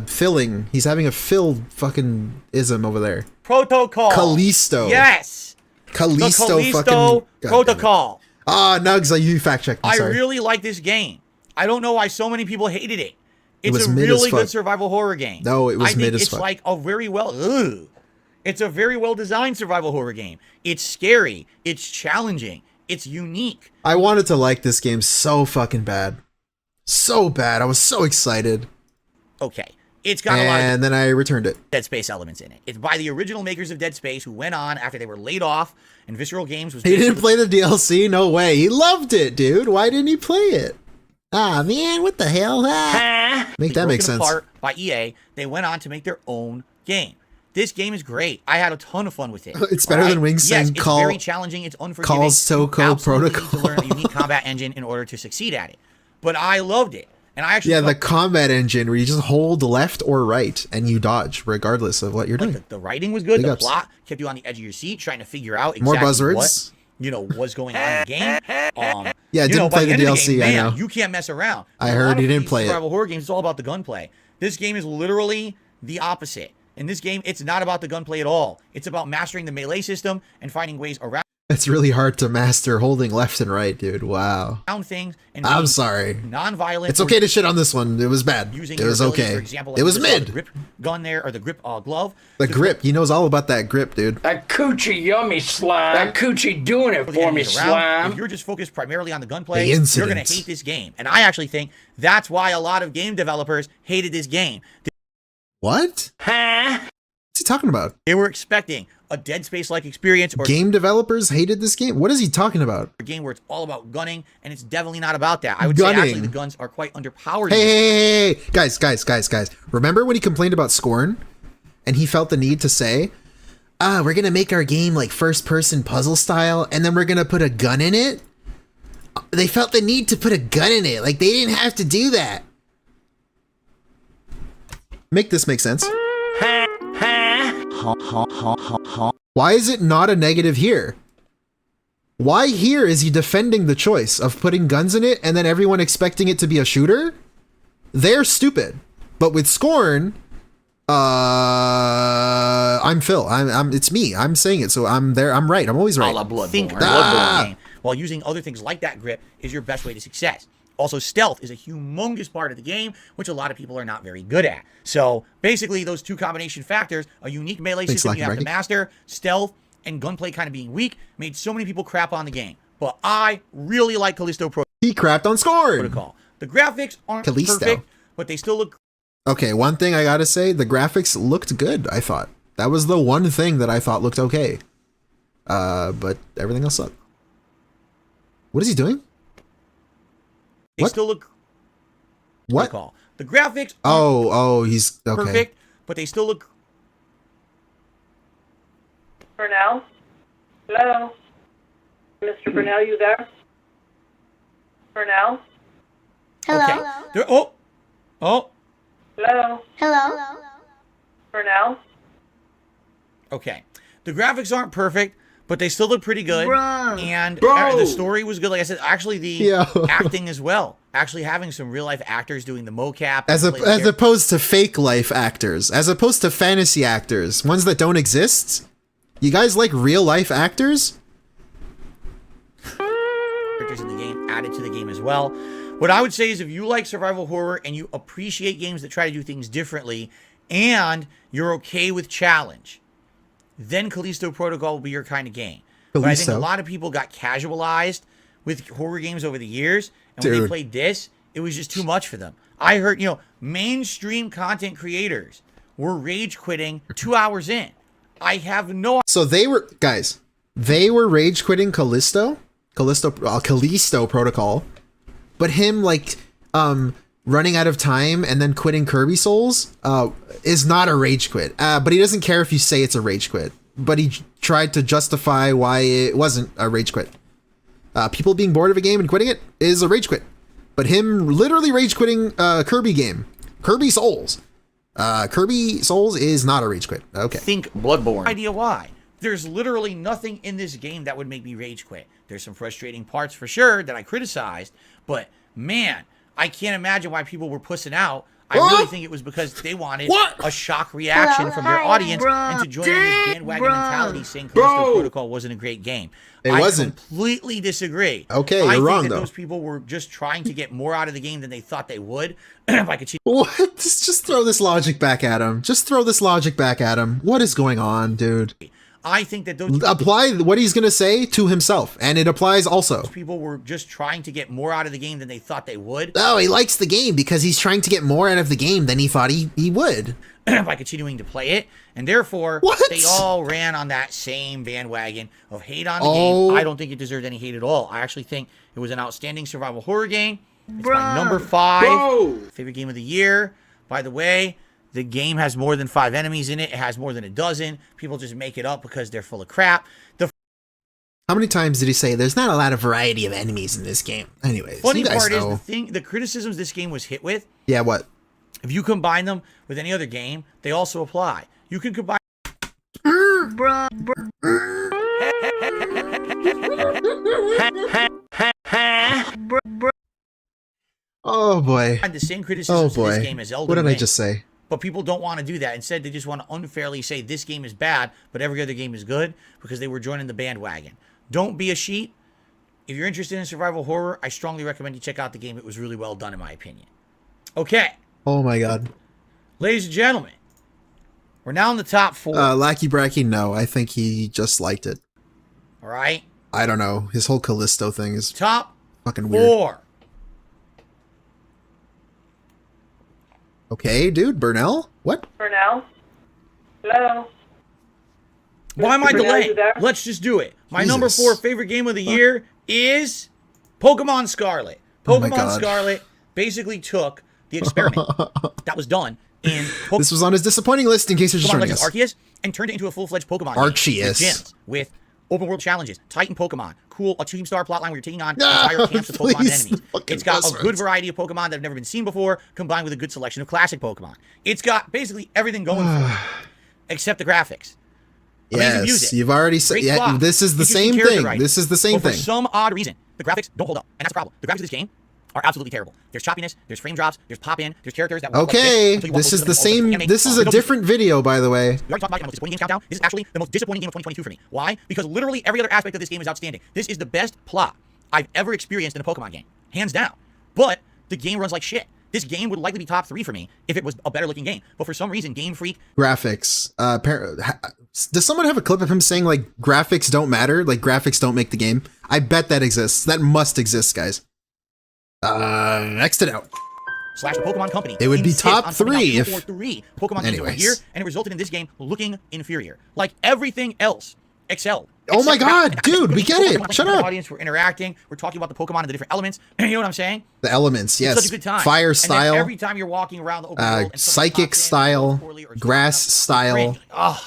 filling? He's having a fill fucking ism over there. Protocol. Callisto. Yes. Callisto, the Callisto fucking Protocol. Ah, Nugs, you fact checked. I really like this game. I don't know why so many people hated it. It's was a mid as really fuck. good survival horror game. No, it was I mid think as it's fuck. like a very well. Ugh. It's a very well designed survival horror game. It's scary. It's challenging. It's unique. I wanted to like this game so fucking bad. So bad. I was so excited. Okay. It's got a lot of And then I returned it. Dead Space elements in it. It's by the original makers of Dead Space, who went on after they were laid off, and Visceral Games was. He didn't play the DLC? No way. He loved it, dude. Why didn't he play it? Ah, man, what the hell? Ah. Make that make sense. Apart by EA, they went on to make their own game. This game is great. I had a ton of fun with it. It's better than Wings Yes, saying it's call. very challenging. It's unforgiving. Calls Toko You absolutely Protocol. need to learn a unique combat engine in order to succeed at it. But I loved it, and I actually Yeah, the combat engine where you just hold left or right and you dodge regardless of what you're doing. the writing was good. Big The ups. plot kept you on the edge of your seat, trying to figure out More exactly buzzwords. what was going on in the game. Yeah, you know, didn't by play the end of DLC, game, I man, know. You can't mess around. I A heard lot he of didn't these play it. survival horror games, it's all about the gunplay. This game is literally the opposite. In this game, it's not about the gunplay at all. It's about mastering the melee system and finding ways around It's really hard to master holding left and right, dude. Wow. things. And I'm being sorry. non-violent. It's okay to shit on this one. It was bad. Using It your was abilities, okay. For example, It was you saw the mid. grip gun there, or the grip glove. The grip. He knows all about that grip, dude. That coochie yummy slime. That coochie doing it The for me, enemies around. slime. If you're just focused primarily on the gunplay, The you're incident. going to hate this game. And I actually think that's why a lot of game developers hated this game. What? Huh? What's he talking about? They were expecting a Dead Space-like experience, or Game developers hated this game? What is he talking about? a game where it's all about gunning, and it's definitely not about that. I would say actually Gunning. the guns are quite underpowered. Hey, guys. Remember when he complained about Scorn? And he felt the need to say, we're going to make our game like first-person puzzle style, and then we're going to put a gun in it? They felt the need to put a gun in it. Like, they didn't have to do that. Make this make sense. Why is it not a negative here? Why here is he defending the choice of putting guns in it and then everyone expecting it to be a shooter? They're stupid. But with Scorn, I'm Phil. It's me. I'm saying it, so I'm there. I'm right. I'm always right. Think Bloodborne game, while using other things like that grip is your best way to success. Also, stealth is a humongous part of the game, which a lot of people are not very good at. So, basically, those two combination factors, a unique melee system you have to master, stealth, and gunplay kind of being weak, made so many people crap on the game. But I really like Callisto He crapped on Scorn. Protocol. The graphics aren't Callisto. perfect, but they still look. Okay, one thing I gotta say, the graphics looked good, I thought. That was the one thing that I thought looked okay. But everything else sucked. What is he doing? They What? still look. What? Protocol. The graphics. Oh, he's okay. Perfect, but they still look. Burnell? Hello? Mr. Burnell, you there? Burnell? Hello? Okay. Oh. Hello? Hello? Burnell? Okay. The graphics aren't perfect, but they still look pretty good. And Bro. the story was good. Like I said, actually the Yo. acting as well. Actually having some real life actors doing the mocap. As opposed to fake life actors, as opposed to fantasy actors, ones that don't exist. You guys like real life actors? Characters in the game added to the game as well. What I would say is if you like survival horror and you appreciate games that try to do things differently and you're okay with challenge, then Callisto Protocol will be your kind of game. But I think a Callisto. lot of people got casualized with horror games over the years, and when they Dude. played this, it was just too much for them. I heard, you know, mainstream content creators were rage quitting 2 hours in. I have no So they were rage quitting Callisto Protocol, but him like running out of time and then quitting Kirby Souls is not a rage quit. But he doesn't care if you say it's a rage quit. But he tried to justify why it wasn't a rage quit. People being bored of a game and quitting it is a rage quit. But him literally rage quitting Kirby Souls. Kirby Souls is not a rage quit. Okay. think Bloodborne. Idea why. There's literally nothing in this game that would make me rage quit. There's some frustrating parts for sure that I criticized, but man, I can't imagine why people were pussing out. I really think it was because they wanted a shock reaction from their audience and to join in this bandwagon mentality saying Callisto Protocol wasn't a great game. It I wasn't. completely disagree. Okay, I you're think wrong, that though. those people were just trying to get more out of the game than they thought they would. If I could cheat. What? Just throw this logic back at him. What is going on, dude? I think that those Apply what he's going to say to himself, and it applies also. people were just trying to get more out of the game than they thought they would. Oh, he likes the game because he's trying to get more out of the game than he thought he would. By continuing to play it, and therefore What? they all ran on that same bandwagon of hate on the Oh. game. I don't think it deserved any hate at all. I actually think it was an outstanding survival horror game. It's my number 5 favorite game of the year. By the way, the game has more than 5 enemies in it. It has more than a dozen. People just make it up because they're full of crap. The How many times did he say there's not a lot of variety of enemies in this game? Anyways, funny you guys part is know. the criticisms this game was hit with. Yeah, what? If you combine them with any other game, they also apply. You can combine. Oh boy. The same Oh criticisms of this boy. game as Elden What did I Ring. just say? But people don't want to do that. Instead, they just want to unfairly say this game is bad, but every other game is good because they were joining the bandwagon. Don't be a sheep. If you're interested in survival horror, I strongly recommend you check out the game. It was really well done, in my opinion. Okay, Oh my god. ladies and gentlemen, we're now in the top 4. Lackey Bracky, no. I think he just liked it. All right, I don't know. His whole Callisto thing is top fucking weird. 4. Okay, dude. Burnell? What? For now. Hello. Why am I Mr. Burnell, delaying? you there? Let's just do it. My number Jesus. 4 favorite game of the year is Pokemon Scarlet. Oh my Pokemon God. Scarlet basically took the experiment that was done in Pokemon. This was on his disappointing list in case you're just Pokemon joining Legends us. Arceus and turned it into a full-fledged Pokemon Arceus. game with gyms, with open world challenges, Titan Pokemon, cool a team star plotline where you're taking on No, entire camps of Pokemon please, enemies. fucking It's got a buzzwords. good variety of Pokemon that have never been seen before, combined with a good selection of classic Pokemon. It's got basically everything going for it, except the graphics. Amazing Yes, music. you've already said. Great Yeah, plot. this is the Interesting same character thing. writing. This is the same But thing. for some odd reason, the graphics don't hold up, and that's the problem. The graphics of this game are absolutely terrible. There's choppiness, there's frame drops, there's pop-in, there's characters that walk like Okay, until you walk this close is to the them, all same. animate. This is a They don't- different video, by the way. We already talked about it on the most disappointing games countdown. This is actually the most disappointing game of 2022 for me. Why? Because literally every other aspect of this game is outstanding. This is the best plot I've ever experienced in a Pokemon game, hands down. But the game runs like shit. This game would likely be top 3 for me if it was a better looking game. But for some reason, Game Freak. Graphics. Does someone have a clip of him saying like graphics don't matter? Like graphics don't make the game? I bet that exists. That must exist, guys. Next it out. / the Pokemon Company. It would be insist top on putting out 3 2 if- or 3 Pokemon games over Anyways. here, and it resulted in this game looking inferior. Like everything else excelled. Oh my Except God, that- dude, we get it. Shut up. Audience, we're interacting. We're talking about the Pokemon and the different elements. You know what I'm saying? The elements, It's yes. such a good time. Fire And then style, every time you're walking around the open world, and something psychic pops in, style, or poorly, or grass it's style. great. Ugh,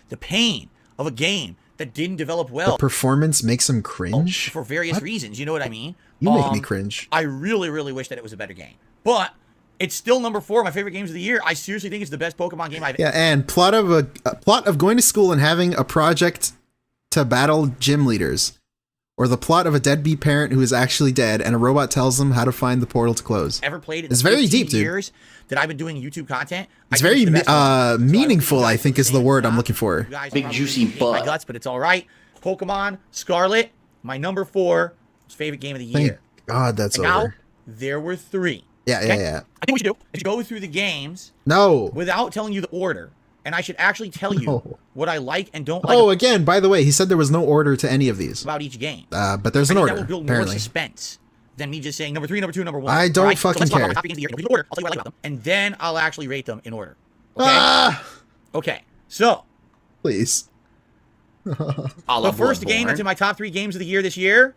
the pain of a game that didn't develop well Performance makes him cringe. for various reasons. You know what I mean? You make me cringe. I really, really wish that it was a better game, but it's still number 4 of my favorite games of the year. I seriously think it's the best Pokemon game I've. Yeah, and plot of going to school and having a project to battle gym leaders, or the plot of a deadbeat parent who is actually dead and a robot tells them how to find the portal to close. Ever played in It's the very 15 deep, dude. years that I've been doing YouTube content. It's I think very the best one. So I hope meaningful, you guys I think, do is the same. word I'm looking for. You guys Big probably juicy hate my butt. guts, but it's all right. Pokemon Scarlet, my number 4 favorite game of the Thank year. God that's And now over. there were 3. Yeah, yeah, Okay? yeah. I think what we should do is go through the games No. without telling you the order and I should actually tell you what I like and don't like Oh, again, by the way, he said there was no order to any of these. about each game. But there's an I think order, that will build apparently. more suspense than me just saying number 3, number 2, number 1. I don't Alright? fucking let's talk care. about my top 3 games of the year in complete order. I'll tell you what I like about them, and then I'll actually rate them in order. Okay? Okay, so Please. the first game that's in my top 3 games of the year this year,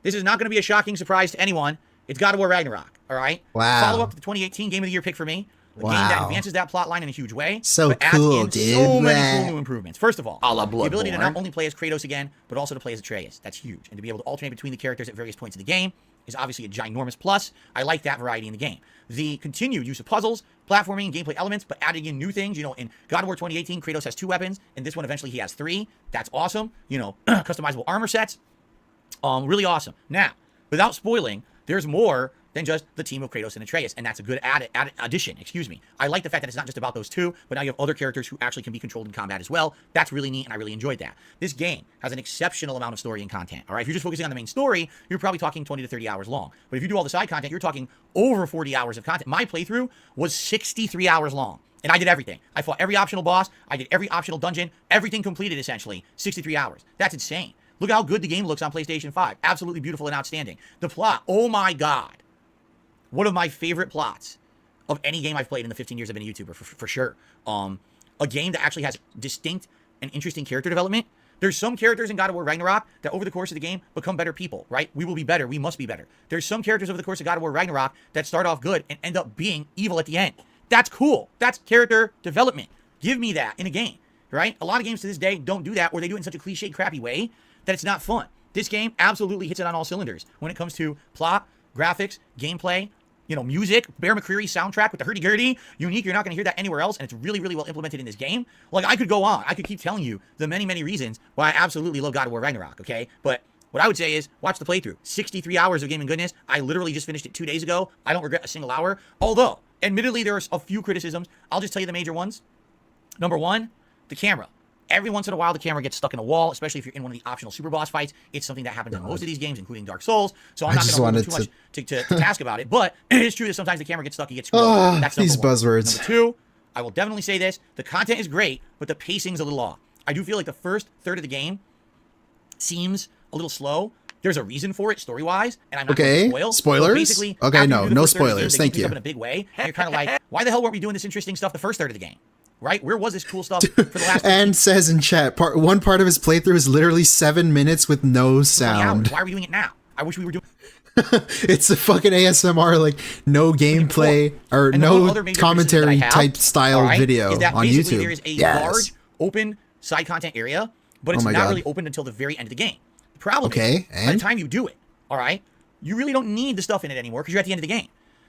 this is not going to be a shocking surprise to anyone. It's God of War Ragnarok, all right? Wow. Follow up to the 2018 Game of the Year pick for me. A game that advances that plot line in a huge way. So but adds cool, in dude. so many cool new improvements. First of all, A la the ability to Bloodborne. not only play as Kratos again, but also to play as Atreus. That's huge. And to be able to alternate between the characters at various points in the game is obviously a ginormous plus. I like that variety in the game. The continued use of puzzles, platforming, and gameplay elements, but adding in new things. You know, in God of War 2018, Kratos has 2 weapons. In this one, eventually, he has 3. That's awesome. You know, customizable armor sets. Really awesome. Now, without spoiling, there's more than just the team of Kratos and Atreus, and that's a good addition. Excuse me. I like the fact that it's not just about those 2, but now you have other characters who actually can be controlled in combat as well. That's really neat, and I really enjoyed that. This game has an exceptional amount of story and content. All right, if you're just focusing on the main story, you're probably talking 20 to 30 hours long. But if you do all the side content, you're talking over 40 hours of content. My playthrough was 63 hours long. And I did everything. I fought every optional boss. I did every optional dungeon. Everything completed, essentially. 63 hours. That's insane. Look how good the game looks on PlayStation 5. Absolutely beautiful and outstanding. The plot, oh my God. One of my favorite plots of any game I've played in the 15 years I've been a YouTuber, for sure. A game that actually has distinct and interesting character development. There's some characters in God of War Ragnarok that over the course of the game become better people, right? We will be better. We must be better. There's some characters over the course of God of War Ragnarok that start off good and end up being evil at the end. That's cool. That's character development. Give me that in a game, right? A lot of games to this day don't do that, or they do it in such a cliche, crappy way that it's not fun. This game absolutely hits it on all cylinders when it comes to plot, graphics, gameplay, you know, music, Bear McCreary soundtrack with the hurdy-gurdy, unique. You're not going to hear that anywhere else, and it's really, really well implemented in this game. Like, I could go on. I could keep telling you the many, many reasons why I absolutely love God of War Ragnarok, okay? But what I would say is, watch the playthrough. 63 hours of gaming goodness. I literally just finished it 2 days ago. I don't regret a single hour. Although, admittedly, there are a few criticisms. I'll just tell you the major ones. Number 1, the camera. Every once in a while, the camera gets stuck in a wall, especially if you're in one of the optional super boss fights. It's something that happens in most of these games, including Dark Souls. So I'm not going to too much to task about it. But it is true that sometimes the camera gets stuck, you get screwed up. That's these number 1. buzzwords. Number 2, I will definitely say this. The content is great, but the pacing's a little off. I do feel like the first third of the game seems a little slow. There's a reason for it, story-wise, and I'm not going to spoil. Spoilers? So basically, okay, after you no, do the no first third of the game, spoilers. the Thank game picks you. up in a big way, and you're kind of like, why the hell weren't we doing this interesting stuff the first third of the game? Right? Where was this cool stuff for the last? And says in chat, one part of his playthrough is literally 7 minutes with no sound. Why are we doing it now? I wish we were doing. It's a fucking ASMR, like no gameplay or no commentary type style video is that on basically YouTube. There is a large open side content area, but it's not really open until the very end of the game. The problem is, by the time you do it, all right, you really don't need the stuff in it anymore because you're at the end of the game.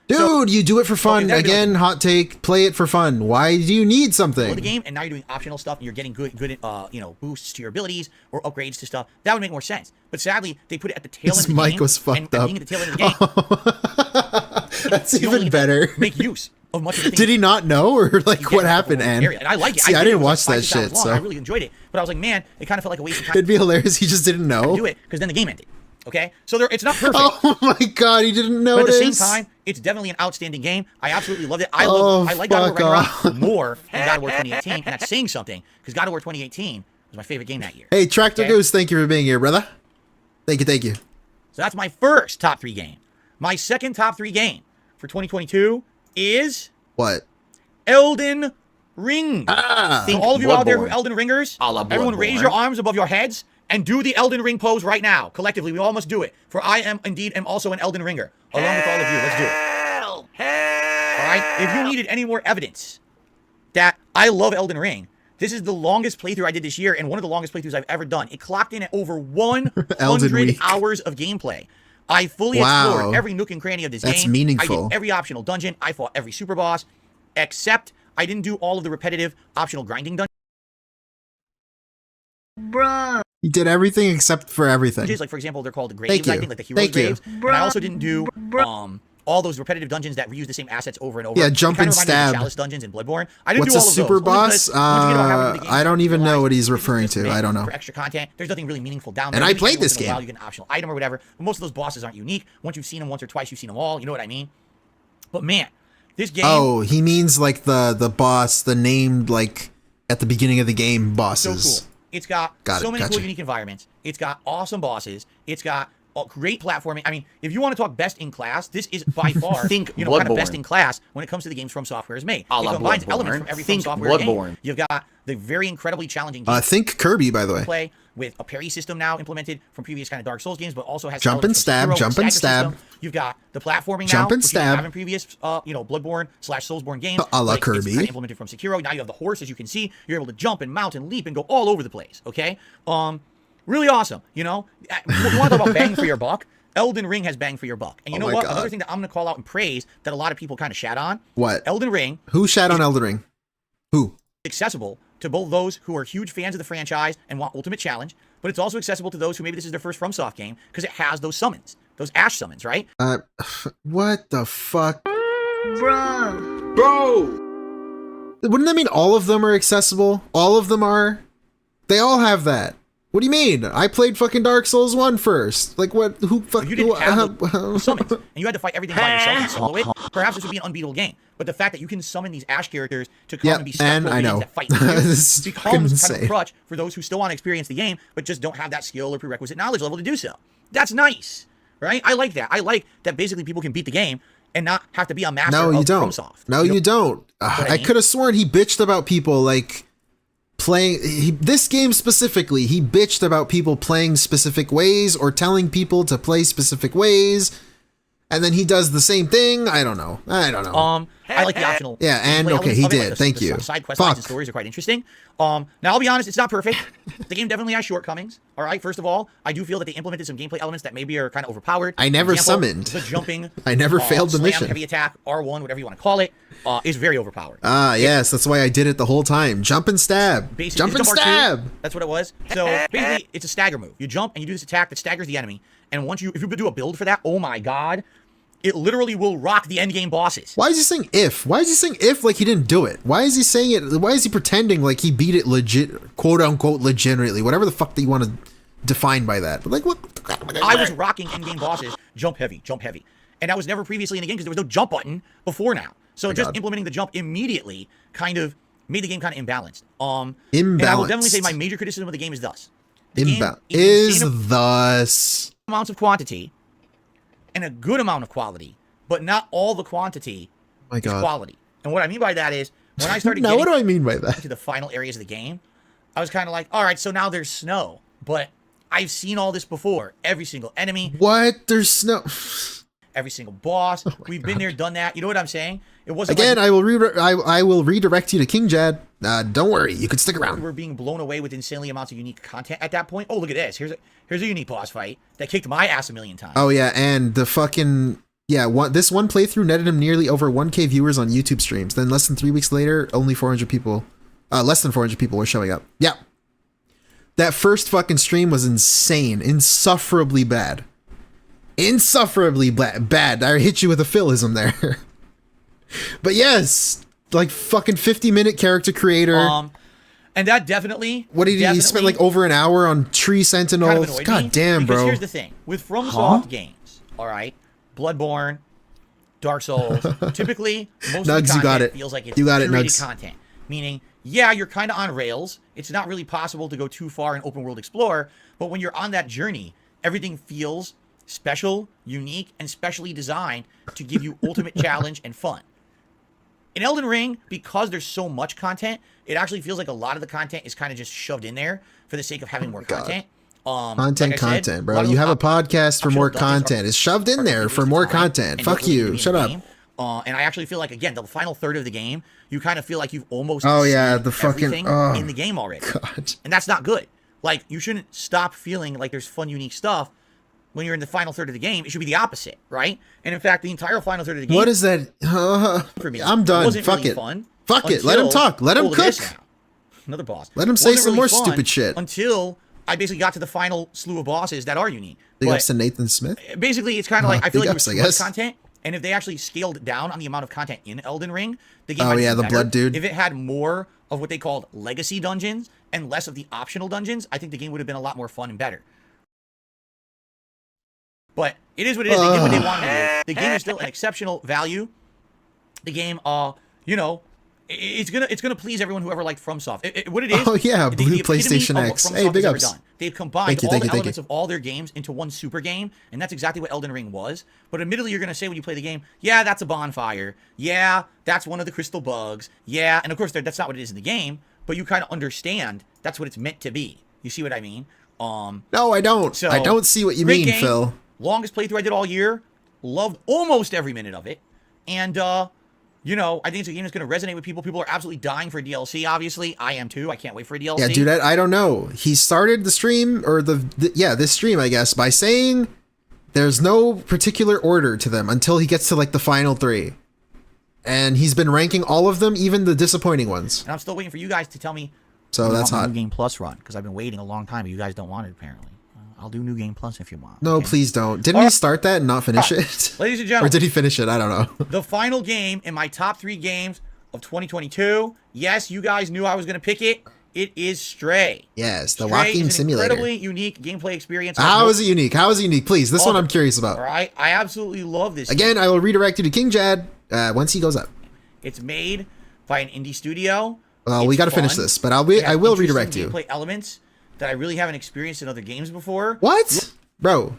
Dude, you do it for fun. Again, hot take, play it for fun. Why do you need something? The game, and now you're doing optional stuff, and you're getting good, you know, boosts to your abilities or upgrades to stuff. That would make more sense. But sadly, they put it at the tail end of the game. His mic was fucked up. Being at the tail end of the game. That's even better. Make use of much of the things. Did he not know, or like what happened? And I like it. See, I didn't watch that shit, so I really enjoyed it. But I was like, man, it kind of felt like a waste of time. It'd be hilarious. He just didn't know. Do it because then the game ended. Okay, so it's not perfect. Oh my god, he didn't notice. But at the same time, it's definitely an outstanding game. I absolutely loved it. I like God of War Ragnarok more than God of War 2018, and that's saying something because God of War 2018 was my favorite game that year. Hey, Tractor Goose, thank you for being here, brother. Thank you. So that's my first top 3 game. My second top 3 game for 2022 is what? Elden Ring. So all of you out there who are Elden Ringers, everyone raise your arms above your heads and do the Elden Ring pose right now. Collectively, we all must do it. For I am also an Elden Ringer. Along with all of you, let's do it. All right? If you needed any more evidence that I love Elden Ring, this is the longest playthrough I did this year and one of the longest playthroughs I've ever done. It clocked in at over 100 hours of gameplay. I fully explored every nook and cranny of this game. That's meaningful. I did every optional dungeon. I fought every super boss, except I didn't do all of the repetitive optional grinding dungeons. Bruh. He did everything except for everything. Like, for example, they're called the graves, I think, like the hero's graves. And I also didn't do all those repetitive dungeons that reuse the same assets over and over. Yeah, jump and stab. Chalice dungeons in Bloodborne. I didn't What's do a all of super those. boss? I don't even know what he's referring to. I don't know. For extra content, there's nothing really meaningful down there. And I played this game. You get an optional item or whatever. But most of those bosses aren't unique. Once you've seen them once or twice, you've seen them all. You know what I mean? But man, This game. Oh, he means like the boss, the named like at the beginning of the game bosses. So cool. It's got so many cool, unique environments. It's got awesome bosses. It's got great platforming. I mean, if you want to talk best in class, this is by far kind of best in class when it comes to the games From Software has made. It combines elements from every From Software game. You've got the very incredibly challenging game. Think Kirby, by the way. Play with a parry system now implemented from previous kind of Dark Souls games, but also has jump and stab. System. You've got the platforming now, which you have in previous, Bloodborne / Soulsborne games. A la Kirby. It's kind of implemented from Sekiro. Now you have the horse, as you can see. You're able to jump and mount and leap and go all over the place. Okay, really awesome. You want to talk about bang for your buck? Elden Ring has bang for your buck. And you know what? God. Another thing that I'm going to call out and praise that a lot of people kind of shat on. What? Elden Ring. Who shat on Elden Ring? Who? Accessible to both those who are huge fans of the franchise and want Ultimate Challenge, but it's also accessible to those who maybe this is their first FromSoft game because it has those summons, those Ash summons, right? What the fuck? Bro! Wouldn't that mean all of them are accessible? All of them are? They all have that. What do you mean? I played fucking Dark Souls 1 first. Like what? Who fuck? You didn't have the summons, and you had to fight everything by yourself and solo it. Perhaps this would be an unbeatable game. But the fact that you can summon these Ash characters to come and be stuck that fight becomes kind of a crutch for those who still want to experience the game, but just don't have that skill or prerequisite knowledge level to do so. That's nice, right? I like that. I like that basically people can beat the game and not have to be a master of FromSoft. No, you don't. I could have sworn he bitched about people like playing this game specifically. He bitched about people playing specific ways or telling people to play specific ways. And then he does the same thing. I don't know. I like the optional. Yeah, and okay, he did. Thank you. Side quest lines and stories are quite interesting. Now I'll be honest, it's not perfect. The game definitely has shortcomings. All right, first of all, I do feel that they implemented some gameplay elements that maybe are kind of overpowered. I never summoned. The jumping. I never failed the slam, mission. Heavy attack, R1, whatever you want to call it, is very overpowered. Yes, that's why I did it the whole time. Jump and stab. Jump and stab. That's what it was. So basically, it's a stagger move. You jump and you do this attack that staggers the enemy. And if you do a build for that, oh my god. It literally will rock the endgame bosses. Why is he saying if? Why is he saying if like he didn't do it? Why is he saying it? Why is he pretending like he beat it legit, quote unquote, legitimately? Whatever the fuck that you want to define by that. But like, what? I was rocking endgame bosses, jump heavy. And that was never previously in the game because there was no jump button before now. So implementing the jump immediately kind of made the game kind of imbalanced. Imbalanced. And I will definitely say my major criticism of the game is thus. Amounts of quantity and a good amount of quality, but not all the quantity is quality. And what I mean by that is, when I started now, what do I mean by that? To the final areas of the game, I was kind of like, all right, so now there's snow, but I've seen all this before. Every single enemy. What? There's snow. Every single boss. We've been there, done that. You know what I'm saying? It wasn't again. I will redirect you to King Jad. Don't worry, you can stick around. We were being blown away with insanely amounts of unique content at that point. Oh, look at this. Here's a unique boss fight that kicked my ass a million times. Oh yeah, and the fucking this one playthrough netted him nearly over 1K viewers on YouTube streams. Then less than 3 weeks later, only 400 people, less than 400 people were showing up. Yeah, that first fucking stream was insane, insufferably bad. Bad. I hit you with a philism there. But yes, like fucking 50-minute character creator. And that definitely. What did he spend like over an hour on Tree Sentinel? Kind of God damn, bro. Because here's the thing with FromSoft games, all right, Bloodborne, Dark Souls, typically most of the content feels like it's curated content. Meaning, yeah, you're kind of on rails. It's not really possible to go too far in open world explore, but when you're on that journey, everything feels special, unique, and specially designed to give you ultimate challenge and fun. In Elden Ring, because there's so much content, it actually feels like a lot of the content is kind of just shoved in there for the sake of having more content. Content, bro. You have a podcast for more content. It's shoved in there for more content. Fuck you. Shut up. And I actually feel like, again, the final third of the game, you kind of feel like you've almost the fucking in the game already. God. And that's not good. Like, you shouldn't stop feeling like there's fun, unique stuff when you're in the final third of the game. It should be the opposite, right? And in fact, the entire final third of the game. What is that? For me, I'm done. Wasn't Fuck really it. Fun Fuck it. Let him talk. Let him cook. Another boss. Let him say some more stupid shit. Until I basically got to the final slew of bosses that are unique. Big ups to Nathan Smith. Basically, it's kind of like I feel like there's too much content. And if they actually scaled down on the amount of content in Elden Ring, the game might be the better. blood dude. If it had more of what they called legacy dungeons and less of the optional dungeons, I think the game would have been a lot more fun and better. But it is what it is. They did what they wanted to do. The game is still an exceptional value. the game, you know, it's gonna please everyone who ever liked FromSoft. What it is? Oh yeah, the Blue epitome PlayStation of what X. FromSoft Hey, big has ever ups. done. They've combined all thank the you. elements of all their games into one super game, and that's exactly what Elden Ring was. But admittedly, you're gonna say when you play the game, yeah, that's a bonfire. Yeah, that's one of the crystal bugs. Yeah, and of course that's not what it is in the game, but you kind of understand that's what it's meant to be. You see what I mean? No, I don't. So, I don't see what you great mean, game. Phil. Longest playthrough I did all year. Loved almost every minute of it. And, you know, I think it's a game that's going to resonate with people. People are absolutely dying for DLC, obviously. I am too. I can't wait for a DLC. Yeah, dude, I don't know. He started the stream, or this stream, I guess, by saying there's no particular order to them until he gets to, like, the final 3. And he's been ranking all of them, even the disappointing ones. And I'm still waiting for you guys to tell me. So that's hot. New Game Plus run, because I've been waiting a long time, but you guys don't want it, apparently. I'll do New Game Plus if you want. No, okay? please don't. Didn't he start that and not finish it? Ladies and gentlemen. Or did he finish it? I don't know. The final game in my top 3 games of 2022. Yes, you guys knew I was going to pick it. It is Stray. Yes, the Stray walking is an simulator. incredibly unique gameplay experience. How is it unique? How is it unique? Please, this one I'm curious about. All right, I absolutely love this. Again, I will redirect you to King Jad once he goes up. It's made by an indie studio. Well, we got to finish this, but I will redirect you. Gameplay elements that I really haven't experienced in other games before. What? Bro,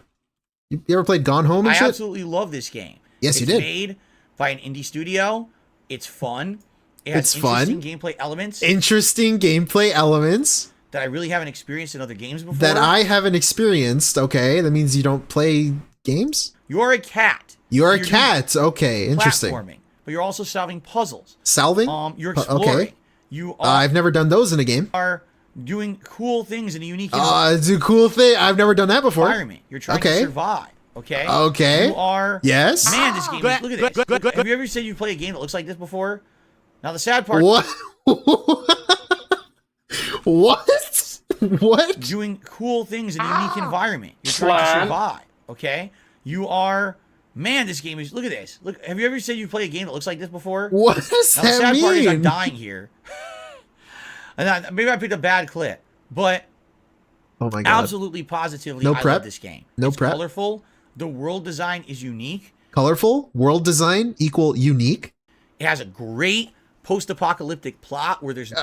you ever played Gone Home and I shit? absolutely love this game. Yes, you did. It's made by an indie studio. It's fun. It has interesting gameplay elements. Interesting gameplay elements. That I really haven't experienced in other games before. That I haven't experienced. Okay, that means you don't play games? You're a cat. You're a cat. Okay, interesting. Platforming, but you're also solving puzzles. Solving? You're exploring. Okay. You are, I've never done those in a game. Are doing cool things in a unique it's a cool thing. I've never done that before. environment. You're trying to survive. Okay. Okay. You are. Yes. Man, this game. Look at this. Have you ever said you play a game that looks like this before? Now the sad part. What? What? What? Doing cool things in a unique environment. You're trying to survive. Okay. You are. Man, this game is. Look at this. Look. Have you ever said you play a game that looks like this before? What does now, that the sad mean? part is I'm dying here. And maybe I picked a bad clip, but oh my God. Absolutely, positively, no I prep? love this game. No it's prep? colorful. The world design is unique. Colorful? World design equal unique? It has a great post-apocalyptic plot where there's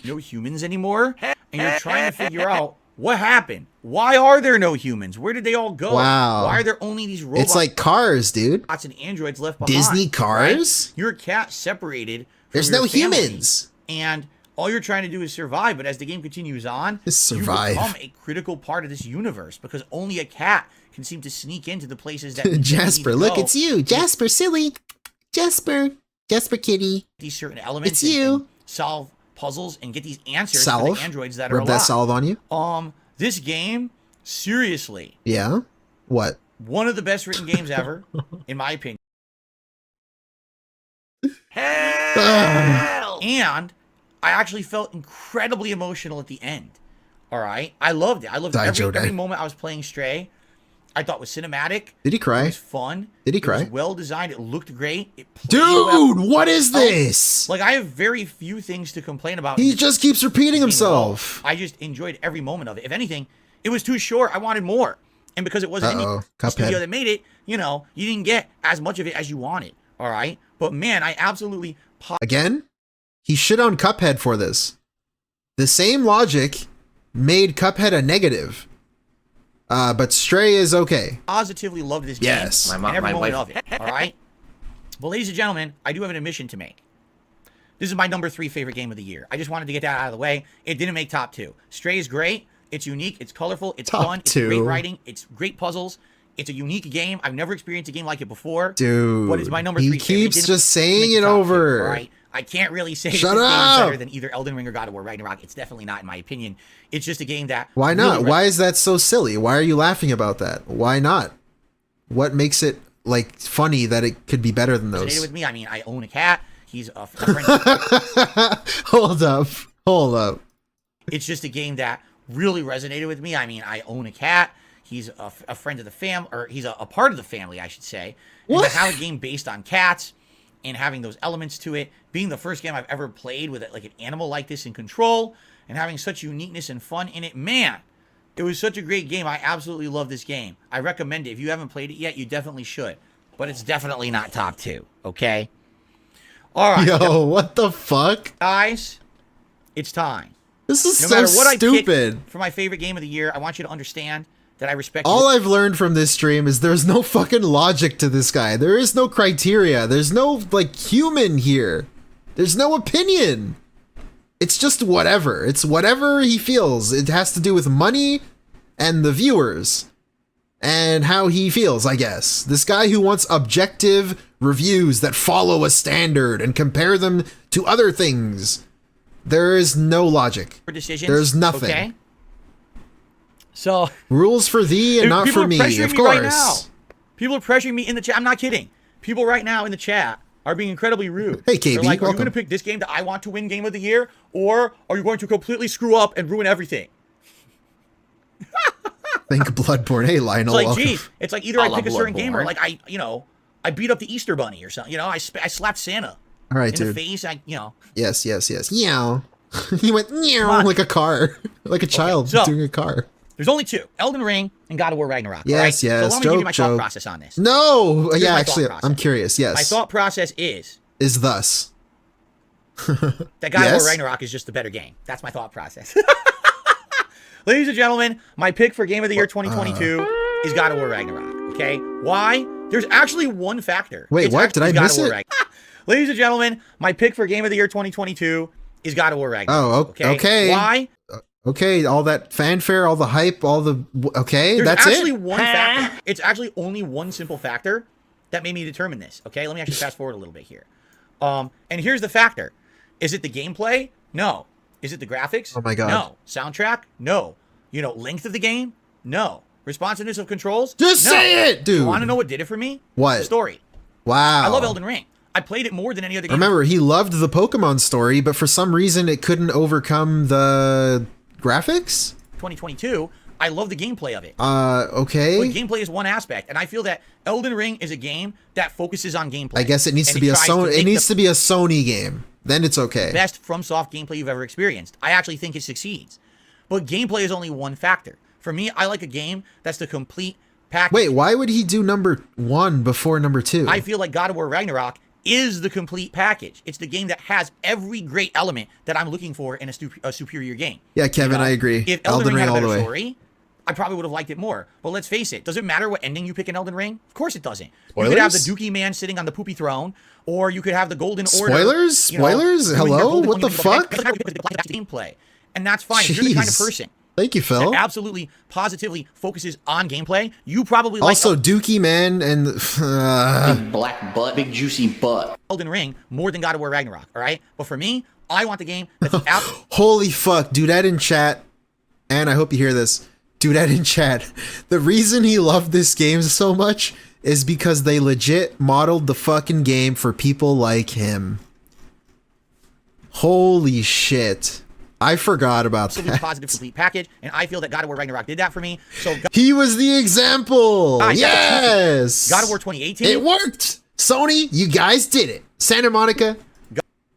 no humans anymore. And you're trying to figure out what happened. Why are there no humans? Where did they all go? Wow. Why are there only these robots? It's like Cars, dude. And androids left behind. Disney Cars? Right? Your cat separated from There's your no family, humans. And all you're trying to do is survive. But as the game continues on, survive. You become a critical part of this universe because only a cat can seem to sneak into the places that Jasper, look, it's you. Jasper, silly. Jasper kitty. These certain elements. It's you. And solve puzzles and get these answers to Solve? the androids that are Rub alive. that solve on you? This game, seriously. Yeah? What? One of the best written games ever, in my opinion. And I actually felt incredibly emotional at the end. All right? I loved it. I loved every moment I was playing Stray. I thought was cinematic. Did he cry? It was fun. Did he cry? It was well designed. It looked great. It Dude, well. what is this? Like, I have very few things to complain about. He just keeps repeating himself. I just enjoyed every moment of it. If anything, it was too short. I wanted more. And because it wasn't any studio that made it, you know, you didn't get as much of it as you wanted. All right? But man, I absolutely... Again, he shit on Cuphead for this. The same logic made Cuphead a negative. But Stray is okay. Positively loved this game. Yes. And every moment of it. All right? But ladies and gentlemen, I do have an admission to make. This is my number 3 favorite game of the year. I just wanted to get that out of the way. It didn't make top 2. Stray is great. It's unique. It's colorful. It's fun. It's great writing. It's great puzzles. It's a unique game. I've never experienced a game like it before. Dude. But it's my number 3 He favorite. keeps just saying it over. 2, all right? I can't really say Shut this game is up! better than either Elden Ring or God of War Ragnarok. It's definitely not, in my opinion. It's just a game that... Why not? Really Why is that so silly? Why are you laughing about that? Why not? What makes it, like, funny that it could be better than those? With me, I mean, I own a cat. He's a friend. Hold up. It's just a game that really resonated with me. I mean, I own a cat. He's a friend of the family, or he's a part of the family, I should say. And to have a game based on cats and having those elements to it, being the first game I've ever played with like an animal like this in control, and having such uniqueness and fun in it, man, it was such a great game. I absolutely love this game. I recommend it. If you haven't played it yet, you definitely should. But it's definitely not top 2, okay? All right, Yo, what the fuck? guys, it's time. This is No so matter what I stupid. pick for my favorite game of the year, I want you to understand that I respect All you. I've learned from this stream is there's no fucking logic to this guy. There is no criteria. There's no, like, human here. There's no opinion. It's just whatever. It's whatever he feels. It has to do with money and the viewers and how he feels, I guess. This guy who wants objective reviews that follow a standard and compare them to other things. There is no logic. For decisions, There's nothing. Okay? So rules for thee and not people for are me, pressuring of me right now. course. People are pressuring me in the chat. I'm not kidding. People right now in the chat are being incredibly rude. Hey, KB, They're like, are you welcome. going to pick this game that I want to win game of the year, or are you going to completely screw up and ruin everything? Think Bloodborne. Hey, Lionel. It's like, welcome. geez, it's like either I love pick a certain Bloodborne. game, or like I beat up the Easter Bunny or something. You know, I slapped Santa All right, in dude. the face. Yes. Meow. He went meow on. like a car, like a child so- doing a car. There's only two: Elden Ring and God of War Ragnarok. Yes, all right? yes, So let me give you my joke, thought joke. process on this. No, Here's yeah, my actually, thought process. I'm curious. Yes, My thought process is thus. that God of Yes? War Ragnarok is just the better game. That's my thought process. Ladies and gentlemen, my pick for Game of the Year 2022 is God of War Ragnarok. Okay, why? There's actually one factor. Wait, It's what? actually Did I God miss of War it? Ragnarok. Ladies and gentlemen, my pick for Game of the Year 2022 is God of War Ragnarok. Oh, okay. Why? Okay, all that fanfare, all the hype, all the okay. There's that's actually it. one factor. It's actually only one simple factor that made me determine this. Okay, let me actually fast forward a little bit here. And here's the factor: is it the gameplay? No. Is it the graphics? Oh my God. No. Soundtrack? No. You know, length of the game? No. Responsiveness of controls? Just No. say it, dude. You want to know what did it for me? What? The story. Wow. I love Elden Ring. I played it more than any other game. Remember, he loved the Pokemon story, but for some reason, it couldn't overcome the graphics. 2022. I love the gameplay of it. Okay. But gameplay is one aspect, and I feel that Elden Ring is a game that focuses on gameplay. I guess it needs and to be a tries to Sony. It make needs the to be a Sony game. Then it's okay. best FromSoft gameplay you've ever experienced. I actually think it succeeds. But gameplay is only one factor. For me, I like a game that's the complete package. Wait, why would he do number 1 before number 2? I feel like God of War Ragnarok is the complete package. It's the game that has every great element that I'm looking for in a superior game. Yeah, Kevin, You know, I agree. If Elden Ring had a all the better way. story, I probably would have liked it more. But let's face it, does it matter what ending you pick in Elden Ring? Of course it doesn't. You Spoilers? could have the Dookie man sitting on the poopy throne, or you could have the Golden Order. Spoilers? you know, Spoilers? doing their Hello? golden What the only people fuck? that's gameplay. And that's fine. If you're the kind of Jeez. person Thank you, Phil. that absolutely, positively focuses on gameplay, you probably like Also, Dookie Man and Big black butt, big juicy butt. Elden Ring more than God of War Ragnarok, all right? But for me, I want the game that's the app. holy fuck, do that in chat. And I hope you hear this. Do that in chat. The reason he loved this game so much is because they legit modeled the fucking game for people like him. Holy shit. I forgot about absolute that. positive complete package, and I feel that God of War Ragnarok did that for me. So He was the example. Ah, yeah. Yes. God of War 2018. It worked. Sony, you guys did it. Santa Monica,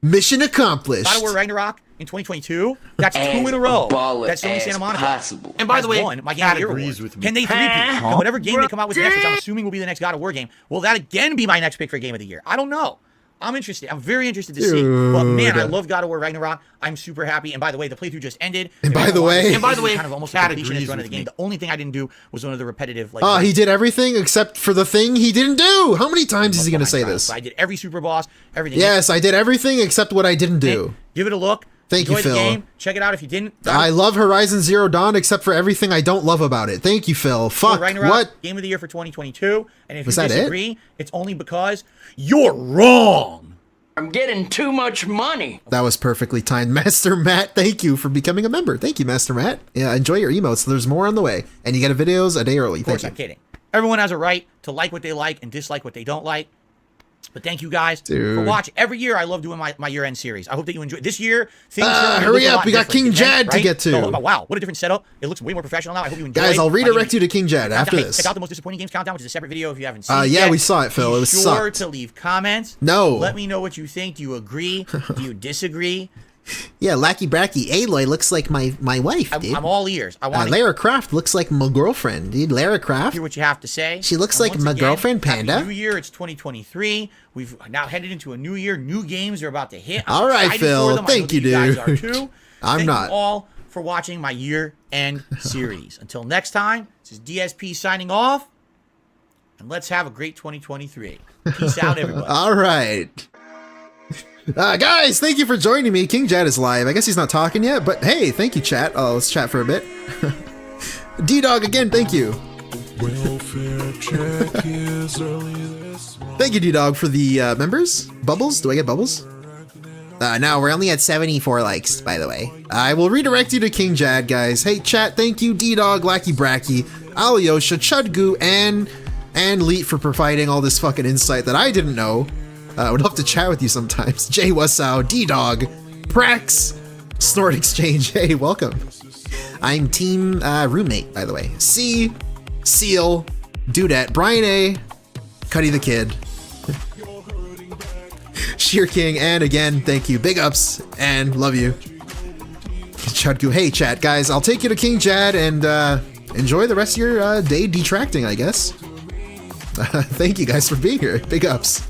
mission accomplished. God of War Ragnarok in 2022. That's As 2 in a row. baller That's Sony as Santa Monica. possible. And by the way, Won my Game of the Year agrees award. with me. Can they three-peat? And whatever game they come out with next, which I'm assuming will be the next God of War game, will that again be my next pick for Game of the Year? I don't know. I'm interested. I'm very interested to see. But man, I love God of War Ragnarok. I'm super happy. And by the way, the playthrough just ended. And by the way- kind of almost Cat completion agrees run of the with game. me. The only thing I didn't do was one of the repetitive like. Oh, he did everything except for the thing he didn't do. How many times is he going to say this? I did every super boss, everything. Yes, I did everything except what I didn't do. Give it a look. Thank you, Enjoy the Phil. game. Check it out if you didn't. I love Horizon Zero Dawn except for everything I don't love about it. Thank you, Phil. Fuck. Ragnarok, What? Game of the Year for 2022. And if Was you that it? disagree, it's only because you're wrong. I'm getting too much money. That was perfectly timed. Master Matt, thank you for becoming a member. Thank you, Master Matt. Yeah, enjoy your emotes. There's more on the way. And you get videos a day early. Of course, Thank I'm you. kidding. Everyone has a right to like what they like and dislike what they don't like. But thank you guys for Dude. watching. Every year I love doing my year-end series. I hope that you enjoy. This year, things hurry up. We got King Jad to get to. Oh, wow, what a different setup. It looks way more professional now. I hope you enjoy. Guys, I'll redirect you to King Jad after Hey, this. check out the most disappointing games countdown, which is a separate video if you haven't seen it Yeah, yet. we saw it, Phil. Be It was sure sucked. to leave comments. No. Let me know what you think. Do you agree? Do you disagree? Yeah, Lackey Bracky. Aloy looks like my wife, dude. I'm all ears. I want Lara Croft looks like my girlfriend, dude. Lara Croft. hear what you have to say. She looks And like once my again, girlfriend, Panda. Happy New Year. It's 2023. We've now headed into a new year. New games are about to hit. I'm All right, excited Phil. for them. I know Thank that you, guys are dude. too. I'm Thank not. you all for watching my year-end series. Until next time, this is DSP signing off, and let's have a great 2023. Peace out, everybody. All right. Guys, thank you for joining me. King Jad is live. I guess he's not talking yet, but hey, thank you, chat. Oh, let's chat for a bit. D-Dog, again, thank you. Thank you, D-Dog, for the members. Bubbles? Do I get bubbles? No, we're only at 74 likes, by the way. I will redirect you to King Jad, guys. Hey, chat, thank you, D-Dog, Lackey Bracky, Alyosha, Chudgu, and Leet for providing all this fucking insight that I didn't know. I would love to chat with you sometimes. Jay Wassow, D-Dog, Prax, Snort Exchange. Hey, welcome. I'm team roommate, by the way. C, Seal, Dudette, Brian A, Cuddy the Kid, Sheer King, and again, thank you. Big ups, and love you. Chudgu. Hey, chat, guys, I'll take you to King Jad and enjoy the rest of your day detracting, I guess. Thank you guys for being here. Big ups.